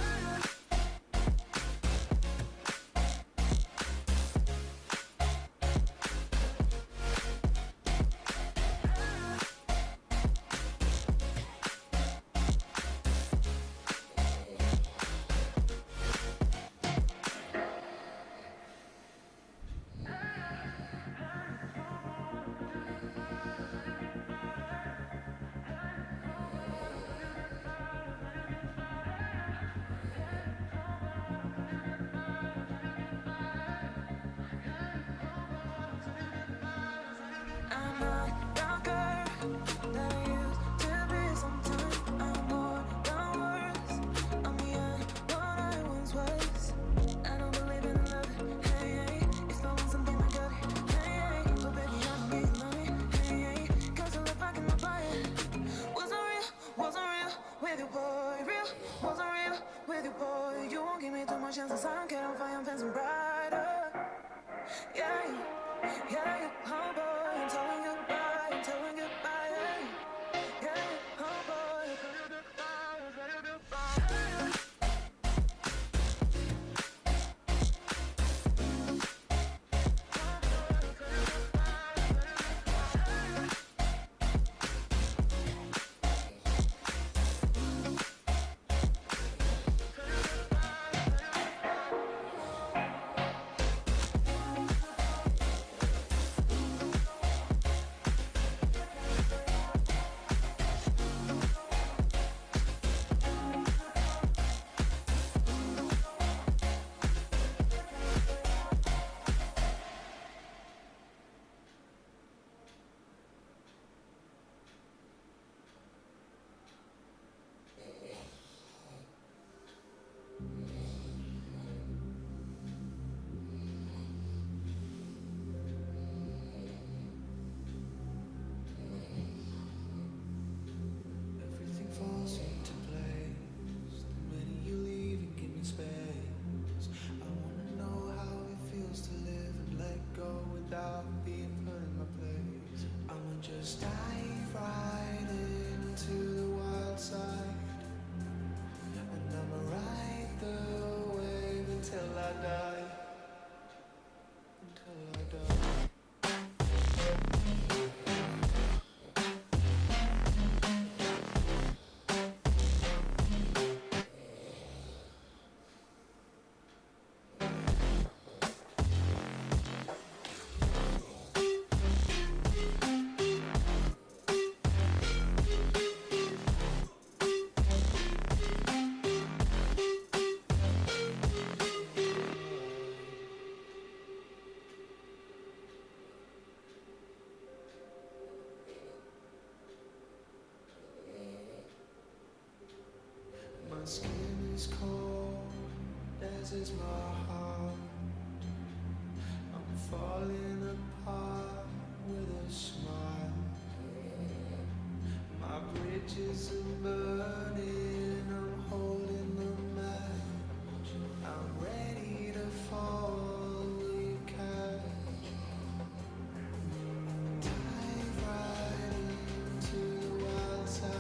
S5: I'm not the girl that I used to be. Sometimes I'm more than words. I'm beyond what I once was. I don't believe in love. Hey, hey, if I want something I got it. Hey, hey, but baby I don't need money. Hey, hey, 'cause your love I cannot buy it. Wasn't real with you, boy. Real wasn't real with you, boy. You won't give me too much chances. I don't care if I am fencing brighter. Yeah, yeah, oh boy, I'm telling you goodbye, I'm telling you goodbye. Yeah, oh boy, I'm telling you goodbye, I'm telling you goodbye.
S15: Everything falls into place. The minute you leave, you give me space. I wanna know how it feels to live and let go without being put in my place. I'ma just dive right into the wild side, and I'ma ride the wave until I die. Until I die. My skin is cold, as is my heart. I'm falling apart with a smile. My bridges are burning, I'm holding the match. I'm ready to fall, you catch. Dive right into the wild side.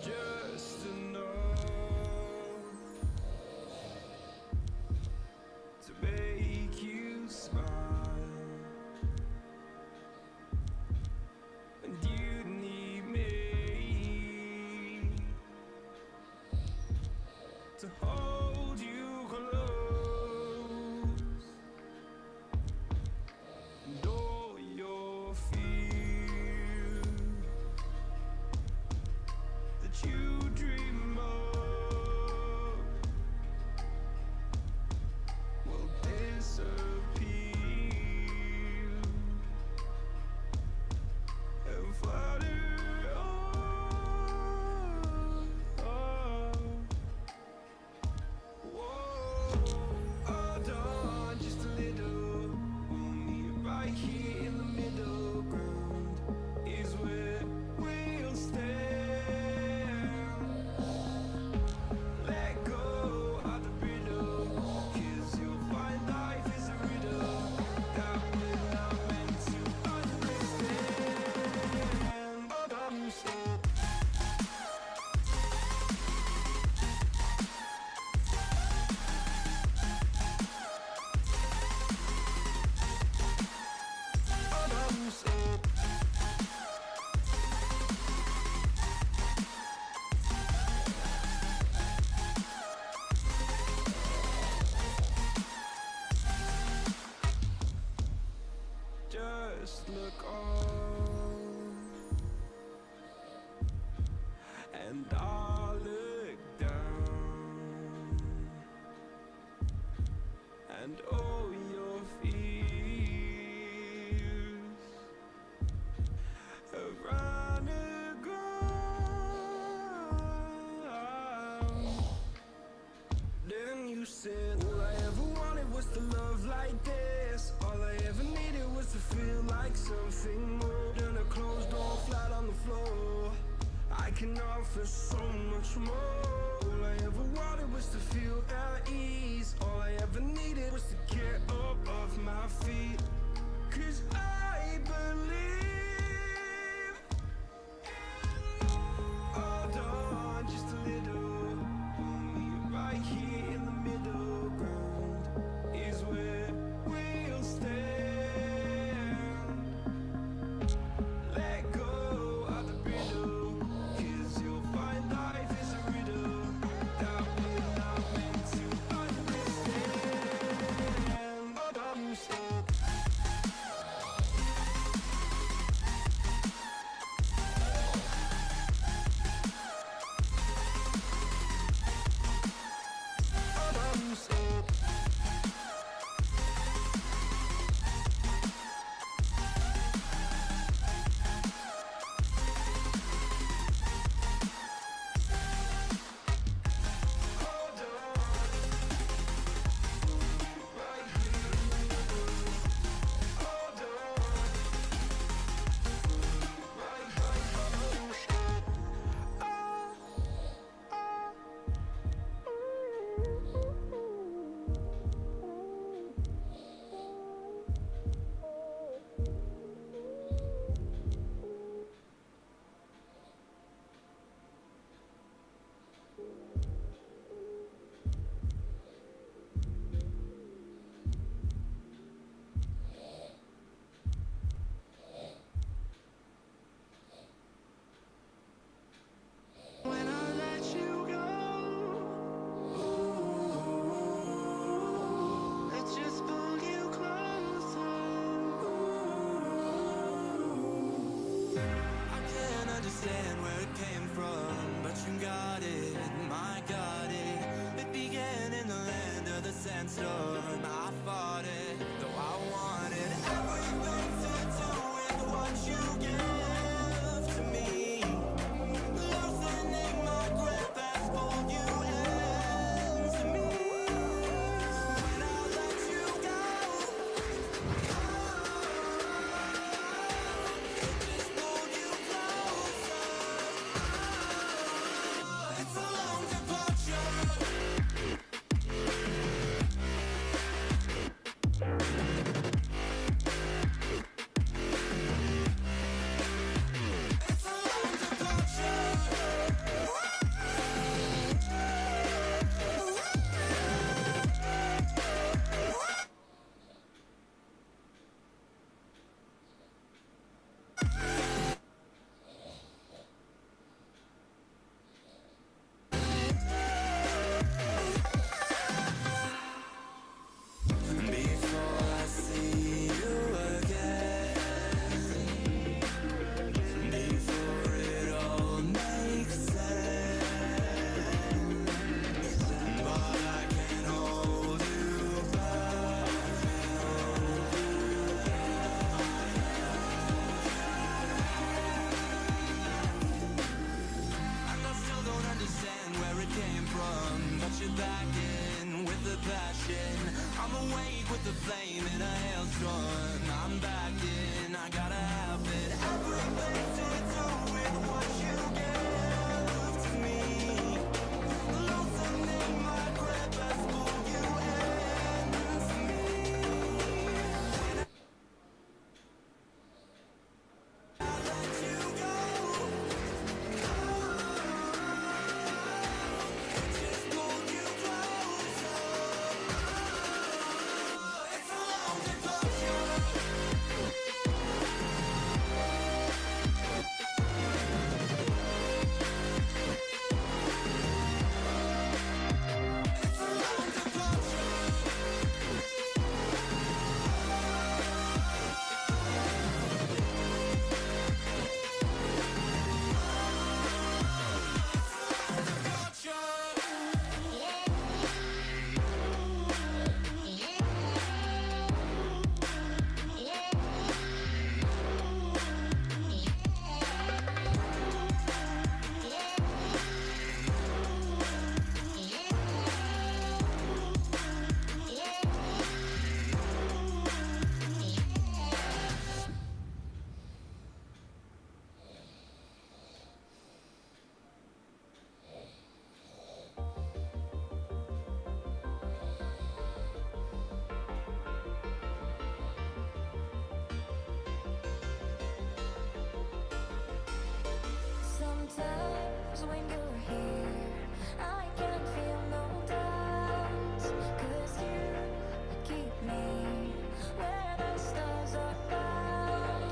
S5: Just enough to make you smile, and you need me to hold you close, and all your fears that you dream of will disappear and flutter on. Whoa, hold on just a little. We'll meet right here in the middle ground is where we'll stand. Let go of the riddle, 'cause you'll find life is a riddle that we're not meant to understand. Hold on, stop. Hold on, stop. Just look on, and I'll look down, and all your fears have run aground. Then you said, all I ever wanted was to love like this. All I ever needed was to feel like something more than a closed door flat on the floor. I can offer so much more. All I ever wanted was to feel at ease. All I ever needed was to get up off my feet. 'Cause I believe in hold on just a little. We'll meet right here in the middle ground is where we'll stand. Let go of the riddle, 'cause you'll find life is a riddle that we're not meant to understand. Hold on, stop. understand where it came from, but you got it, my got it. It began in the land of the sandstorm. I fought it, though I wanted everything to do with what you give to me. Loosening my grip as pulled you into me. When I let you go, it just pulled you closer. It's a long departure. It's a long departure. Before I see you again, before it all makes sense, but I can't hold you back. And I still don't understand where it came from, but you're back in with the passion. I'm awake with the flame in a hailstorm. I'm back in, I gotta have it. Everything to do with what you give to me. Loosening my grip as pulled you into me. When I let you go, it just pulled you closer. It's a long departure. It's a long
S12: Sometimes when you're here, I can feel no doubts. 'Cause you keep me where the stars are found.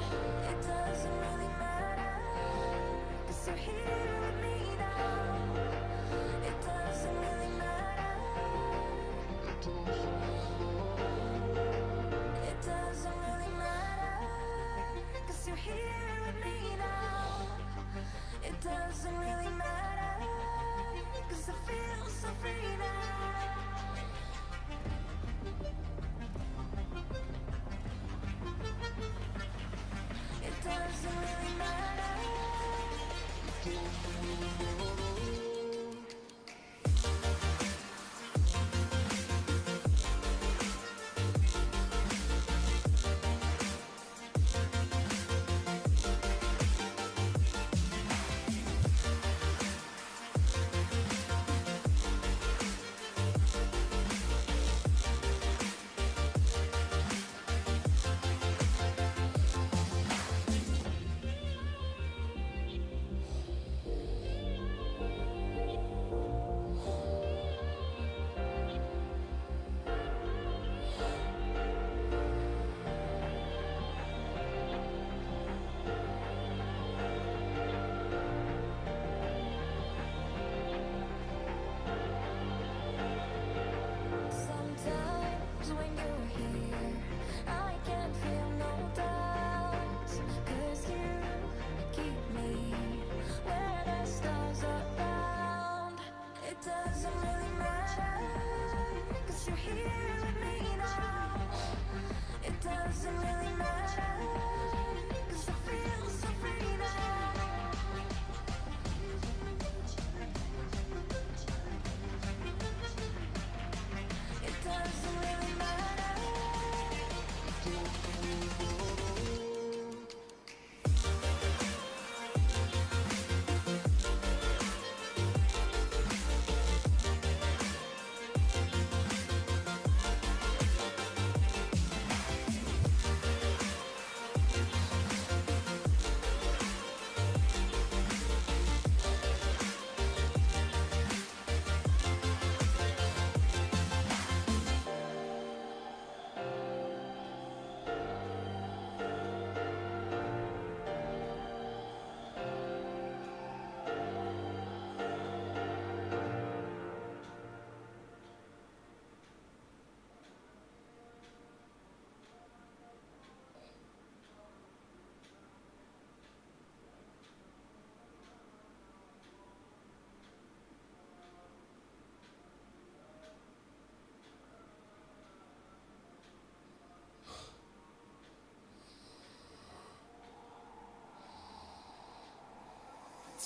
S12: It doesn't really matter, 'cause you're here with me now. It doesn't really matter. It doesn't really matter, 'cause you're here with me now. It doesn't really matter, 'cause I feel so free now. It doesn't really matter.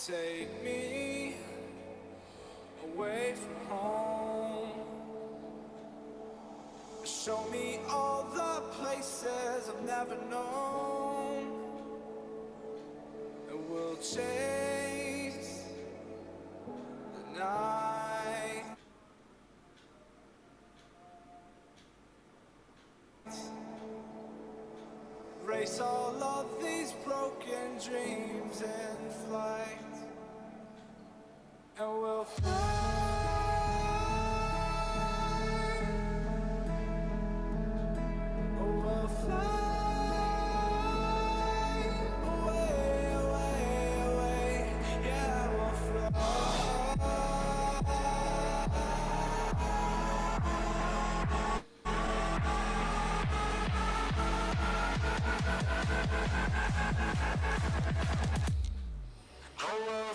S15: Take me away from home. Show me all the places I've never known. And we'll chase the night. Race all of these broken dreams in flight. And we'll fly. Oh, we'll fly away, away, away. Yeah, we'll fly. Oh, we'll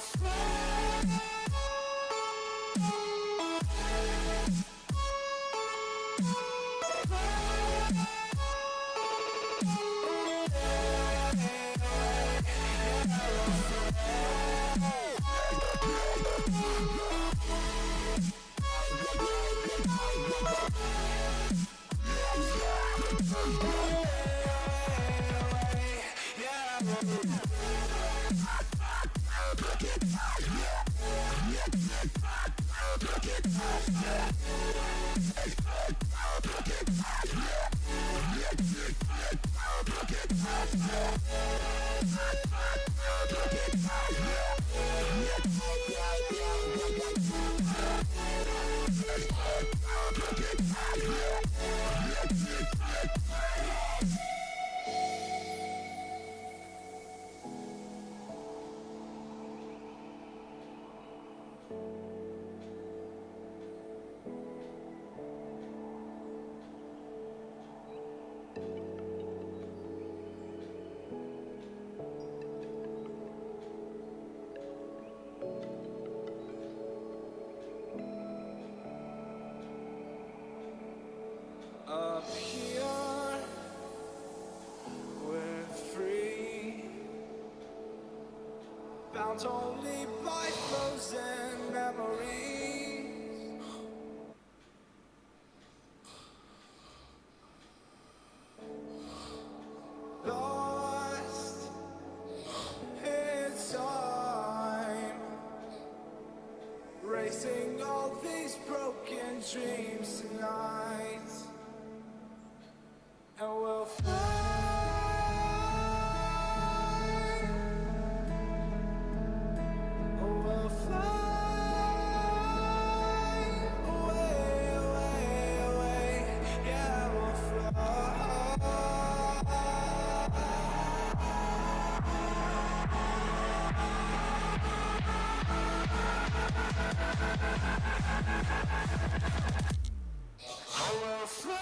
S15: up here, we're free, bound only by frozen memories. Lost in time, racing all these broken dreams tonight. And we'll fly. Oh, we'll fly away, away, away. Yeah, we'll fly. Oh, we'll fly.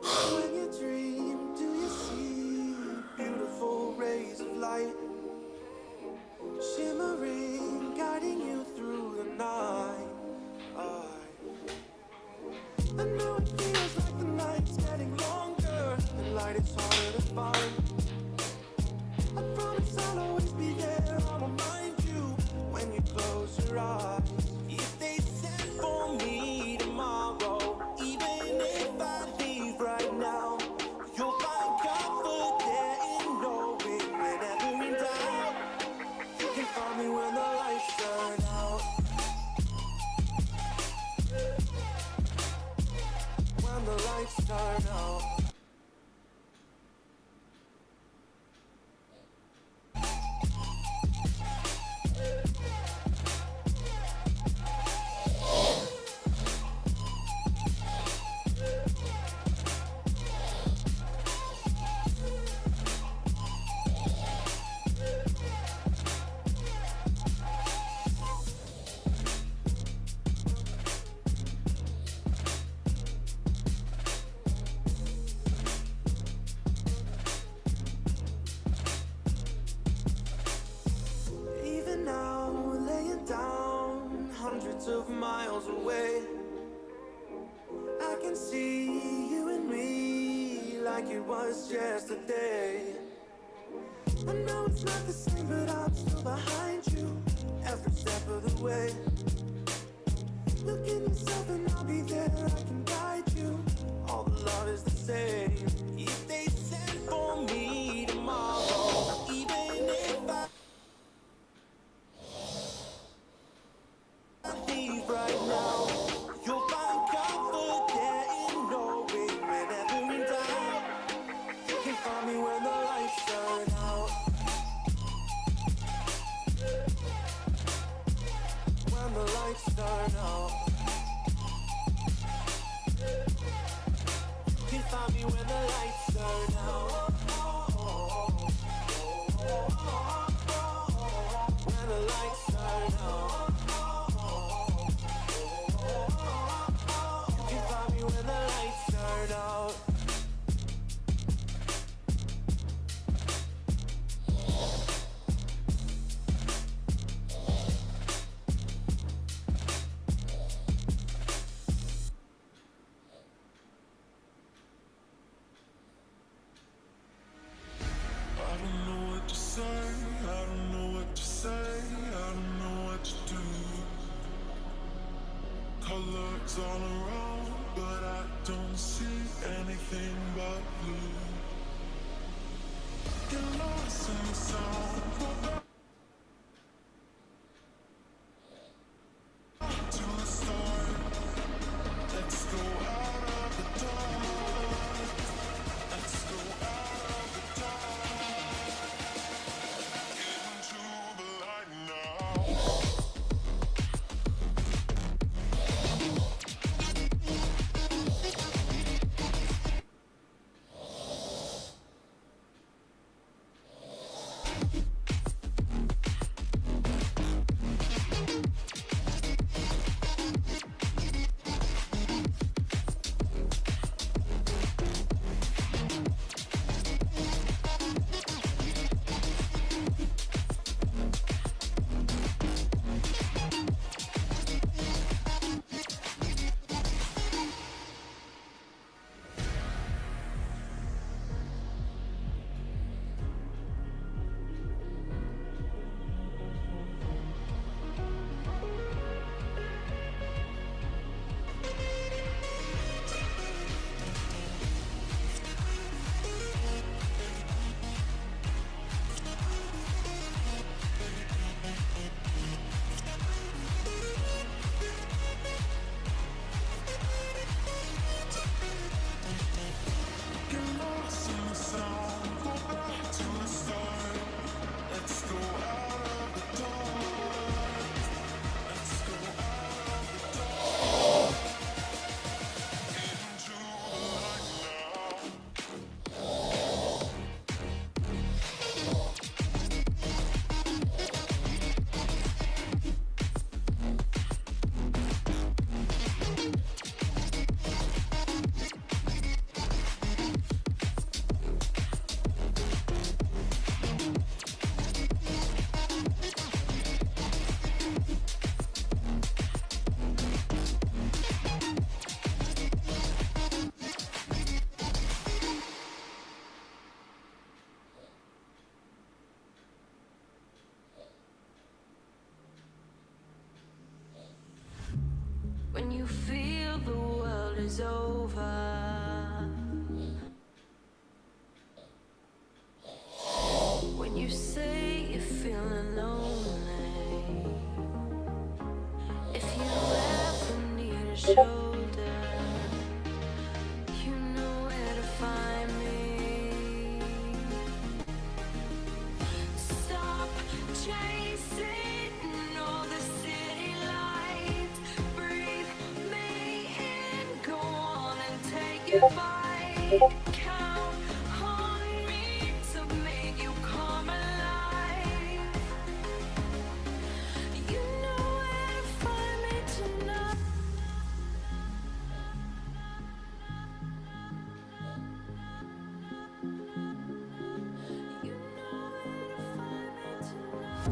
S15: When you dream, do you see beautiful rays of light shimmering, guiding you through the night? I know it feels like the night's getting longer, and light is harder to find. I promise I'll always be there, I'll remind you when you close your eyes. If they send for me tomorrow, even if I leave right now, you'll find comfort there in knowing whenever in doubt, you can find me when the lights turn out. When the lights turn out. Even now, laying down hundreds of miles away, I can see you and me like it was yesterday. I know it's not the same, but I'm still behind you.
S5: every step of the way. Look in yourself and I'll be there. I can guide you. All the love is the same. If they send for me tomorrow, even if I leave right now, you'll find comfort there in knowing whenever in doubt, you can find me when the lights turn out. When the lights turn out, you can find me when the lights turn out. When the lights turn out, you can find me when the lights turn out. I don't know what to say, I don't know what to say, I don't know what to do. Colors all around, but I don't see anything but blue. Get lost in the sound, go back to the start. Let's go out of the dark. Let's go out of the dark. Into the light now. Get lost in the sound, go back to the start. Let's go out of the dark. Let's go out of the dark. Into the light now.
S12: When you feel the world is over, when you say you're feeling lonely, if you ever need a shoulder, you know where to find me. Stop chasing all the city lights. Breathe me in, go on and take your bite. Count on me to make you come alive. You know where to find me tonight. You know where to find me tonight.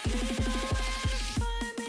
S12: You know where to find me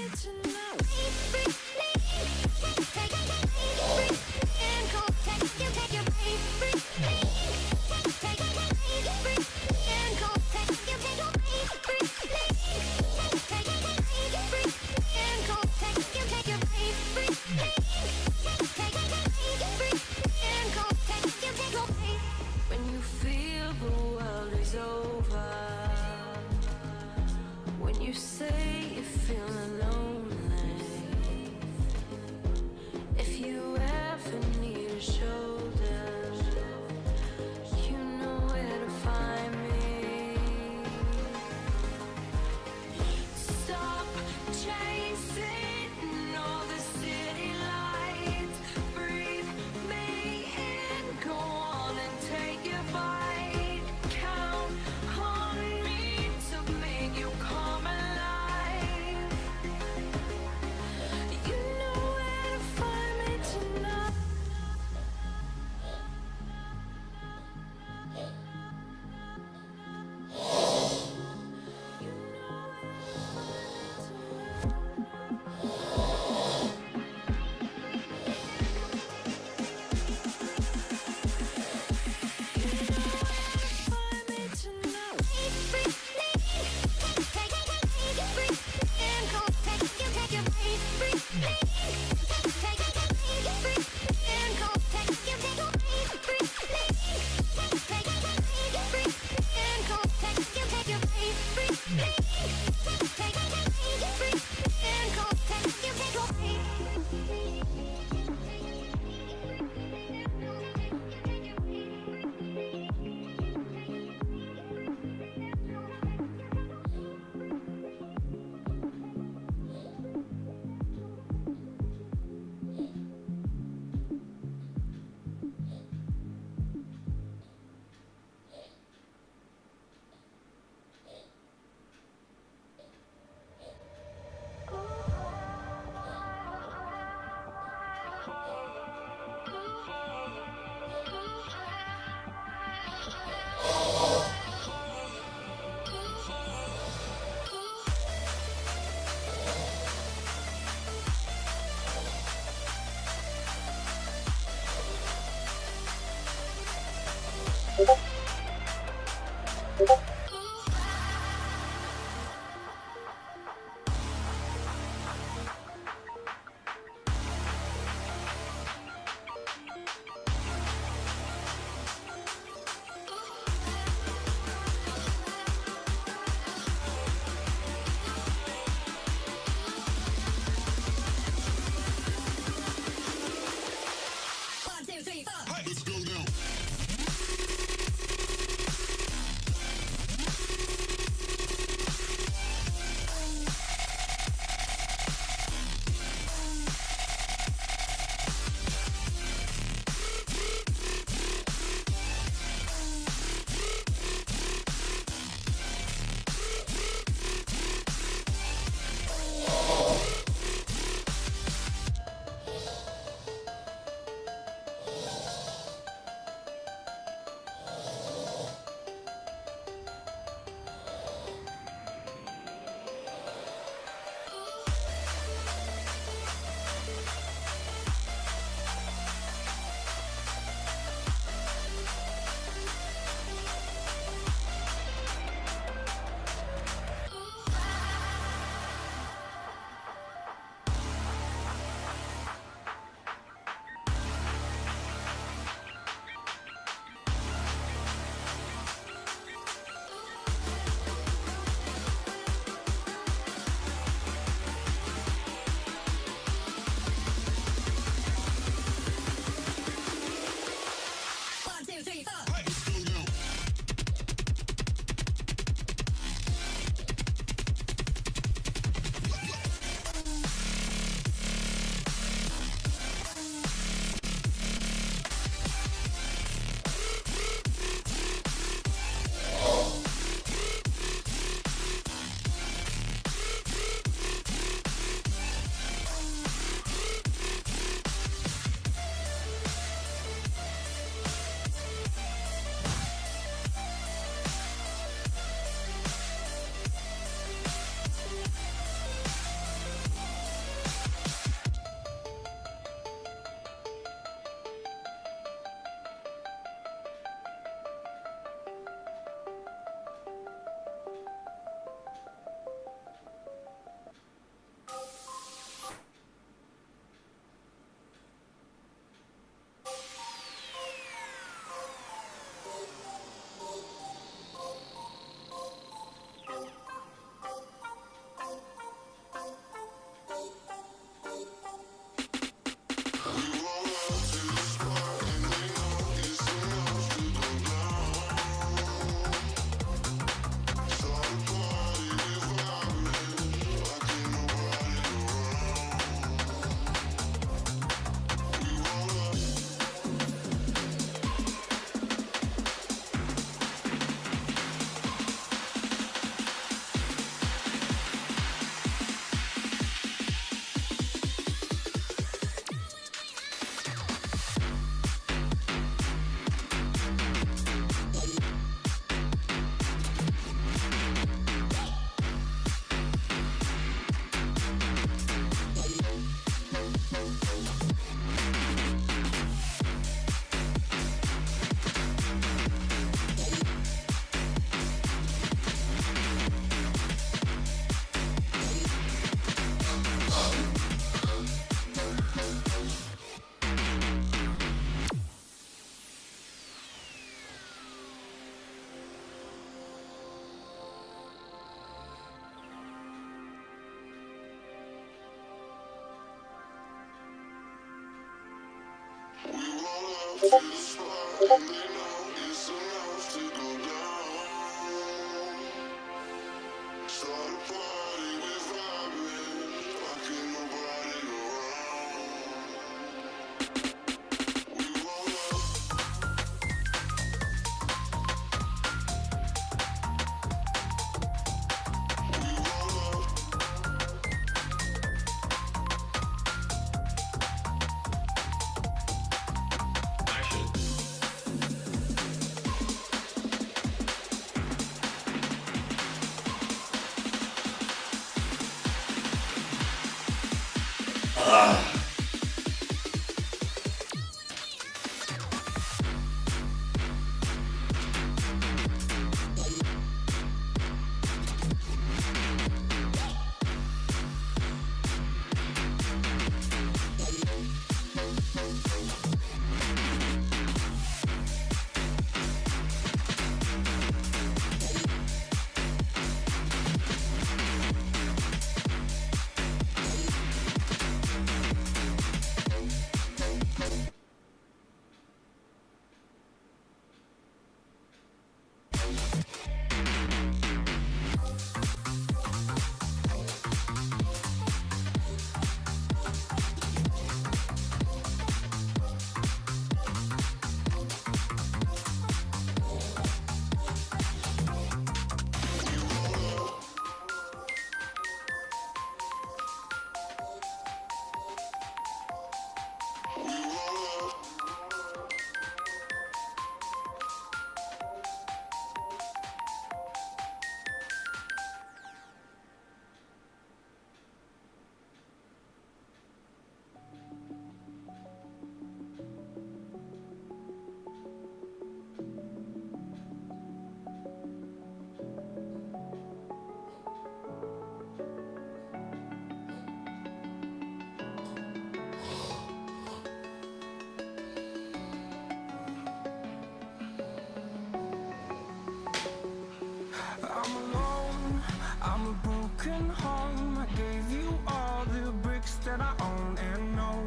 S15: I'm alone, I'm a broken home. I gave you all the bricks that I own and know.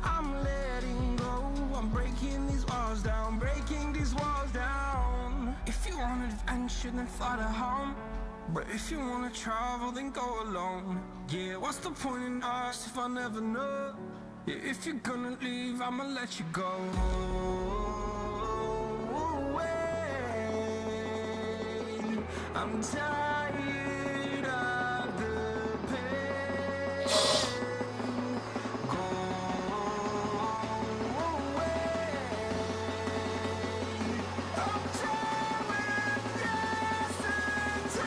S15: I'm letting go, I'm breaking these walls down, breaking these walls down. If you want adventure, then fly to home. But if you wanna travel, then go alone. Yeah, what's the point in us if I never know? Yeah, if you're gonna leave, I'ma let you go. I'm tired of the pain. Go away. I'm tired of dancing.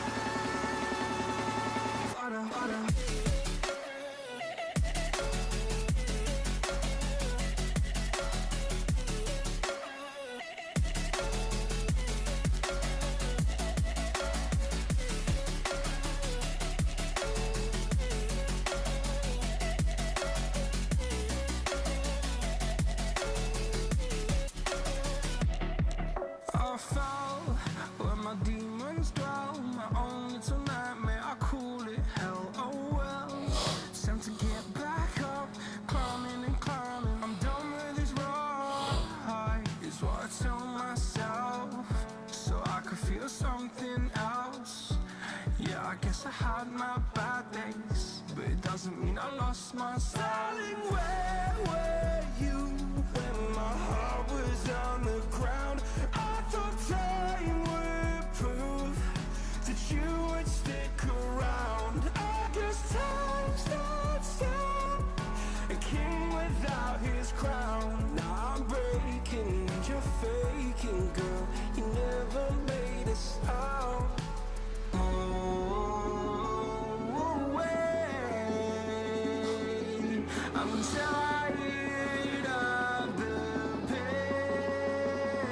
S15: I fell where my demons dwell. My own little nightmare, I call it hell. Oh well, it's time to get back up, climbing and climbing. I'm done with this ride, is what I tell myself, so I could feel something else. Yeah, I guess I had my bad days, but it doesn't mean I lost my style. Darling, where were you when my heart was on the ground? I thought time would prove that you would stick around. I guess time stood still, a king without his crown. Now I'm breaking and you're faking, girl. You never made a sound. I'm tired of the pain.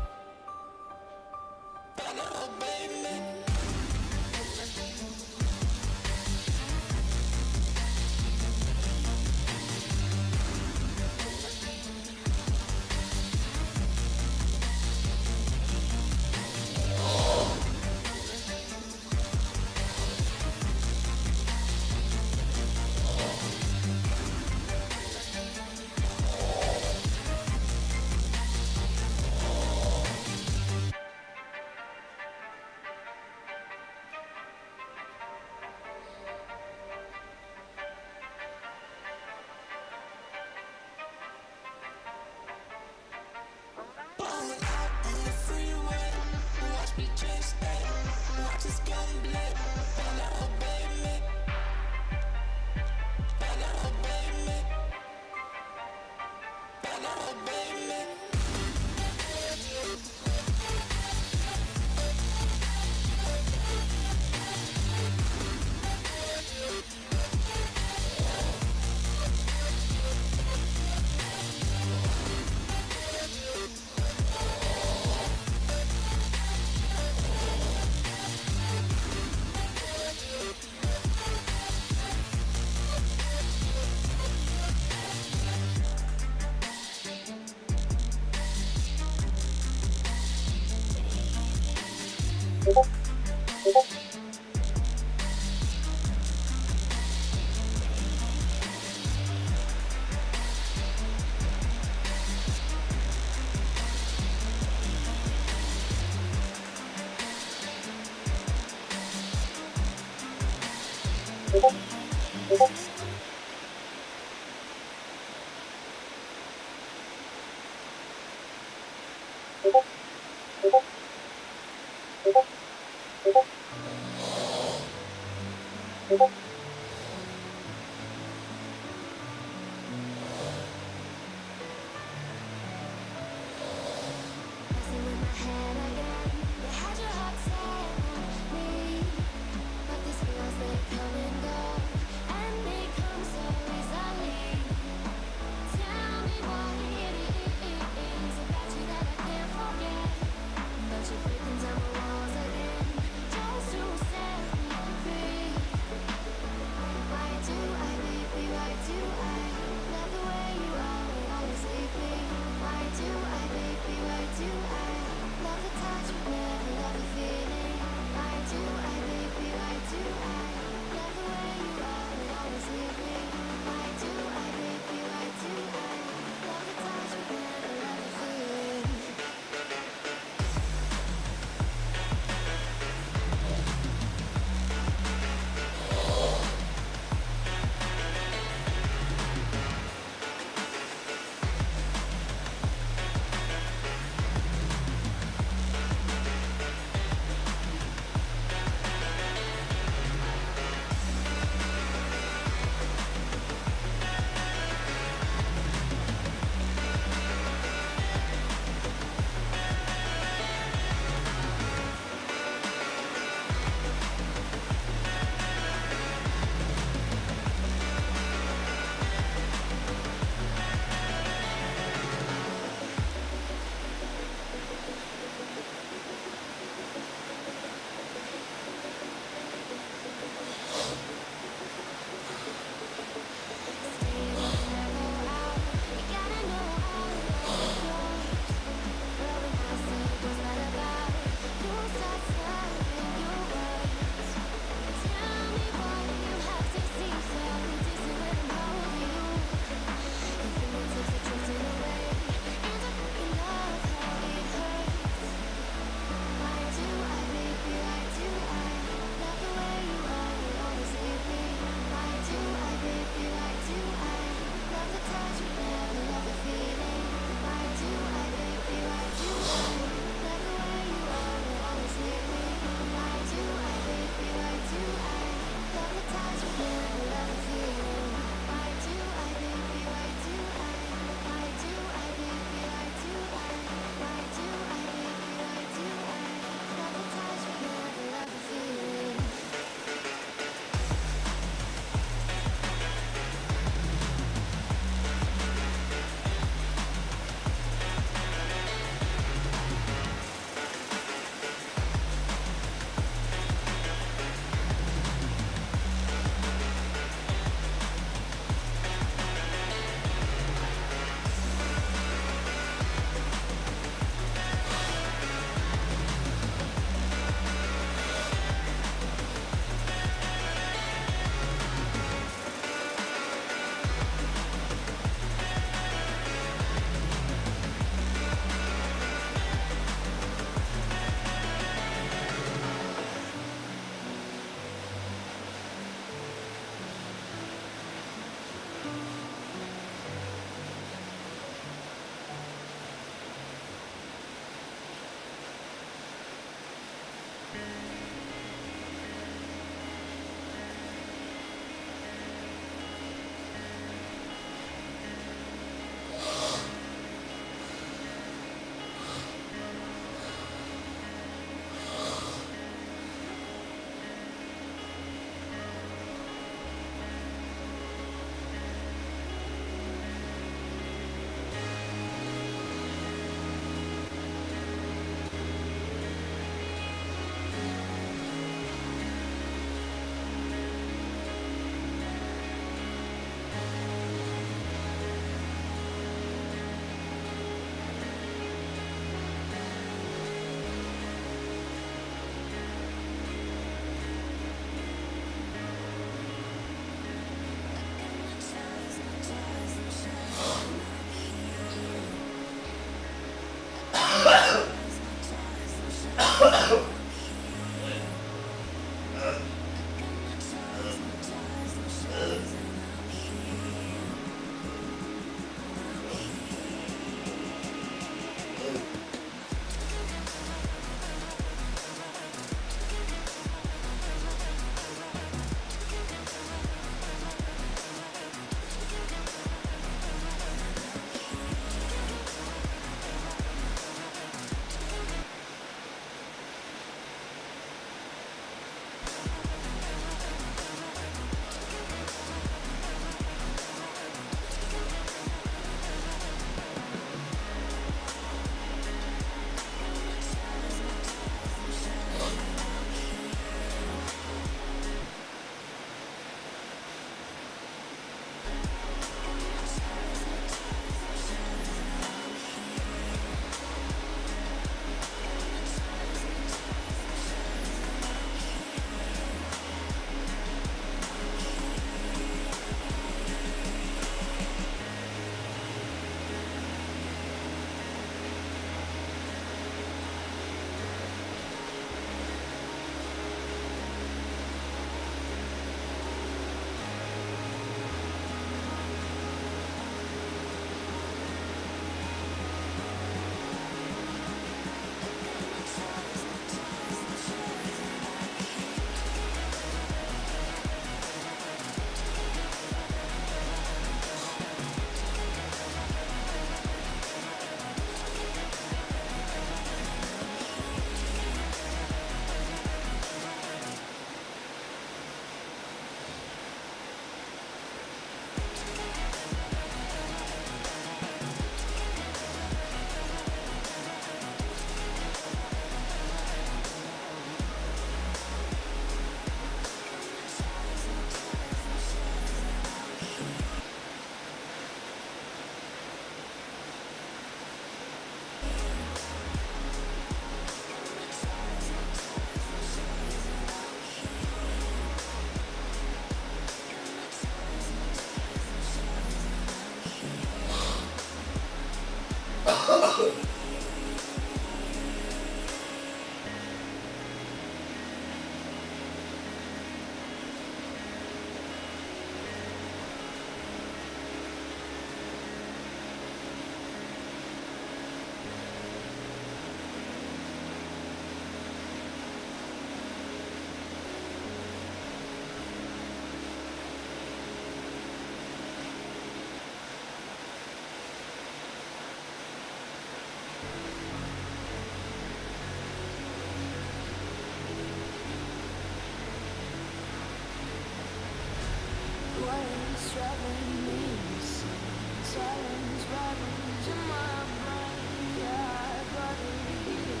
S12: What's driving me insane? Silence rattles in my brain. Yeah, I'd rather be here.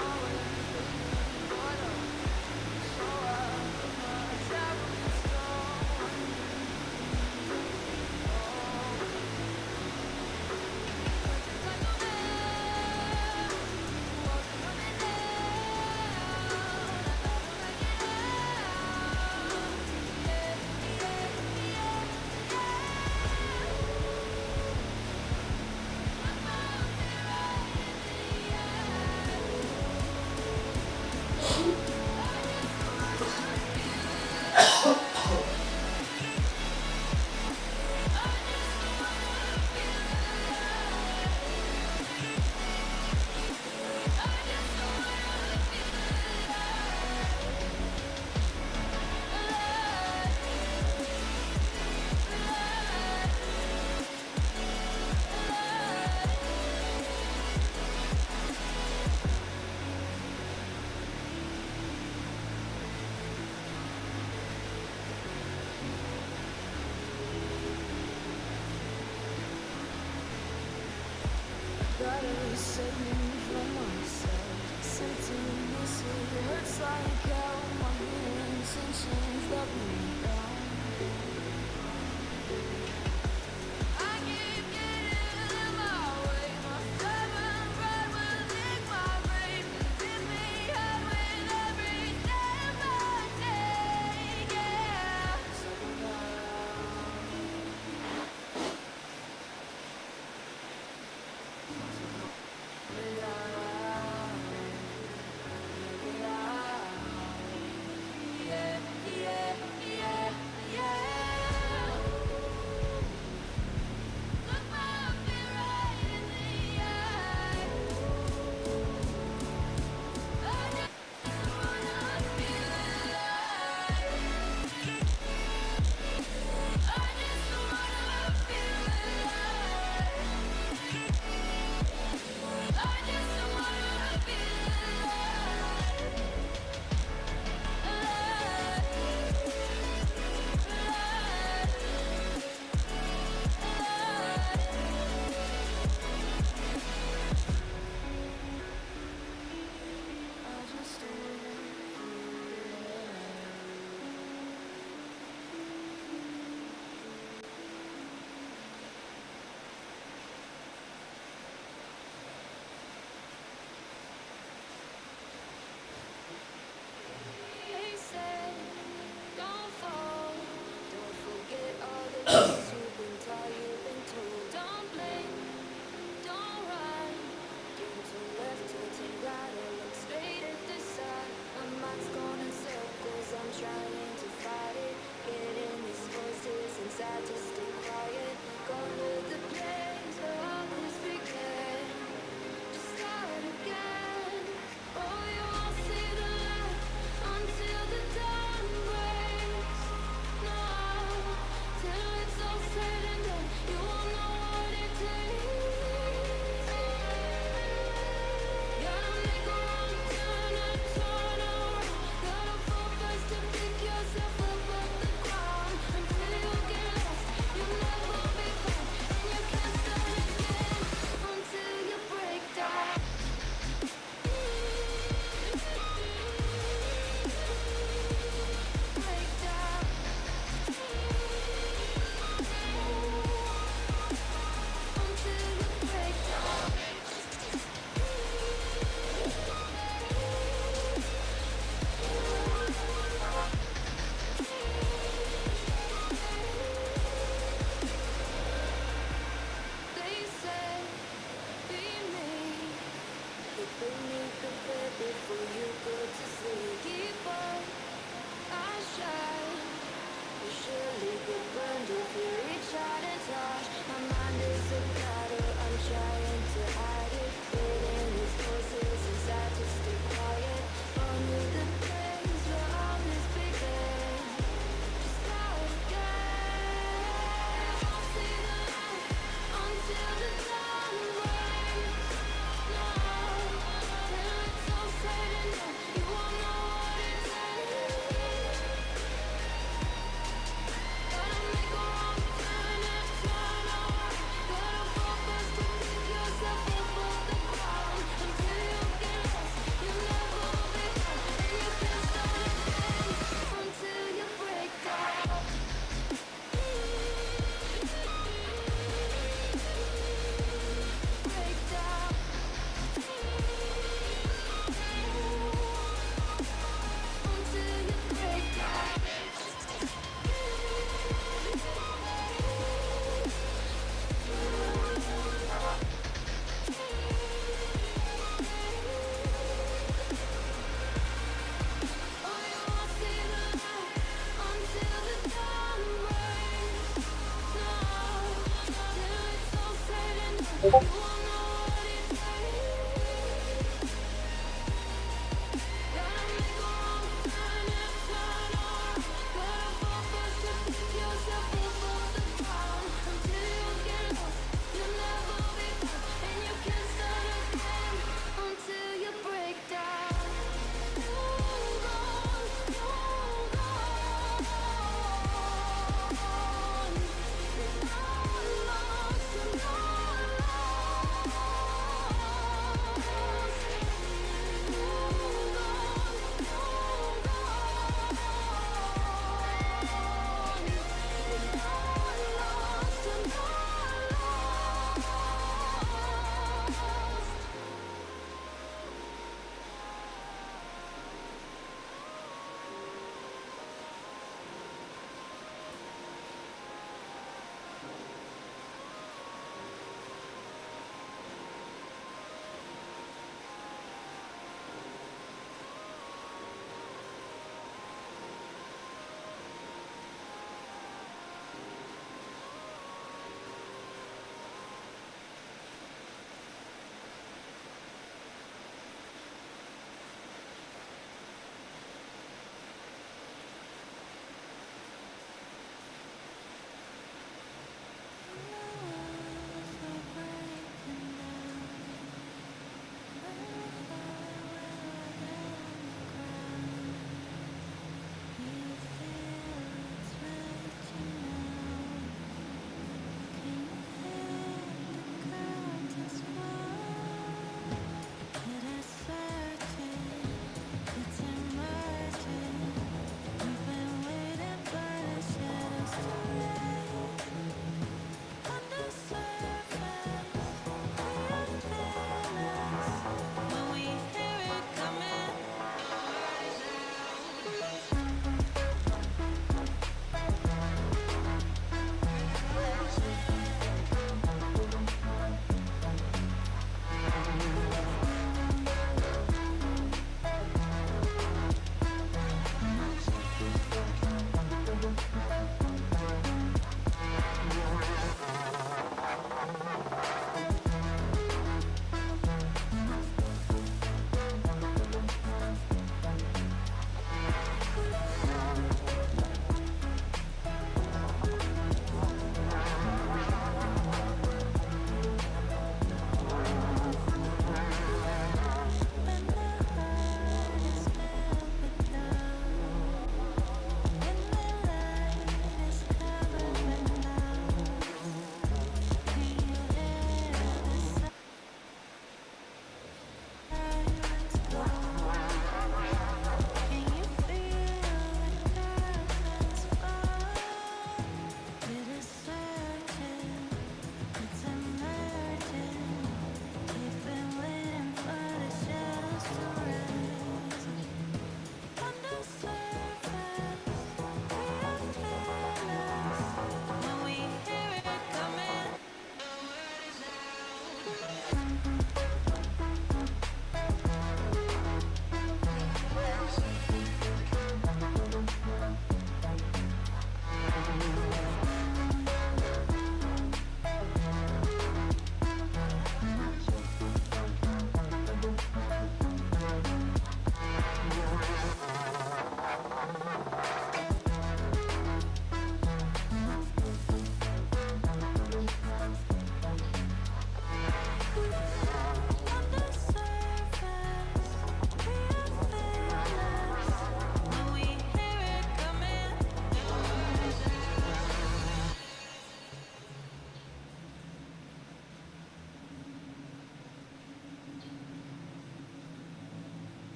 S12: Always looking for the so out of my traveling gotta save me from myself. Sitting this it hurts like hell. My intentions let me down. I keep getting in my way. My stubborn pride will dig my grave and hit me hard with every step I take. Yeah. They say, don't fall. Don't forget all the things you've been taught, you've been told. Don't blame, don't run. Turn to left, turn to right, or look straight at the sun. My mind's going in circles, I'm trying to fight it. Getting these voices inside to stay quiet. Going to the place where all this began. Just start again. Oh, you won't see the light until the dawn breaks. No, till it's all said and done, you won't know what it takes. Gotta make a wrong turn and turn around. Gotta fall first to pick yourself up off the ground. Until you get lost, you'll never be found, and you can't start again until you break down. Break down. Until you break down. They say, be me. But beneath the bed before you go to sleep. Keep on, I shine. You surely get burned if you reach out and touch. My mind is a battle, I'm trying to hide it. Getting these voices inside to stay quiet. Under the place where all this began. Just start again. Won't see the light until the dawn breaks. No, till it's all said and done, you won't know what it takes. Until you break down.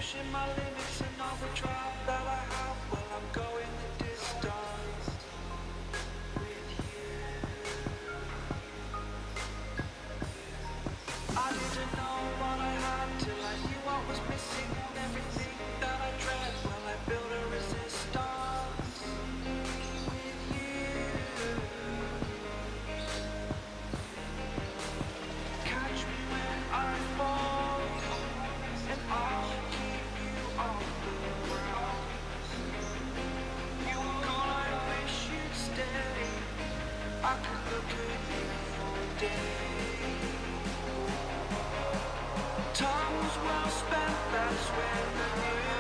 S15: pushing my limits and all the drive that I have. Well, I'm going the distance with you. I didn't know what I had till I knew what was missing, and everything that I dread. Well, I built a resistance with you. Catch me when I fall, and I'll keep you off the ground. You were gone, I wish you'd stay. I could look at you all day. Time was well spent, that's when I knew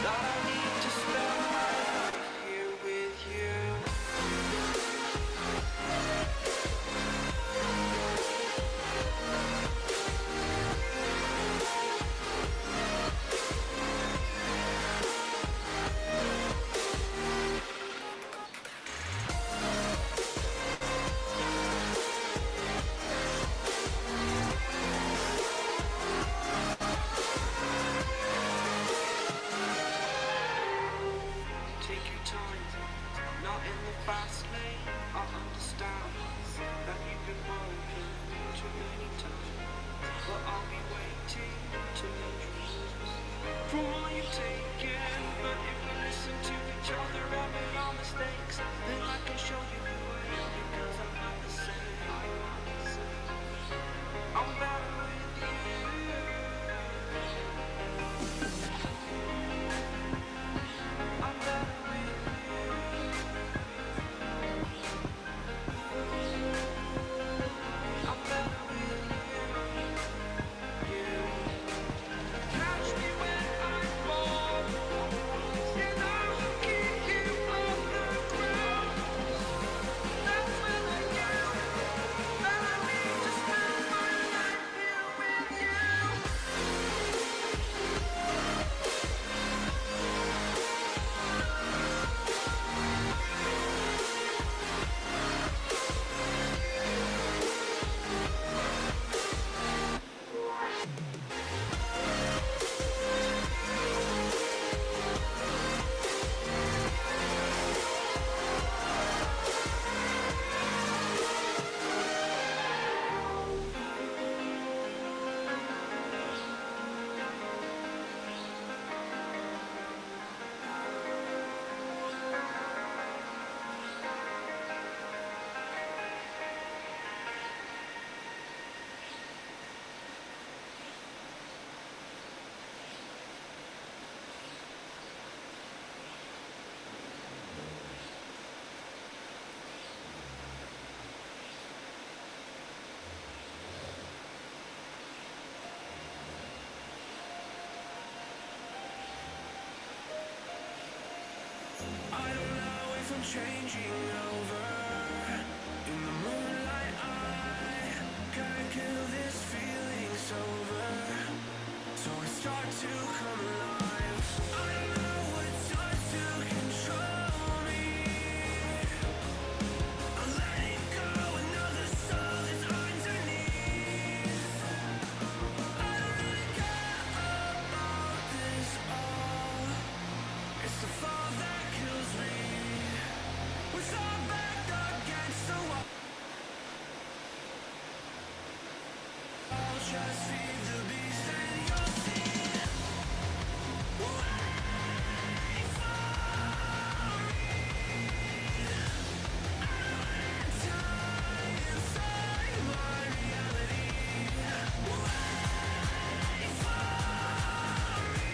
S15: that I need to spend my life here with you. Take your time, not in the fast lane. I understand that you've been broken too many times, but I'll be waiting to make you move from all you've taken. But if we listen to each other and make our mistakes, then I can show you who I am, because I'm not the same. I'm better with you. I'm better with you. I'm better with you. Catch me when I fall, and I will keep you on the ground. That's when I knew that I need to spend my life here with you. I don't know if I'm changing over. In the moonlight, I gotta kill this feeling sober, so I start to come alive. I don't know what starts to control me. I'm letting go another soul that's underneath. I don't really care about this all. It's the fall that kills me. With our back against the wall, I'll just feed the beast and you'll see. Wait for me. I went time inside my reality. Wait for me.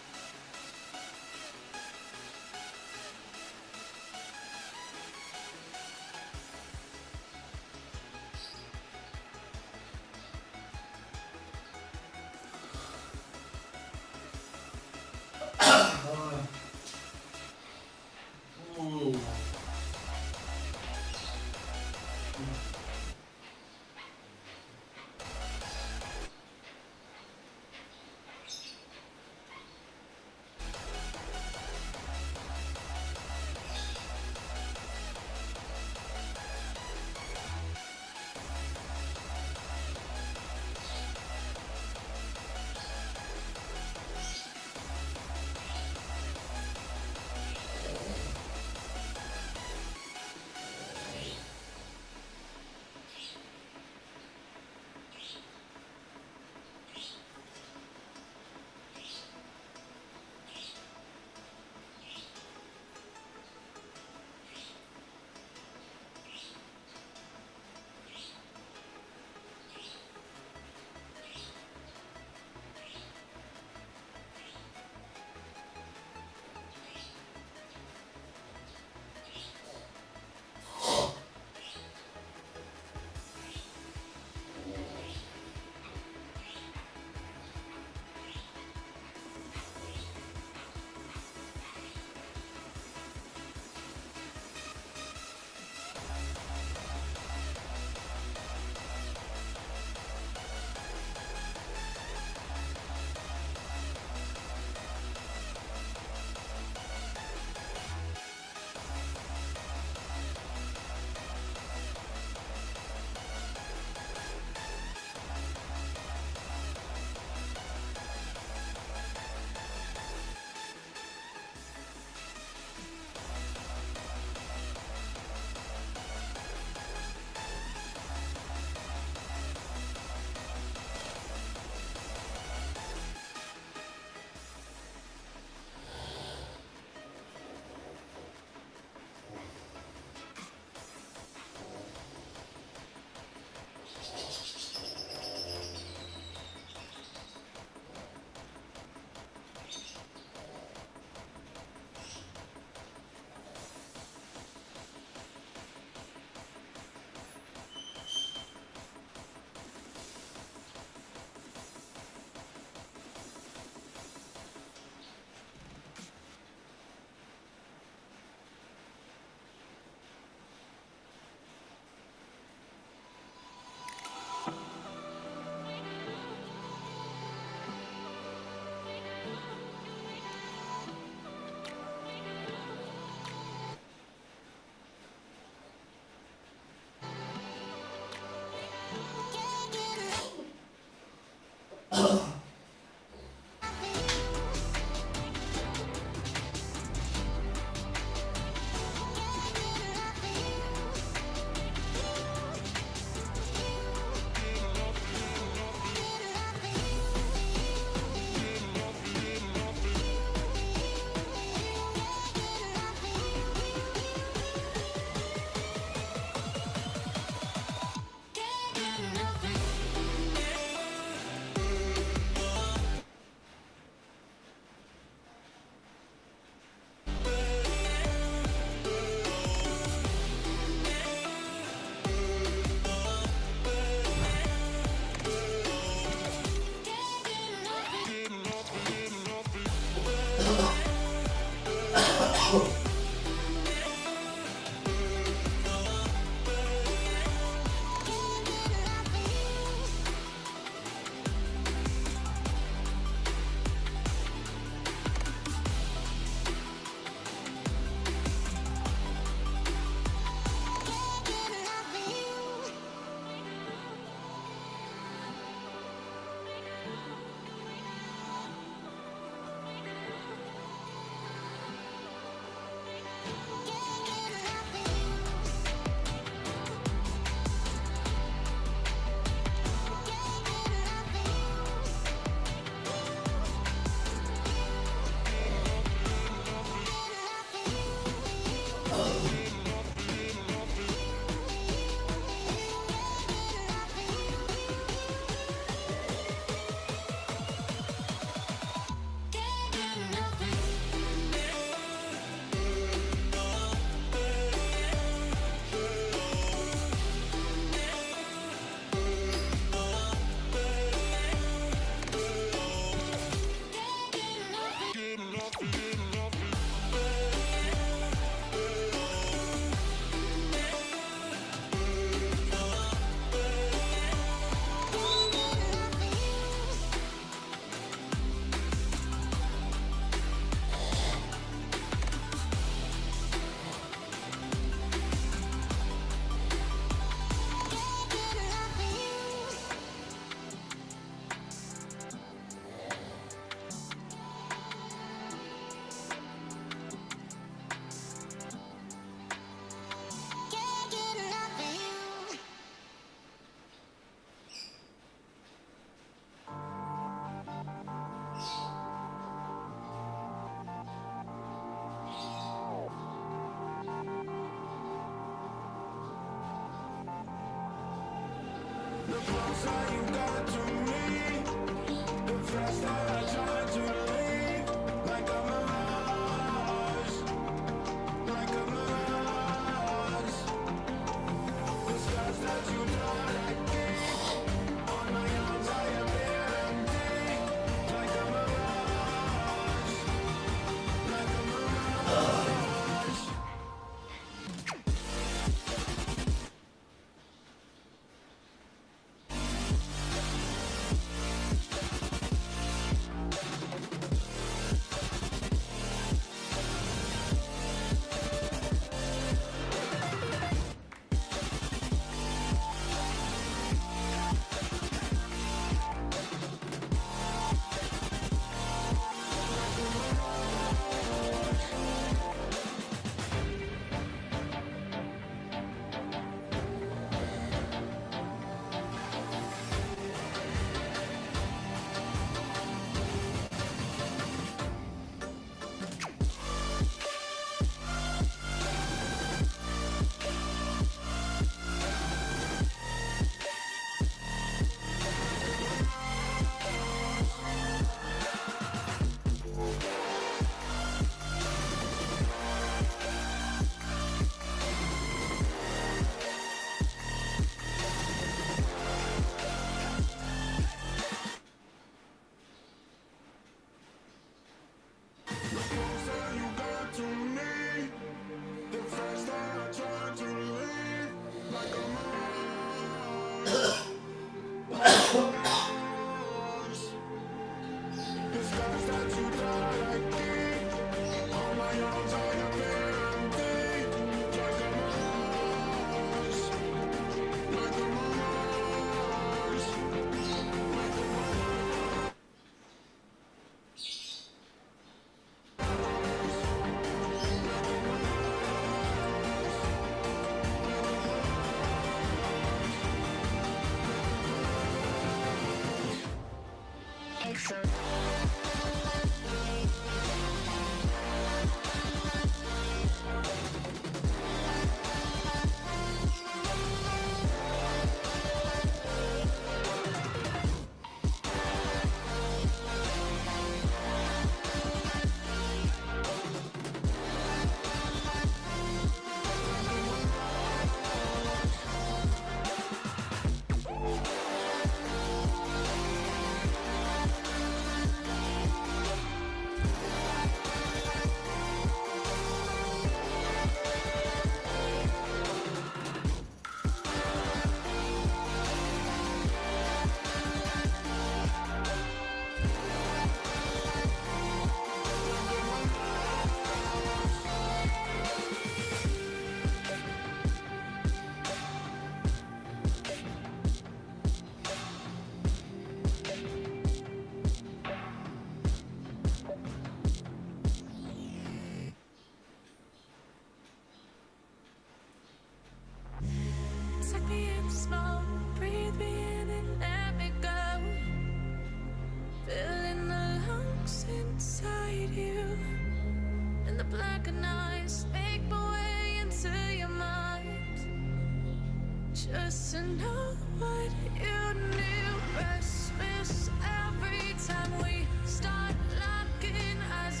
S12: Just to know what you knew. Restless every time we start locking eyes.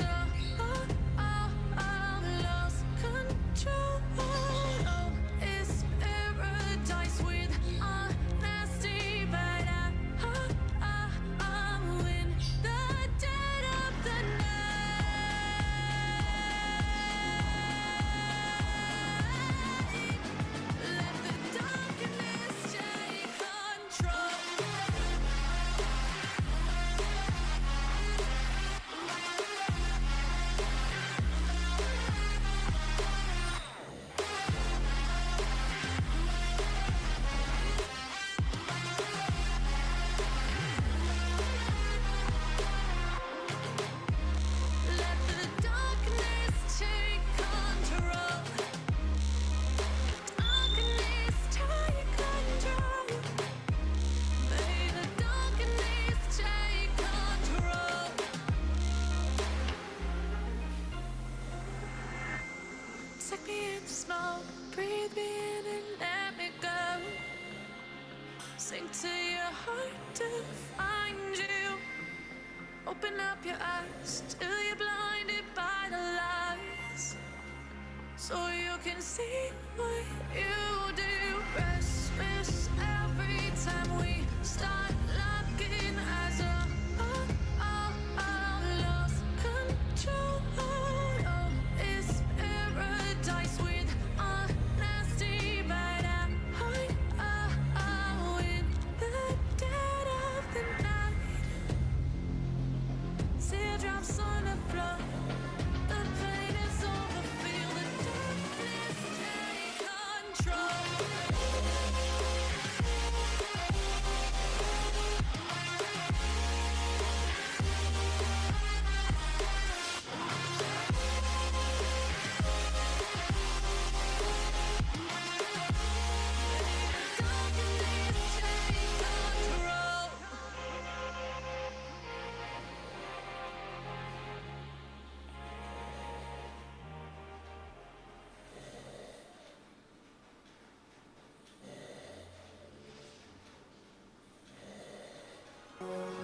S12: Lost control. Oh, it's paradise with honesty, but I'm in the dead of the night. Let the darkness take control. Let the darkness take control. Darkness take control. May the darkness take control. Take me in the smoke, breathe me in and let me go. Sink to your hard to find you. Open up your eyes till you're blinded by the lies, so you can see what you do. Restless every time we start locking eyes. Lost control. Oh, it's paradise with honesty, but I'm in the dead of the night. Teardrops on the floor. The pain is over. Feel the darkness take control.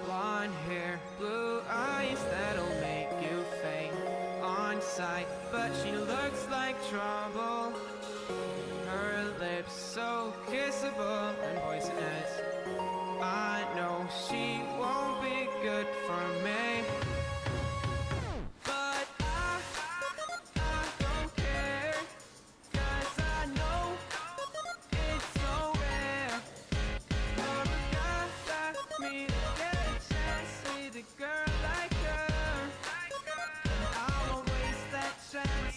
S15: Blonde hair, blue eyes that'll make you faint on sight. But she looks like trouble. Her lips so kissable and poisonous. I know she won't be good for me. But I don't care, 'cause I know it's so rare for a guy like me to get a chance with a girl like her. And I won't waste that chance.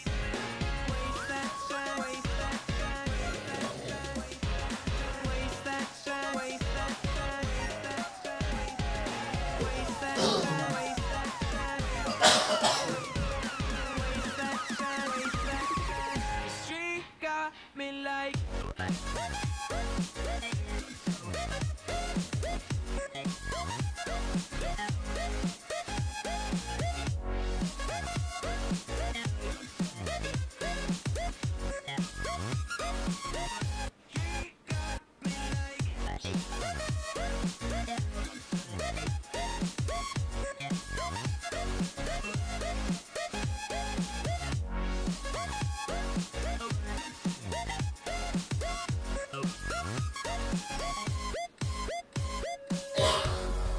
S15: Waste that chance. Waste that chance. Waste that chance. Waste that chance. Waste that chance. Waste that chance. Waste that chance. Waste that chance. Waste that chance. She got me like.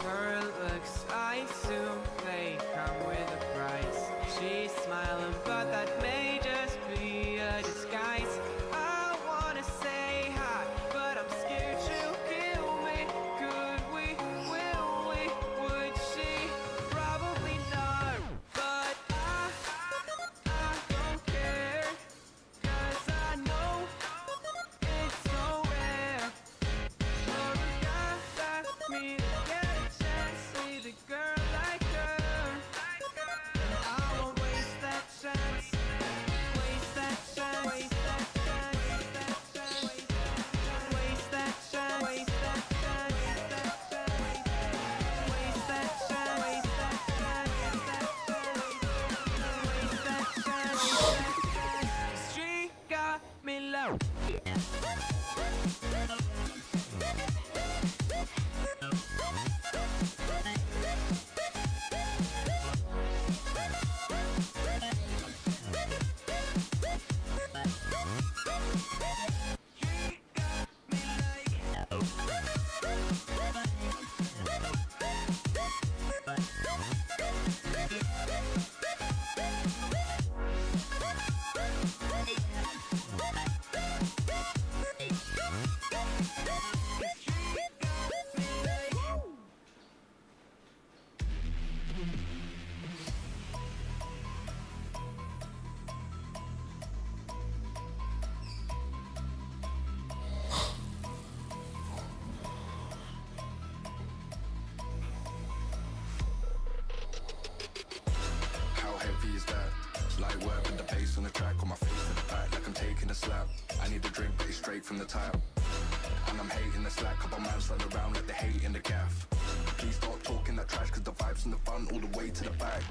S15: Her looks, I assume they come with a price. She's smiling, but that may just be a disguise. I wanna say hi, but I'm scared she'll kill me. Could we? Will we? Would she? Probably not. But I don't care, 'cause I know it's so rare for a guy like me to get a chance with a girl like her. And I won't waste that chance. Waste that chance. Waste that chance. Waste that chance. Waste that chance. Waste that chance. Waste that chance. Waste that chance. Waste that chance. She got me low.
S16: How heavy is that? Light work with the pace on the track, on my face in the back like I'm taking a slap. I need a drink, but it's straight from the tap. And I'm hating the slack, couple man run around like they hate in the gaff. Please stop talking that trash, 'cause the vibes in the front all the way to the back.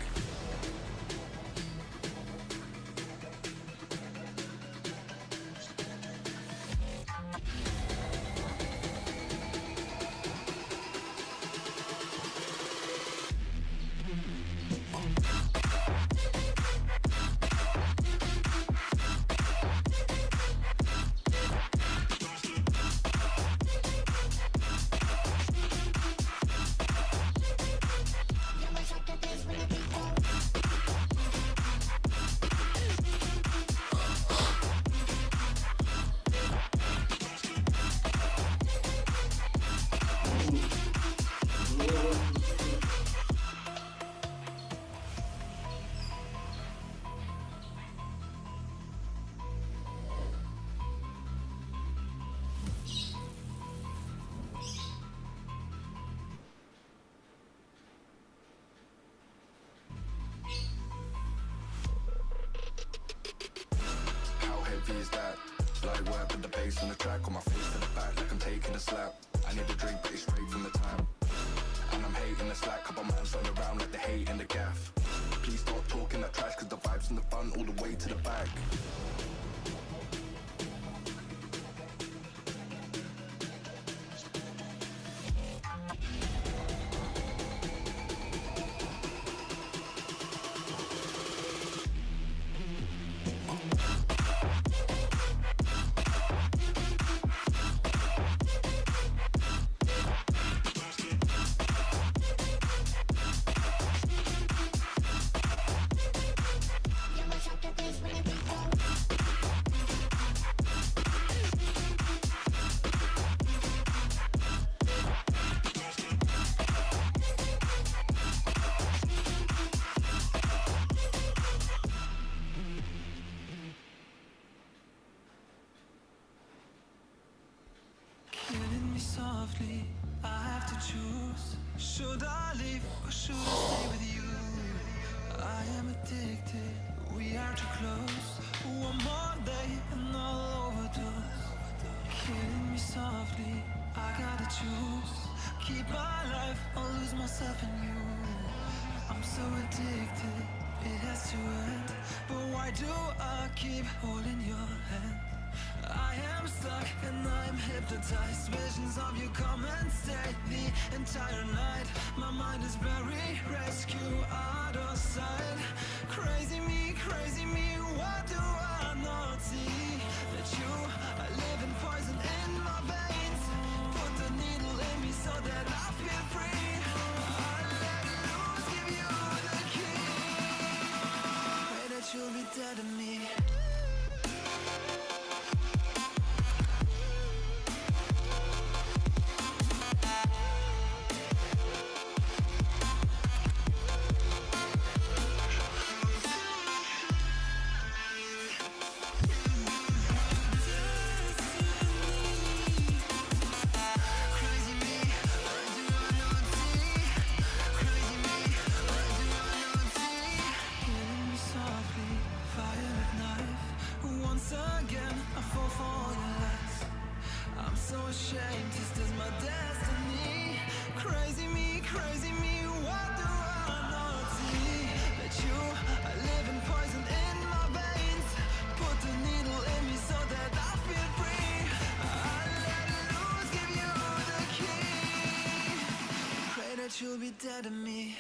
S16: Light work with the bass on the track, on my face to the back like I'm taking a slap. I need a drink, but it's straight from the tap. And I'm hating the slack, couple man stand around like they hate in the gaff. Please stop talking that trash, cause the vibes in the front all the way to the back.
S15: Killing me softly, I have to choose. Should I leave or should I stay with you? I am addicted, we are too close. One more day and I'll overdose. Killing me softly, I gotta choose. Keep my life or lose myself in you. I'm so addicted, it has to end. But why do I keep holding your hand? I am stuck and I'm hypnotized. Visions of you come and stay the entire night. My mind is buried, rescue out of sight. Crazy me, what do I not see? That you are living poison in my veins. Put the needle in me so that I feel free. I let loose, give you the key. Pray that you'll be dead to me. Ashamed, this is my destiny. Crazy me, what do I not see? That you are living poison in my veins. Put the needle in me so that I feel free. I let loose, give you the key. Pray that you'll be dead to me.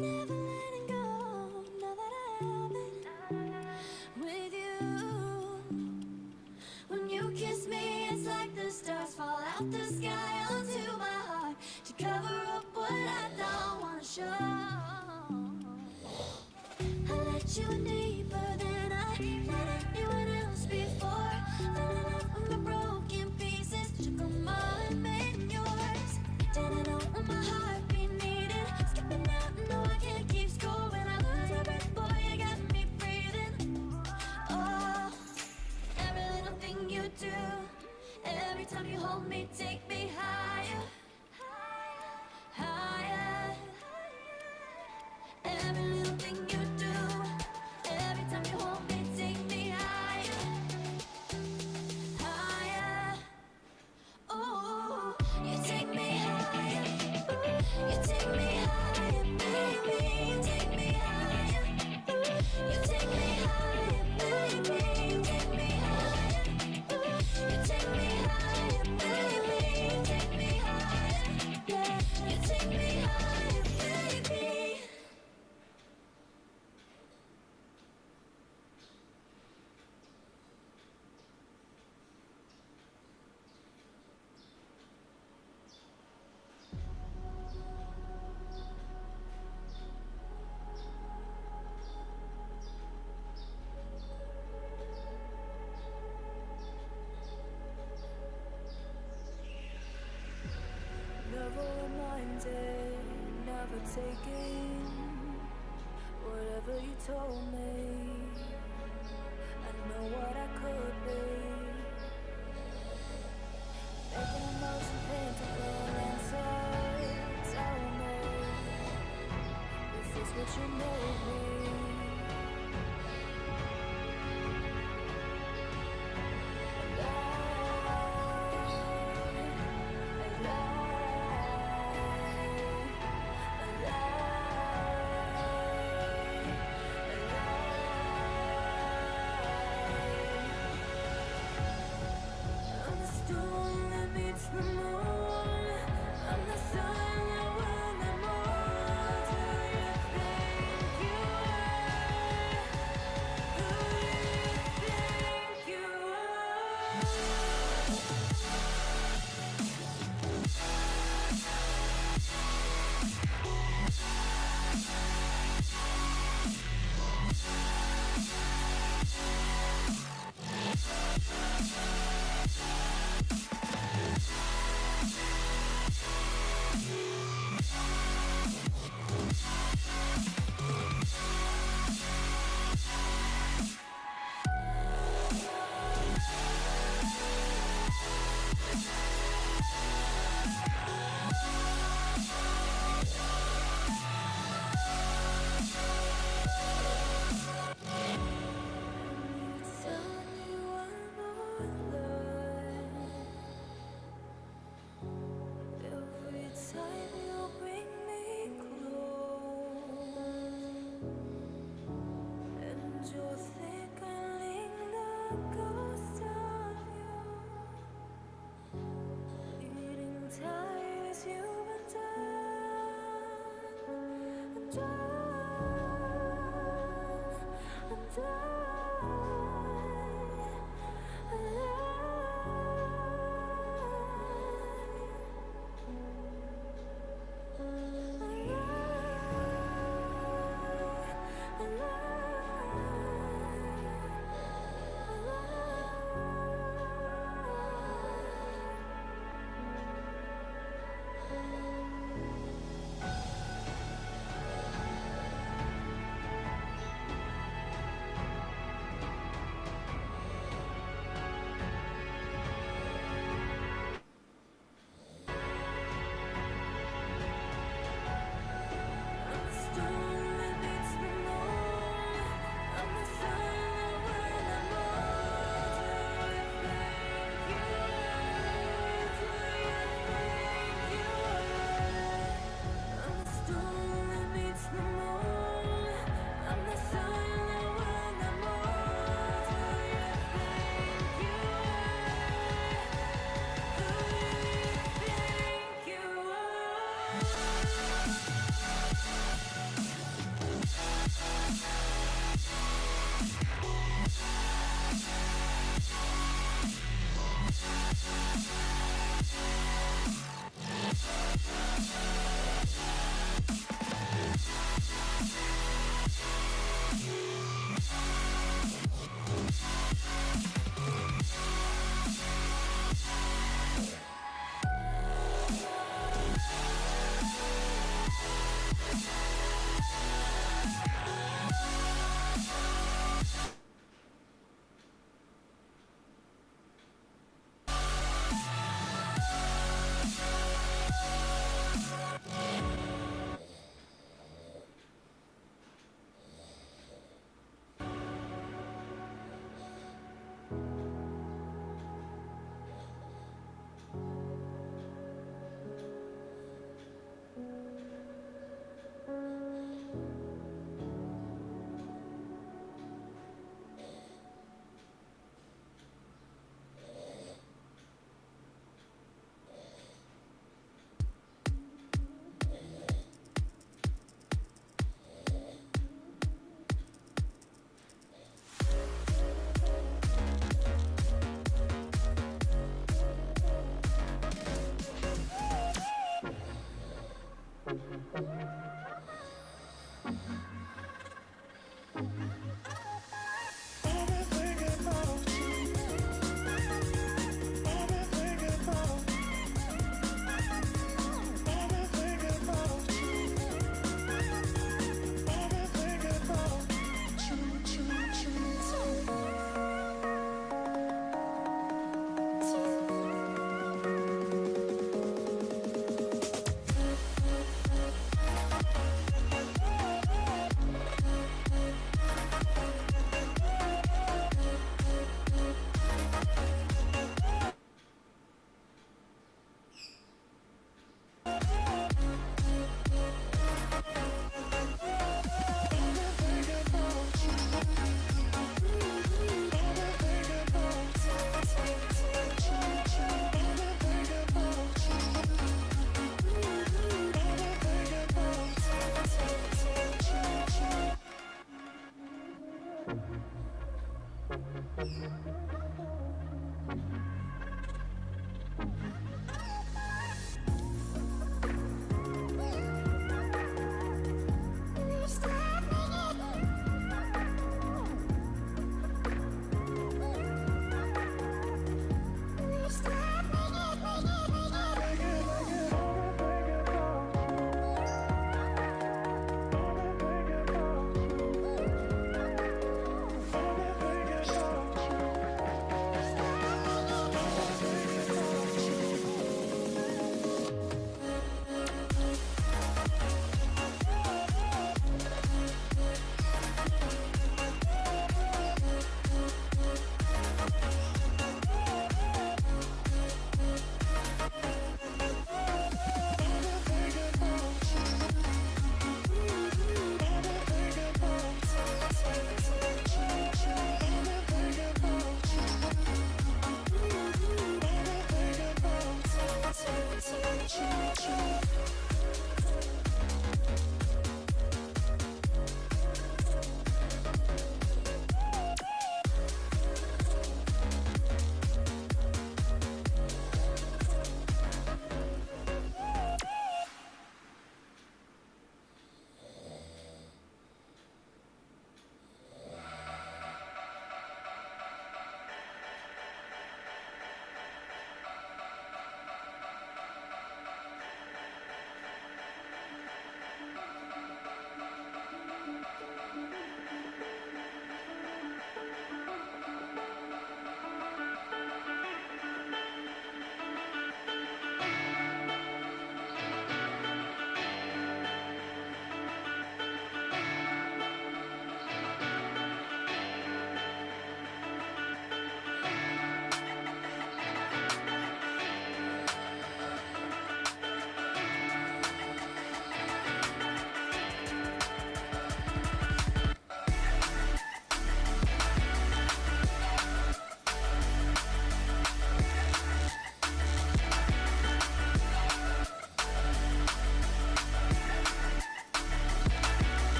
S12: never letting go. Now that I have it with you. When you kiss me, it's like the stars fall out the sky onto my heart to cover up what I don't wanna show. I let you in deeper than I let anyone else before. Fell in love with my broken pieces, took them all and made them yours. Didn't know what my heart be needing. Skipping out, no I can't keep score. When I lose my breath, boy, you got me breathing. Oh, every little thing you do, every time you hold me, take me higher, higher. Every little thing you do, every time you hold me, take me higher, higher. Oh, you take me higher, you take me higher, baby, you take me higher, you take me higher, baby, you take me higher, you take me higher, baby, you take me higher, yeah, you take me higher, baby.
S15: Never reminded, never taking whatever you told me. I know what I could be. Making emotion paintable inside. Tell me, is this what you made me? I'm the storm that meets the moon. I'm the sun that will never more. Do you think you are? Who do you think you tell me one more lie? Every time you bring me close, and you're thickening the ghost of you, leading tires you've been done, I'm done, I'm done.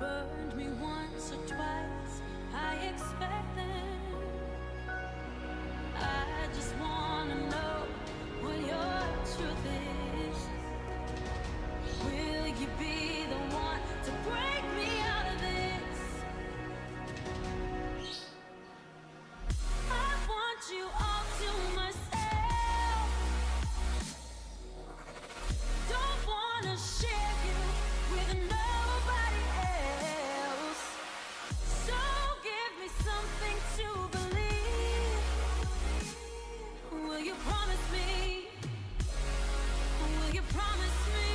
S9: burned me once or twice. I expect them. I just wanna know what your truth is. Will you be the one to break me out of this? I want you all to myself. Don't wanna share you with nobody else. So give me something to believe. Will you promise me? Will you promise me?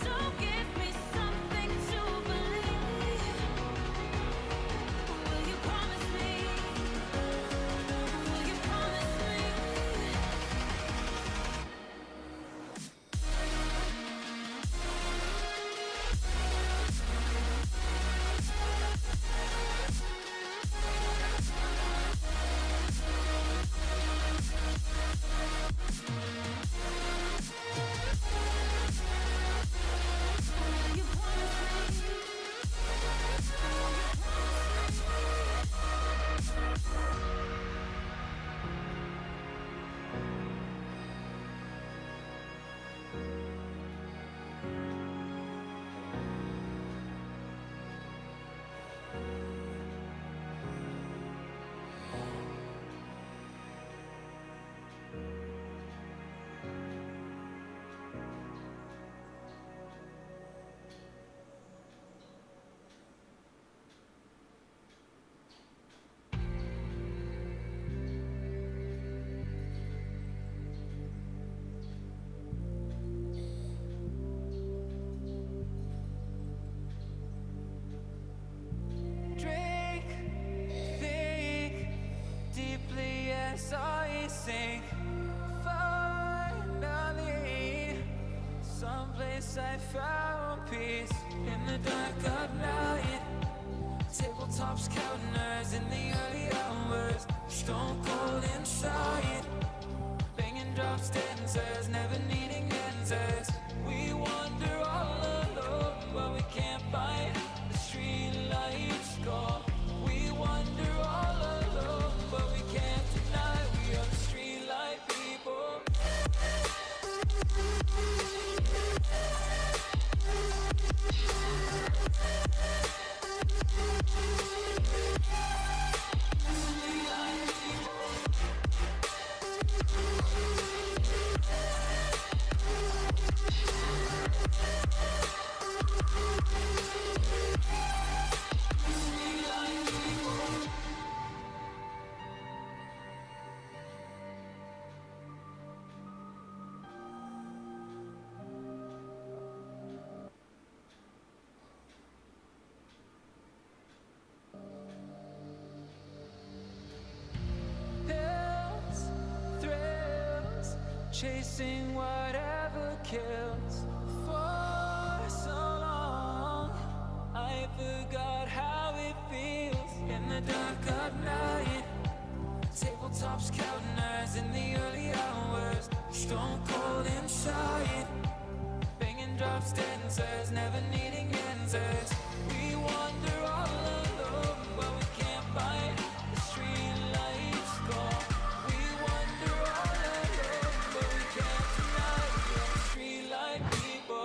S9: So give me something to believe. Will you promise me? Will you promise me? Will you promise me?
S15: Drink, think deeply as I sink. Finally, someplace I found peace in the dark of night. Tabletops, counters in the early hours. Stone cold inside. Banging drops, dancers, never needing answers. We wander all alone, but we can't find the street lights go. We wander all alone, but we can't deny we are the street light people. Pills, thrills, chasing whatever kills. For so long, I forgot how it feels in the dark of night. Tabletops, counters in the early hours. Stone cold inside. Banging drops, dancers, never needing answers. We wander all alone, but we can't find the street lights go. We wander all alone, but we can't deny we are the street light people.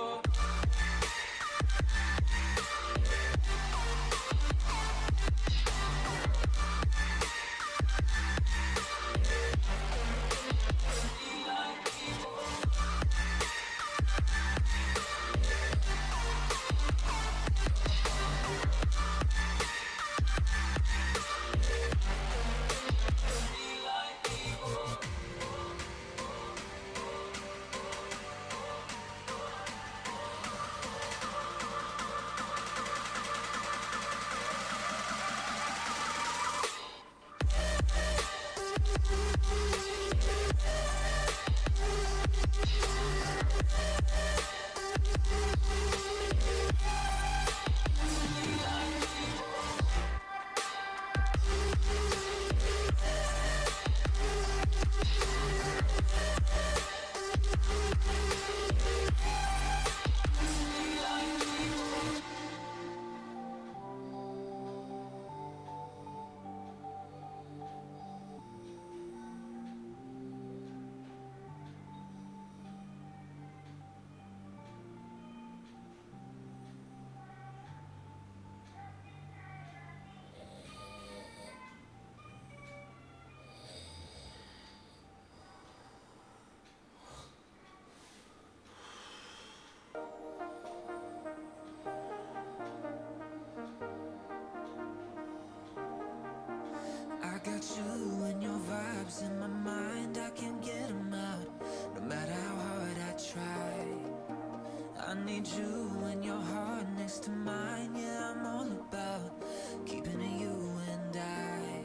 S15: need you and your heart next to mine. Yeah, I'm all about keeping it you and I.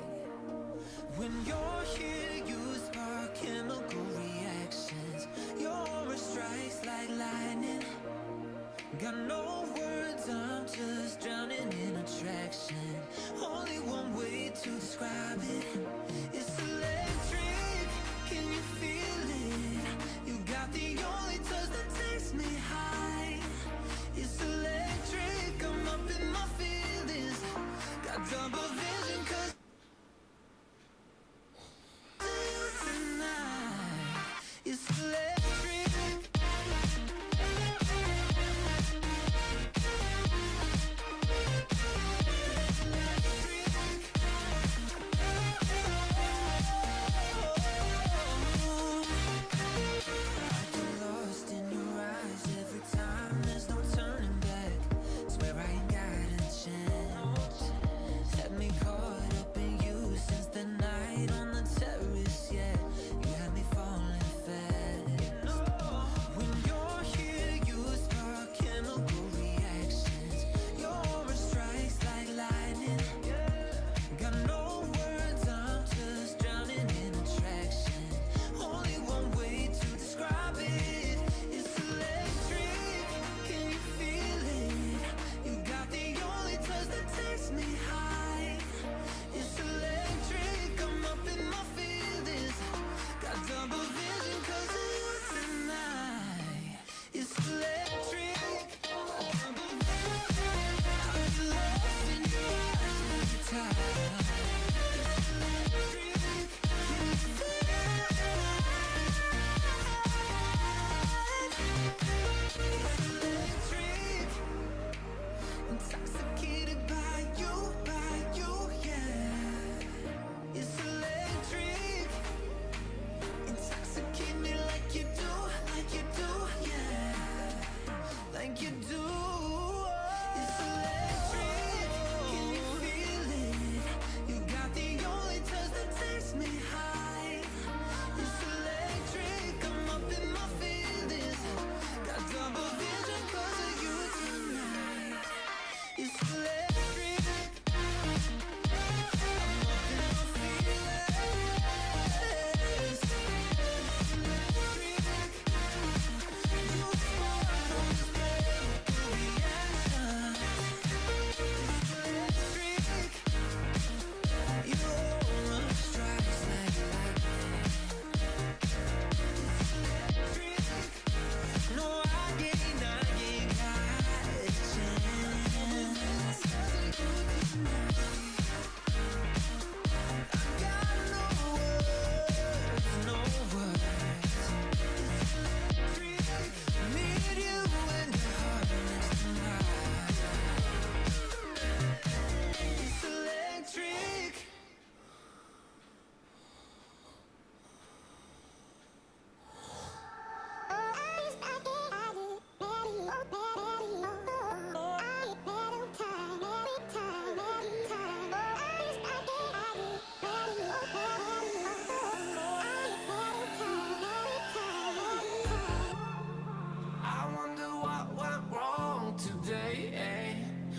S15: When you're here, you spark chemical reactions. Your aura strikes like lightning. Got no words, I'm just drowning in attraction. Only one way to describe it. It's electric, can you feel it? You got the only touch that takes me high. It's electric, I'm up in my feelings. Got double vision 'cause tonight. It's electric.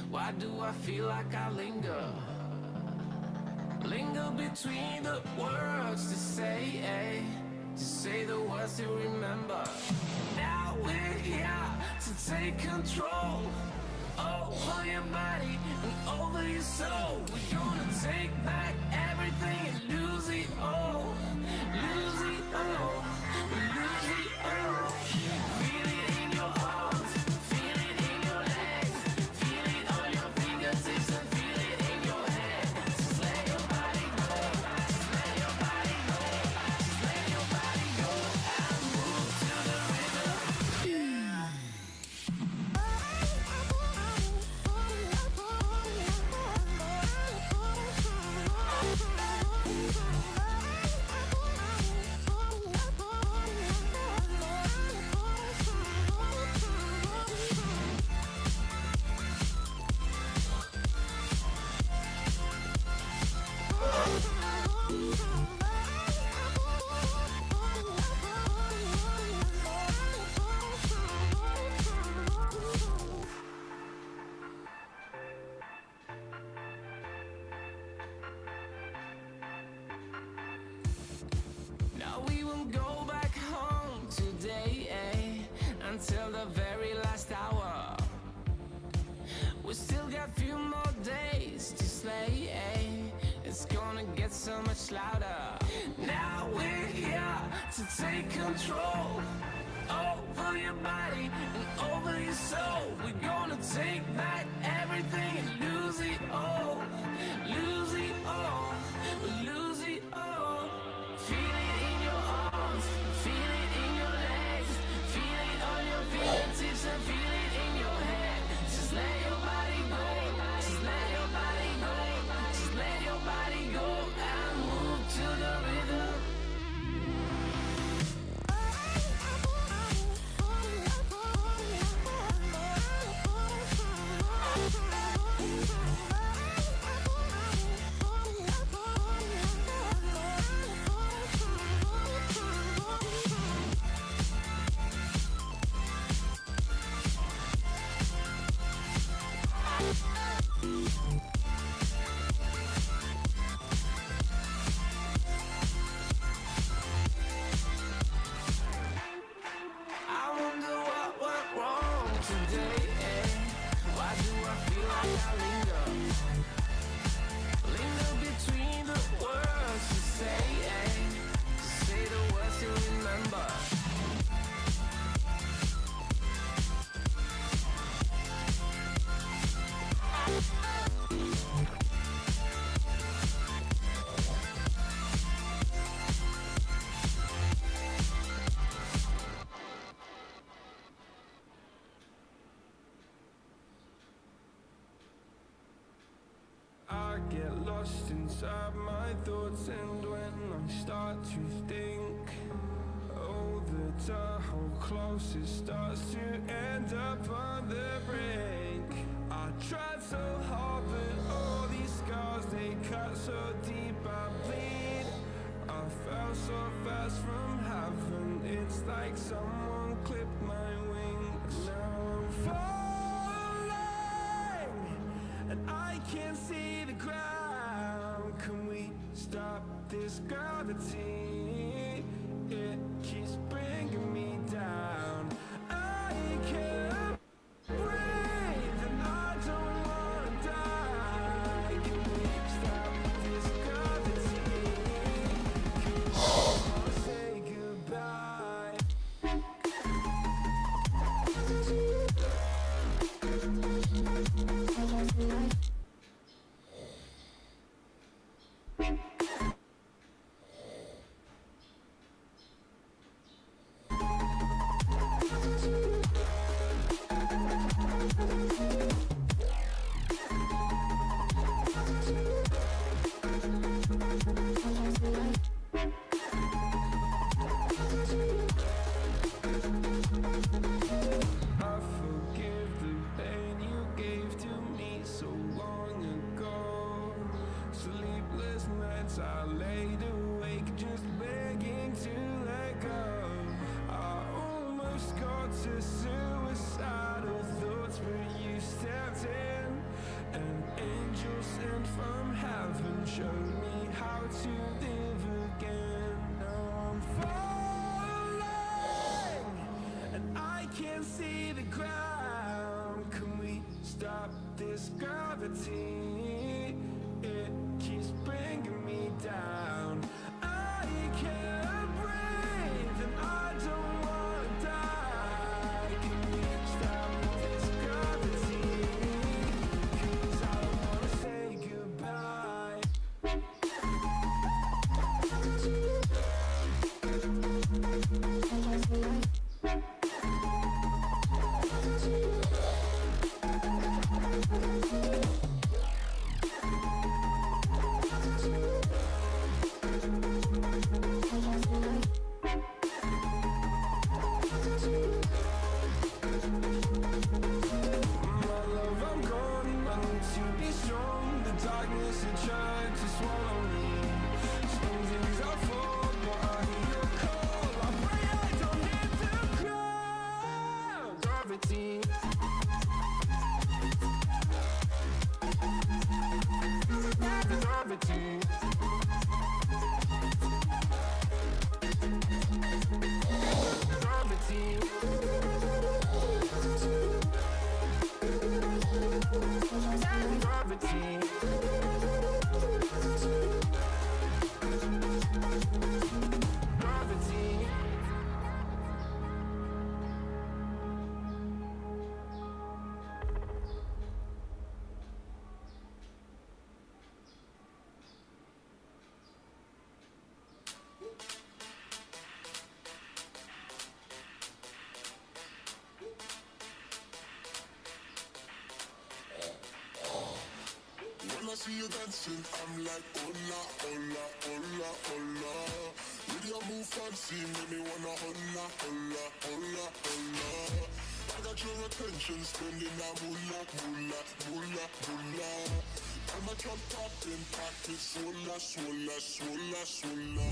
S5: Why do I feel like I linger? Linger between the words to say the words to remember. Now we're here to take control over your body and over your soul. We're gonna take back everything and lose it all. Lose it all. Lose it all. Feel it in your arms. Feel it in your legs. Feel it on your fingertips and feel it in your head. Just let your body go. Just let your body go. Just let your body go and move to the rhythm. won't go back home today, until the very last hour. We still got few more days to slay, it's gonna get so much louder. Now we're here to take control over your body and over your soul. We're gonna take back everything and lose it all. Lose it all. Lose it all. Feel it in your arms. Feel it in your legs. Feel it on your fingertips and feel it in your head. Just let your body go. Just let your body go. Just let your body go and move to the rhythm. I wonder what went wrong today, Why do I feel like I linger? Linger between the words you say, say the words you remember. I get lost inside my thoughts, and when I start to think, oh, the whole closest starts to end up on the brink. I tried so hard, but all these scars, they cut so deep, I bleed. I fell so fast from heaven, it's like someone clipped my wings. Now I'm falling, and I can't see the ground. Can we stop this gravity? It keeps bringing me down. I can't breathe and I don't wanna die. Can we stop this gravity? Can we say goodbye? I forgive the pain you gave to me so long ago. Sleepless nights I laid awake just begging to let go. I almost got to suicidal thoughts, but you stepped in. An angel sent from heaven showed me how to live again. Now I'm falling, and I can't see the ground. Can we stop this gravity? It keeps bringing me down. I can't breathe and I don't wanna die. Can we stop this gravity? 'Cause I don't wanna say goodbye. gravity. gravity. Gravity.
S16: When I see you dancing, I'm like, hola, hola, hola, hola. With your move fancy, make me wanna hola, hola, hola, hola. I got your attention, spending that moolah, moolah, moolah, moolah. I'm a drop popping, pocket, swola, swola, swola, swola.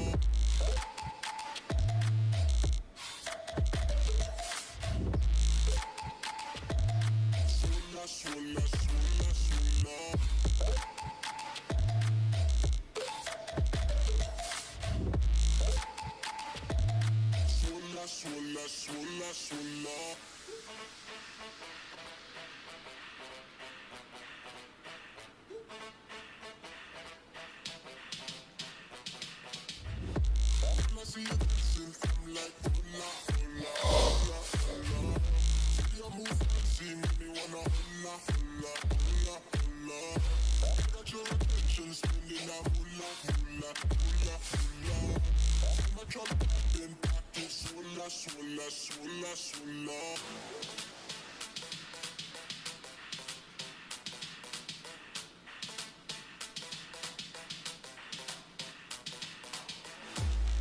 S16: Swola, swola, swola, swola. Swola, swola, swola, swola. When I see you dancing, I'm like, hola, hola, hola, hola. With your move fancy, make me wanna hola, hola, hola, hola. I got your attention, spending that moolah, moolah, moolah, moolah. I'm a drop popping, pocket, swola, swola, swola, swola.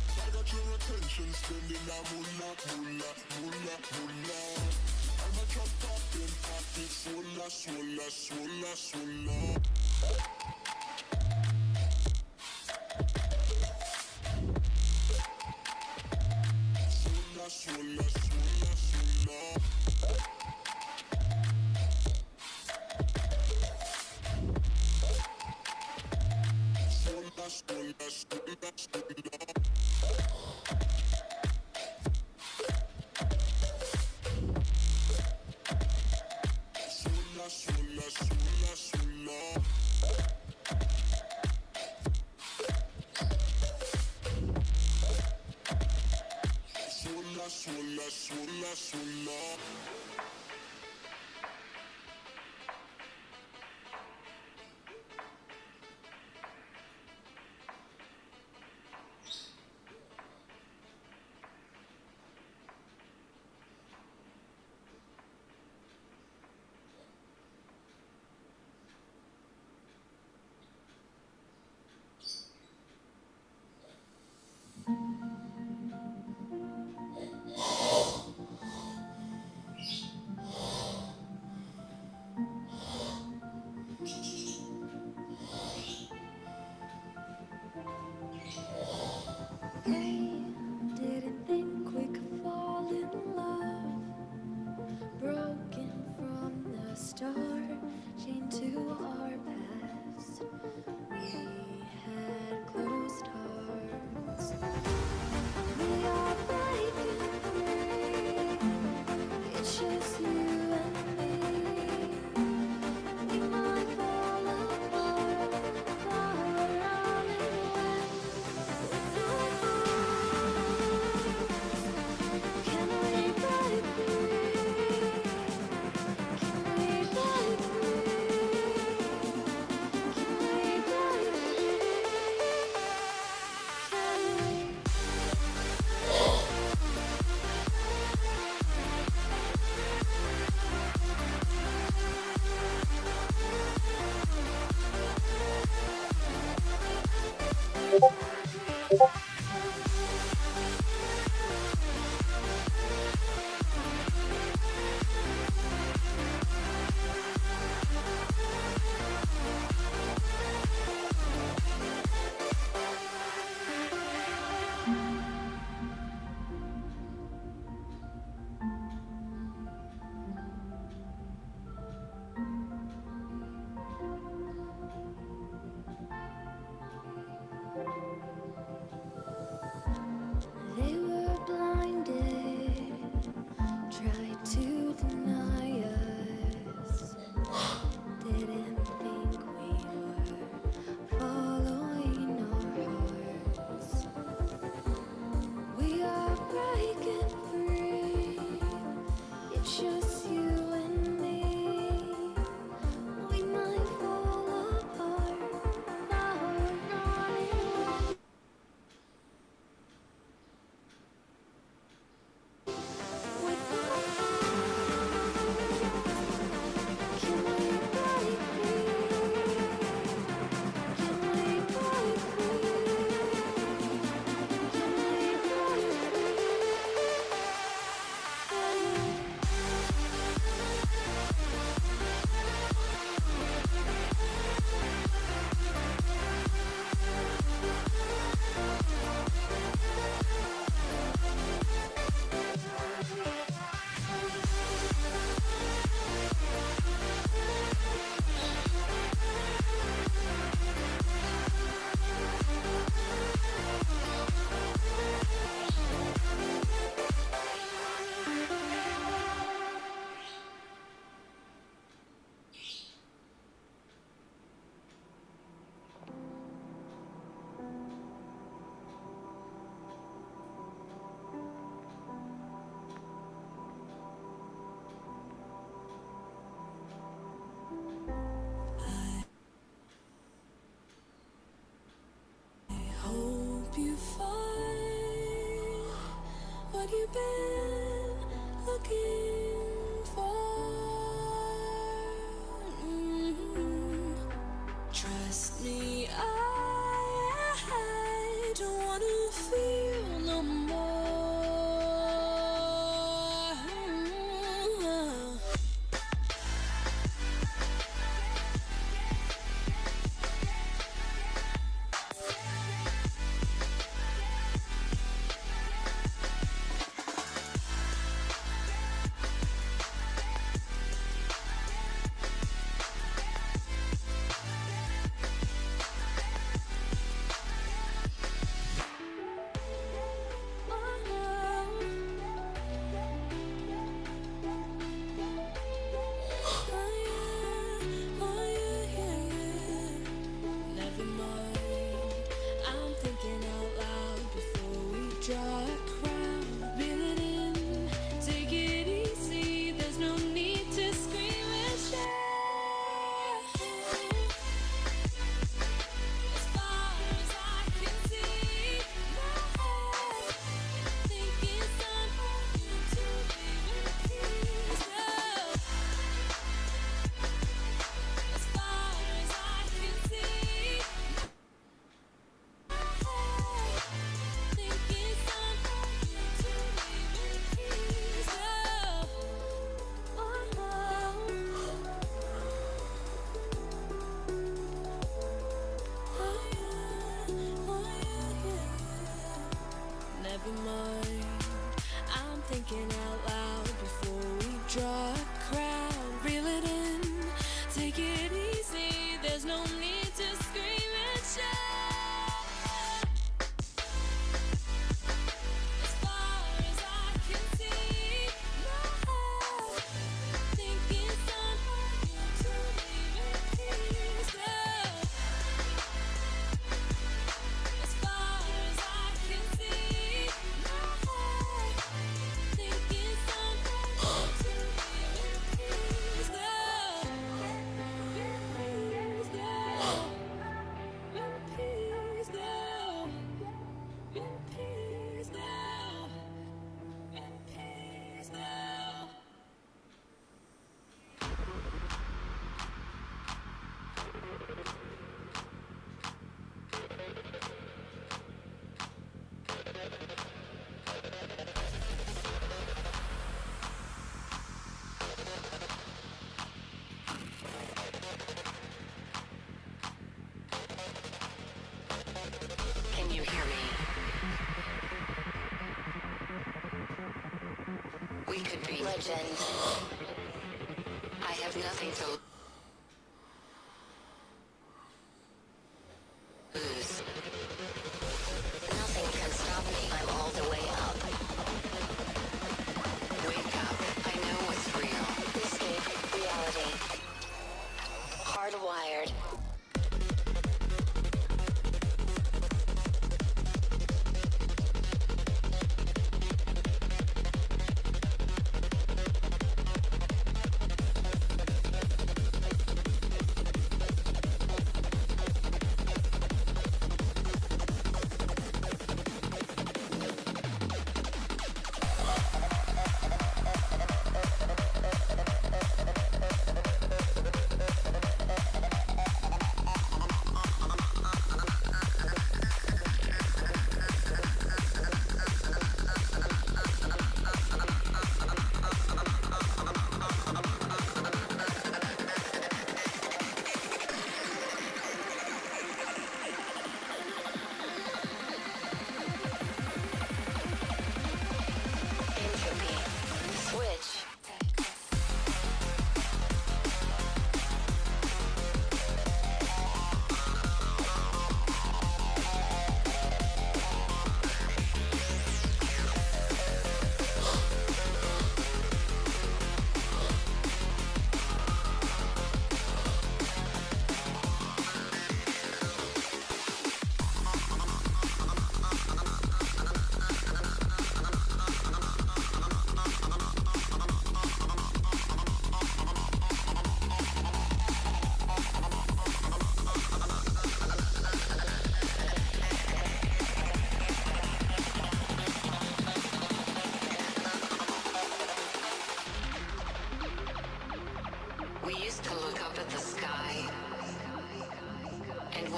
S16: I got your attention, spending that moolah, moolah, moolah, moolah. I'm a drop popping, pocket, swola, swola, swola, swola. Swola, swola, swola, swola. Swola, swola, swola, swola. Swola, swola, swola, swola. Swola, swola, swola, swola.
S12: Hey, didn't think we could fall in love. Broken from the start, chained to our past. We had closed hearts. We are breaking free. It's just you and me. We might fall apart, far around and west. Can we break free? Can we break free? Can we break been looking for. Trust me, I don't wanna feel no more. Never mind. I'm thinking out loud before we draw a crowd. Reel it in, take it easy. There's no need to scream and shout. As far as I can see, my head thinking it's time for you to leave in peace. As far as I can see, think it's time for you to leave in peace. Never mind. I'm thinking out loud before we draw a crowd. Reel it in, take it easy. There's no need to scream and shout. As far as I can see, my head thinking it's time for you to leave in peace. As far as I can see, my head thinking it's time for you to leave in peace.
S9: Can you hear me? We could be legend. I have nothing to lose. Nothing can stop me. I'm all the way up. Wake up. I know what's real. Escape reality. Hardwired.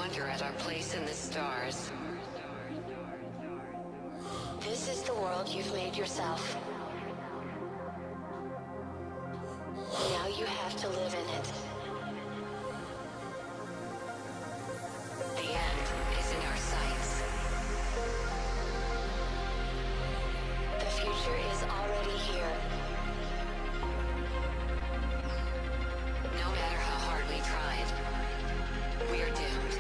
S9: wonder at our place in the stars.
S12: This is the world you've made yourself. Now you have to live in it.
S9: The end is in our sights.
S12: The future is already here.
S9: No matter how hard we tried, we are doomed.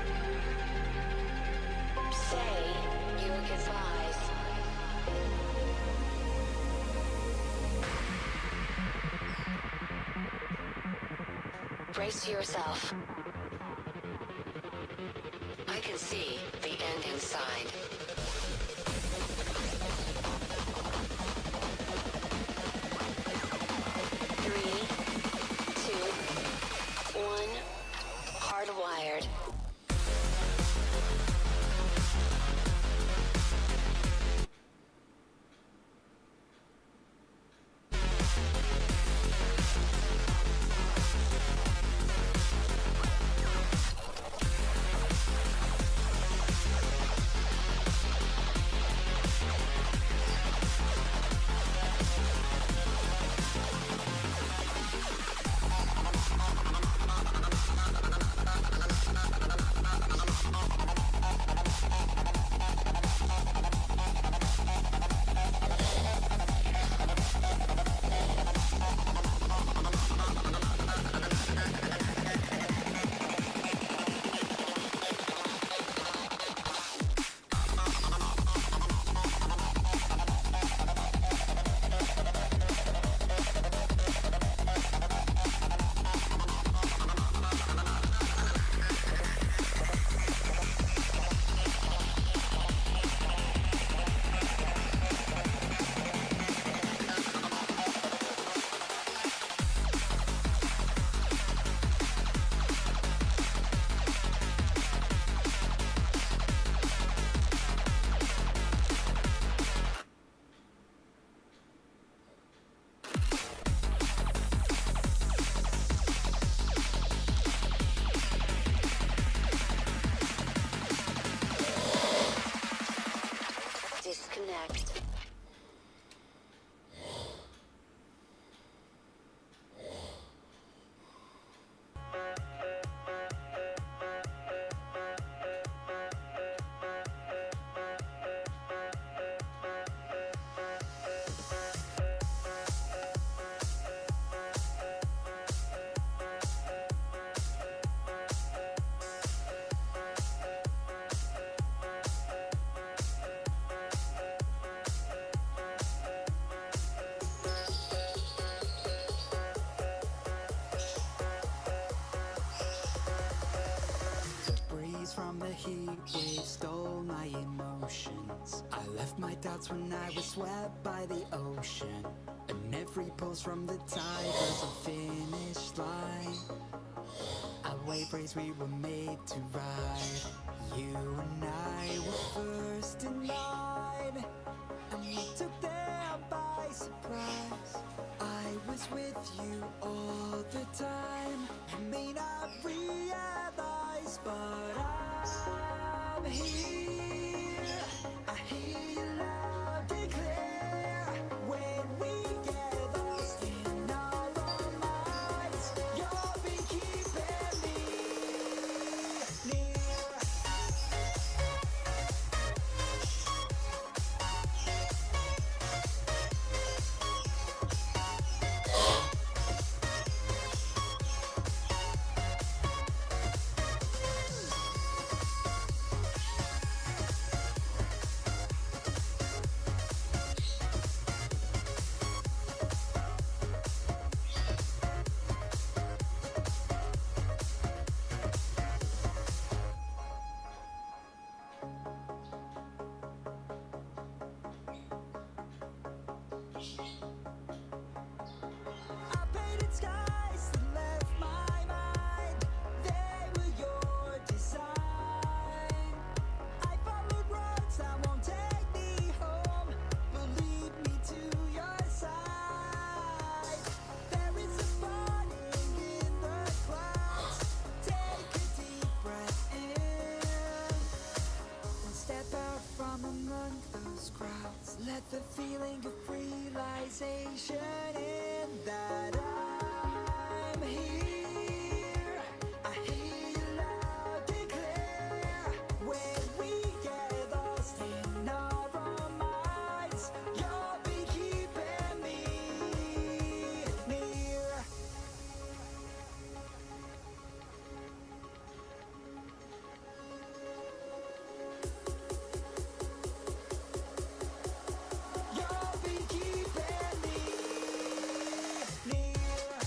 S12: Say your goodbyes. Brace yourself.
S9: I can see the end inside.
S12: Three, two, one. Hardwired. Disconnect.
S15: Breeze from the heat wave stole my emotions. I left my doubts when I was swept by the ocean. And every pulse from the tide was a finish line. A wave race we were made to ride. You and I were first in line, and we took them by surprise. I was with you all the time. You may not realize, but I'm here. I hear you loud and clear. When we get lost in our own minds, you'll be keeping me near.
S5: get the feeling of realization in that I'm here. I hear you loud and clear. When we get lost in our own minds, you'll be keeping me near. You'll be keeping me near.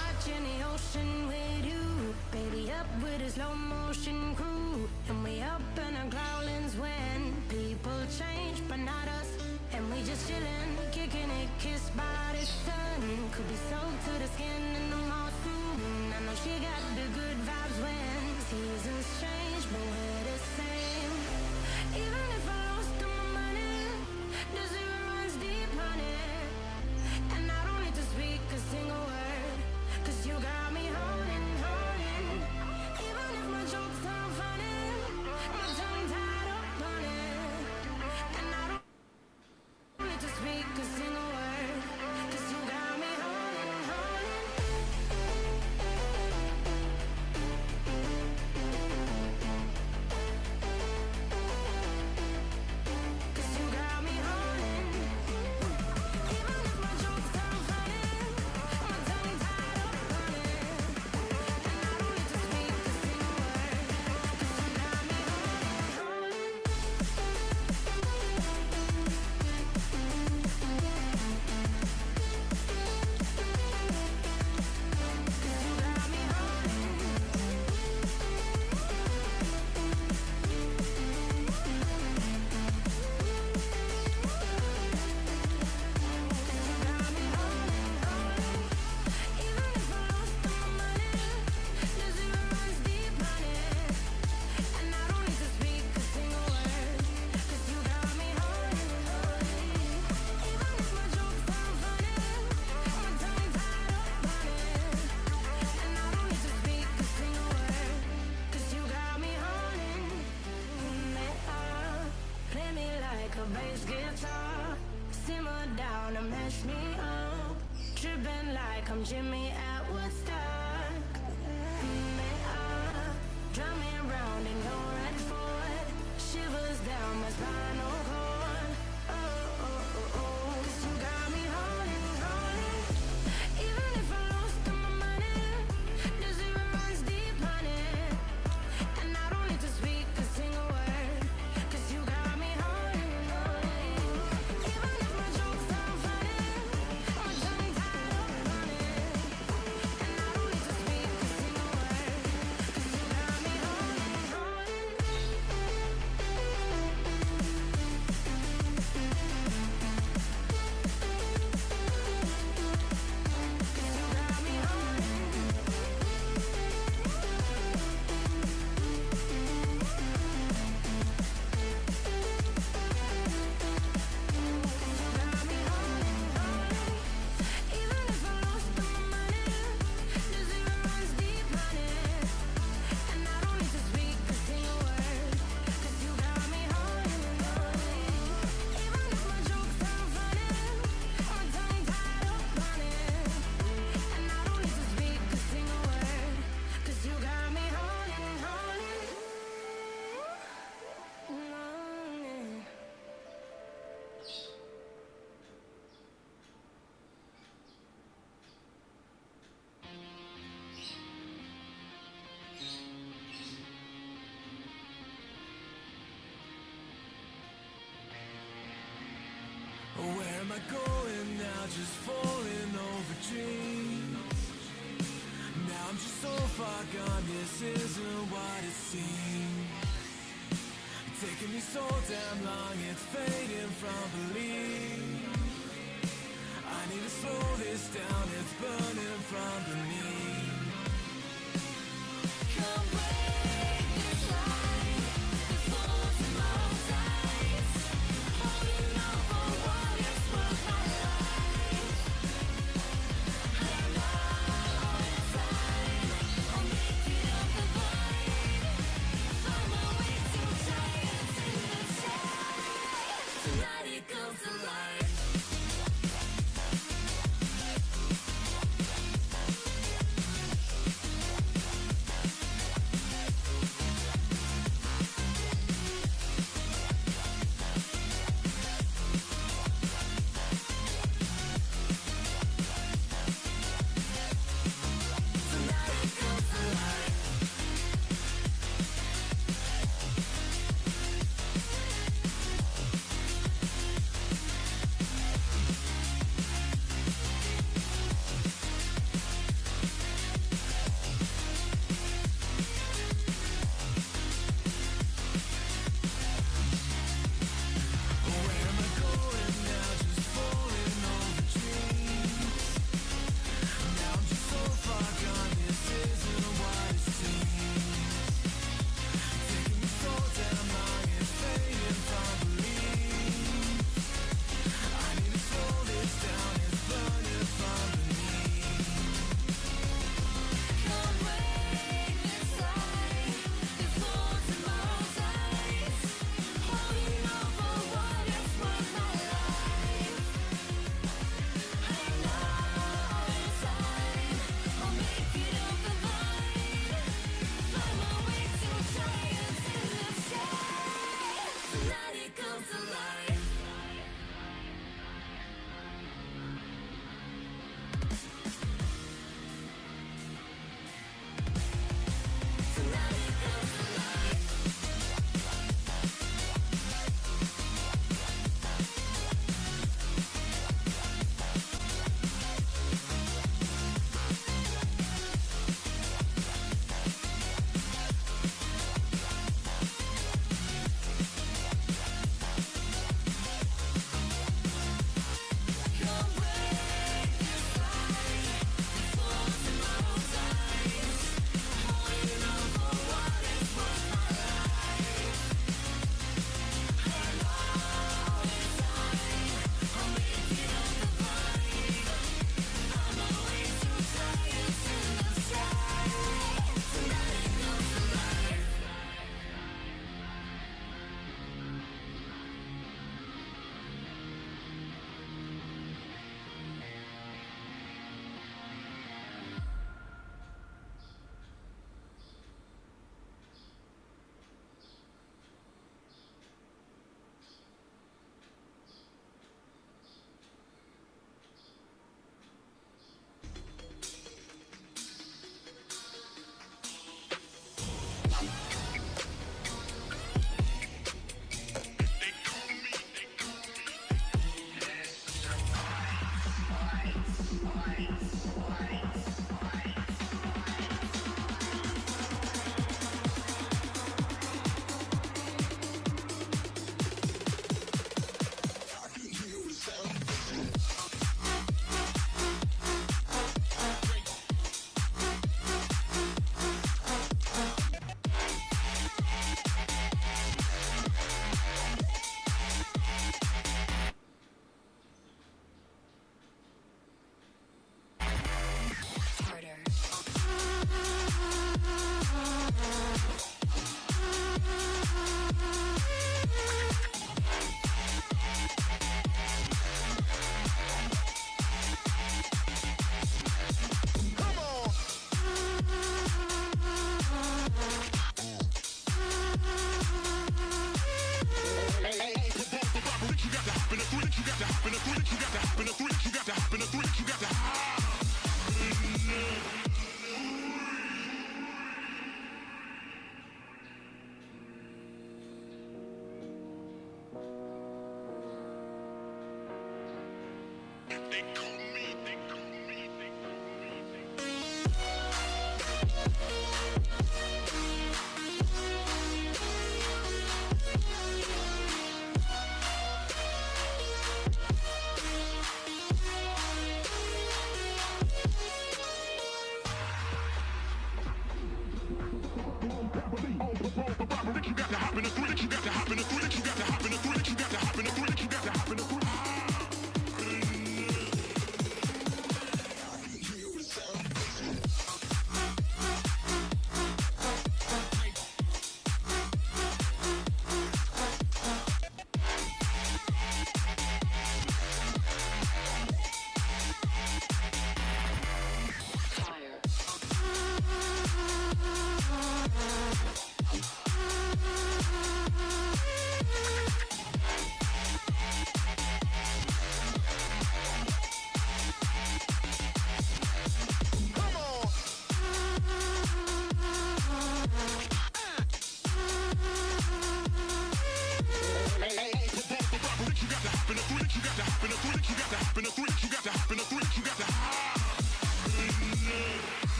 S12: watching the ocean with you, baby, up with a slow motion crew, and we up in our growlings when people change, but not us, and we just chillin', kicking it, kissed by the sun, could be soaked to the skin in the moss. I know she got the good vibes when seasons change, but we're the same. Even if I lost all my money, the zero runs deep, honey, and I don't need to speak a single word, 'cause you got me holding, holding. Even if my jokes aren't funny, my tongue tied up on it, and I don't need to speak a single word, 'cause you got me holding, holding. Cause you got me holding. Even if my jokes aren't funny, my tongue tied up on it, and I don't need to speak a single word, 'cause you got me holding, holding. Cause you got me holding. Even if I lost all my money, the zero runs deep, honey, and I don't need to speak a single word, 'cause you got me holding, holding. Even if my jokes aren't funny, my tongue tied up on it, and I don't need to speak a single word, 'cause you got me holding. Play me like a bass guitar, simmer down and mash me up, tripping like I'm Jimmy at Woodstock. Drum me around and go right for it, shivers down my spinal cord. Oh, oh, oh, oh. 'Cause you got me holding, holding. Even if I lost all my money, the zero runs deep, honey, and I don't need to speak a single word, 'cause you got me holding, holding. Even if my jokes aren't funny, my tongue tied up on it, and I don't need to speak a single word, 'cause you got me holding, holding. Cause you got me holding. Got me holding, holding. Even if I lost all my money, the zero runs deep, honey, and I don't need to speak a single word, 'cause you got me holding, holding. Even if my jokes aren't funny, my tongue tied up on it, and I don't need to speak a single word, 'cause you got me holding, holding.
S15: Where am I going now? Just falling over dreams. Now I'm just so far gone, this isn't what it seems. Taking me so damn long, it's fading from belief. I need to slow this down, it's burning from beneath. Come break this line before tomorrow dies. Holding on for what is worth my life. I'm not on time, I'll make it up the void. Find my way to giants in the sky. Tonight it comes to life.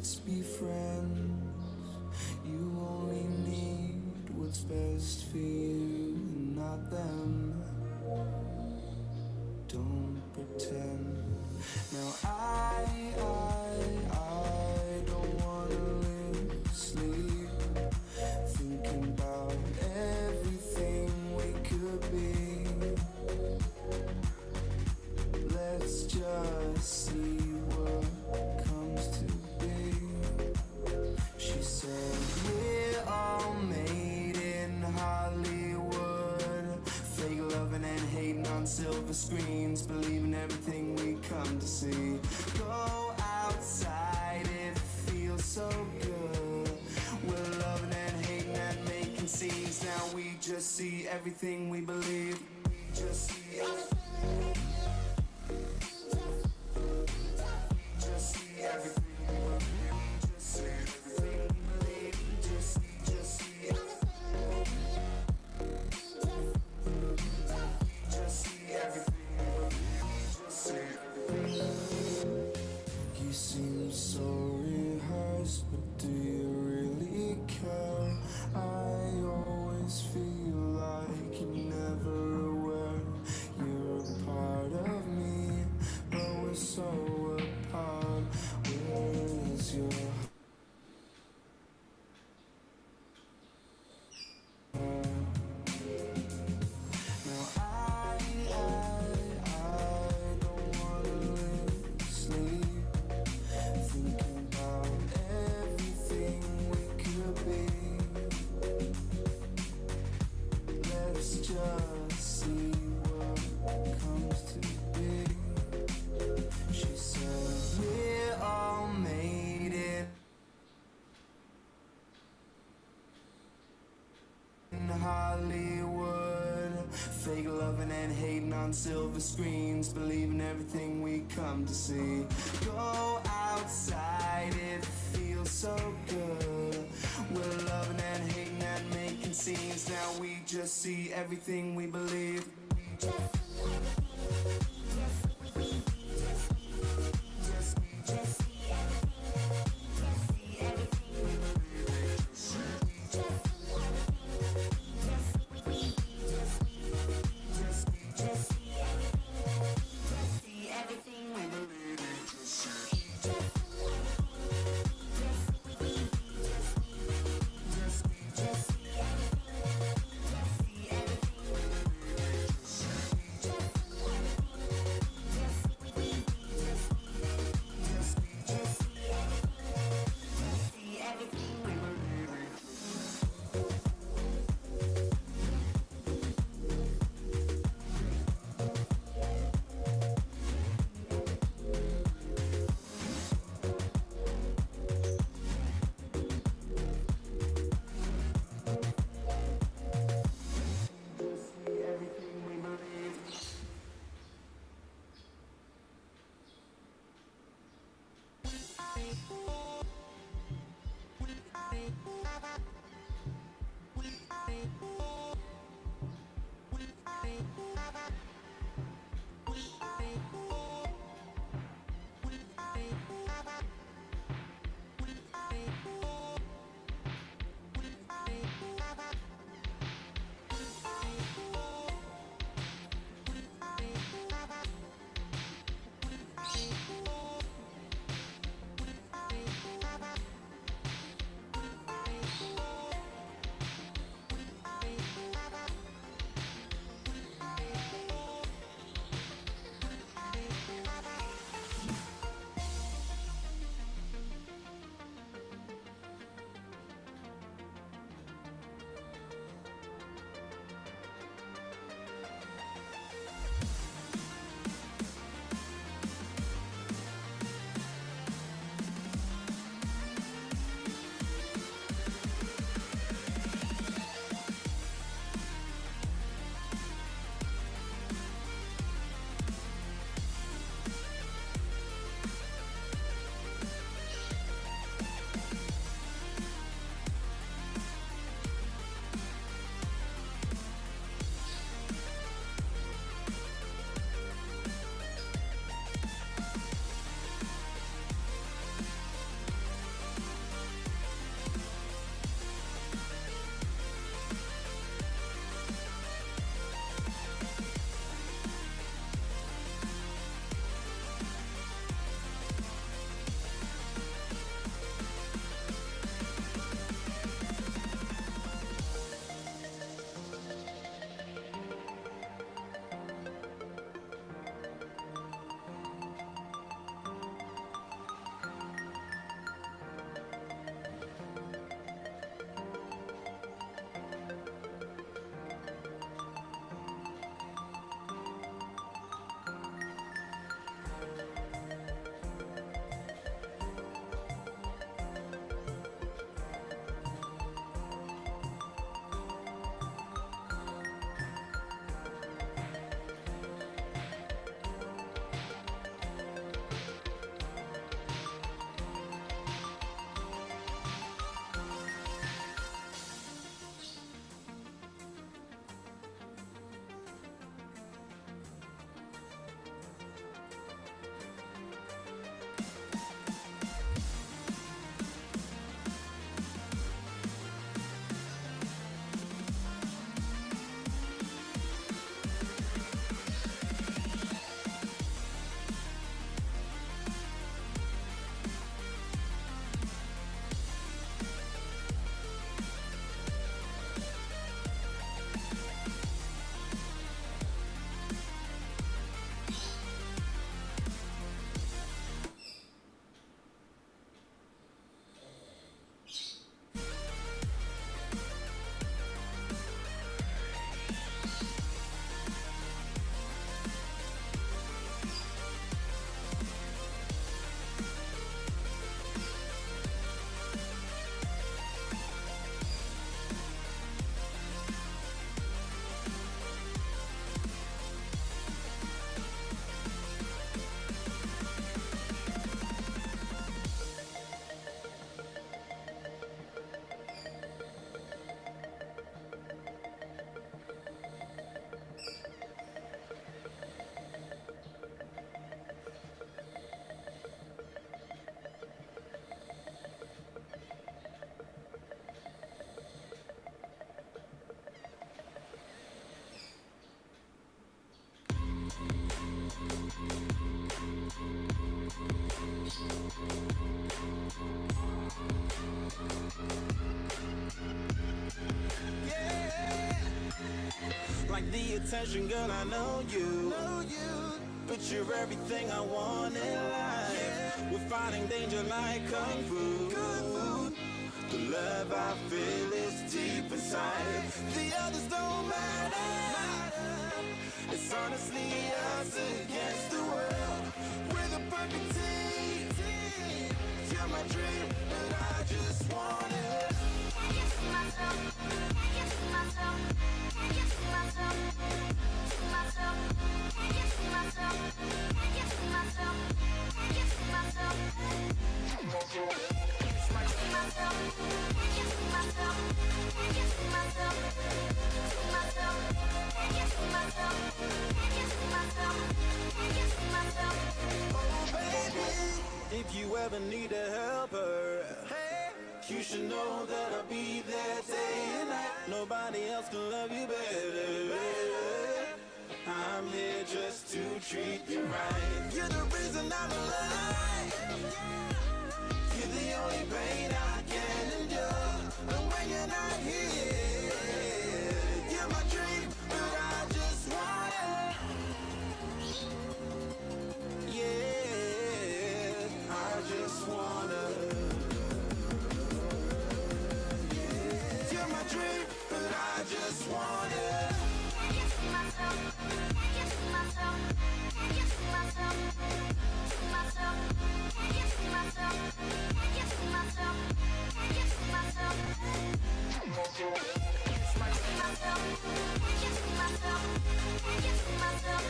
S15: let's be friends. You only need what's best for you and not them. Don't pretend. Now I don't wanna live sleep, thinking about everything we could be. Let's just see what comes to be. She said we're all made in Hollywood, fake loving and hating on silver screens, believing everything we come to see. Go outside, it feels so good. We're loving and hating and making scenes. Now we just see everything we believe. We just see everything. Just see everything we believe. Just see everything we believe. Just see everything. Just see everything we believe. Just see everything. You seem so rehearsed, but do you really care? I always feel like you're never aware. You're a part of me, but we're so apart. Where is your heart? Now I don't wanna live sleep, thinking about everything we could be. Let's just see what comes to be. She said we're all made in Hollywood, fake loving and hating on silver screens, believing everything we come to see. Go outside, it feels so good. We're loving and hating and making scenes. Now we just see everything we believe.
S5: like the attention, girl, I know you. But you're everything I want in life. We're fighting danger like kung fu. The love I feel is deep inside. The others don't matter. It's honestly us against the world. We're the perfect team. You're my dream, but I just want it. Can't get to myself. Can't get to myself. Can't get to myself. To myself. Can't get to myself. Can't get to myself. Can't get to myself. To myself. Can't get to myself. Can't get to myself. To myself. Can't get to myself. Can't get to myself. Can't get to myself. Oh baby, if you ever need a helper, you should know that I'll be there day and night. Nobody else can love you better. I'm here just to treat you right. You're the reason I'm alive. You're the only pain I can endure. And when you're not here, you're my dream, but I just want it. Yeah, I just wanna. You're my dream, but I just want it. Can't get to myself. Can't get to myself. Can't get to myself. To myself. Can't get to myself. Can't get to myself. Can't get to myself. To myself. Can't get to myself. Can't get to myself.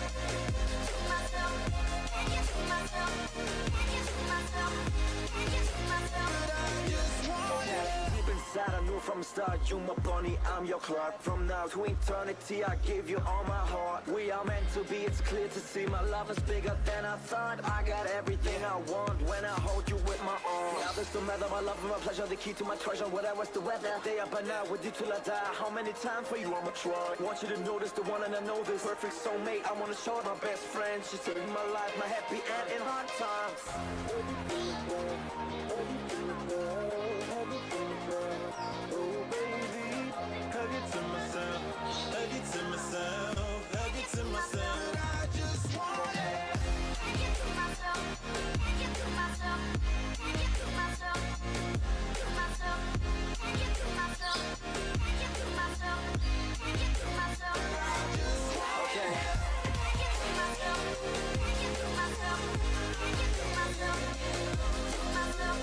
S5: To myself. Can't get to myself. Can't get to myself. Can't get to myself. But I just want it.
S17: Deep inside I knew from the start, you my bunny, I'm your Clark. From now to eternity I give you all my heart. We are meant to be, it's clear to see. My love is bigger than I thought. I got everything I want when I hold you with my arms. Now this don't matter, my love and my pleasure, the key to my treasure. Whatever's the weather, day up and out with you till I die. How many times for you I'ma try? Want you to notice the one and I know this. Perfect soulmate, I wanna show it my best friend. She saved my life, my happy and in hard times.
S5: Oh baby, hug it to myself, hug it to myself, hug it to myself. I just want it. Can't get to myself, can't get to myself, can't get to myself, to myself, can't get to myself, can't get to myself, can't get to myself. I just want it. Can't get to myself, can't get to myself, can't get to myself, to myself.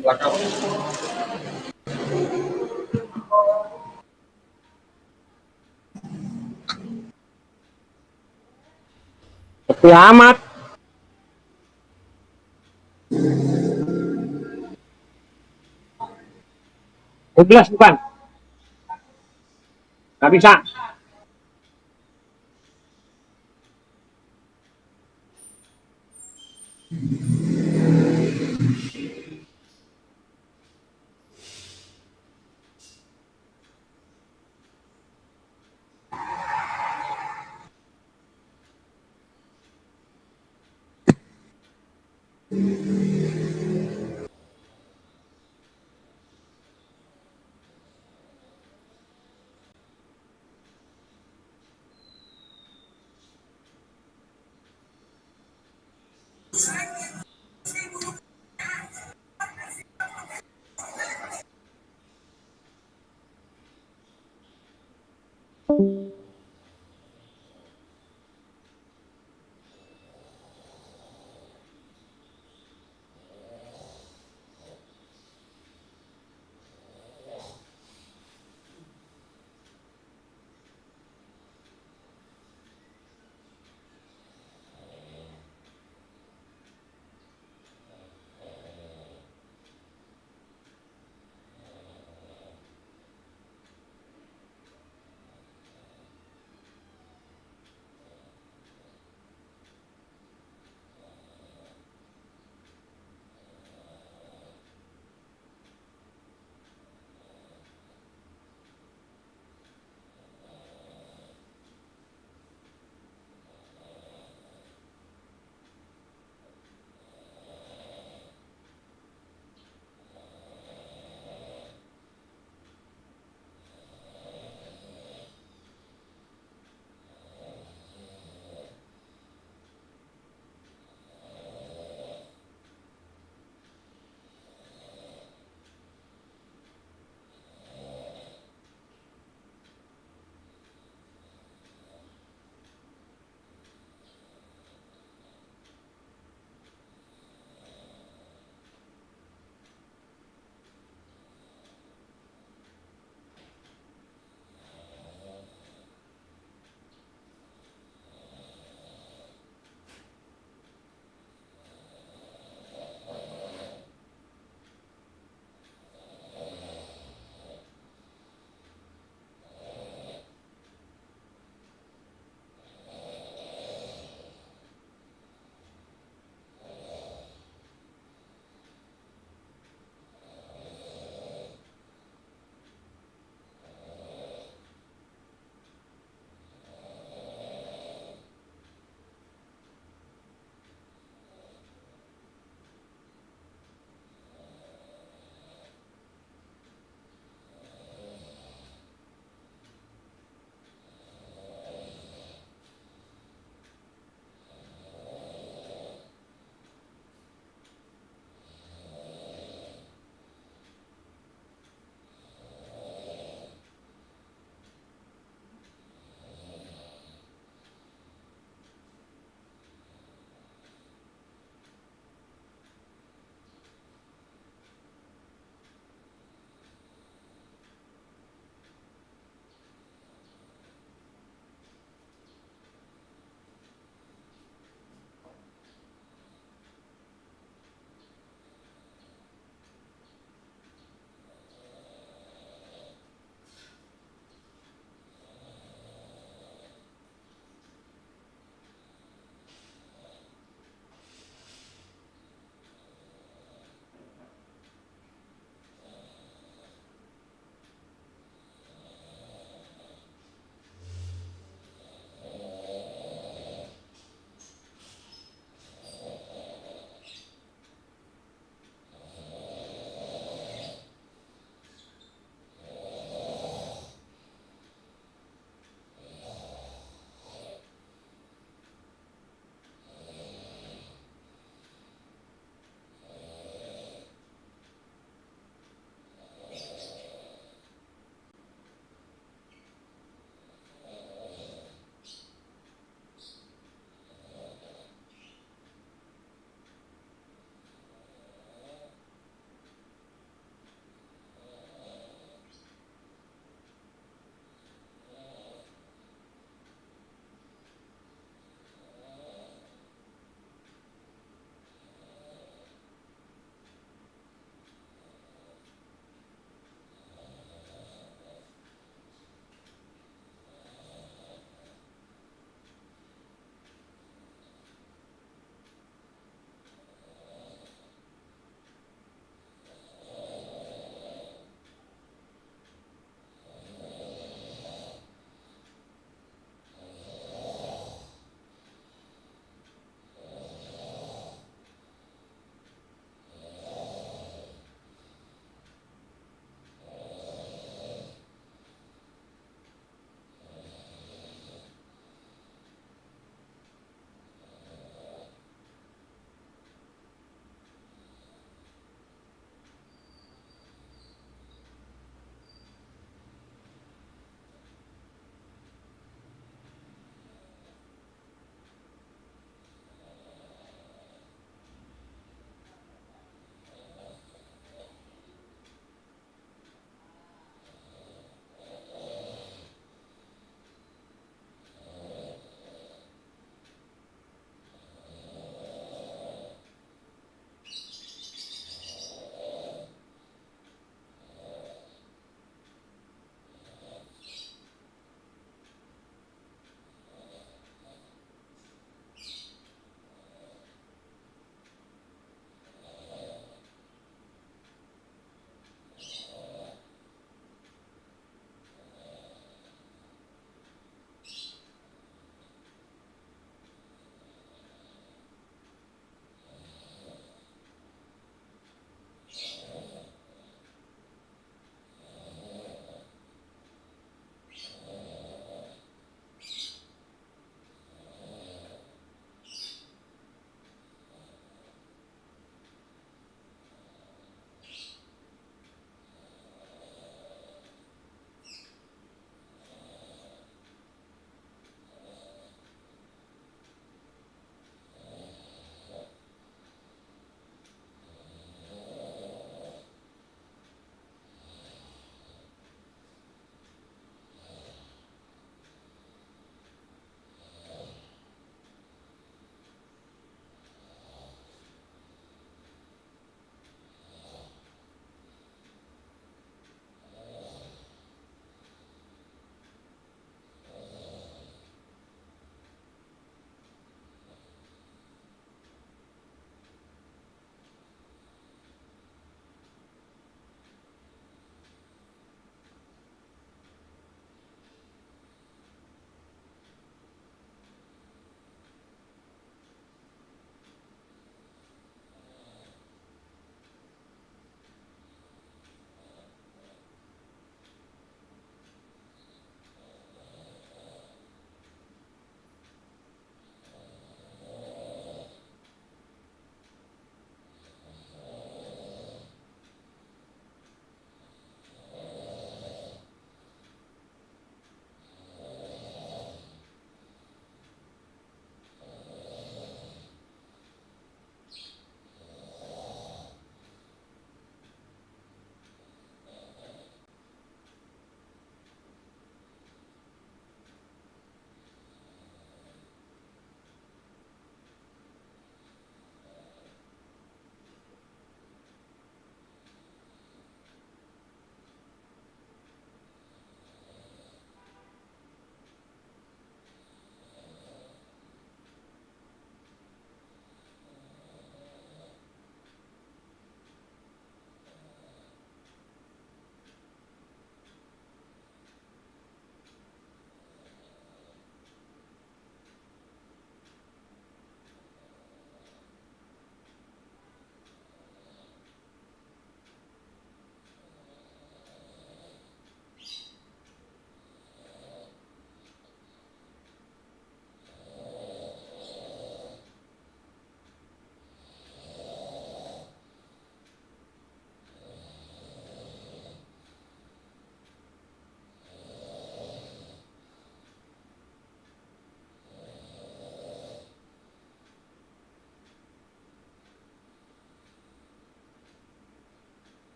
S7: belakang. Sepi amat. Gelas bukan? Nggak bisa.